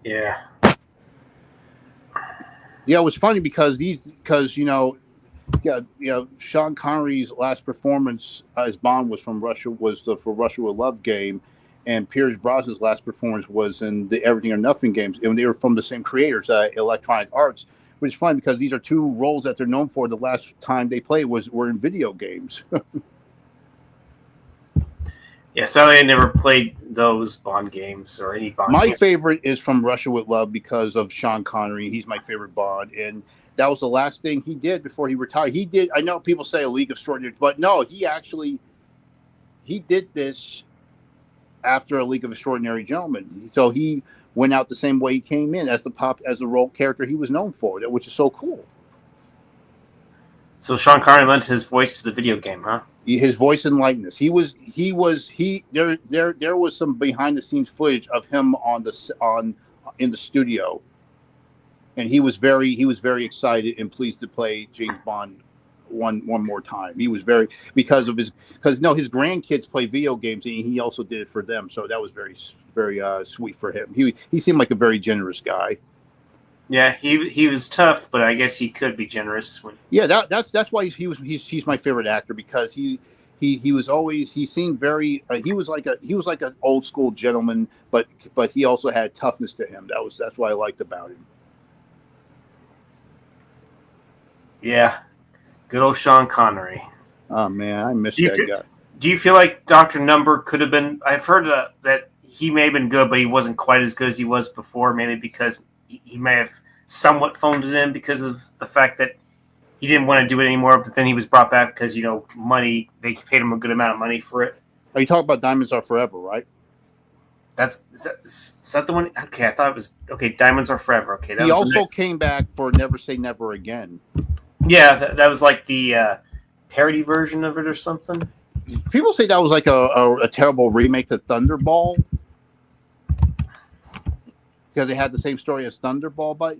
Yeah. Yeah, it was funny because Sean Connery's last performance as Bond was from Russia, was the For Russia with Love game, and Pierce Brosnan's last performance was in the Everything or Nothing games, and they were from the same creators, Electronic Arts, which is funny because these are two roles that they're known for. The last time they played were in video games. Yeah, so I never played those Bond games or any Bond My games. favorite is From Russia with Love because of Sean Connery. He's my favorite Bond, and that was the last thing he did before he retired. He did. I know people say A League of Extraordinary, but no, he did this after A League of Extraordinary Gentlemen. So he went out the same way he came in as the role character he was known for, which is so cool. So Sean Connery lent his voice to the video game, huh? His voice and likeness. There was some behind the scenes footage of him in the studio, and he was very excited and pleased to play James Bond one more time. He was because his grandkids play video games, and he also did it for them. So that was very sweet for him. He seemed like a very generous guy. Yeah, he was tough, but I guess he could be generous. Yeah, that's why he's my favorite actor, because he was always, he seemed very he was like an old school gentleman, but he also had toughness to him. That's what I liked about him. Yeah, good old Sean Connery. Oh man, I miss that guy. Do you feel like Dr. Number could have been? I've heard that he may have been good, but he wasn't quite as good as he was before. Maybe because he may have somewhat phoned it in because of the fact that he didn't want to do it anymore, but then he was brought back because, money, they paid him a good amount of money for it. Are you talking about Diamonds Are Forever, right? Is that the one? Okay, I thought it was, okay, Diamonds Are Forever. Okay, he also came back for Never Say Never Again. Yeah, that was like the parody version of it or something. People say that was like a terrible remake to Thunderball, because they had the same story as Thunderball, but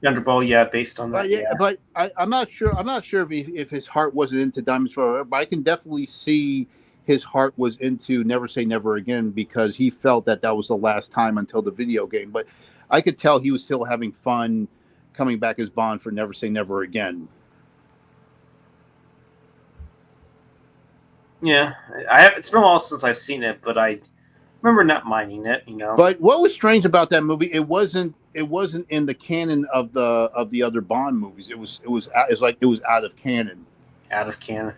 Thunderball, yeah, based on that. But I'm not sure. I'm not sure if his heart wasn't into Diamonds Forever, but I can definitely see his heart was into Never Say Never Again, because he felt that was the last time until the video game. But I could tell he was still having fun coming back as Bond for Never Say Never Again. Yeah, it's been a while since I've seen it, but I remember not minding it. But what was strange about that movie? It wasn't in the canon of the other Bond movies. It was out of canon. Out of canon.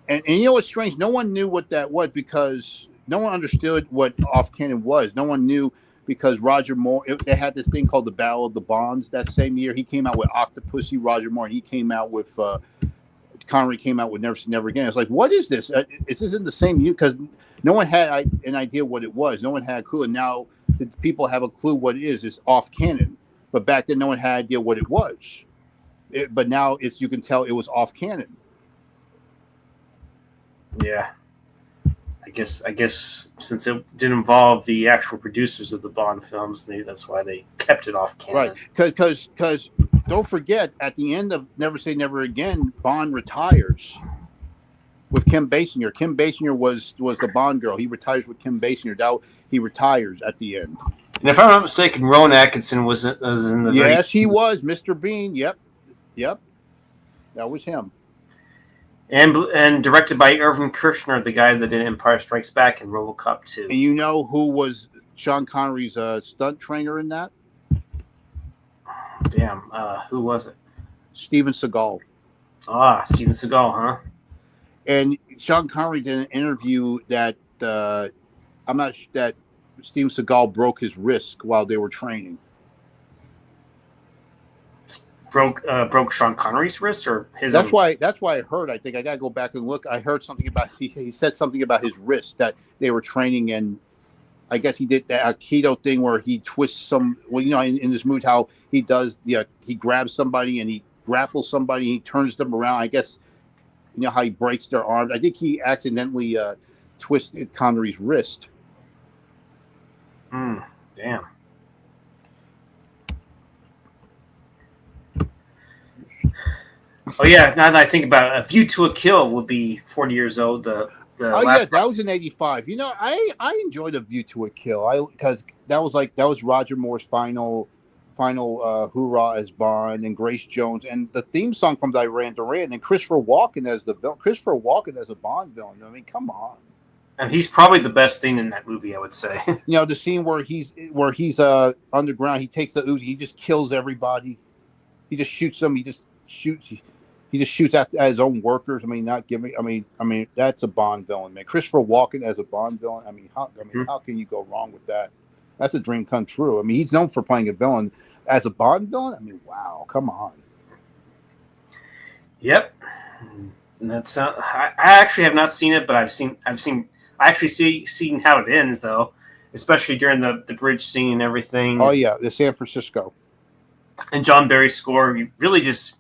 and you know what's strange? No one knew what that was, because no one understood what off canon was. No one knew, because Roger Moore, they had this thing called the Battle of the Bonds that same year. He came out with Octopussy, Roger Moore, and he came out with Connery came out with Never Say Never Again. It's like, what is this? Is this in the same year? Because no one had an idea what it was. No one had a clue, and now the people have a clue what it is. It's off canon, but back then no one had an idea what it was. But now you can tell it was off canon. Yeah, I guess since it didn't involve the actual producers of the Bond films, maybe that's why they kept it off canon. Right, because don't forget, at the end of Never Say Never Again, Bond retires with Kim Basinger. Kim Basinger was the Bond girl. He retires with Kim Basinger. He retires at the end. And if I'm not mistaken, Rowan Atkinson was in the. Yes, he was Mr. Bean. Yep, that was him. And directed by Irvin Kershner, the guy that did Empire Strikes Back and RoboCop 2. And you know who was Sean Connery's stunt trainer in that? Damn, who was it? Steven Seagal. Ah, Steven Seagal, huh? And Sean Connery did an interview that I'm not that Steven Seagal broke his wrist while they were training. Broke Sean Connery's wrist or his That's own? why. That's why I heard. I think I gotta go back and look. I heard something about he said something about his wrist that they were training, and I guess he did that Aikido thing where he twists some. Well, in this movie, how he does. Yeah, he grabs somebody and he grapples somebody. And he turns them around. I guess how he breaks their arms. I think he accidentally twisted Connery's wrist. Damn. Oh yeah. Now that I think about it, A View to a Kill would be 40 years old. The Oh last. yeah, that was in '85. I enjoyed A View to a Kill. Because that was Roger Moore's final hoorah as Bond and Grace Jones and the theme song from Duran Duran and Christopher Walken as the villain. Christopher Walken as a Bond villain. I mean, come on. And he's probably the best thing in that movie, I would say. The scene where he's underground. He takes the Uzi. He just kills everybody. He just shoots them. He just shoots at his own workers. I mean, not giving. I mean, that's a Bond villain, man. Christopher Walken as a Bond villain. How can you go wrong with that? That's a dream come true. I mean, he's known for playing a villain as a Bond villain. I mean, wow, come on. Yep. And that's. I actually have not seen it, but I've seen. I actually seen how it ends though, especially during the bridge scene and everything. Oh yeah, the San Francisco. And John Barry's score, you really just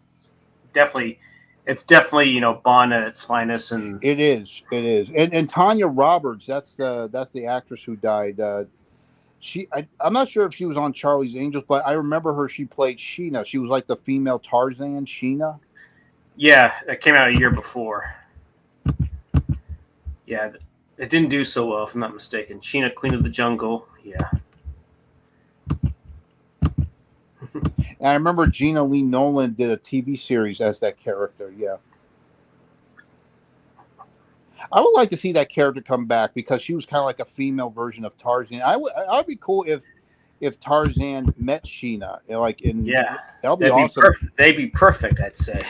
definitely. It's definitely Bond at its finest, and It is. And Tanya Roberts, that's the actress who died. I'm not sure if she was on Charlie's Angels, but I remember her. She played Sheena. She was like the female Tarzan, Sheena. yeah, that came out a year before. Yeah, it didn't do so well, if I'm not mistaken. Sheena, Queen of the Jungle. Yeah. And I remember Gina Lee Nolan did a TV series as that character. Yeah. I would like to see that character come back because she was kind of like a female version of Tarzan. I'd be cool if Tarzan met Sheena. Yeah. That'll be That'd awesome. They'd be perfect, I'd say.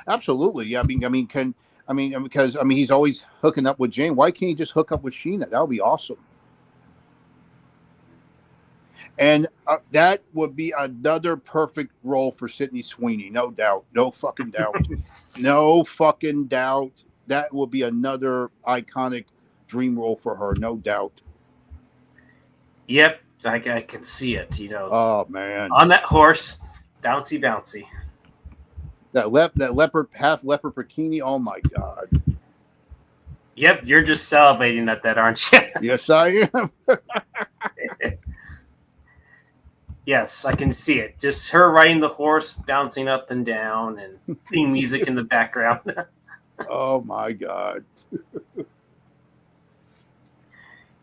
Absolutely. Yeah. Because he's always hooking up with Jane. Why can't he just hook up with Sheena? That would be awesome. And that would be another perfect role for Sydney Sweeney, no doubt, no fucking doubt, no fucking doubt. That will be another iconic dream role for her, no doubt. Yep, I can see it. Oh man, on that horse, bouncy, bouncy. That leopard, half leopard bikini. Oh my god. Yep, you're just salivating at that, aren't you? Yes, I am. Yes, I can see it. Just her riding the horse, bouncing up and down, and theme music in the background. Oh my god.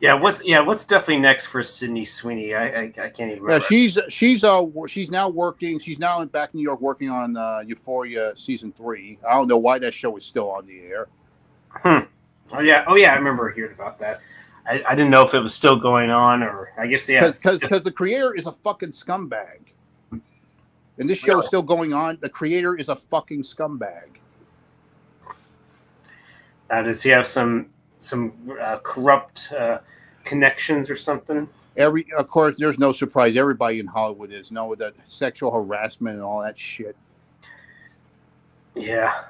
What's definitely next for Sydney Sweeney? I can't even remember. Yeah, she's now working. She's now back in New York working on Euphoria season 3. I don't know why that show is still on the air. Oh yeah, I remember hearing about that. I didn't know if it was still going on, or I guess because the creator is a fucking scumbag, and this show is still going on. The creator is a fucking scumbag. Does he have some corrupt connections or something? Of course, there's no surprise. Everybody in Hollywood is that sexual harassment and all that shit. Yeah.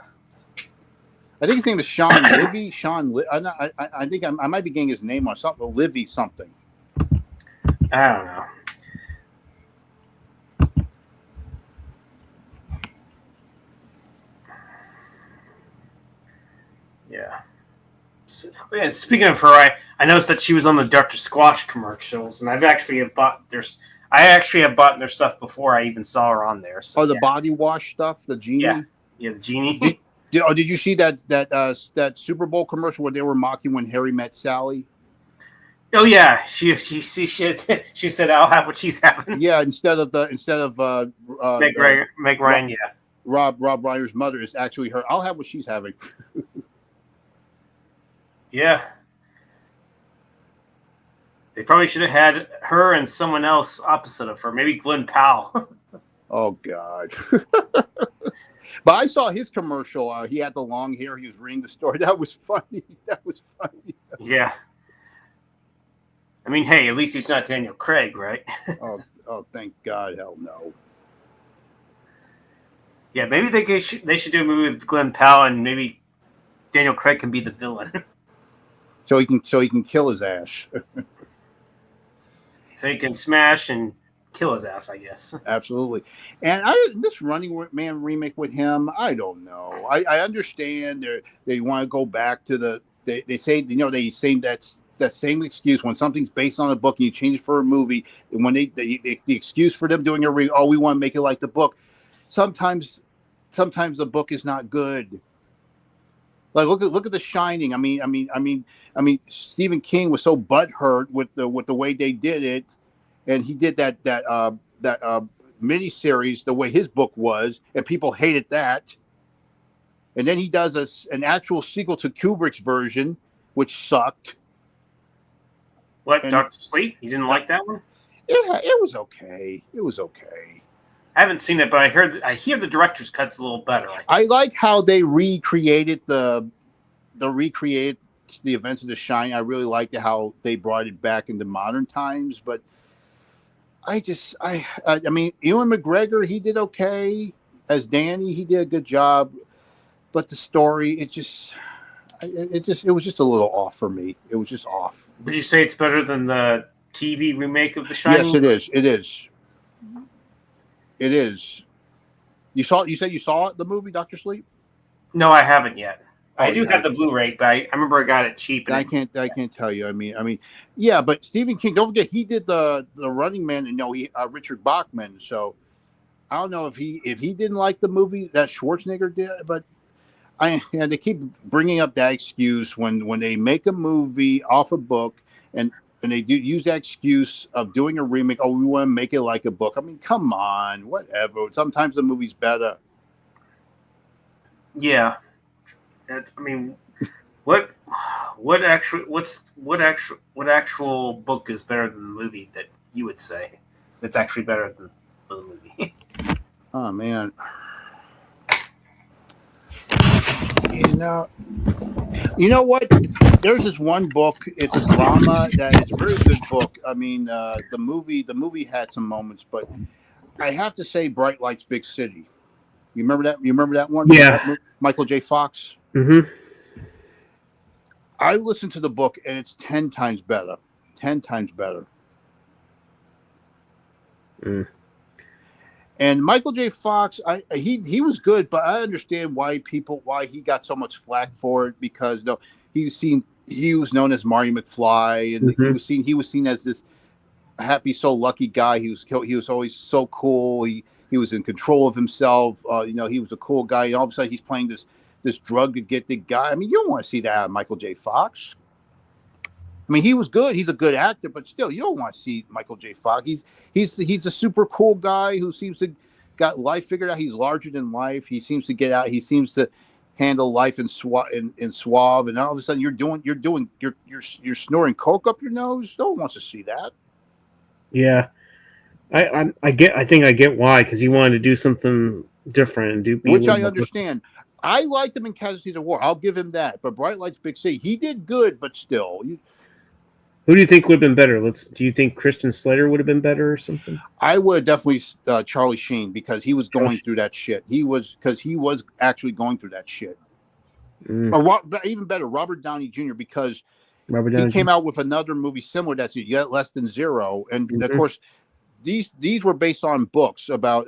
I think his name is Sean Livy. I think I might be getting his name on something. Livy something. I don't know. Yeah. And speaking of her, I noticed that she was on the Dr. Squash commercials, and I actually have bought their stuff before I even saw her on there. So, the body wash stuff, the genie. Yeah, the genie. Did you see that Super Bowl commercial where they were mocking when Harry met Sally? Oh yeah, she said I'll have what she's having. Yeah, instead of Meg Ryan, yeah. Rob Reiner's mother is actually her. I'll have what she's having. Yeah. They probably should have had her and someone else opposite of her. Maybe Glenn Powell. Oh God. But I saw his commercial. He had the long hair. He was reading the story. That was funny. That was funny. Yeah. I mean, hey, at least he's not Daniel Craig, right? Oh, thank God. Hell no. Yeah, maybe they should do a movie with Glenn Powell, and maybe Daniel Craig can be the villain. So he can kill his ass. So he can smash and kill his ass, I guess. Absolutely. And this Running Man remake with him, I don't know. I understand they want to go back to they say, they say that same excuse when something's based on a book and you change it for a movie. And when the excuse for them doing we want to make it like the book. Sometimes the book is not good. Like look at The Shining. I mean, Stephen King was so butthurt with the way they did it, and he did that miniseries the way his book was, and people hated that. And then he does an actual sequel to Kubrick's version, which sucked. What, And Doctor Sleep? You didn't like that one? Yeah, it was okay. It was okay. I haven't seen it, but I hear the director's cut's a little better. I like how they recreated the events of The Shining. I really liked how they brought it back into modern times, but I mean, Ewan McGregor, he did okay as Danny. He did a good job, but the story, it was just a little off for me. It was just off. Would you say it's better than the TV remake of The Shining? Yes, it is. It is. It is. You said you saw it, the movie Dr. Sleep? No, I haven't yet. Oh, I do have the Blu-ray, but I remember I got it cheap. I can't tell you. I mean, yeah, but Stephen King. Don't forget, he did the Running Man, and Richard Bachman. So I don't know if he didn't like the movie that Schwarzenegger did, but they keep bringing up that excuse when they make a movie off a book, and they do use that excuse of doing a remake. Oh, we want to make it like a book. I mean, come on, whatever. Sometimes the movie's better. Yeah. I mean, what actual book is better than the movie that you would say that's actually better than the movie? Oh man, you know what? There's this one book. It's a drama that is a very good book. I mean, the movie had some moments, but I have to say, Bright Lights, Big City. You remember that? You remember that one? Yeah. Michael J. Fox. Mm-hmm. I listened to the book, and it's 10 times better. 10 times better. Mm. And Michael J. Fox, he was good, but I understand why he got so much flack for it, because he was known as Marty McFly, and he was seen as this happy-so-lucky guy. He was always so cool. He was in control of himself. He was a cool guy. And all of a sudden, he's playing this drug-addicted guy. I mean, you don't want to see that out of Michael J. Fox. I mean, he was good. He's a good actor, but still, you don't want to see Michael J. Fox. He's a super cool guy who seems to got life figured out. He's larger than life. He seems to get out. He seems to handle life in suave. And all of a sudden, you're snoring coke up your nose. No one wants to see that. Yeah, I think I get why, because he wanted to do something different and which I understand. I liked him in Casualties of War. I'll give him that. But Bright Lights, Big City, he did good, but still. Who do you think would have been better? Do you think Christian Slater would have been better or something? I would definitely Charlie Sheen, because he was going through that shit. He was actually going through that shit. Or even better, Robert Downey Jr., because he came out with another movie similar that's yet Less Than Zero, and of course these were based on books about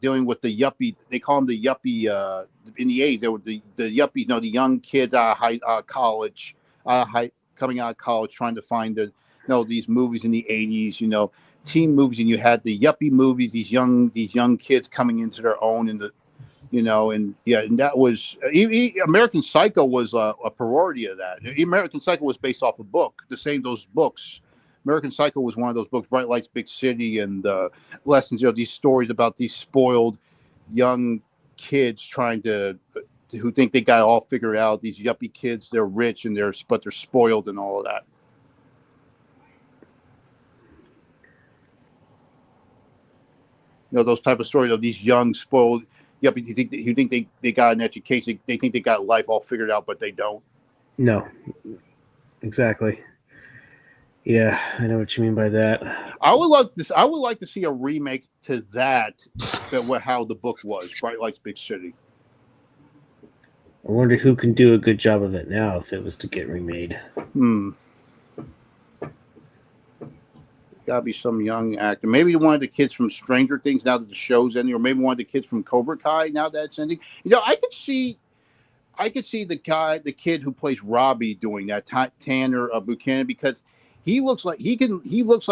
dealing with the yuppie. They call them the yuppie in the 80s. They were the yuppie, the young kids out of college, coming out of college, trying to find these movies in the 80s, teen movies, and you had the yuppie movies, these young kids coming into their own, and and that was American Psycho was a priority of that. American Psycho was based off a book, those books. American Psycho was one of those books, Bright Lights, Big City, and Less Than Zero. These stories about these spoiled young kids who think they got it all figured out. These yuppie kids, they're rich but they're spoiled and all of that. Those type of stories of these young spoiled Yeah, but you think they got an education? They think they got life all figured out, but they don't. No, exactly. Yeah, I know what you mean by that. I would like this. I would like to see a remake to that, how the book was. Bright Lights, Big City. I wonder who can do a good job of it now if it was to get remade. Gotta be some young actor. Maybe one of the kids from Stranger Things now that the show's ending, or maybe one of the kids from Cobra Kai now that it's ending. I could see the kid who plays Robbie doing that, Tanner Buchanan, because he definitely looks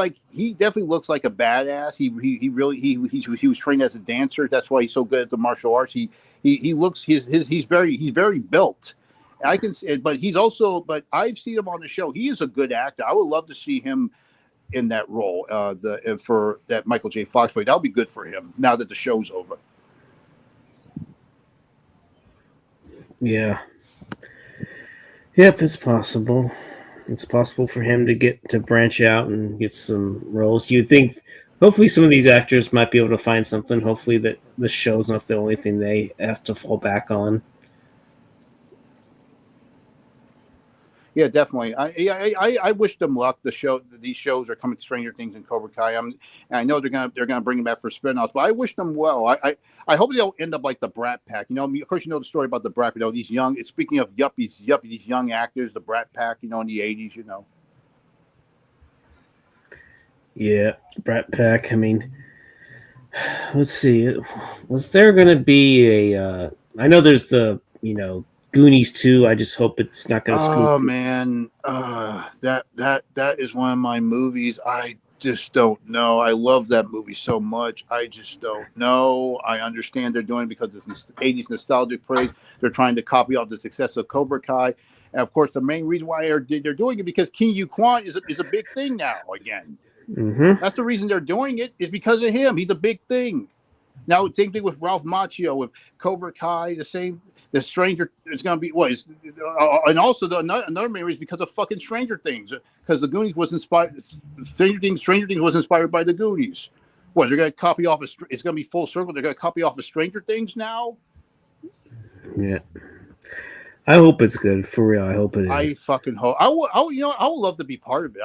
like a badass. He was trained as a dancer. That's why he's so good at the martial arts. He's very built. I can see, but I've seen him on the show. He is a good actor. I would love to see him in that role, for that Michael J. Fox play. That'll be good for him now that the show's over. Yeah. Yep, it's possible. It's possible for him to branch out and get some roles. You'd think, hopefully, some of these actors might be able to find something. Hopefully, that the show's not the only thing they have to fall back on. Yeah, definitely. I wish them luck. These shows are coming to Stranger Things and Cobra Kai. I know they're gonna bring them back for spin-offs, but I wish them well. I hope they don't end up like the Brat Pack. Of course, the story about the Brat. These young. Speaking of yuppies, these young actors, the Brat Pack. In the '80s. Yeah, Brat Pack. I mean, let's see. Was there gonna be a? I know there's the Goonies 2. I just hope it's not going to scoop. Oh man, that is one of my movies. I just don't know. I love that movie so much. I just don't know. I understand they're doing it because it's 80s nostalgic parade. They're trying to copy off the success of Cobra Kai, and of course, the main reason why they're doing it because King Yu Kwan is a big thing now again. Mm-hmm. That's the reason they're doing it is because of him. He's a big thing. Now, same thing with Ralph Macchio with Cobra Kai. The same. The Stranger is going to be and also another main reason because of fucking Stranger Things, because the Goonies was inspired. Stranger Things was inspired by the Goonies. What they're going to copy off? It's going to be full circle. They're going to copy off of Stranger Things now. Yeah, I hope it's good for real. I hope it is. I fucking hope. I would love to be part of it.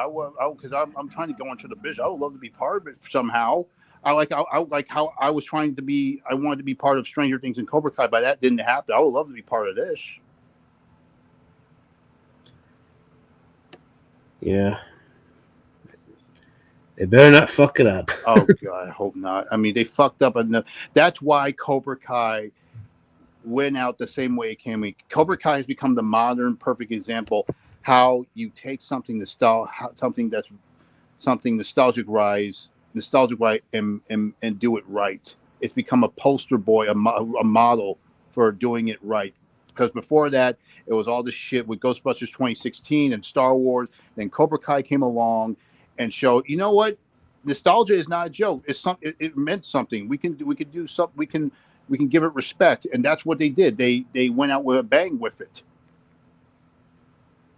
Because I'm trying to go into the business. I would love to be part of it somehow. I like how I was trying to be. I wanted to be part of Stranger Things and Cobra Kai, but that didn't happen. I would love to be part of this. Yeah. They better not fuck it up. Oh God, I hope not. I mean, they fucked up enough. That's why Cobra Kai went out the same way it came in. Cobra Kai has become the modern, perfect example how you take something nostalgic and do it right. It's become a poster boy, a model for doing it right. Because before that, it was all this shit with Ghostbusters 2016 and Star Wars. Then Cobra Kai came along and showed, you know what? Nostalgia is not a joke. It meant something. We can do something. We can give it respect, and that's what they did. They went out with a bang with it.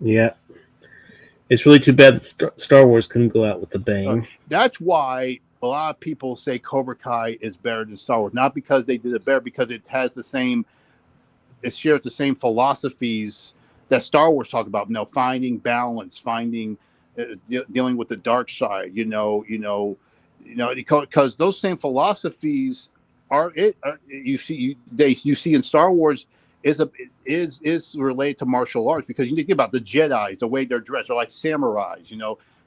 Yeah. It's really too bad that Star Wars couldn't go out with a bang. That's why a lot of people say Cobra Kai is better than Star Wars. Not because they did it better, because it has it shares the same philosophies that Star Wars talk about. Finding balance, dealing with the dark side. Because those same philosophies you see in Star Wars. Is related to martial arts, because you think about the Jedi, the way they're dressed, they're like samurais.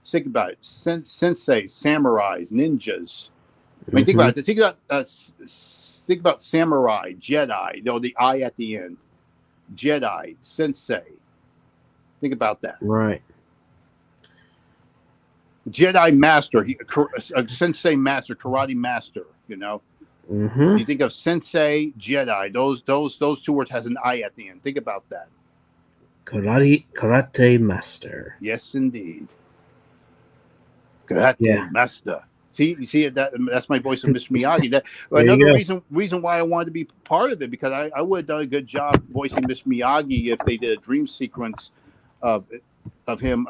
Think about it, sensei, samurais, ninjas. I mean, think about it. Think about samurai, Jedi. The I at the end, Jedi, sensei. Think about that. Right. Jedi master, a sensei master, karate master. Mm-hmm. You think of sensei, Jedi. Those two words has an I at the end. Think about that. Karate master. Yes, indeed. Karate master. See, you see that's my voice of Mr. Miyagi. Another reason why I wanted to be part of it, because I would have done a good job voicing Mr. Miyagi if they did a dream sequence of him.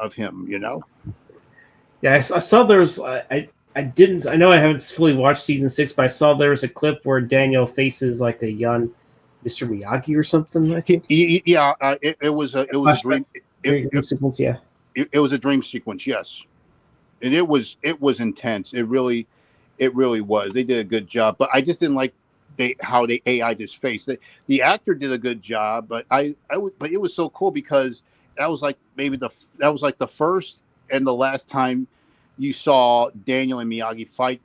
Yeah, I saw there's I didn't. I know I haven't fully watched season 6, but I saw there was a clip where Daniel faces like a young Mr. Miyagi or something. I think. Yeah, it was a dream. It, Dream sequence, yeah. it was a dream sequence, yes, and it was intense. It really was. They did a good job, but I just didn't like how they AI'd his face. The actor did a good job, but but it was so cool because that was like that was like the first and the last time you saw Daniel and Miyagi fight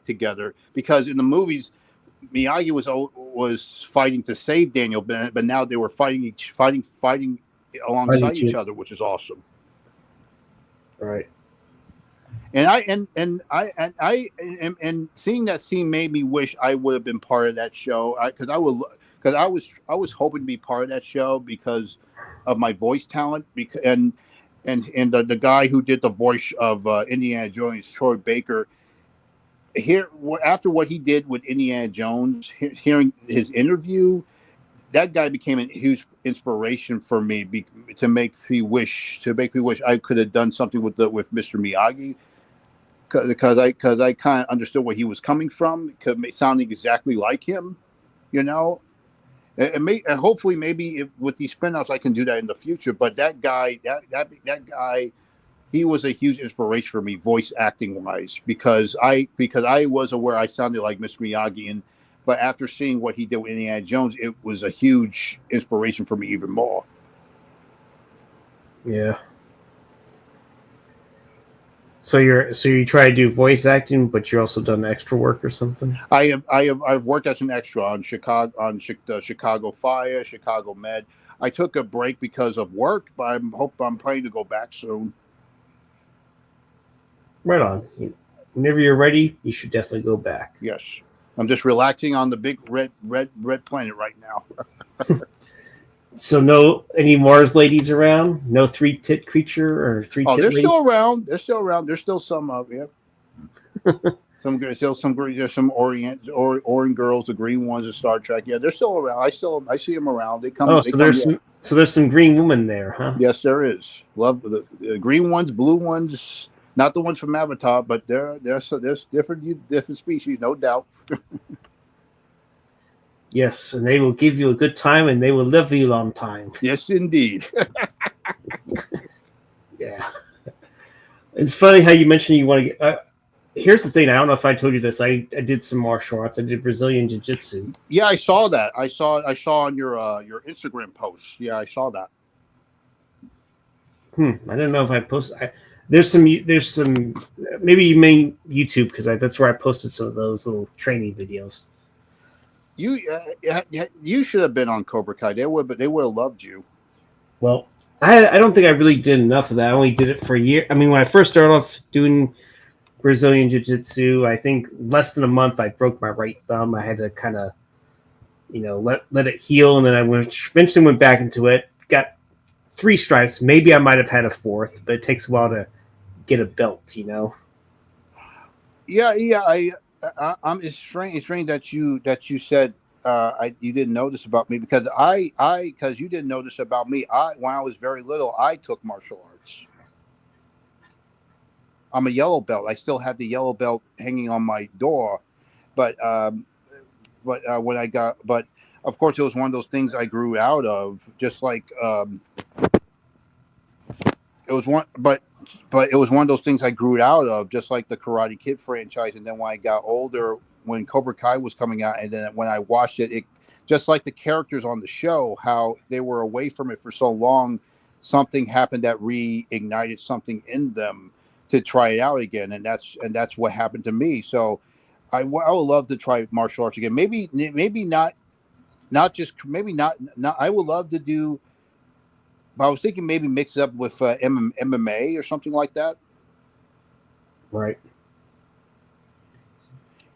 together. Because in the movies, Miyagi was fighting to save Daniel, but now they were fighting alongside each other, which is awesome. Right. And I seeing that scene made me wish I would have been part of that show. Because I was hoping to be part of that show because of my voice talent. And the guy who did the voice of Indiana Jones, Troy Baker. Here, after what he did with Indiana Jones, hearing his interview, that guy became a huge inspiration for me to make me wish I could have done something with Mr. Miyagi, because I kind of understood where he was coming from, sounding exactly like him, you know. And hopefully maybe with these spin-offs I can do that in the future. But that guy, that guy, he was a huge inspiration for me, voice acting wise, because I was aware I sounded like Mr. Miyagi, but after seeing what he did with Indiana Jones, it was a huge inspiration for me even more. Yeah. So you try to do voice acting, but you're also done extra work or something. I've worked as an extra on the Chicago Fire, Chicago Med. I took a break because of work, but I'm planning to go back soon. Right on. Whenever you're ready, you should definitely go back. Yes, I'm just relaxing on the big red planet right now. So no any Mars ladies around? No 3-tit creature or 3-tit Oh, they're lady? still around. There's still some of There's some Orient girls, the green ones of Star Trek. Yeah, they're still around. I see them around. They come. Oh, they so come, there's some green woman there, huh? Yes, there is. Love the green ones, blue ones, not the ones from Avatar, but there's different species, no doubt. Yes, and they will give you a good time, and they will live you a long time. Yes, indeed. Yeah. It's funny how you mentioned you want to get. Here's the thing. I don't know if I told you this. I did some martial arts. I did Brazilian jiu-jitsu. Yeah, I saw that. I saw on your Instagram post. Yeah, I saw that. I don't know if I posted. There's some. Maybe you mean YouTube, because that's where I posted some of those little training videos. You should have been on Cobra Kai. They would have loved you. Well, I don't think I really did enough of that. I only did it for a year. I mean, when I first started off doing Brazilian Jiu-Jitsu, I think less than a month I broke my right thumb. I had to kind of, let it heal, and then I eventually went back into it. Got 3 stripes. Maybe I might have had a 4th, but it takes a while to get a belt. Yeah. I'm it's strange that you said you didn't notice about me, because because you didn't notice about me. When I was very little, I took martial arts. I'm a yellow belt. I still have the yellow belt hanging on my door, but when I got, but of course it was one of those things I grew out of, just like it was one, but it was one of those things I grew out of, just like the Karate Kid franchise. And then when I got older, when Cobra Kai was coming out, and then when I watched it, just like the characters on the show, how they were away from it for so long, something happened that reignited something in them to try it out again, and that's what happened to me. So I would love to try martial arts again. Maybe not I would love to do. But I was thinking maybe mix it up with MMA or something like that. Right.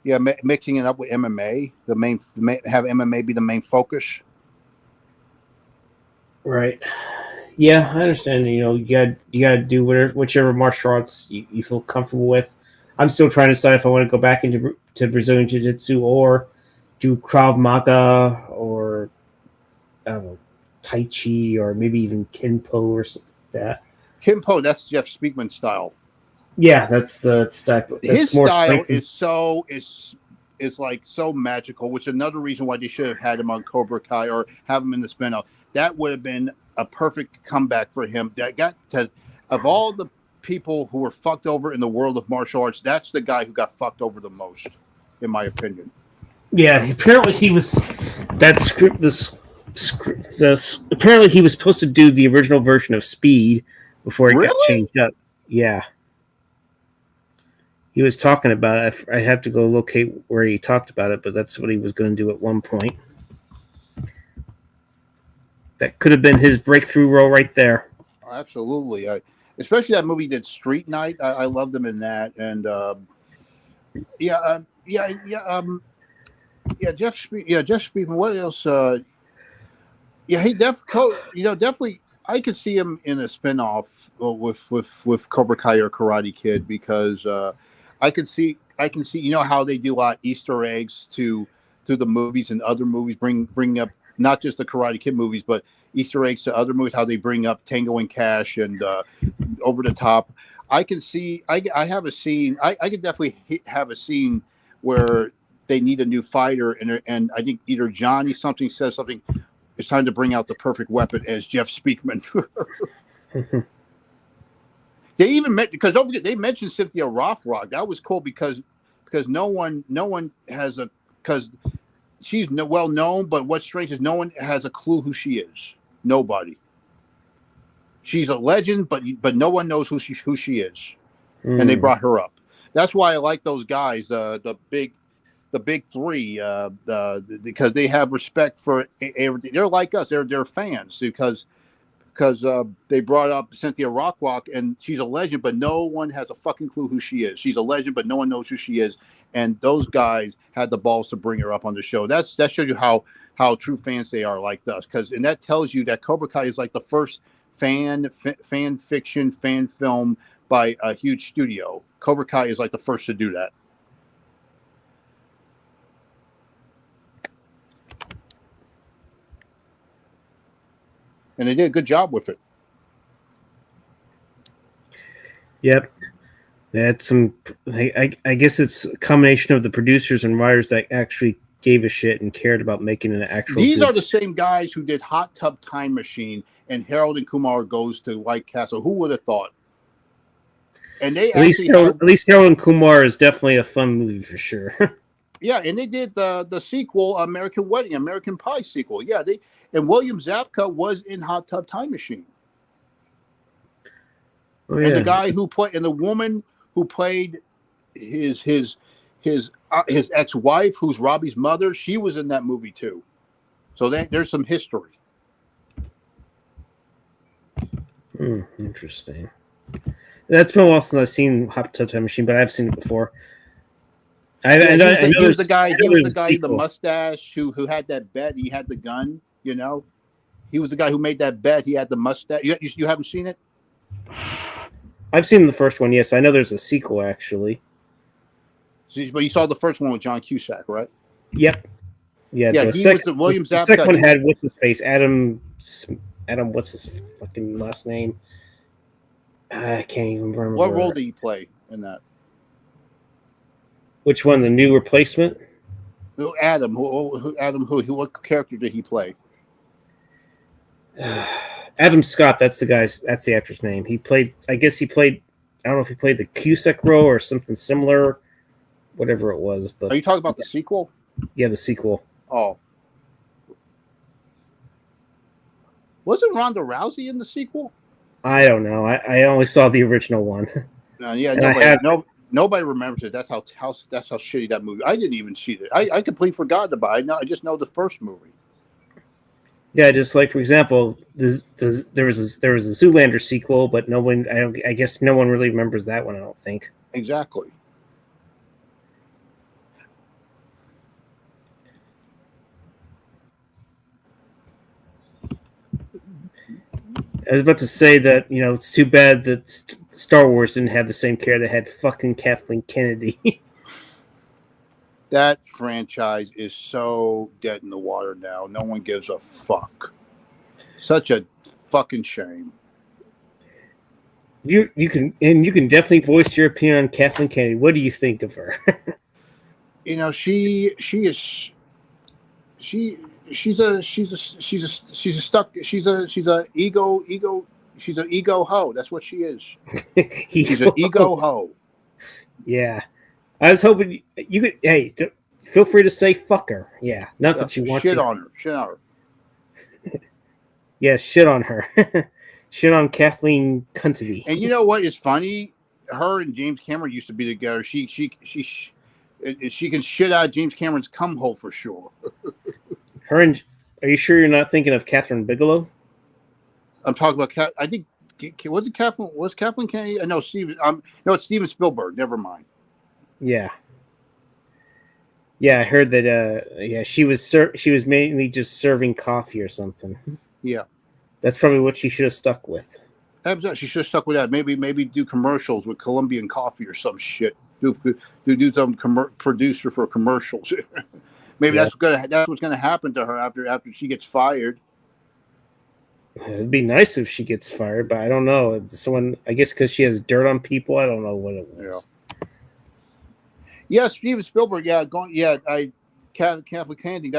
Yeah, mixing it up with MMA, have MMA be the main focus. Right. Yeah, I understand. You gotta do whichever martial arts you feel comfortable with. I'm still trying to decide if I want to go back into Brazilian Jiu-Jitsu or do Krav Maga, or I don't know, Tai Chi, or maybe even Kenpo or something like that. Kenpo, that's Jeff Speakman's style. Yeah, that's the type. His That's more style strength. is like so magical, which is another reason why they should have had him on Cobra Kai or have him in the spinoff. That would have been a perfect comeback for him. That got to of all the people who were fucked over in the world of martial arts, that's the guy who got fucked over the most, in my opinion. Yeah, apparently he was that script. Apparently he was supposed to do the original version of Speed before it got Really? changed up. Yeah, he was talking about it. I have to go locate where he talked about it, but that's what he was going to do at one point. That could have been his breakthrough role right there. Absolutely. Especially that movie did Street Night. I loved him in that. And yeah, Jeff Speakman. What else? Yeah, he definitely. I could see him in a spinoff with Cobra Kai or Karate Kid because I can see how they do a lot of Easter eggs to the movies and other movies bring up not just the Karate Kid movies but Easter eggs to other movies, how they bring up Tango and Cash and Over the Top. I can see I have a scene. I could definitely have a scene where they need a new fighter and I think either Johnny something says something. It's time to bring out the perfect weapon as Jeff Speakman. They even met because don't forget they mentioned Cynthia Rothrock. That was cool because no one has a because she's well known, but what's strange is no one has a clue who she is. Nobody. She's a legend, but no one knows who she is, and they brought her up. That's why I like those guys, the big three, because they have respect for everything. They're like us. They're fans because they brought up Cynthia Rothrock, and she's a legend, but no one has a fucking clue who she is. She's a legend, but no one knows who she is. And those guys had the balls to bring her up on the show. That shows you how true fans they are like us. And that tells you that Cobra Kai is like the first fan fiction, fan film by a huge studio. Cobra Kai is like the first to do that. And they did a good job with it. Yep. That's some. I guess it's a combination of the producers and writers that actually gave a shit and cared about making an actual. These are the same guys who did Hot Tub Time Machine and Harold and Kumar Goes to White Castle. Who would have thought? And they at least Harold and Kumar is definitely a fun movie for sure. Yeah, and they did the sequel, American Wedding, American Pie sequel. Yeah, and William Zabka was in Hot Tub Time Machine. Oh, yeah. And the guy who played and the woman who played his ex-wife, who's Robbie's mother, she was in that movie too. So there's some history. Interesting. That's been a while since I've seen Hot Tub Time Machine, but I've seen it before. He was the guy with the mustache who had that bet. He had the gun. You know, he was the guy who made that bet. He had the mustache. You haven't seen it? I've seen the first one. Yes, I know there's a sequel actually. But you saw the first one with John Cusack, right? Yep. Yeah. Yeah. He was the William Zabka. The second one had what's his face? Adam. What's his fucking last name? I can't even remember. What role did he play in that? Which one? The new replacement? Adam. What character did he play? Adam Scott. That's the guy's. That's the actor's name. He played. I guess he played. I don't know if he played the Cusack role or something similar. Whatever it was. But are you talking about the sequel? Yeah, the sequel. Oh. Wasn't Ronda Rousey in the sequel? I don't know. I only saw the original one. Yeah, nobody remembers it. That's how shitty that movie. I didn't even see it. I completely forgot about it. I just know the first movie. Yeah, just like for example, there was a Zoolander sequel, but no one. I guess no one really remembers that one. I don't think. Exactly. I was about to say that it's too bad that Star Wars didn't have the same care that had fucking Kathleen Kennedy. That franchise is so dead in the water now. No one gives a fuck. Such a fucking shame. You can definitely voice your opinion on Kathleen Kennedy. What do you think of her? You know, she she's a she's an ego hoe. That's what she is. She's an ego hoe. Yeah, I was hoping you could. Hey, feel free to say "fuck her." Yeah, not Yeah, that you want shit to. on her. Shit on her. Yeah, shit on her. Shit on Kathleen Kennedy. And you know what is funny? Her and James Cameron used to be together. She can shit out James Cameron's cum hole for sure. Her and are you sure you're not thinking of Catherine Bigelow? I'm talking about I think was Kathleen Kennedy? No, Steven. No, it's Steven Spielberg. Never mind. Yeah. Yeah, I heard that. Yeah, she was mainly just serving coffee or something. Yeah, That's probably what she should have stuck with. she should have stuck with that. Maybe do commercials with Colombian coffee or some shit. Do some producer for commercials. Maybe Yeah. that's what's gonna happen to her after she gets fired. It'd be nice if she gets fired, but I don't know. Someone, I guess, because she has dirt on people. I don't know what it was. Yeah, Steven Spielberg. Yeah, Kathleen Kennedy.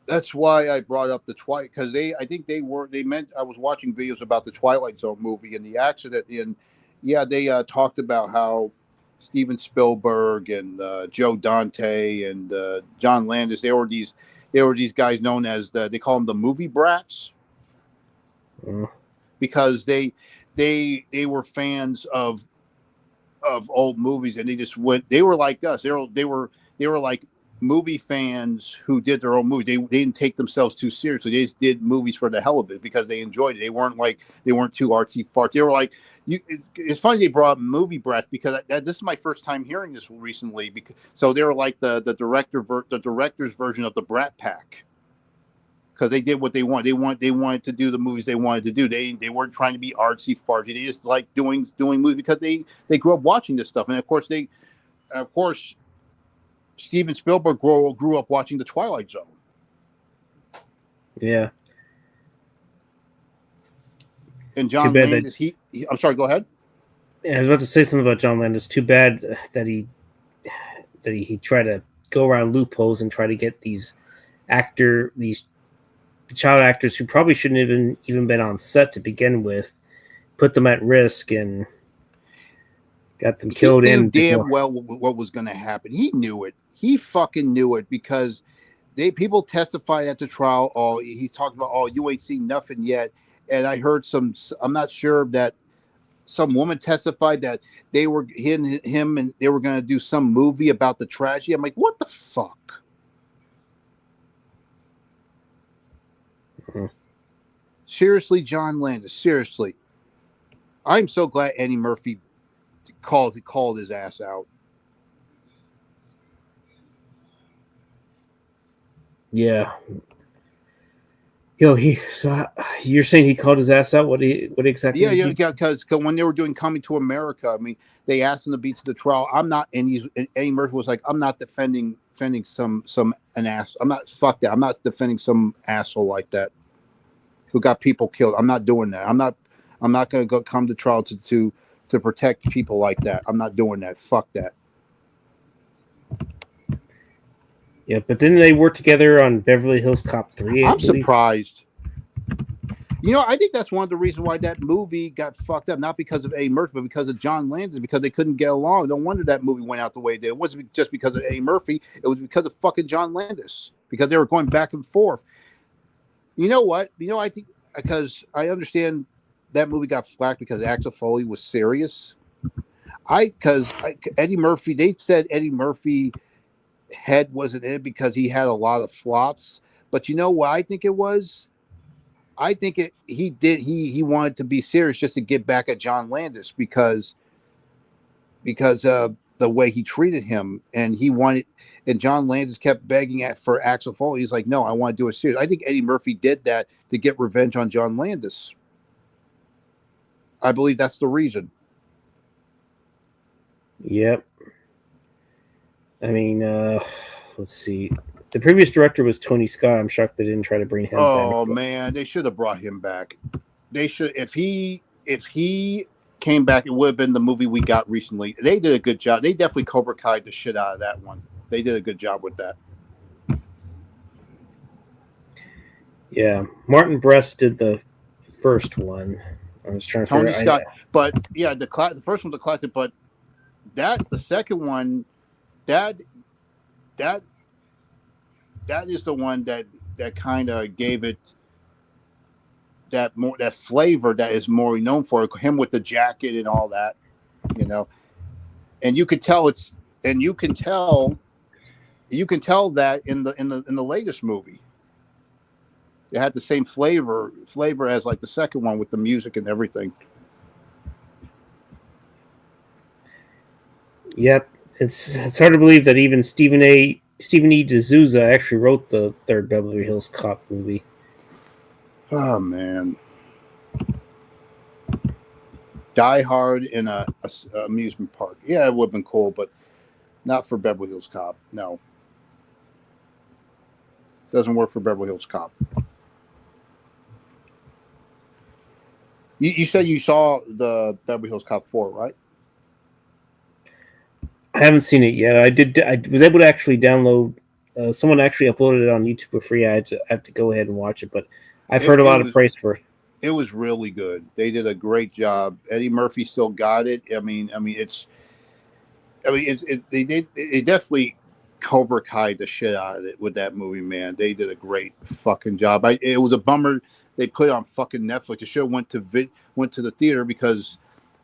That's why I brought up the Twilight, because they meant I was watching videos about the Twilight Zone movie and the accident, and yeah, they talked about how Steven Spielberg and Joe Dante and John Landis, they were these guys known as they call them the movie brats, because they were fans of old movies, and they were like us. They were like movie fans who did their own movies. They didn't take themselves too seriously. They just did movies for the hell of it because they enjoyed it. They weren't too artsy farts. They were like it's funny they brought up movie brats, because this is my first time hearing this recently, so they were like the director's version of the Brat Pack, because they did what they wanted. They wanted to do the movies they wanted to do. They weren't trying to be artsy fartsy. They just like doing movies because they grew up watching this stuff. And of course Steven Spielberg grew up watching The Twilight Zone. Yeah. And John Landis, I'm sorry, go ahead. Yeah, I was about to say something about John Landis. Too bad that he tried to go around loopholes and try to get these child actors who probably shouldn't have even been on set to begin with, put them at risk and got them killed. He knew damn well what was going to happen. He knew it. He fucking knew it, because people testified at the trial. Oh, he talked about, oh, you ain't seen nothing yet. And I heard I'm not sure that some woman testified that they were him and they were going to do some movie about the tragedy. I'm like, what the fuck? Seriously, John Landis. Seriously, I'm so glad Eddie Murphy called his ass out. Yeah. So you're saying he called his ass out? What exactly? Yeah, because when they were doing Coming to America, I mean, they asked him to be to the trial. I'm not, and Eddie Murphy was like, I'm not defending an ass. I'm not, fuck that. I'm not defending some asshole like that who got people killed. I'm not doing that. I'm not going to come to trial to protect people like that. I'm not doing that. Fuck that. Yeah, but then they worked together on Beverly Hills Cop 3. I'm surprised. You know, I think that's one of the reasons why that movie got fucked up. Not because of Eddie Murphy, but because of John Landis, because they couldn't get along. No wonder that movie went out the way it did. It wasn't just because of Eddie Murphy. It was because of fucking John Landis, because they were going back and forth. You know what? I think, because I understand that movie got flack because Axel Foley was serious. Eddie Murphy, they said Eddie Murphy head wasn't in it because he had a lot of flops. But you know what I think it was? I think he wanted to be serious just to get back at John Landis because of the way he treated him, and John Landis kept begging for Axel Foley. He's like, no, I want to do it serious. I think Eddie Murphy did that to get revenge on John Landis. I believe that's the reason. Yep. I mean, let's see. The previous director was Tony Scott. I'm shocked they didn't try to bring him back. Oh man, they should have brought him back. They should. If he came back, it would have been the movie we got recently. They did a good job. They definitely Cobra Kai'd the shit out of that one. They did a good job with that. Yeah, Martin Brest did the first one. I was trying to Tony figure Scott, but yeah, the first one's a classic, but the second one, that is the one that kind of gave it that flavor that is more known for, him with the jacket and all that, and you could tell that in the latest movie. It had the same flavor as like the second one with the music and everything. Yep, it's hard to believe that even Stephen E. D'Souza actually wrote the third Beverly Hills Cop movie. Oh man, Die Hard in a amusement park. Yeah, it would have been cool, but not for Beverly Hills Cop. No, doesn't work for Beverly Hills Cop. You said you saw the Beverly Hills Cop 4, right? I haven't seen it yet. I was able to actually download. Someone actually uploaded it on YouTube for free. I have to go ahead and watch it, but I've heard a lot of praise for it. It was really good. They did a great job. Eddie Murphy still got it. They definitely Cobra Kai the shit out of it with that movie, man. They did a great fucking job. It was a bummer they put it on fucking Netflix. The show went to the theater because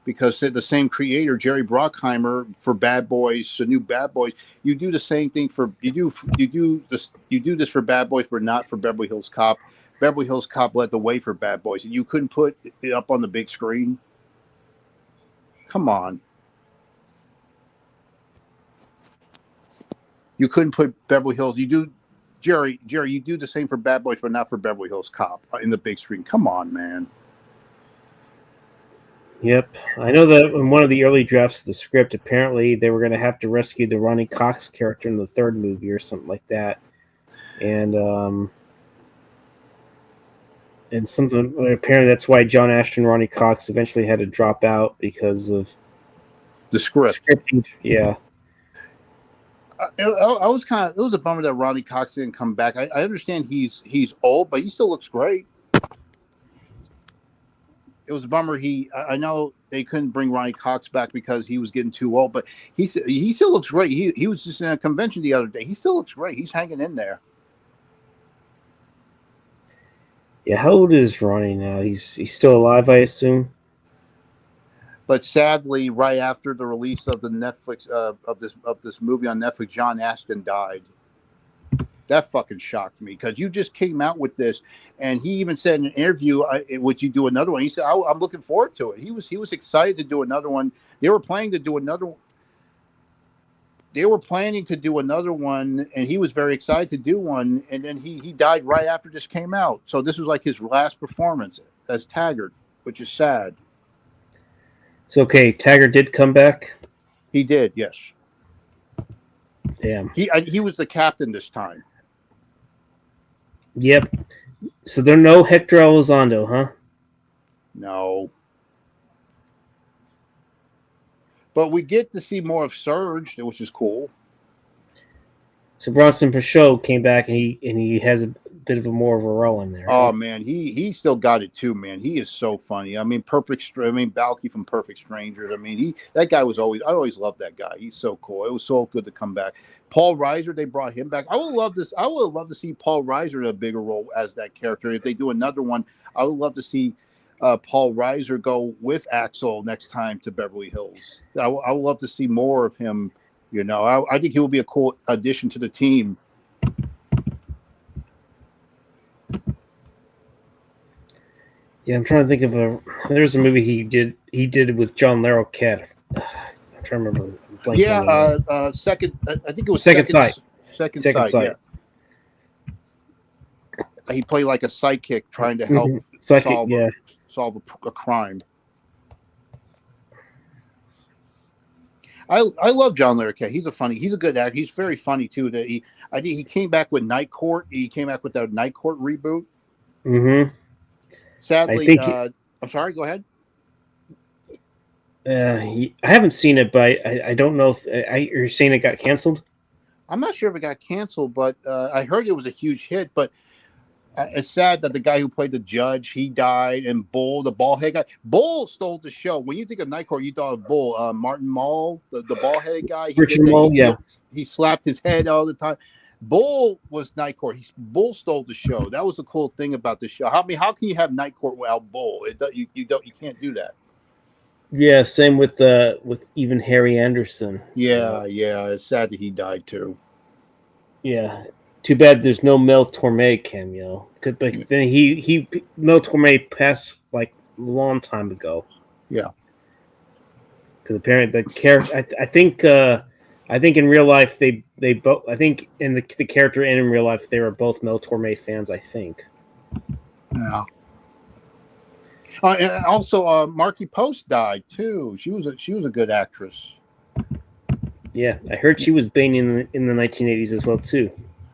the same creator, Jerry Bruckheimer, for Bad Boys, the new Bad Boys, you do the same thing for you do this for Bad Boys, but not for Beverly Hills Cop. Beverly Hills Cop led the way for Bad Boys, and you couldn't put it up on the big screen. Come on. You couldn't put Beverly Hills. You do, Jerry. You do the same for Bad Boys, but not for Beverly Hills Cop in the big screen. Come on, man. Yep, I know that in one of the early drafts of the script, apparently they were going to have to rescue the Ronnie Cox character in the third movie or something like that, and something apparently that's why John Ashton, Ronnie Cox eventually had to drop out because of the scripting. Yeah. I was it was a bummer that Ronnie Cox didn't come back. I understand he's old, but he still looks great. It was a bummer. I know they couldn't bring Ronnie Cox back because he was getting too old, but he still looks great. He was just in a convention the other day. He still looks great. He's hanging in there. Yeah, how old is Ronnie now? He's still alive, I assume. But sadly, right after the release of the Netflix of this movie on Netflix, John Ashton died. That fucking shocked me because you just came out with this, and he even said in an interview, "Would you do another one?" He said, "I'm looking forward to it." He was excited to do another one. They were planning to do another one, and he was very excited to do one. And then he died right after this came out. So this was like his last performance as Taggart, which is sad. It's okay. Taggart did come back. He did, yes. Damn. He was the captain this time. Yep. So there's no Hector Elizondo, huh? No. But we get to see more of Surge, which is cool. So Bronson Pinchot came back, and he has a bit of more of a role in there. Oh man, he still got it too, man. He is so funny. I mean, Balky from Perfect Strangers. I mean, I always loved that guy. He's so cool. It was so good to come back. Paul Reiser, they brought him back. I would love to see Paul Reiser in a bigger role as that character. If they do another one, I would love to see Paul Reiser go with Axel next time to Beverly Hills. I would love to see more of him. I think he will be a cool addition to the team. Yeah, I'm trying to think of there's a movie he did with John Larroquette. I'm trying to remember. Yeah, second. I think it was Second Sight. Second Sight. Yeah. He played like a sidekick trying to help solve a crime. I love John Larroquette. He's a good actor. He's very funny too. I think he came back with Night Court. He came back with that Night Court reboot. Mm-hmm. Sadly, I'm sorry. Go ahead. I haven't seen it, but I don't know if you're saying it got canceled. I'm not sure if it got canceled, but I heard it was a huge hit. But it's sad that the guy who played the judge, he died, and Bull, the ball head guy, Bull stole the show. When you think of Night Court, you thought of Bull. Martin Mull, the ball headed guy. Richard Mull, yeah. He slapped his head all the time. Bull was Night Court. Bull stole the show. That was the cool thing about the show. How can you have Night Court without Bull? You can't do that. Yeah, same with even Harry Anderson. Yeah. It's sad that he died too. Yeah. Too bad there's no Mel Torme cameo. But then Mel Torme passed like a long time ago. Yeah. Because apparently the character, I think in real life they both. I think in the character and in real life they were both Mel Torme fans. I think. Yeah. And also, Marky Post died too. She was a good actress. Yeah, I heard she was Bane in the 1980s as well too.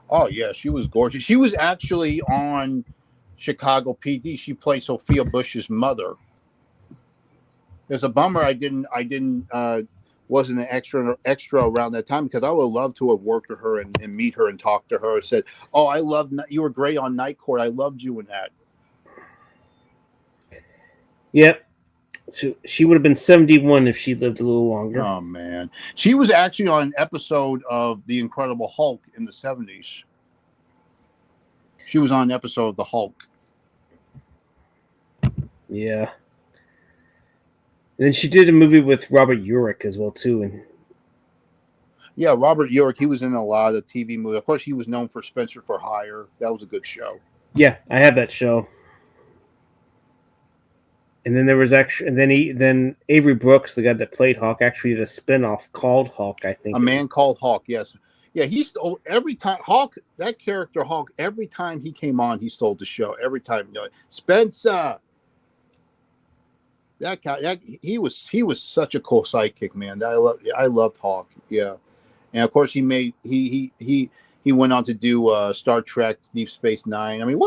Oh yeah, she was gorgeous. She was actually on Chicago PD. She played Sophia Bush's mother. It's a bummer I wasn't an extra around that time, because I would love to have worked with her and meet her and talk to her. And said, "Oh, you were great on Night Court. I loved you in that." Yep. So she would have been 71 if she lived a little longer. Oh man, she was actually on an episode of The Incredible Hulk in the 70s. She was on an episode of the Hulk. Yeah. And then she did a movie with Robert Urich as well too. And yeah, Robert Urich, he was in a lot of TV movies. Of course, he was known for Spencer for Hire. That was a good show. Yeah, I have that show. And then there was then Avery Brooks, the guy that played Hawk, actually did a spinoff called Hawk, I think. A Man Called Hawk, yes. Yeah, he stole every time. Hawk, that character Hawk, every time he came on, he stole the show. Every time, Spencer. That guy, he was such a cool sidekick, man. I loved Hawk. Yeah, and of course he went on to do Star Trek Deep Space Nine. I mean,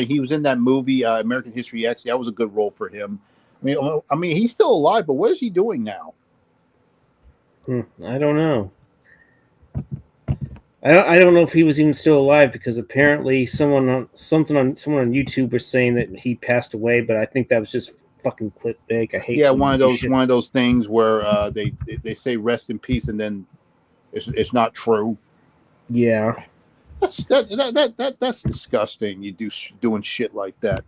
he was in that movie American History X. That was a good role for him. I mean, he's still alive, but what is he doing now? I don't know. I don't know if he was even still alive, because apparently someone on YouTube was saying that he passed away, but I think that was just fucking clickbait. I hate. Yeah, one of those things where they say rest in peace and then it's not true. Yeah, that's disgusting. You doing shit like that.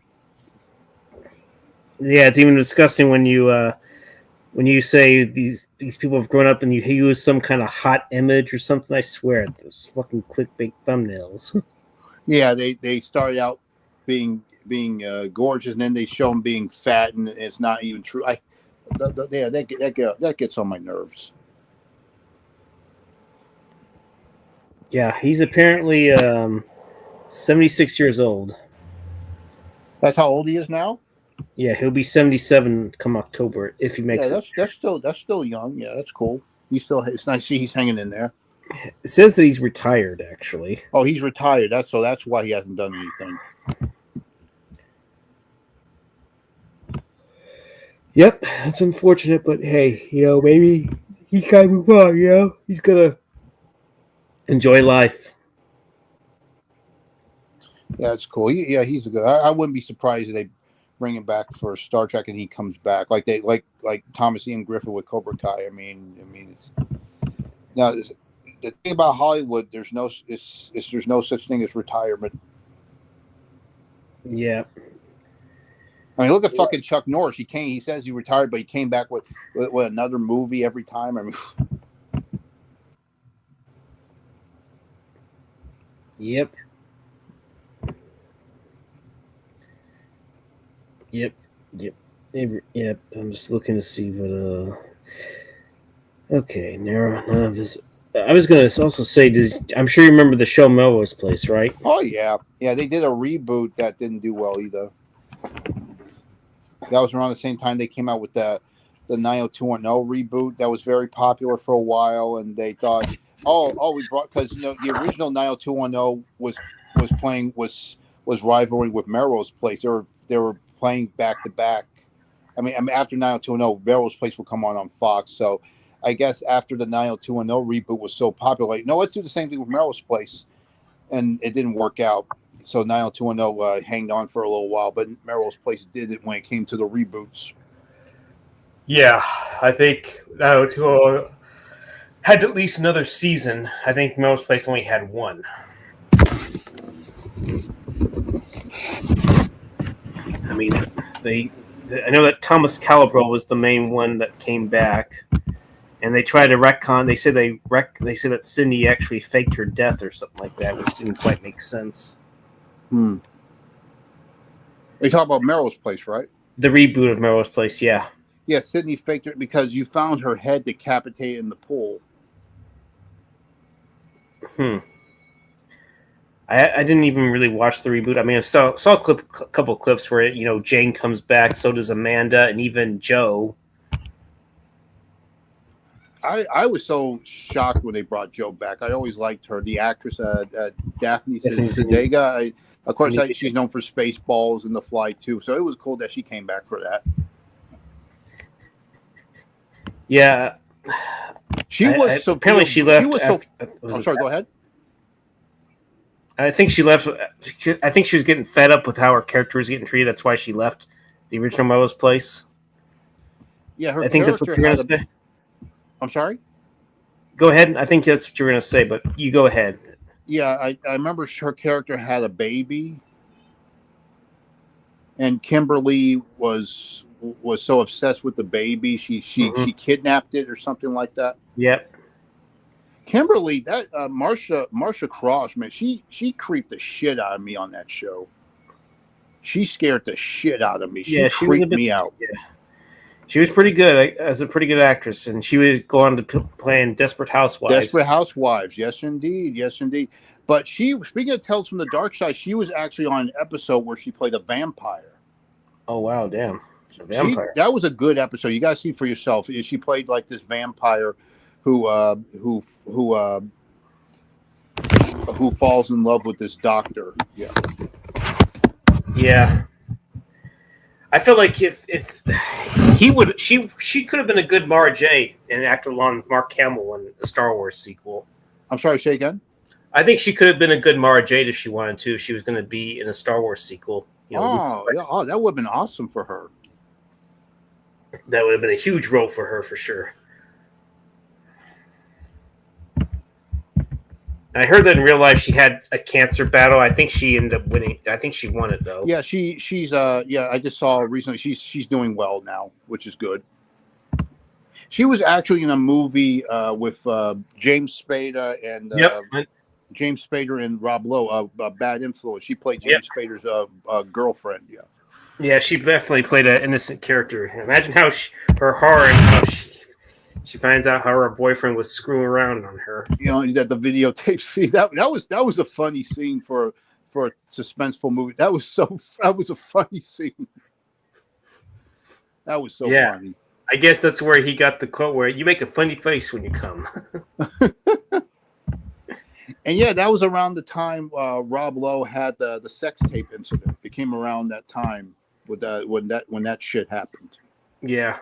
Yeah, it's even disgusting when you say these people have grown up and you use some kind of hot image or something. I swear, those fucking clickbait thumbnails. Yeah, they started out being gorgeous, and then they show them being fat, and it's not even true. That gets on my nerves. Yeah, he's apparently 76 years old. That's how old he is now? Yeah, he'll be 77 come October if he makes it. That's still young. Yeah, that's cool. It's nice to see he's hanging in there. It says that he's retired, actually. Oh, he's retired. That's why he hasn't done anything. Yep, that's unfortunate, but hey, maybe he's gotta move on, he's gonna enjoy life. Yeah, it's cool. He's a good. I wouldn't be surprised if they bring him back for Star Trek and he comes back like Thomas Ian Griffith with Cobra Kai. I mean, now the thing about Hollywood, there's no such thing as retirement. Yeah. I mean, look at fucking Chuck Norris. He says he retired, but he came back with another movie every time. I mean, Yep. I'm just looking to see what. Okay, none of this. I was gonna also say, I'm sure you remember the show Melrose Place, right? oh yeah. They did a reboot that didn't do well either. That was around the same time they came out with the 90210 reboot. That was very popular for a while, and they thought, we brought, because the original 90210 was rivaling with Melrose Place. They were playing back to back, I mean, after 90210, Melrose Place will come on Fox. So I guess after the 90210 reboot was so popular, like, no, let's do the same thing with Melrose Place, and it didn't work out. So 90210 hanged on for a little while, but Melrose Place did it when it came to the reboots. Yeah, I think 90210 had at least another season. I think Melrose Place only had one. I mean, I know that Thomas Calabro was the main one that came back, and they tried to retcon. They said they said that Cindy actually faked her death or something like that, which didn't quite make sense. You talk about Melrose Place, right? The reboot of Melrose Place, yeah. Yeah, Sydney faked it because you found her head decapitated in the pool. I didn't even really watch the reboot. I mean, I saw a couple clips where Jane comes back, so does Amanda, and even Joe. I was so shocked when they brought Joe back. I always liked her, the actress, Daphne Zuniga. Of course, she's known for Spaceballs and The Fly too. So it was cool that she came back for that. Yeah, she was so apparently she left. I'm sorry. Go ahead. I think she left. I think she was getting fed up with how her character was getting treated. That's why she left the original Melrose Place. Yeah, I think that's what you're going to say. I'm sorry? Go ahead. I think that's what you're going to say, but you go ahead. Yeah, I remember her character had a baby, and Kimberly was so obsessed with the baby, she kidnapped it or something like that. Yep. Kimberly, that Marsha Cross, man, she creeped the shit out of me on that show. She scared the shit out of me. She creeped me out. Yeah. She was pretty good as a pretty good actress, and she would go on to play in Desperate Housewives. Desperate Housewives, yes indeed. But speaking of Tales from the Dark Side, she was actually on an episode where she played a vampire. Oh wow, damn! A vampire. That was a good episode. You got to see for yourself. She played like this vampire who falls in love with this doctor. Yeah. Yeah. I feel like if she could have been a good Mara Jade and acted along with Mark Hamill in the Star Wars sequel. I'm sorry, say again. I think she could have been a good Mara Jade if she wanted to. If she was going to be in a Star Wars sequel. That would have been awesome for her. That would have been a huge role for her, for sure. I heard that in real life she had a cancer battle. I think she ended up winning. I think she won it though. Yeah, she's I just saw recently she's doing well now, which is good. She was actually in a movie with James Spader and James Spader and Rob Lowe, Bad Influence. She played James Spader's girlfriend. Yeah. Yeah, she definitely played an innocent character. Imagine how her horror and how she finds out how her boyfriend was screwing around on her. That the videotape. See, that was a funny scene for a suspenseful movie. That was a funny scene. That was so funny. I guess that's where he got the quote where you make a funny face when you come. And that was around the time Rob Lowe had the sex tape incident. It came around that time when that shit happened. Yeah.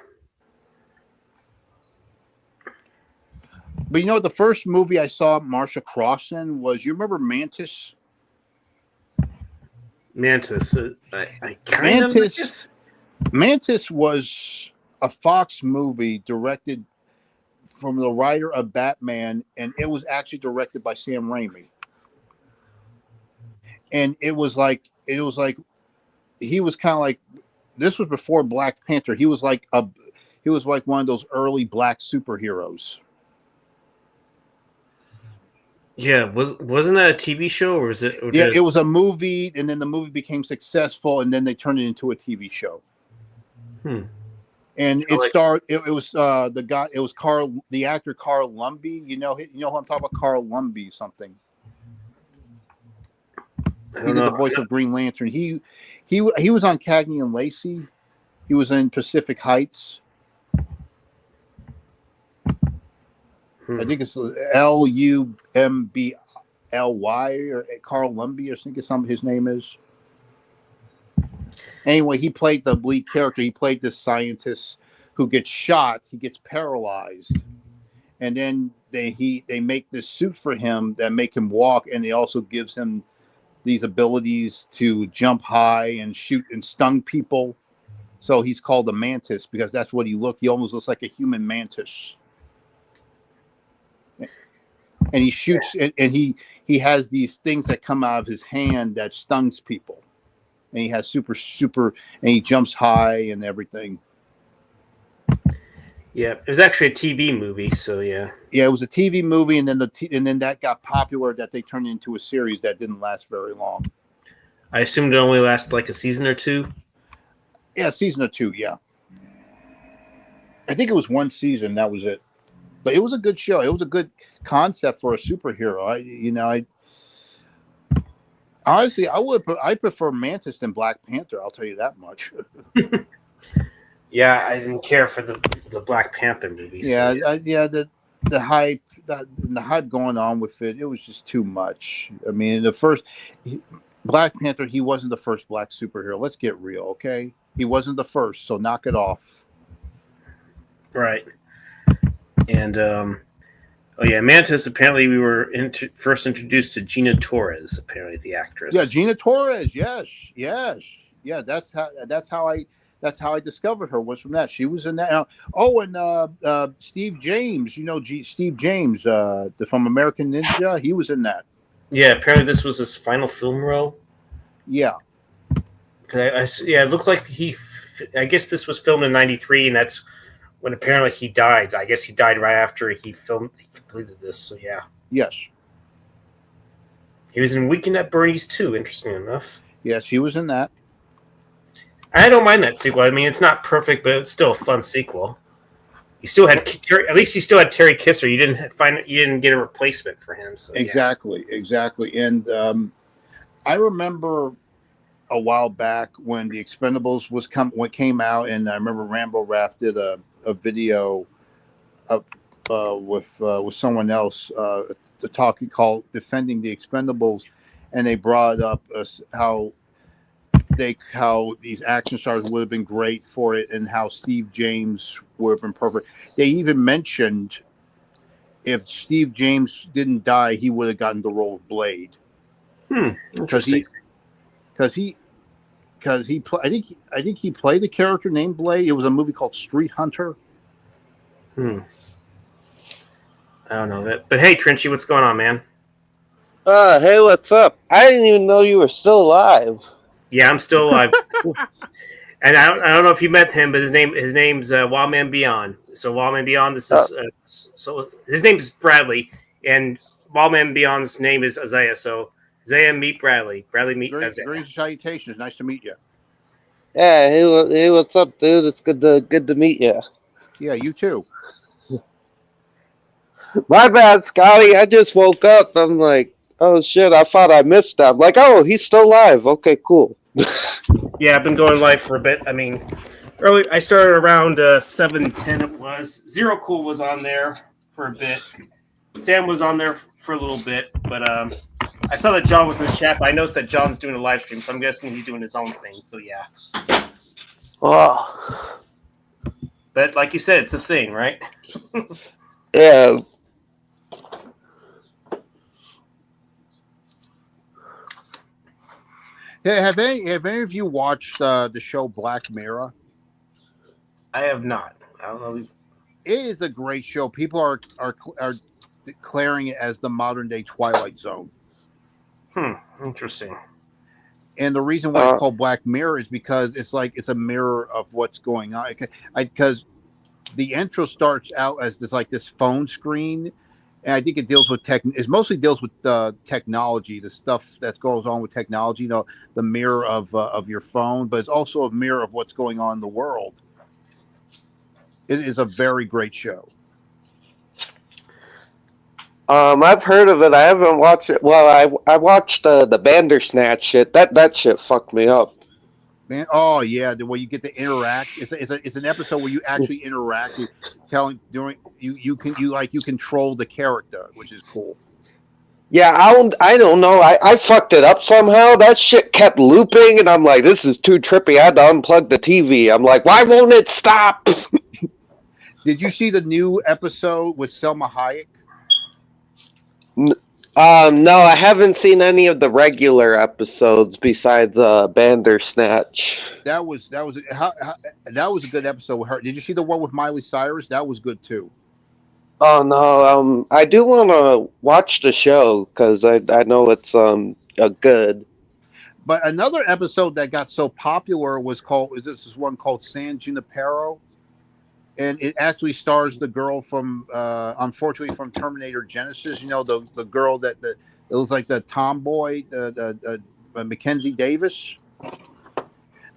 But the first movie I saw Marsha Cross in was, you remember Mantis? Mantis. Mantis was a Fox movie directed from the writer of Batman, and it was actually directed by Sam Raimi. And it was like he was kind of like, this was before Black Panther. He was like one of those early black superheroes. Yeah, wasn't that a TV show or was it? It was a movie, and then the movie became successful, and then they turned it into a TV show. And it starred. It was the guy. It was the actor Carl Lumbly. You know who I'm talking about? Carl Lumbly something. He did the voice of Green Lantern. He was on Cagney and Lacey. He was in Pacific Heights. I think it's Lumbly or Carl Lumbly, I think his name is. Anyway, he played the lead character. He played this scientist who gets shot. He gets paralyzed, and then they make this suit for him that make him walk, and they also gives him these abilities to jump high and shoot and stung people. So he's called a mantis because that's what he looked. He almost looks like a human mantis. And he shoots, and he has these things that come out of his hand that stings people. And he has super, and he jumps high and everything. Yeah, it was actually a TV movie, so yeah. Yeah, it was a TV movie, and then that got popular that they turned into a series that didn't last very long. I assumed it only lasted like a season or two. Yeah, season or two, yeah. I think it was one season, that was it. But it was a good show. It was a good concept for a superhero. Honestly, I prefer Mantis than Black Panther. I'll tell you that much. Yeah, I didn't care for the Black Panther movies. Yeah, the hype, the hype going on with it, it was just too much. I mean, Black Panther, he wasn't the first black superhero. Let's get real, okay? He wasn't the first, so knock it off. Right. And Mantis. Apparently, we were first introduced to Gina Torres. Apparently, the actress. Yeah, Gina Torres. Yes. Yeah, that's how I discovered her. Was from that. She was in that. And Steve James. Steve James, from American Ninja. He was in that. Yeah, apparently this was his final film role. Yeah. It looks like I guess this was filmed in '93, and that's when apparently he died. I guess he died right after he completed this. So yeah. Yes. He was in Weekend at Bernie's too. Interesting enough. Yes, he was in that. I don't mind that sequel. I mean, it's not perfect, but it's still a fun sequel. You still had at least you still had Terry Kisser. You didn't get a replacement for him. So exactly. And I remember a while back when the Expendables when it came out, and I remember Rambo Raft did a video with someone else, the talk called "Defending the Expendables," and they brought up how these action stars would have been great for it, and how Steve James would have been perfect. They even mentioned if Steve James didn't die, he would have gotten the role of Blade. Interesting. I think he played a character named Blade. It was a movie called Street Hunter. I don't know that, but hey, Trinchy, what's going on, man? Hey, what's up? I didn't even know you were still alive. Yeah, I'm still alive. And I don't know if you met him, but his name's Wildman Beyond. So Wildman Beyond, this is so his name is Bradley, and Wildman Beyond's name is Isaiah. So Isaiah, meet Bradley. Bradley, meet Isaiah. Great salutations. Nice to meet you. Yeah, hey, what's up, dude? It's good to meet you. Yeah, you too. My bad, Scotty. I just woke up. I'm like, oh shit! I thought I missed that. I'm like, oh, he's still alive. Okay, cool. Yeah, I've been going live for a bit. I mean, early I started around 7:10. It was Zero Cool was on there for a bit. Sam was on there for a little bit, but I saw that John was in the chat. But I noticed that John's doing a live stream, so I'm guessing he's doing his own thing. So yeah. Oh. But like you said, it's a thing, right? Yeah. Hey, have any of you watched the show Black Mirror? I have not. I don't know. It is a great show. People are declaring it as the modern day Twilight Zone. Interesting. And the reason why it's called Black Mirror is because it's a mirror of what's going on. Because the intro starts out as this phone screen, and I think it deals with it mostly deals with technology, the stuff that goes on with technology. The mirror of your phone, but it's also a mirror of what's going on in the world. It is a very great show. I've heard of it. I haven't watched it. Well, I watched the Bandersnatch shit. That shit fucked me up. Man, oh yeah, the way you get to interact. It's an episode where you actually interact. You control the character, which is cool. Yeah, I don't know. I fucked it up somehow. That shit kept looping, and I'm like, this is too trippy. I had to unplug the TV. I'm like, why won't it stop? Did you see the new episode with Selma Hayek? No, I haven't seen any of the regular episodes besides Bandersnatch. That was a good episode with her. Did you see the one with Miley Cyrus? That was good too. Oh no, I do want to watch the show because I know it's a good. But another episode that got so popular was called this is one called San Junipero, and it actually stars the girl from unfortunately from Terminator Genesis. You know the girl that it was like the tomboy, Mackenzie Davis.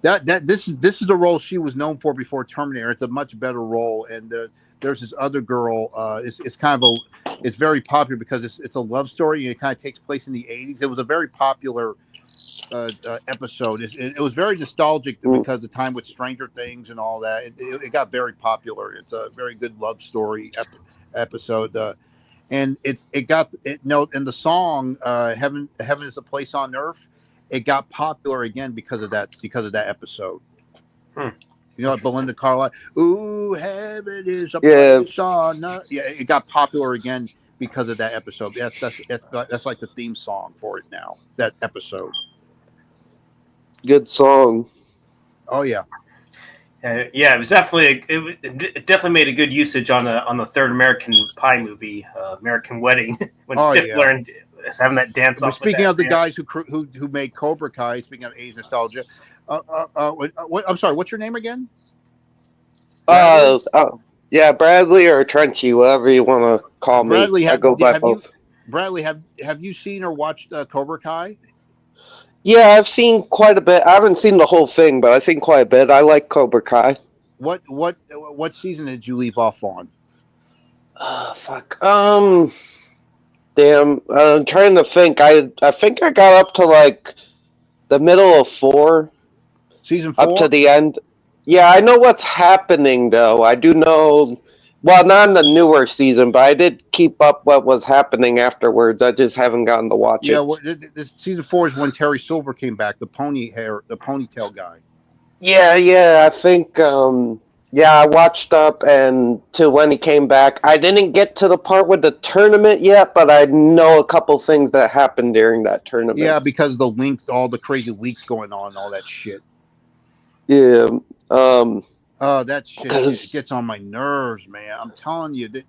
This is the role she was known for before Terminator. It's a much better role, and there's this other girl. It's kind of it's very popular because it's a love story and it kind of takes place in the '80s. It was a very popular episode. It was very nostalgic because of the time with Stranger Things and all that. It got very popular. It's a very good love story episode. And it got it. No, and the song "Heaven is a Place on Earth." It got popular again because of that episode. You know, Belinda Carlisle. Ooh, heaven is a place on earth. Yeah, it got popular again because of that episode. That's like the theme song for it now. That episode. Good song. Oh yeah. Yeah, it was definitely it definitely made a good usage on the third American Pie movie, American Wedding, when Stifler is having that dance off. Speaking of the guys who made Cobra Kai, speaking of '80s nostalgia, I'm sorry, what's your name again? Yeah, Bradley or Trenchy, whatever you want to call Bradley, me. I go by both. Bradley, have you seen or watched Cobra Kai? Yeah, I've seen quite a bit. I haven't seen the whole thing, but I've seen quite a bit. I like Cobra Kai. What season did you leave off on? Fuck. Damn. I'm trying to think. I think I got up to like the middle of 4. Season 4? Up to the end. Yeah, I know what's happening though. I do know. Well, not in the newer season, but I did keep up what was happening afterwards. I just haven't gotten to watch it. Yeah, well, season 4 is when Terry Silver came back, the ponytail guy. Yeah. I think. I watched up and to when he came back. I didn't get to the part with the tournament yet, but I know a couple things that happened during that tournament. Yeah, because the links, all the crazy leaks going on, and all that shit. Yeah. Oh, that shit gets on my nerves, man. I'm telling you that.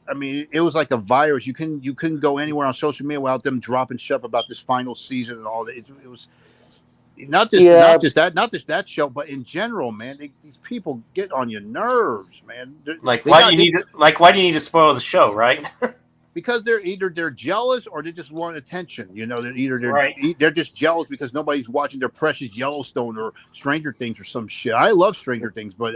I mean, it was like a virus. You couldn't go anywhere on social media without them dropping stuff about this final season and all that. It was not just that show, but in general, man. These people get on your nerves, man. Why do you need to spoil the show, right? Because they're jealous or they just want attention. You know, they're just jealous because nobody's watching their precious Yellowstone or Stranger Things or some shit. I love Stranger Things, but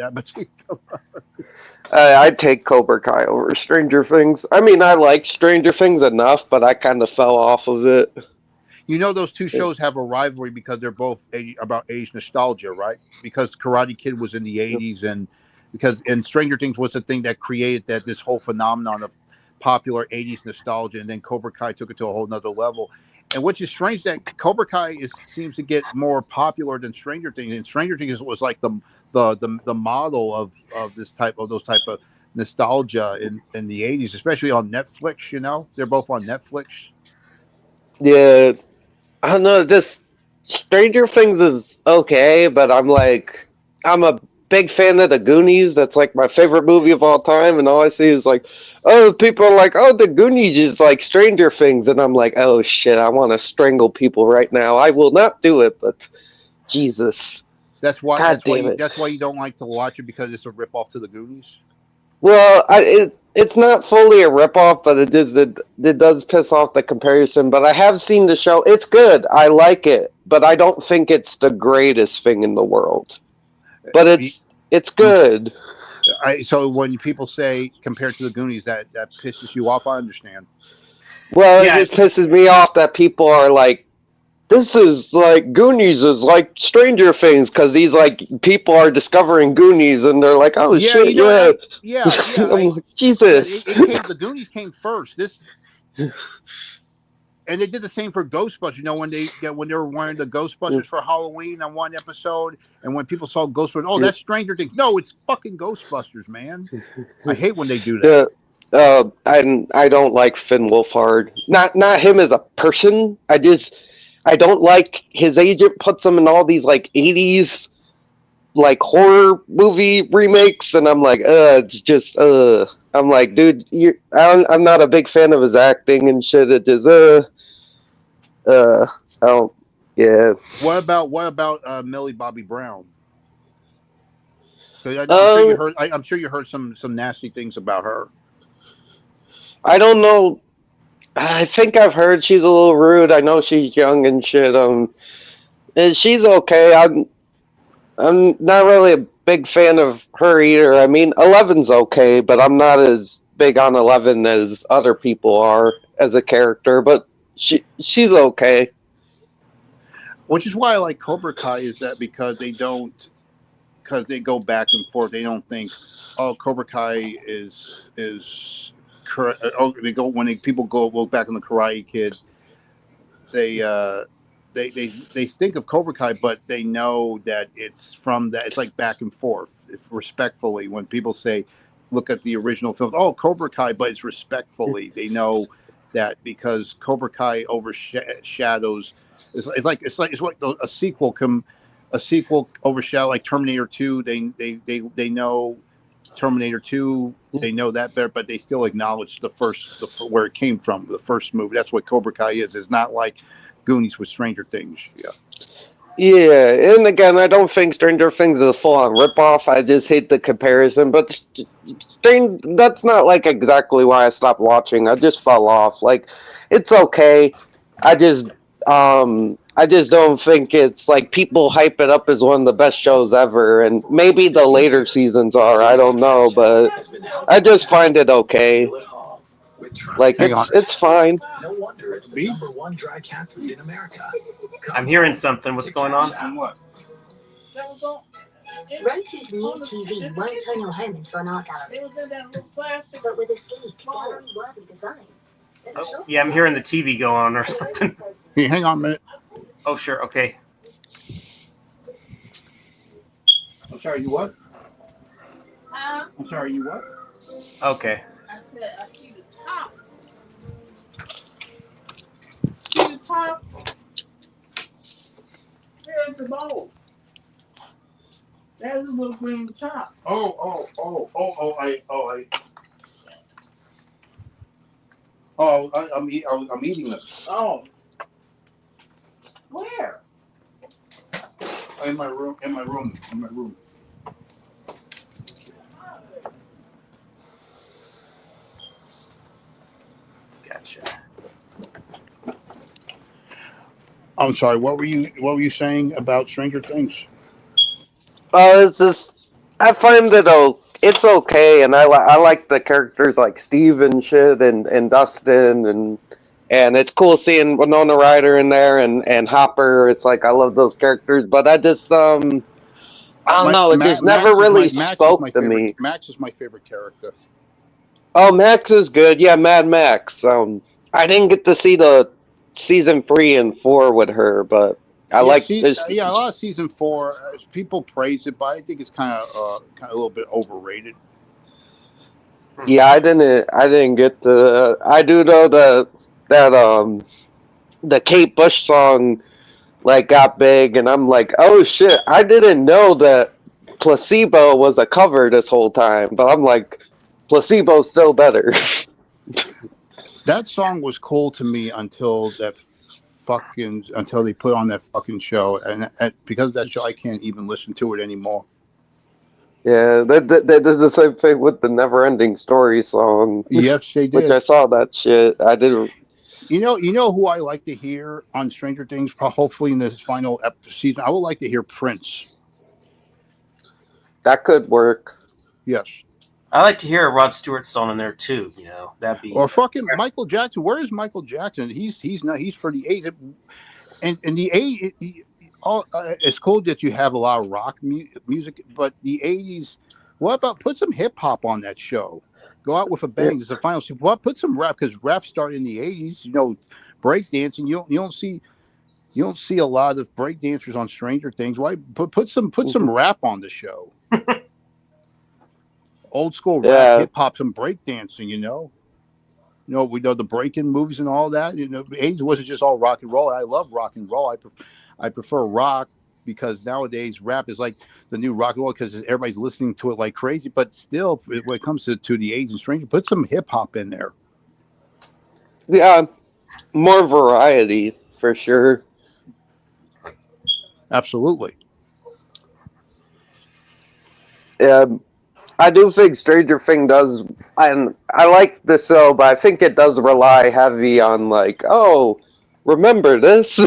I'd take Cobra Kai over Stranger Things. I mean, I like Stranger Things enough, but I kind of fell off of it. You know, those two shows have a rivalry because they're both about age nostalgia, right? Because Karate Kid was in the '80s, and Stranger Things was the thing that created this whole phenomenon of popular '80s nostalgia, and then Cobra Kai took it to a whole nother level. And which is strange that Cobra Kai seems to get more popular than Stranger Things, and Stranger Things was like the model of those type of nostalgia in the '80s, especially on Netflix. You know, they're both on Netflix. Yeah, I don't know. Just Stranger Things is okay, but I'm a big fan of the Goonies. That's like my favorite movie of all time, and all I see is like, oh, people are like, oh, the Goonies is like Stranger Things, and I'm like, oh shit, I want to strangle people right now. I will not do it, but Jesus. That's why you don't like to watch it, because it's a ripoff to the Goonies. Well, it's not fully a ripoff, but it does piss off the comparison. But I have seen the show. It's good. I like it, but I don't think it's the greatest thing in the world. But it's good. So when people say compared to the Goonies, that pisses you off. I understand. Well, yeah. It just pisses me off that people are like, this is like Goonies is like Stranger Things, because these like people are discovering Goonies and they're like, oh shit, yeah. I'm like, Jesus. The Goonies came first. And they did the same for Ghostbusters. You know, when they were wearing the Ghostbusters for Halloween on one episode, and when people saw Ghostbusters, oh, that's Stranger Things. No, it's fucking Ghostbusters, man. I hate when they do that. I don't like Finn Wolfhard. Not him as a person. I don't like his agent puts him in all these like 80s like horror movie remakes, and I'm like, it's just I'm like, dude, I'm not a big fan of his acting and shit. It just I don't, yeah. What about Millie Bobby Brown? 'Cause Um, I'm sure you heard some nasty things about her. I don't know. I think I've heard she's a little rude. I know she's young and shit. And she's okay. I'm not really a big fan of her either. I mean, Eleven's okay, but I'm not as big on Eleven as other people are as a character. But she's okay. Which is why I like Cobra Kai, is that because they go back and forth. They don't think, oh, Cobra Kai is correct. Oh, they go when people go look back on the Karate Kid. They they think of Cobra Kai, but they know that it's from that. It's like back and forth. It's respectfully, when people say, look at the original film, oh, Cobra Kai, but it's respectfully. They know that because Cobra Kai overshadows. It's like a sequel overshadow, like Terminator 2. They know Terminator 2. They know that better, but they still acknowledge where it came from, the first movie. That's what Cobra Kai is. It's not like Goonies with Stranger Things. Yeah. Yeah, and again, I don't think Stranger Things is a full-on ripoff. I just hate the comparison. But that's not like exactly why I stopped watching. I just fell off. Like, it's okay. I just I just don't think it's like people hype it up as one of the best shows ever, and maybe the later seasons are. I don't know, but I just find it okay. Like Hang on. it's fine. I'm hearing something. What's going on? What? Roku's new TV won't turn your home into an art gallery, but with a sleek, gallery-worthy design. Oh, yeah, I'm hearing the TV go on or something. Hey, hang on a minute. Oh, sure. Okay. I'm sorry, you what? I'm sorry, you what? Okay. I see the top. See the top? Here's the bowl. There's a little green top. I'm eating it. Oh. Where? In my room. Gotcha. I'm sorry. What were you saying about Stranger Things? It's just I find that it's okay, and I like the characters like Steve and shit, and Dustin, and it's cool seeing Winona Ryder in there and Hopper. It's like I love those characters, but I just I don't know. It just never really spoke to me. Max is my favorite character. Oh, Max is good. Yeah, Mad Max. I didn't get to see the season 3 and 4 with her, but I like this. Yeah, a lot of season 4. People praise it, but I think it's kind of a little bit overrated. Yeah, I didn't get to. I do know that the Kate Bush song like got big, and I'm like, oh shit, I didn't know that Placebo was a cover this whole time, but I'm like, Placebo's still better. That song was cool to me until they put on that fucking show, and because of that show, I can't even listen to it anymore. Yeah, they did the same thing with the Never Ending Story song. Yes, they did. Which I saw that shit. I didn't. You know who I like to hear on Stranger Things? Hopefully in this final season, I would like to hear Prince. That could work. Yes. I like to hear a Rod Stewart song in there too. You know, that'd be. Or fucking Michael Jackson. Where is Michael Jackson? He's not. He's for the 80s, and the 80s. It's cool that you have a lot of rock music, but the 80s. What about put some hip hop on that show? Go out with a bang. It's the final season. What put some rap, because rap started in the 80s. You know, breakdancing. You don't see a lot of breakdancers on Stranger Things. Why put some rap on the show? Old school rap, Yeah, hip hop, some breakdancing. We know the break-in movies and all that. The '80s wasn't just all rock and roll. I love rock and roll. I prefer rock because nowadays rap is like the new rock and roll because everybody's listening to it like crazy. But still, when it comes to the '80s and Stranger, put some hip hop in there. yeah, more variety for sure. Absolutely. Yeah, I do think Stranger Thing does, and I like the show, but I think it does rely heavy on like, oh, remember this?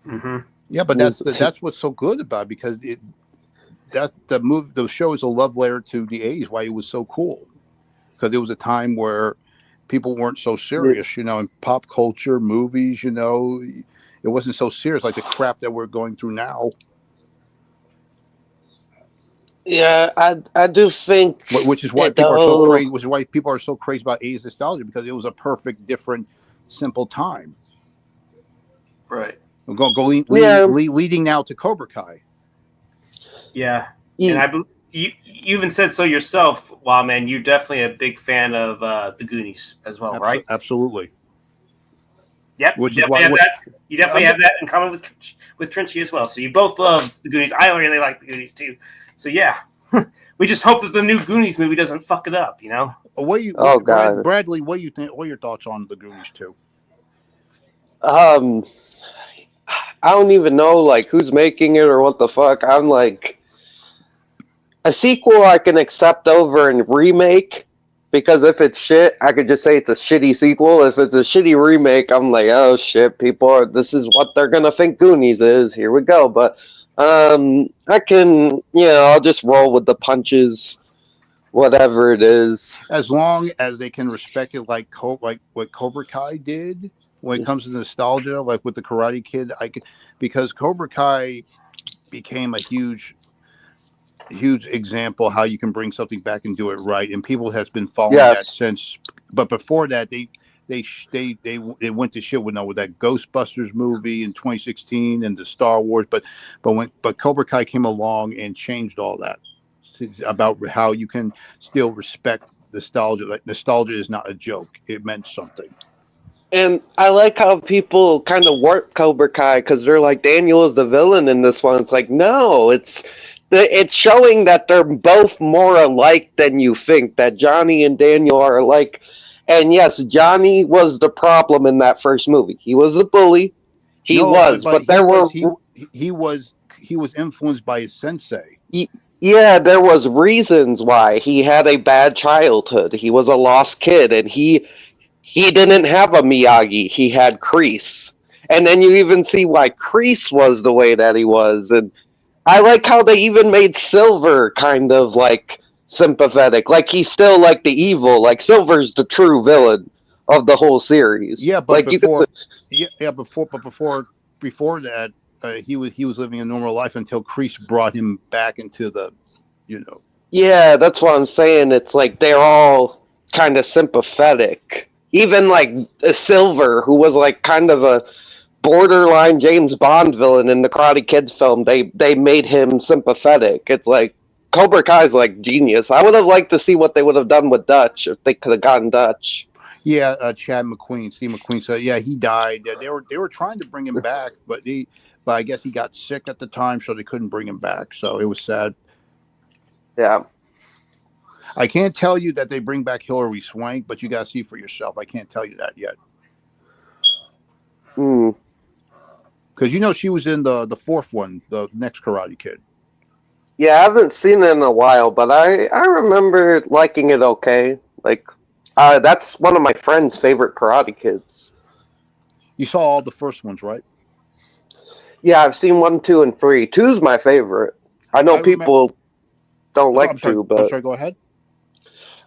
Mm-hmm. Yeah, but that's what's so good about it because the show is a love letter to the '80s. Why it was so cool because it was a time where people weren't so serious, in pop culture, movies, it wasn't so serious like the crap that we're going through now. Yeah, I do think Which is why it people are so though. crazy. Which is why people are so crazy about '80s nostalgia because it was a perfect, different, simple time. Right. Yeah, Leading now to Cobra Kai. Yeah, and e- you even said so yourself. Wow, man, you're definitely a big fan of the Goonies as well, right? Absolutely. Yep, you Which is definitely why have that. You definitely I'm, have that in common with Trinchy as well. So you both love the Goonies. I really like the Goonies too. So yeah, we just hope that the new Goonies movie doesn't fuck it up. oh god. Bradley? What do you think? What are your thoughts on the Goonies too? Um, I don't even know like who's making it or what the fuck. I'm like a sequel I can accept over and remake because if it's shit, I could just say it's a shitty sequel. If it's a shitty remake, I'm like, oh shit, this is what they're gonna think Goonies is. Here we go. But I can, I'll just roll with the punches, whatever it is. As long as they can respect it, like what Cobra Kai did when it comes to nostalgia, like with the Karate Kid, because Cobra Kai became a huge example how you can bring something back and do it right, and people has been following that Yes. since. But before that, they went to shit with that Ghostbusters movie in 2016 and the Star Wars. But Cobra Kai came along and changed all that about how you can still respect nostalgia. Like nostalgia is not a joke; it meant something. And I like how people kind of work Cobra Kai because they're like Daniel is the villain in this one. It's like no, it's showing that they're both more alike than you think. That Johnny and Daniel are alike. And yes, Johnny was the problem in that first movie. He was the bully. He No, was, but but there were he was influenced by his sensei. yeah, there was reasons why he had a bad childhood. He was a lost kid, and he didn't have a Miyagi. He had Kreese. And then you even see why Kreese was the way that he was. And I like how they even made Silver kind of like sympathetic. Like he's still like the evil. Like Silver's the true villain of the whole series. Yeah, but Like you could say, before that, he was living a normal life until Kreese brought him back into the, you know. yeah, that's what I'm saying. It's like they're all kind of sympathetic. Even like Silver, who was like kind of a borderline James Bond villain in the Karate Kids film, they made him sympathetic. It's like Cobra Kai's like genius. I would have liked to see what they would have done with Dutch if they could have gotten Dutch. Yeah, Steve McQueen said, yeah, he died. They were trying to bring him back, but I guess he got sick at the time, so they couldn't bring him back. So it was sad. Yeah. I can't tell you that they bring back Hilary Swank, but you got to see for yourself. I can't tell you that yet Hmm. because she was in the fourth one, the next Karate Kid. Yeah, I haven't seen it in a while, but I remember liking it okay. Like, that's one of my friend's favorite Karate Kids. You saw all the first ones, right? Yeah, I've seen 1, 2, and 3. Two's my favorite. I know I remember. people don't Oh, I'm like sorry. two, I'm but sorry. Go ahead.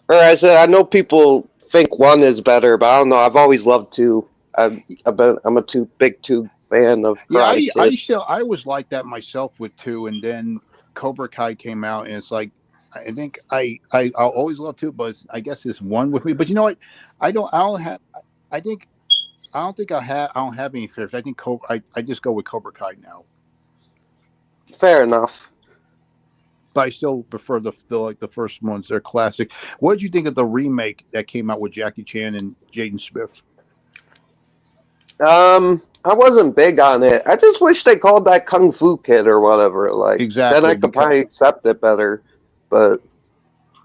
or I said I know people think one is better, but I don't know. I've always loved two. I'm a big two fan of Yeah, Karate Kid. I was like that myself with two, and then Cobra Kai came out, and it's like I think I'll always love two, but I guess it's one with me. But you know what? I don't have. I think I don't think I don't have any favorites. I think I just go with Cobra Kai now. Fair enough. But I still prefer the first ones. They're classic. What did you think of the remake that came out with Jackie Chan and Jaden Smith? I wasn't big on it. I just wish they called that Kung Fu Kid or whatever. Like, then I Exactly, could probably accept it better. But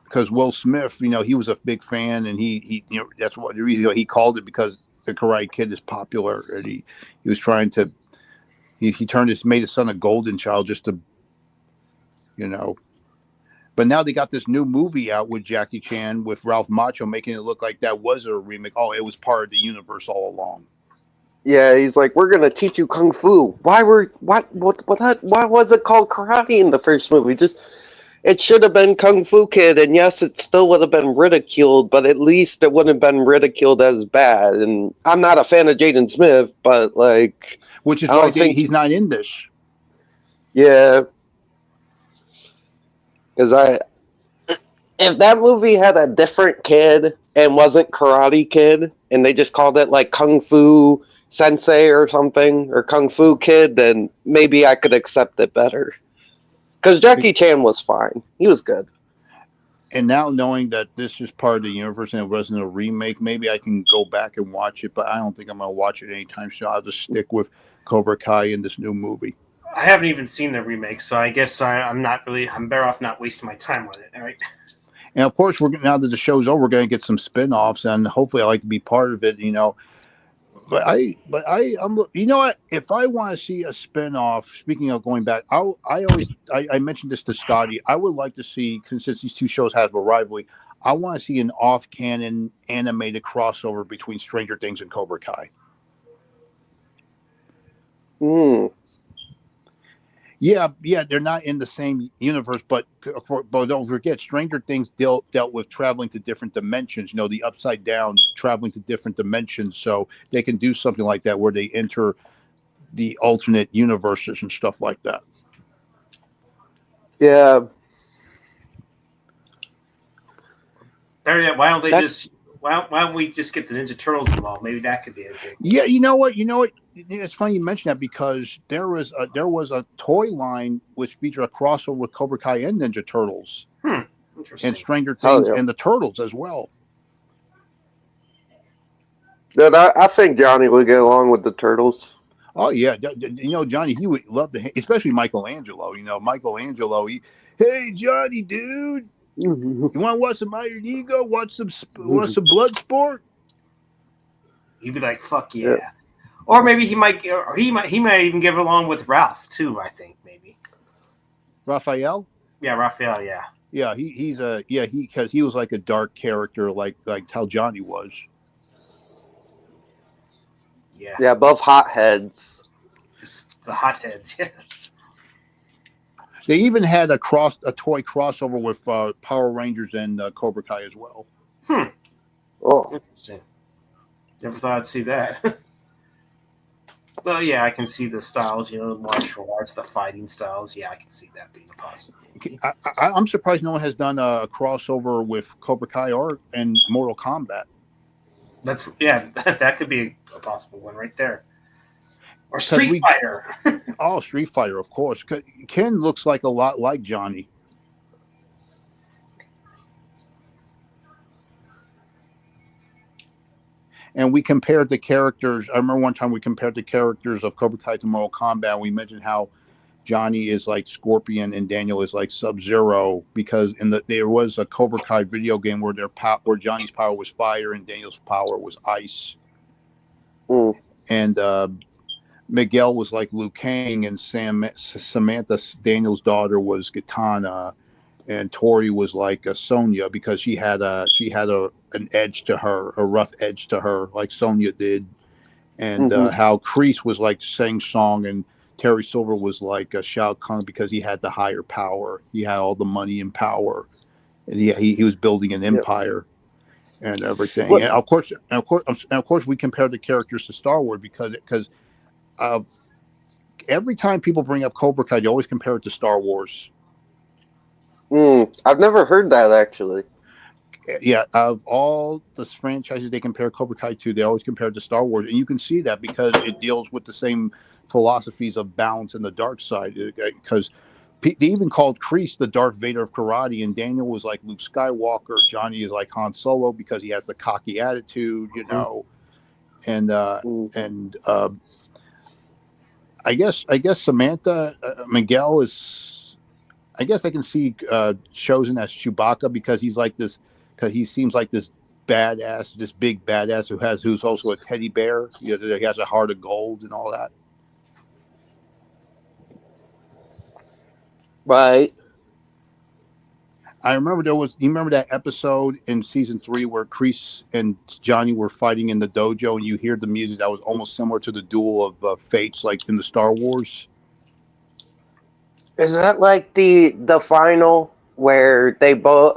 because Will Smith, he was a big fan, and he that's what the reason he called it, because the Karate Kid is popular, and he was trying to made his son a golden child just to you know. But now they got this new movie out with Jackie Chan with Ralph Macchio, making it look like that was a remake. Oh, it was part of the universe all along. yeah, he's like, we're gonna teach you kung fu. Why was it called karate in the first movie? Just it should have been Kung Fu Kid, and yes, it still would have been ridiculed, but at least it wouldn't have been ridiculed as bad. And I'm not a fan of Jaden Smith, but like, Which is I why don't think he's not in this. yeah, because if that movie had a different kid and wasn't Karate Kid, and they just called it like Kung Fu Sensei or something, or Kung Fu Kid, then maybe I could accept it better. Because Jackie Chan was fine. He was good. And now knowing that this is part of the universe and it wasn't a remake, maybe I can go back and watch it, but I don't think I'm going to watch it anytime soon. I'll just stick with Cobra Kai in this new movie. I haven't even seen the remake, so I guess I'm better off not wasting my time on it. All right. And of course, now that the show's over, we're going to get some spin-offs, and hopefully I like to be part of it, But I'm what? If I want to see a spin-off, speaking of going back, I mentioned this to Scotty. I would like to see, since these two shows have a rivalry, I want to see an off-canon animated crossover between Stranger Things and Cobra Kai. Yeah, they're not in the same universe, but don't forget, Stranger Things dealt with traveling to different dimensions. The upside down, traveling to different dimensions, so they can do something like that where they enter the alternate universes and stuff like that. Yeah. Why don't they why don't we just get the Ninja Turtles involved? Maybe that could be a big. Yeah, you know what? It's funny you mention that, because there was a toy line which featured a crossover with Cobra Kai and Ninja Turtles. Interesting. And Stranger Things and the Turtles as well. But I think Johnny would get along with the Turtles. Oh yeah, Johnny, he would love to, especially Michelangelo. Michelangelo. Hey Johnny, dude, you want to watch some Iron Ego? Want some blood sport? He'd be like, "Fuck yeah." Or maybe he might even get along with Ralph too. I think maybe. Raphael. Yeah, Raphael. Yeah. Yeah, because he was like a dark character, like how Johnny was. Yeah. Yeah, both hotheads. The hotheads. Yeah. They even had a toy crossover with Power Rangers and Cobra Kai as well. Oh, interesting. Never thought I'd see that. Well, yeah, I can see the styles. The martial arts, the fighting styles. Yeah, I can see that being a possibility. I'm surprised no one has done a crossover with Cobra Kai and Mortal Kombat. That could be a possible one right there. Or Street Fighter. Oh, Street Fighter, of course. Ken looks like a lot like Johnny. And we compared the characters. I remember one time we compared the characters of Cobra Kai to Mortal Kombat. And we mentioned how Johnny is like Scorpion and Daniel is like Sub-Zero, because there was a Cobra Kai video game where where Johnny's power was fire and Daniel's power was ice. And Miguel was like Liu Kang, and Samantha, Daniel's daughter, was Katana, and Tori was like Sonya, because she had an edge to her, a rough edge to her, like Sonya did. And how Kreese was like Shang Tsung, and Terry Silver was like Shao Kahn, because he had the higher power. He had all the money and power, and he was building an empire and everything. And of course, we compare the characters to Star Wars because every time people bring up Cobra Kai, they always compare it to Star Wars. I've never heard that, actually. Yeah, of all the franchises they compare Cobra Kai to, they always compare it to Star Wars, and you can see that because it deals with the same philosophies of balance and the dark side. Because they even called Kreese the Darth Vader of karate, and Daniel was like Luke Skywalker. Johnny is like Han Solo because he has the cocky attitude, and Mm. and I guess Samantha Miguel is. I guess I can see chosen as Chewbacca because he's like this. Because he seems like this badass, this big badass who's also a teddy bear. He has a heart of gold and all that. Right. I remember you remember that episode in season 3 where Kreese and Johnny were fighting in the dojo, and you hear the music that was almost similar to the duel of fates, like in the Star Wars. Is that like the final where they both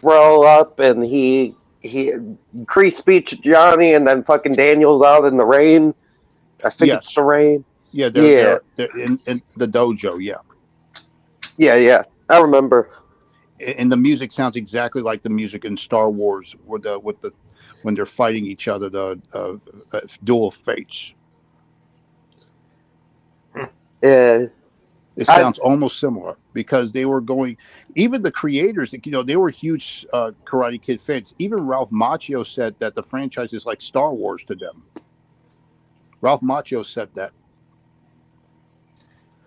roll up and he Kreese beats Johnny and then fucking Daniel's out in the rain? I think it's the Yes, rain. yeah, Yeah, they're in the dojo, yeah, yeah. I remember. and the music sounds exactly like the music in Star Wars, with the when they're fighting each other, the duel of fates. Yeah, It I sounds almost similar because they were going. Even the creators, they were huge Karate Kid fans. Even Ralph Macchio said that the franchise is like Star Wars to them. Ralph Macchio said that.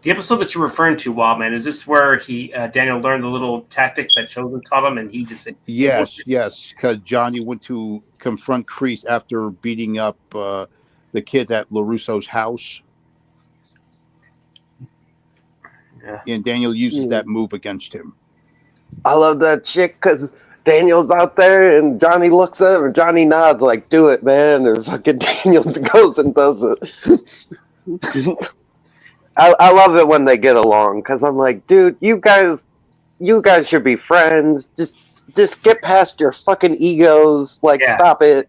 The episode that you're referring to, Wildman, is this where Daniel learned the little tactics that Chosen taught him, and he just said, Yes, because Johnny went to confront Kreese after beating up the kid at LaRusso's house, yeah. and Daniel uses that move against him. I love that chick because Daniel's out there and Johnny looks at him and Johnny nods like, "Do it, man," or fucking Daniel goes and does it. I love it when they get along because I'm like, dude, you guys should be friends. Just get past your fucking egos. Like, Yeah. stop it.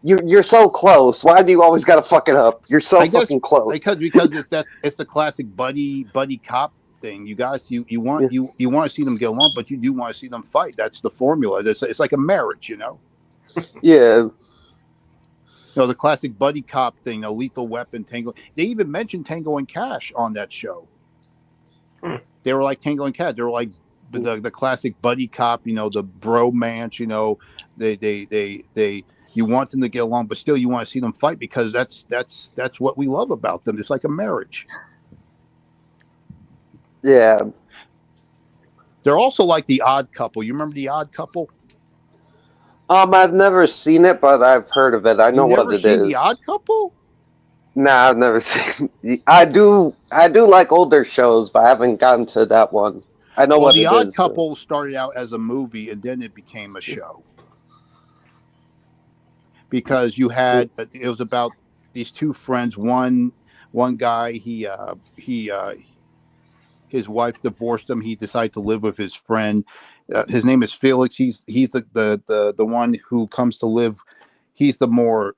You're so close. Why do you always gotta fuck it up? You're so I guess fucking close. because it's the classic buddy cop thing. You guys, you want Yeah. you want to see them get along, but you do want to see them fight. That's the formula. It's like a marriage, Yeah. The classic buddy cop thing, a Lethal Weapon, Tango. They even mentioned Tango and Cash on that show. They were like Tango and Cash. They were like the classic buddy cop, the bromance. They you want them to get along, but still you want to see them fight because that's what we love about them. It's like a marriage. Yeah. They're also like the Odd Couple. You remember the Odd Couple? I've never seen it, but I've heard of it. I know You what never it seen is. the Odd Couple? Nah, I've never seen. I do like older shows, but I haven't gotten to that one. I know Well, what the it Odd is. Couple started out as a movie and then it became a show. Because you had it was about these two friends. One guy, his wife divorced him. He decided to live with his friend. His name is Felix. He's the one who comes to live. He's the more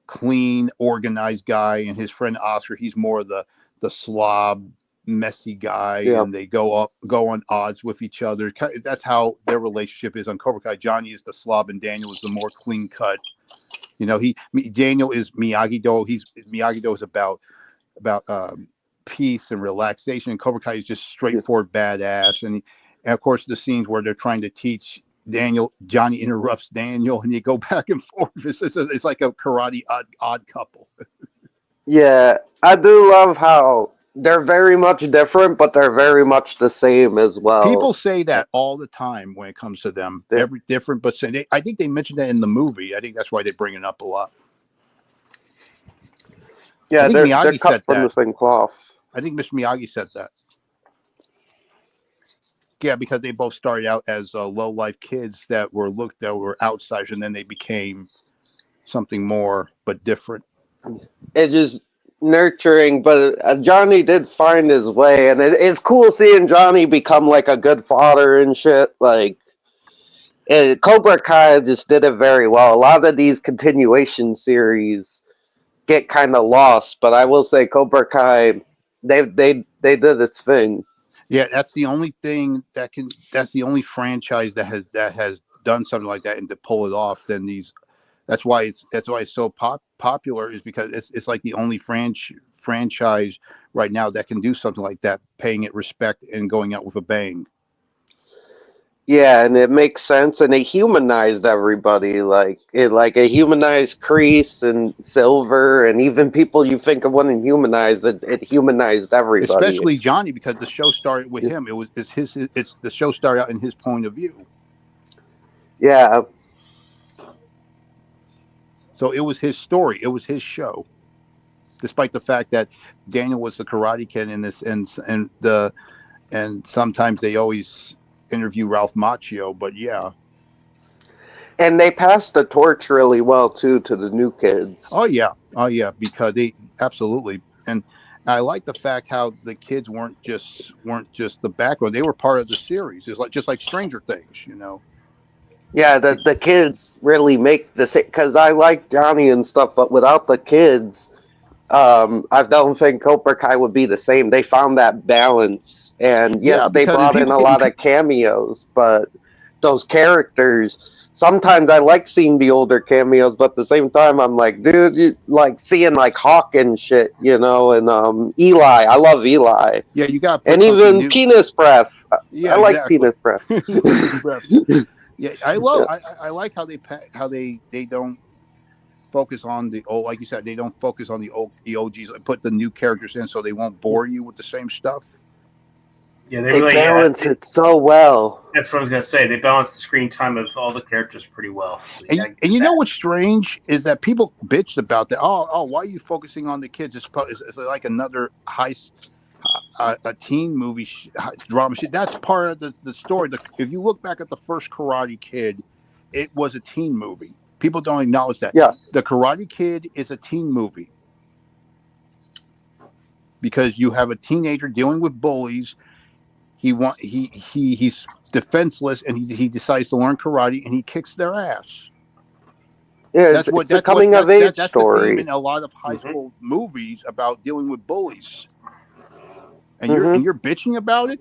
clean, organized guy, and his friend Oscar. He's more the slob, messy guy, Yeah. and they go on odds with each other. That's how their relationship is on Cobra Kai. Johnny is the slob, and Daniel is the more clean cut. Daniel is Miyagi Do. Miyagi Do is about peace and relaxation. And Cobra Kai is just straightforward badass. And of course, the scenes where they're trying to teach Daniel, Johnny interrupts Daniel, and you go back and forth. It's like a karate odd couple. Yeah, I do love how they're very much different, but they're very much the same as well. People say that all the time when it comes to them. Yeah. Every different, but I think they mentioned that in the movie. I think that's why they bring it up a lot. Yeah, I think they're Miyagi cut said from the that. same cloth. I think Mr. Miyagi said that. Yeah, because they both started out as low life kids that were outsiders, and then they became something more but different. It's just nurturing, but Johnny did find his way, and it's cool seeing Johnny become like a good father and shit. Like, Cobra Kai just did it very well. A lot of these continuation series get kind of lost, but I will say Cobra Kai, they did its thing. Yeah, that's the only thing that's the only franchise that has done something like that and to pull it off, then that's why it's so popular, is because it's like the only franchise right now that can do something like that, paying it respect and going out with a bang. Yeah, and it makes sense, and it humanized everybody. Like it humanized Kreese and Silver, and even people you think of wouldn't humanize. It humanized everybody. Especially Johnny, because the show started with him. It's the show started out in his point of view. Yeah, So it was his story. It was his show. Despite the fact that Daniel was the Karate Kid in this, and sometimes they always interview Ralph Macchio, but yeah. and they passed the torch really well too to the new kids. Oh yeah, because they absolutely. And I like the fact how the kids weren't just the background; they were part of the series. It's like just like Stranger Things, you know. Yeah, the kids really make the because I like Johnny and stuff, but without the kids, I don't think Cobra Kai would be the same. They found that balance, and Yeah, yes, they because brought in a lot of cameos, but those characters. Sometimes I like seeing the older cameos, but at the same time, I'm like, dude, like seeing like Hawk and shit, you know, and Eli. I love Eli, yeah, you got and even Penis Breath. Yeah, I like exactly. Penis Breath. Yeah, I love. I like how they don't focus on the old, like you said, they don't focus on the OGs. Put the new characters in so they won't bore you with the same stuff. Yeah, They balance it so well. That's what I was gonna say. They balance the screen time of all the characters pretty well. So And you know what's strange is that people bitched about that. Oh, why are you focusing on the kids? It's like another a teen movie drama shit. That's part of the story. If you look back at the first Karate Kid, it was a teen movie. People don't acknowledge that. Yes. The Karate Kid is a teen movie because you have a teenager dealing with bullies. He's defenseless, and he decides to learn karate, and he kicks their ass. Yeah, it's a coming of age story. The theme in a lot of high school movies about dealing with bullies. And you're bitching about it.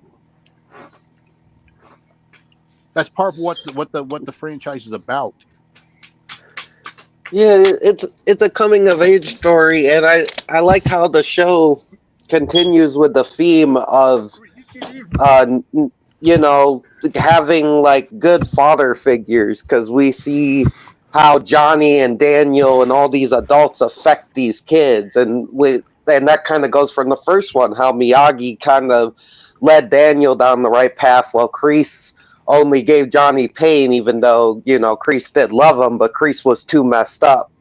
That's part of what the franchise is about. Yeah, it's a coming of age story, and I like how the show continues with the theme of you know, having like good father figures, because we see how Johnny and Daniel and all these adults affect these kids, and that kind of goes from the first one, how Miyagi kind of led Daniel down the right path, while Kreese only gave Johnny pain, even though, you know, Kreese did love him, but Kreese was too messed up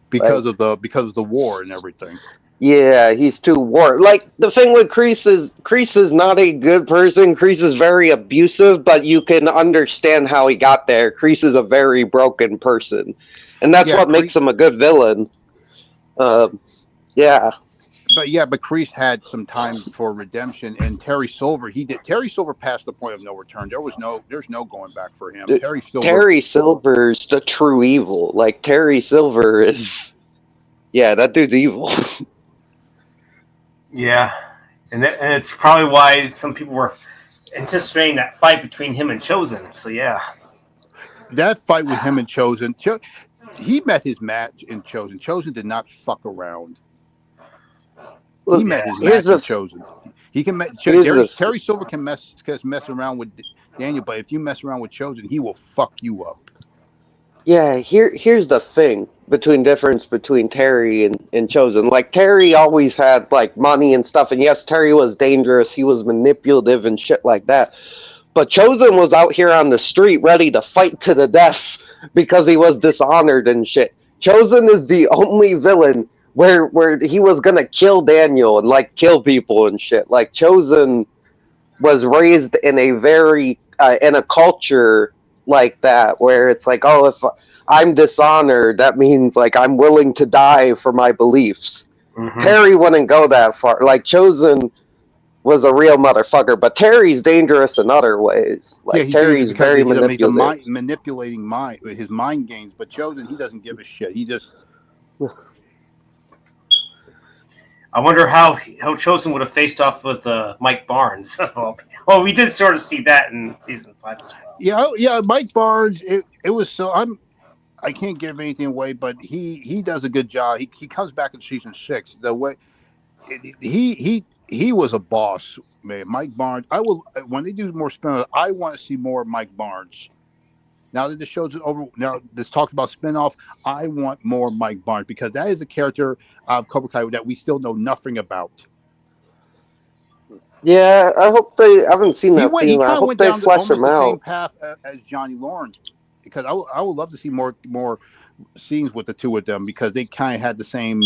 because of the war and everything. Yeah, he's too warped. Like, the thing with Kreese is not a good person. Kreese is very abusive, but you can understand how he got there. Kreese is a very broken person, and that's what makes him a good villain. Yeah. But Kreese had some time for redemption, and Terry Silver, Terry Silver passed the point of no return. There's no going back for him. Terry Silver's the true evil. Like, Terry Silver is, yeah, that dude's evil. Yeah, and it's probably why some people were anticipating that fight between him and Chosen. So yeah, that fight with him and Chosen, he met his match in Chosen. Chosen did not fuck around. He met his match in Chosen. He can Terry Silver can mess around with Daniel, but if you mess around with Chosen, he will fuck you up. Yeah, here's the thing difference between Terry and Chosen. Like, Terry always had like money and stuff, and yes, Terry was dangerous, he was manipulative and shit like that. But Chosen was out here on the street ready to fight to the death because he was dishonored and shit. Chosen is the only villain where he was gonna kill Daniel and like kill people and shit. Like, Chosen was raised in a very in a culture like that, where it's like, oh, if I'm dishonored, that means like I'm willing to die for my beliefs. Terry wouldn't go that far. Like, Chosen was a real motherfucker, but Terry's dangerous in other ways. Like, Terry's very manipulative. Manipulating his mind games, but Chosen, he doesn't give a shit. He just. I wonder how Chosen would have faced off with Mike Barnes. Well, we did sort of see that in season 5 as well. Yeah. Mike Barnes. It was so. I can't give anything away, but he does a good job. He comes back in season 6. The way he was a boss, man. Mike Barnes. I will when they do more spin. I want to see more Mike Barnes. Now that the show's over, now this talks about spinoff. I want more Mike Barnes because that is a character of Cobra Kai that we still know nothing about. Yeah, I hope they. I haven't seen that He season. I kind of hope went they down flesh almost him the same out. path as Johnny Lawrence because I would love to see more scenes with the two of them because they kind of had the same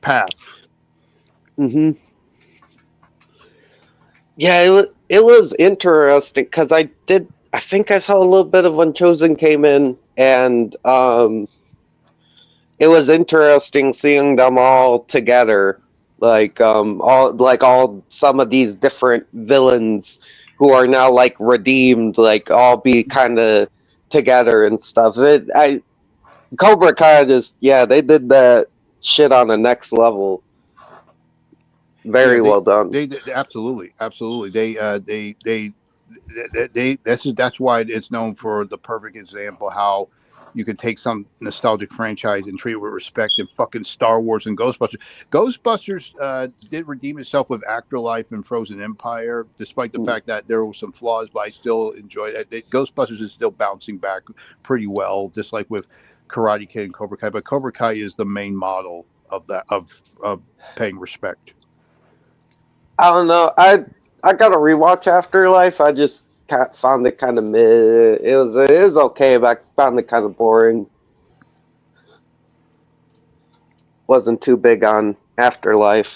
path. Hmm. Yeah, it was interesting because I did. I think I saw a little bit of Unchosen came in, and it was interesting seeing them all together, all some of these different villains who are now like redeemed, like all be kind of together and stuff. Cobra Kai just they did that shit on the next level. Yeah, Very well done. they absolutely that's why it's known for the perfect example how you can take some nostalgic franchise and treat it with respect and fucking Star Wars and Ghostbusters. Ghostbusters did redeem itself with Afterlife and Frozen Empire, despite the fact that there were some flaws, but I still enjoyed it. Ghostbusters is still bouncing back pretty well, just like with Karate Kid and Cobra Kai. But Cobra Kai is the main model of that of paying respect. I don't know. I got to rewatch Afterlife. I just found it kind of meh. It was okay, but I found it kind of boring. Wasn't too big on Afterlife.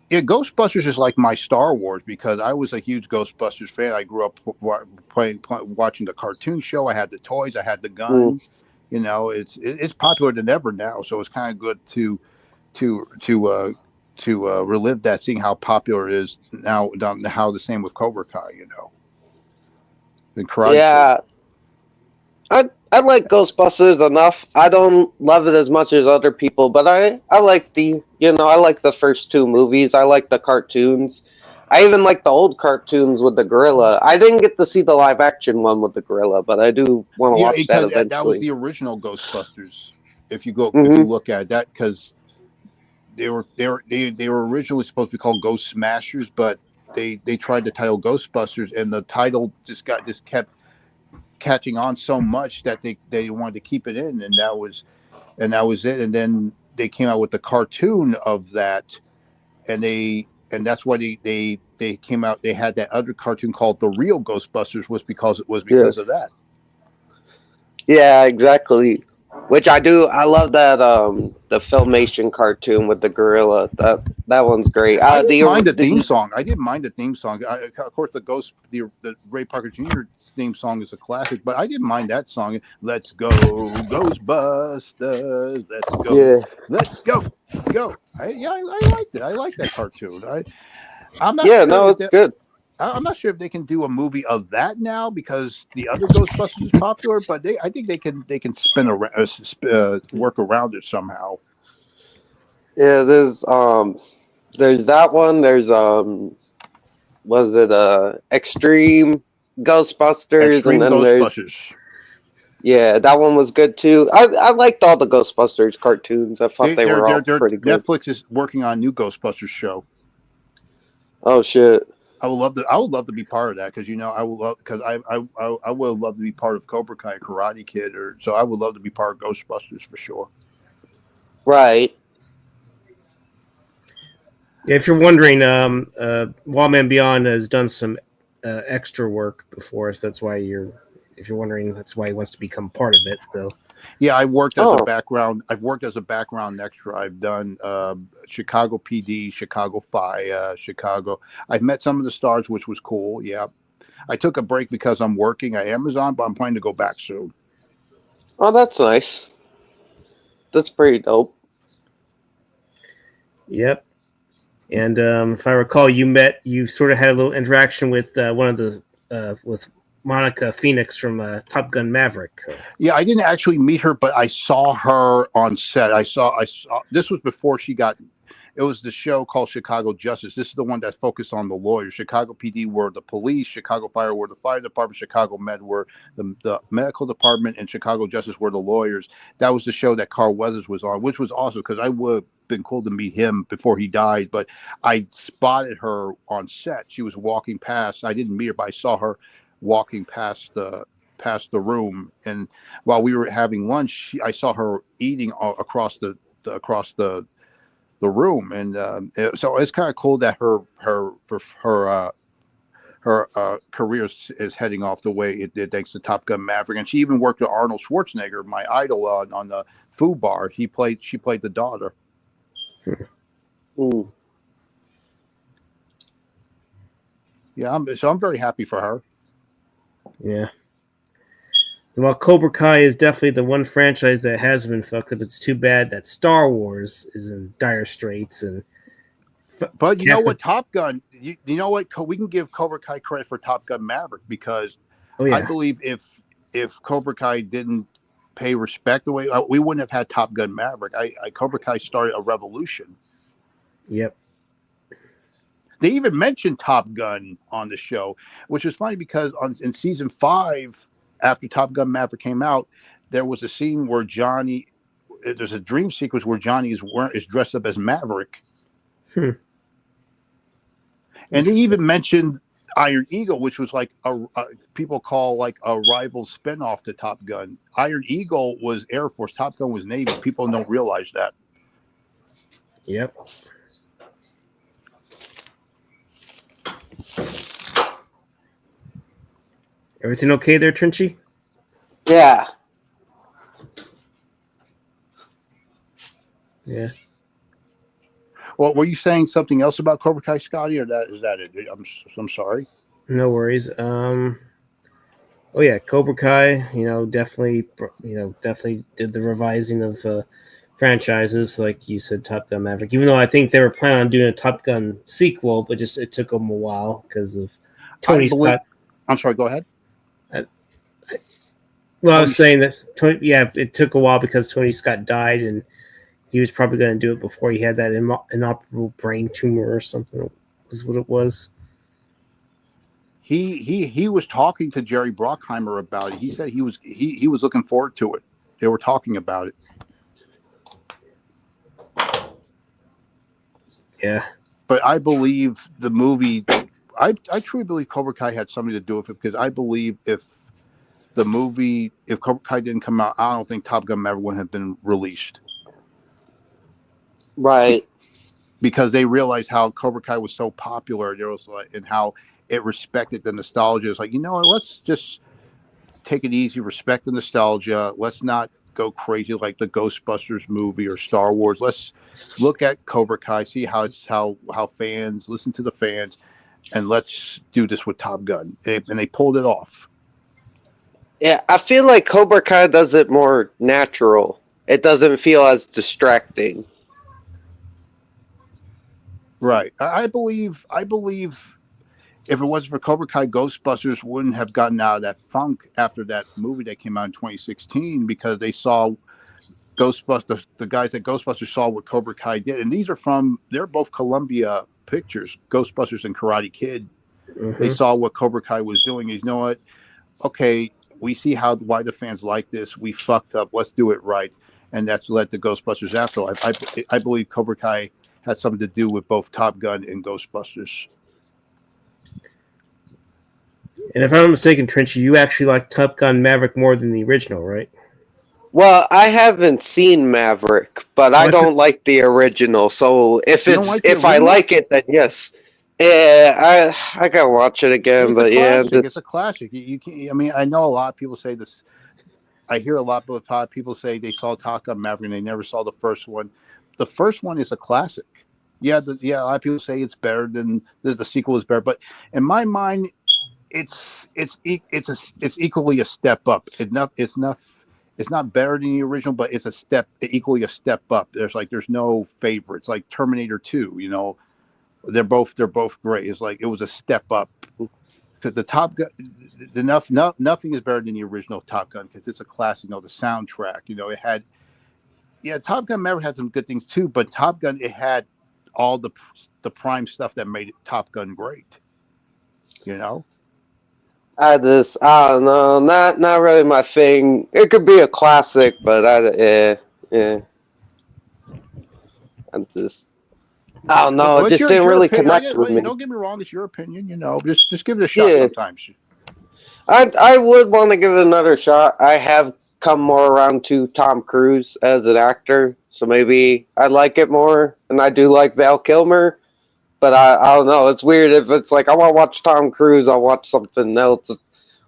Yeah, Ghostbusters is like my Star Wars because I was a huge Ghostbusters fan. I grew up watching the cartoon show. I had the toys. I had the Mm. gun. You know, it's popular than ever now. So it's kind of good to to uh, to relive that, seeing how popular it is now. How the same with Cobra Kai. You know, and Karate Kid. Yeah, I like Ghostbusters enough. I don't love it as much as other people, but I like I like the first two movies. I like the cartoons. I even like the old cartoons with the gorilla. I didn't get to see the live action one with the gorilla, but I do want to Yeah, watch that because that was eventually. the original Ghostbusters. If you Hmm. look at that, because they were originally supposed to be called Ghost Smashers, but they tried the title Ghostbusters, and the title just kept catching on so much that they wanted to keep it in, and that was it. And then they came out with the cartoon of that, and that's why they came out. They had that other cartoon called The Real Ghostbusters was Yeah. because of that. Yeah, exactly. Which I do. I love that the filmation cartoon with the gorilla. That one's great. I didn't mind the Did theme you? song. I didn't mind the theme song. Of course, the Ray Parker Jr. theme song is a classic, but I didn't mind that song. Let's go, Ghostbusters! Yeah. Let's go! I liked it. I like that cartoon. I'm not Yeah. sure No, if it's good. I'm not sure if they can do a movie of that now because the other Ghostbusters is popular, but I think they can spin around work around it somehow. Yeah. There's that one. There's was it Extreme Ghostbusters, and Extreme then there's Ghostbusters. that one was good too. I liked all the Ghostbusters cartoons. I thought they were all They're pretty good. Netflix is working on a new Ghostbusters show. Oh shit. I would love to be part of that because I would love because I would love to be part of Cobra Kai, Karate Kid, or so I would love to be part of Ghostbusters for sure. Right. Yeah, if you're wondering, Wildman Beyond has done some extra work before us. That's why if you're wondering, that's why he wants to become part of it. So Yeah, I worked as a Oh. background. I've worked as a background extra. I've done Chicago PD, Chicago Fire, Chicago. I've met some of the stars, which was cool. Yeah, I took a break because I'm working at Amazon, but I'm planning to go back soon. Oh, that's nice. That's pretty dope. yep. And if I recall, you sort of had a little interaction with one of the with Monica Phoenix from Top Gun Maverick. Yeah, I didn't actually meet her, but I saw her on set. I saw. This was before she got It was the show called Chicago Justice. This is the one that focused on the lawyers. Chicago PD were the police, Chicago Fire were the fire department, Chicago Med were the medical department, and Chicago Justice were the lawyers. That was the show that Carl Weathers was on, which was awesome because I would have been cool to meet him before he died. But I spotted her on set. She was walking past. I didn't meet her, but I saw her walking past the room, and while we were having lunch, I saw her eating across the room, and so it's kind of cool that her career is heading off the way it did thanks to Top Gun Maverick, and she even worked with Arnold Schwarzenegger, my idol, on the Food Bar. She played the daughter. Ooh. Yeah, I'm very happy for her. Yeah. So while Cobra Kai is definitely the one franchise that has been fucked up, it's too bad that Star Wars is in dire straits. And but you know what, Top Gun, you know what, we can give Cobra Kai credit for Top Gun Maverick because I believe if Cobra Kai didn't pay respect the way we wouldn't have had Top Gun Maverick. Cobra Kai started a revolution. Yep. They even mentioned Top Gun on the show, which is funny because in season 5, after Top Gun Maverick came out, there was a scene where there's a dream sequence where Johnny is dressed up as Maverick. And they even mentioned Iron Eagle, which was like people call like a rival spinoff to Top Gun. Iron Eagle was Air Force, Top Gun was Navy. People don't realize that. Yep. Everything okay there, Trinchy? Yeah. Yeah. Well, were you saying something else about Cobra Kai, Scotty, or is that it? I'm sorry. No worries. Oh yeah, Cobra Kai. Definitely did the revising of franchises, like you said, Top Gun Maverick. Even though I think they were planning on doing a Top Gun sequel, but it took them a while because of Tony Scott. I'm sorry. Go ahead. I was saying that it took a while because Tony Scott died, and he was probably going to do it before he had that inoperable brain tumor or something. Was what it was. He was talking to Jerry Bruckheimer about it. He said he was looking forward to it. They were talking about it. Yeah. But I believe the movie. I truly believe Cobra Kai had something to do with it because I believe if Cobra Kai didn't come out, I don't think Top Gun Maverick would have been released. Right. Because they realized how Cobra Kai was so popular, and how it respected the nostalgia. It's like, let's just take it easy, respect the nostalgia. Let's not go crazy like the Ghostbusters movie or Star Wars. Let's look at Cobra Kai, see how fans listen to the fans, and let's do this with Top Gun. And they pulled it off. Yeah, I feel like Cobra Kai does it more natural. It doesn't feel as distracting. Right. I believe if it wasn't for Cobra Kai, Ghostbusters wouldn't have gotten out of that funk after that movie that came out in 2016 because they saw Ghostbusters, the guys at Ghostbusters saw what Cobra Kai did. And they're both Columbia Pictures, Ghostbusters and Karate Kid. Mm-hmm. They saw what Cobra Kai was doing. You know what? Okay, we see why the fans like this. We fucked up. Let's do it right. And that's led to Ghostbusters Afterlife. I believe Cobra Kai had something to do with both Top Gun and Ghostbusters. And if I'm not mistaken, Trinchy, you actually like Top Gun Maverick more than the original, right? Well, I haven't seen Maverick, but I don't like the original. So if I like it, then yes. Yeah, I gotta watch it again. But yeah, it's a classic. You can't. I mean, I know a lot of people say this. I hear a lot of people say they saw Top Gun Maverick and they never saw the first one. The first one is a classic. Yeah, a lot of people say it's better than the sequel is better, but in my mind, it's equally a step up. It's not better than the original, but it's equally a step up. There's no favorites. Like Terminator 2, they're both great. It's like it was a step up. Because the Top Gun, nothing is better than the original Top Gun because it's a classic. The soundtrack, it had. Yeah, Top Gun Maverick had some good things too, but Top Gun, it had all the prime stuff that made Top Gun great. You know, I don't know, not really my thing. It could be a classic, but yeah, I'm just, I don't know. It well, just it's didn't your really opinion. connect with Well, me. don't get me wrong, it's your opinion. You know, just give it a shot Yeah, sometimes. I would want to give it another shot. I have come more around to Tom Cruise as an actor, so maybe I like it more. And I do like Val Kilmer, but I don't know. It's weird if it's like I want to watch Tom Cruise, I'll watch something else,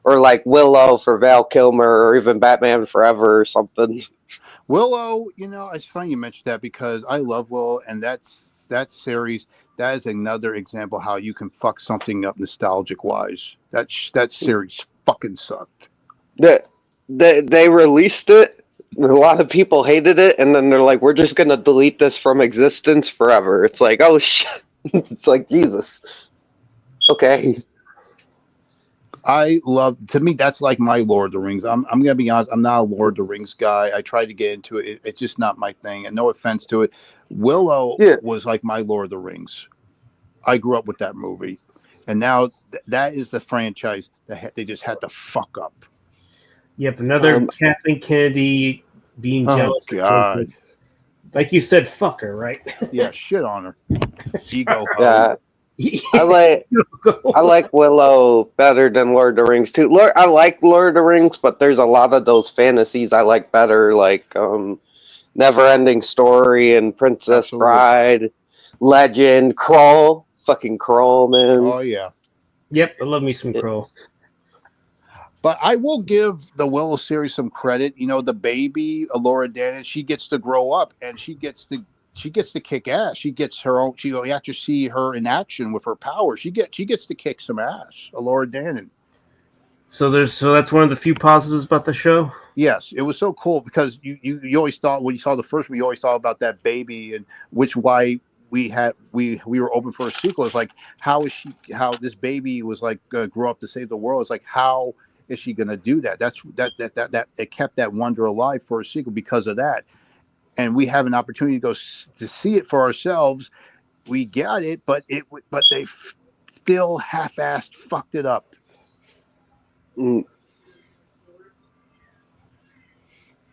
or like Willow for Val Kilmer, or even Batman Forever or something. Willow, you know, it's funny you mentioned that because I love Willow, and that series. That is another example how you can fuck something up nostalgic wise. That series fucking sucked. That they released it. A lot of people hated it, and then they're like, "We're just gonna delete this from existence forever." It's like, oh shit! It's like Jesus. Okay. I love. To me, that's like my Lord of the Rings. I'm gonna be honest. I'm not a Lord of the Rings guy. I tried to get into it. It's just not my thing. And no offense to it, Willow Yeah. was like my Lord of the Rings. I grew up with that movie, and now that is the franchise that they just had to fuck up. Yep, another Um. Kathleen Kennedy being Oh jealous of God, Jacob. Like you said, fuck her, right? yeah, shit on her, ego hoe. Yeah. I like I like Willow better than Lord of the Rings too. I like Lord of the Rings, but there's a lot of those fantasies I like better, like Never Ending Story and Princess Absolutely. Bride, Legend, Kroll, fucking Kroll, man. Oh yeah. Yep, I love me some Crow. But I will give the Willow series some credit. You know, the baby, Laura Dannon, she gets to grow up and she gets to kick ass. She gets her own. You have to see her in action with her power. She gets to kick some ass. Laura Dannon. So that's one of the few positives about the show. Yes, it was so cool because you always thought when you saw the first one, you always thought about that baby and which why we were open for a sequel. It's like how this baby was like grew up to save the world. It's like how is she going to do that? That it kept that wonder alive for a sequel because of that. And we have an opportunity to to see it for ourselves. We got it, but they still half-assed fucked it up. Mm.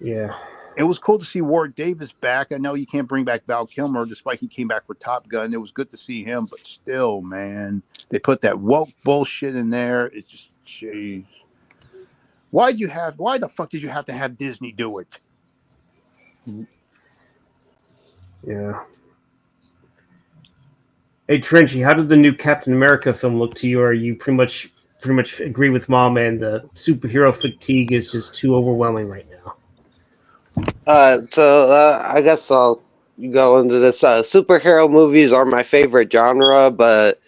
Yeah. It was cool to see Warwick Davis back. I know you can't bring back Val Kilmer, despite he came back for Top Gun. It was good to see him, but still, man, they put that woke bullshit in there. It's just, jeez. Why the fuck did you have to have Disney do it? Yeah. Hey Trenchy, how did the new Captain America film look to you? Or are you pretty much agree with Mom and the superhero fatigue is just too overwhelming right now? I guess I'll go into this. Superhero movies are my favorite genre, but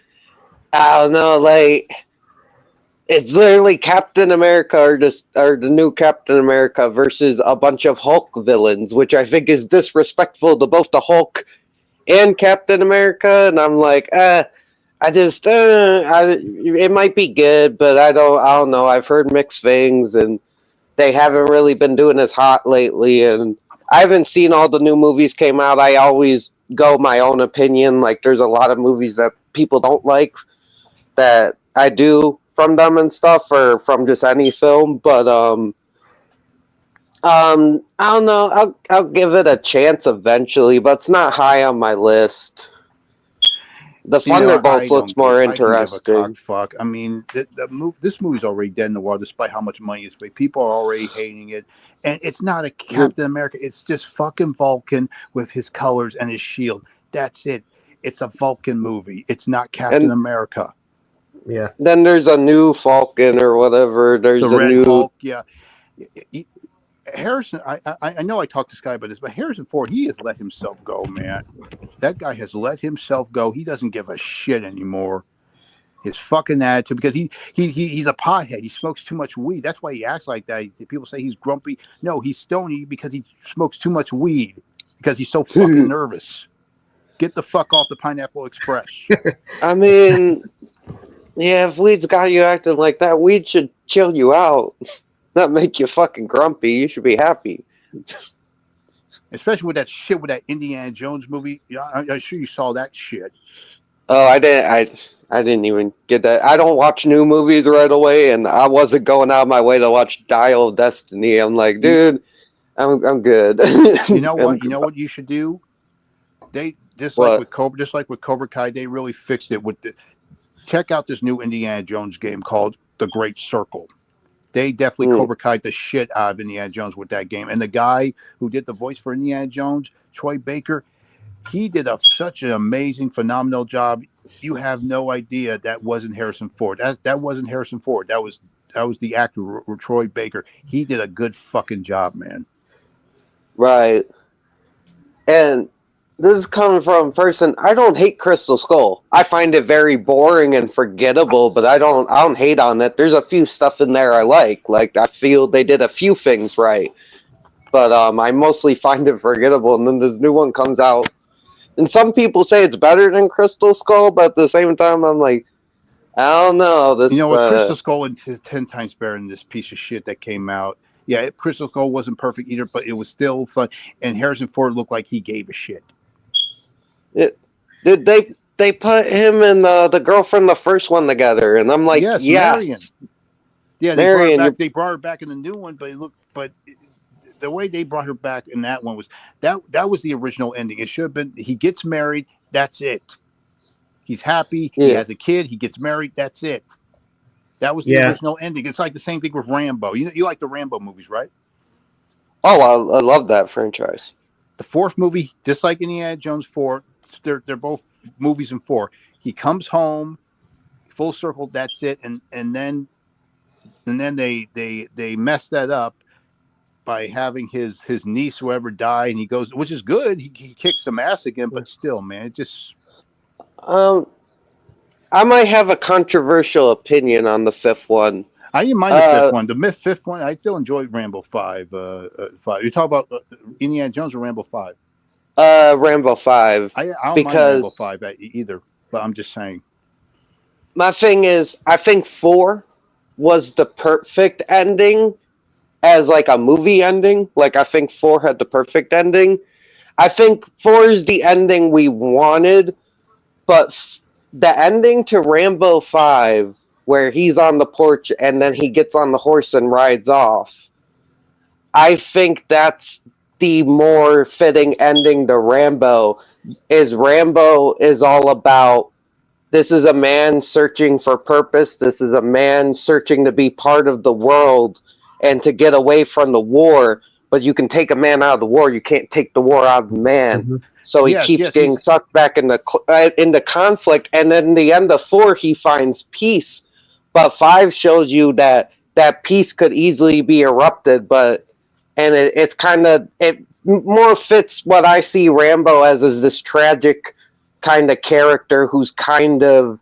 I don't know, like it's literally Captain America or the new Captain America versus a bunch of Hulk villains, which I think is disrespectful to both the Hulk and Captain America. And I'm like, it might be good, but I don't know. I've heard mixed things, and they haven't really been doing as hot lately. And I haven't seen all the new movies came out. I always go my own opinion. Like there's a lot of movies that people don't like that I do from them and stuff, or from just any film. But I don't know. I'll give it a chance eventually, but it's not high on my list. The You know, I Thunderbolts looks don't give. more I can give a cock interesting. fuck. I mean, this movie's already dead in the water, despite how much money it's made. People are already hating it, and it's not a Captain America. It's just fucking Vulcan with his colors and his shield. That's it. It's a Vulcan movie. It's not Captain And America. Yeah. then there's a new Falcon or whatever. The There's a Red new. Hulk. Yeah. Harrison, I know I talked to this guy about this, but Harrison Ford, he has let himself go, man. That guy has let himself go. He doesn't give a shit anymore. His fucking attitude, because he's a pothead. He smokes too much weed. That's why he acts like that. People say he's grumpy. No, he's stony because he smokes too much weed. Because he's so fucking nervous. Get the fuck off the Pineapple Express. I mean, yeah, if weed's got you acting like that, weed should chill you out, not make you fucking grumpy. You should be happy. especially with that shit with that Indiana Jones movie. Yeah, I'm sure you saw that shit. Oh, I didn't. I didn't even get that. I don't watch new movies right away, and I wasn't going out of my way to watch Dial of Destiny. I'm like, You dude, I'm good. you know I'm what? You know what you should do? They what? Just like with Cobra Kai, they really fixed it with the. Check out this new Indiana Jones game called The Great Circle. They definitely Mm, Cobra Kai the shit out of Indiana Jones with that game. And the guy who did the voice for Indiana Jones, Troy Baker, he did such an amazing, phenomenal job. You have no idea that wasn't Harrison Ford. That wasn't Harrison Ford. That was the actor Troy Baker. He did a good fucking job, man. right. And this is coming from a person. I don't hate Crystal Skull. I find it very boring and forgettable, but I don't hate on it. There's a few stuff in there I like. Like I feel they did a few things right, but I mostly find it forgettable. And then this new one comes out, and some people say it's better than Crystal Skull, but at the same time, I'm like, I don't know. You know This what? Crystal Skull is 10 times better than this piece of shit that came out. Yeah, Crystal Skull wasn't perfect either, but it was still fun. And Harrison Ford looked like he gave a shit. it, did they put him and the girlfriend the first one together, and I'm like, Yes, Marion. yes, Yeah, they brought her Marion, back. you They brought her back in the new one, but the way they brought her back in that one was that was the original ending. It should have been he gets married. That's it. He's happy. He yeah. has a kid. He gets married. That's it. That was the Yeah, original ending. It's like the same thing with Rambo. You like the Rambo movies, right? Oh, I love that franchise. The fourth movie, just like Indiana Jones 4, they're both movies in four. He comes home, full circle. That's it. And then they mess that up by having his niece whoever die, and he goes, which is good. He kicks some ass again, but still, man, it just. Um, I might have a controversial opinion on the fifth one. I didn't mind the fifth Uh, one. The fifth one, I still enjoyed Rambo 5. Five. You talk about Indiana Jones or Rambo 5? Rambo 5, I don't mind Rambo because 5 either, but I'm just saying. my thing is, I think 4 was the perfect ending as like a movie ending. Like I think 4 had the perfect ending. I think 4 is the ending we wanted, but the ending to Rambo 5, where he's on the porch and then he gets on the horse and rides off, I think that's the more fitting ending to Rambo. Is Rambo is all about, this is a man searching for purpose. This is a man searching to be part of the world and to get away from the war. But you can take a man out of the war. You can't take the war out of the man. hmm So he Yes, keeps yes, getting sucked back into conflict. And then in the end of 4, he finds peace. But 5 shows you that that peace could easily be erupted. But and it's kind of, it more fits what I see Rambo as, is this tragic kind of character who's kind of,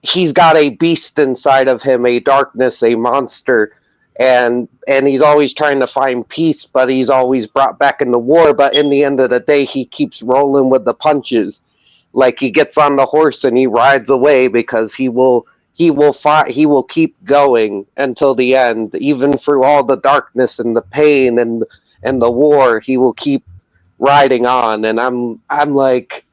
he's got a beast inside of him, a darkness, a monster, and he's always trying to find peace, but he's always brought back into war. But in the end of the day, he keeps rolling with the punches. Like he gets on the horse and he rides away because he will fight, he will keep going until the end, even through all the darkness and the pain and the war. He will keep riding on, and I'm like,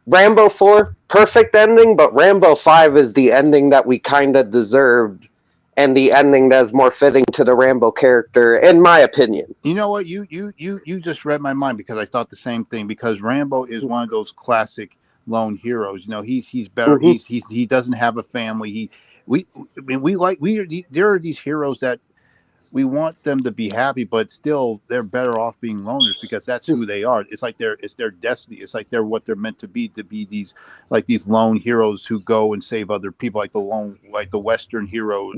Rambo 4, perfect ending, but Rambo 5 is the ending that we kind of deserved, and the ending that's more fitting to the Rambo character, in my opinion. You know what? You just read my mind because I thought the same thing. Because Rambo is one of those classic lone heroes. You know, he's better. Hmm. He doesn't have a family. I mean, there are these heroes that we want them to be happy, but still they're better off being loners because that's who they are. It's their destiny. It's like they're what they're meant to be these lone heroes who go and save other people, like the Western heroes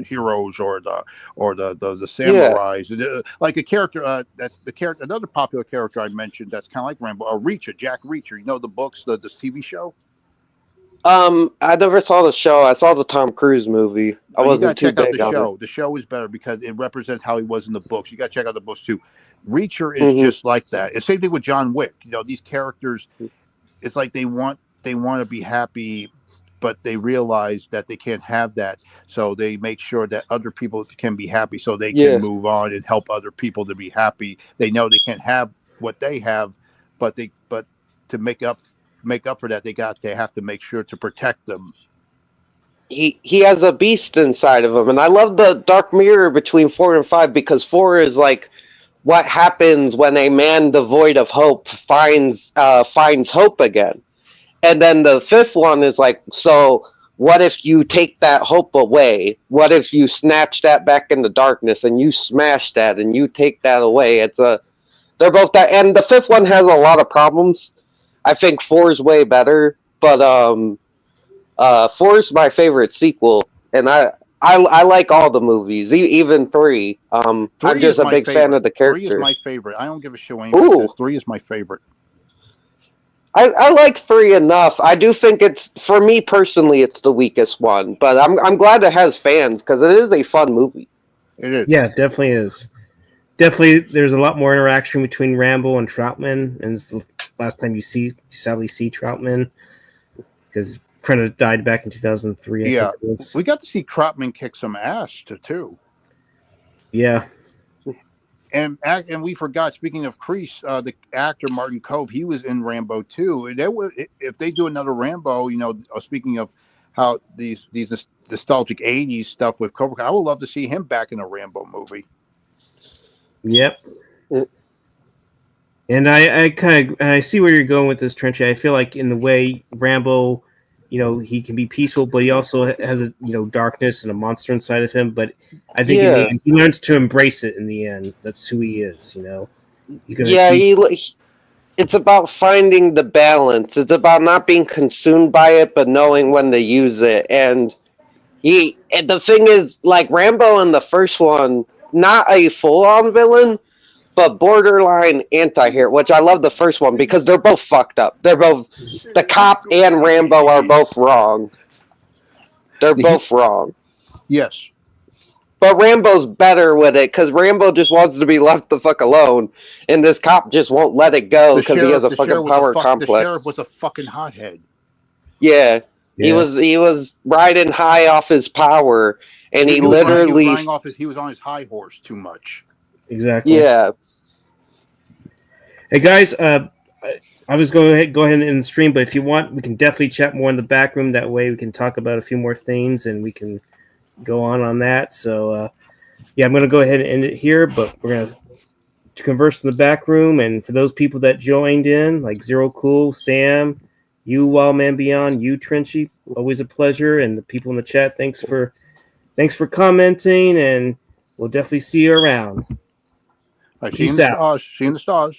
or the Yeah. samurais. Like a character that's the character, another popular character I mentioned that's kind of like Rambo, Reacher, Jack Reacher. You know the books, the TV show. I never saw the show. I saw the Tom Cruise movie. I Oh, you gotta wasn't too check out the big on it. show. The show is better because it represents how he was in the books. You gotta check out the books too. Reacher is Hmm. just like that. It's same thing with John Wick. You know, these characters, it's like they want to be happy, but they realize that they can't have that. So they make sure that other people can be happy so they can Yeah. move on and help other people to be happy. They know they can't have what they have, but to make up for that, they have to make sure to protect them. He has a beast inside of him, and I love the dark mirror between 4 and 5 because 4 is like what happens when a man devoid of hope finds hope again. And then the fifth one is like, so what if you take that hope away? What if you snatch that back into darkness and you smash that and you take that away? They're both that, and the fifth one has a lot of problems. I think 4 is way better, but 4 is my favorite sequel, and I like all the movies, even 3. I'm just a big fan of the characters. 3 is my favorite. I don't give a shit what anybody says. 3 is my favorite. I like 3 enough. I do think for me personally, it's the weakest one, but I'm glad it has fans because it is a fun movie. It is. Yeah, it definitely is. Definitely, there's a lot more interaction between Rambo and Troutman, and it's the last time you sadly see Troutman because Prentice died back in 2003. Yeah, I think it was. we got to see Troutman kick some ass too. Yeah. And we forgot. Speaking of Kreese, the actor Martin Kove, he was in Rambo 2. If they do another Rambo, speaking of how these nostalgic '80s stuff with Cobra Kai, I would love to see him back in a Rambo movie. Yep. And I see where you're going with this, Trenchy. I feel like in the way Rambo, he can be peaceful, but he also has a darkness and a monster inside of him. But I think in the end, he learns to embrace it. In the end, that's who he is. It's about finding the balance. It's about not being consumed by it, but knowing when to use it. And the thing is, like Rambo in the first one, not a full-on villain, but borderline anti-hero, which I love the first one because they're both fucked up. They're both, the cop and Rambo are both wrong. They're both wrong. Yes. But Rambo's better with it because Rambo just wants to be left the fuck alone, and this cop just won't let it go because he has a fucking power complex. The sheriff was a fucking hothead. Yeah. He was riding high off his power, and he was on his high horse too much. Exactly. Yeah. Hey guys, I was going to go ahead and end the stream, but if you want, we can definitely chat more in the back room. That way, we can talk about a few more things, and we can go on that. So, I'm going to go ahead and end it here, but we're going to converse in the back room. And for those people that joined in, like Zero Cool, Sam, you Wild Man Beyond, you Trenchy, always a pleasure. And the people in the chat, thanks for commenting, and we'll definitely see you around. Peace out. See you in the stars.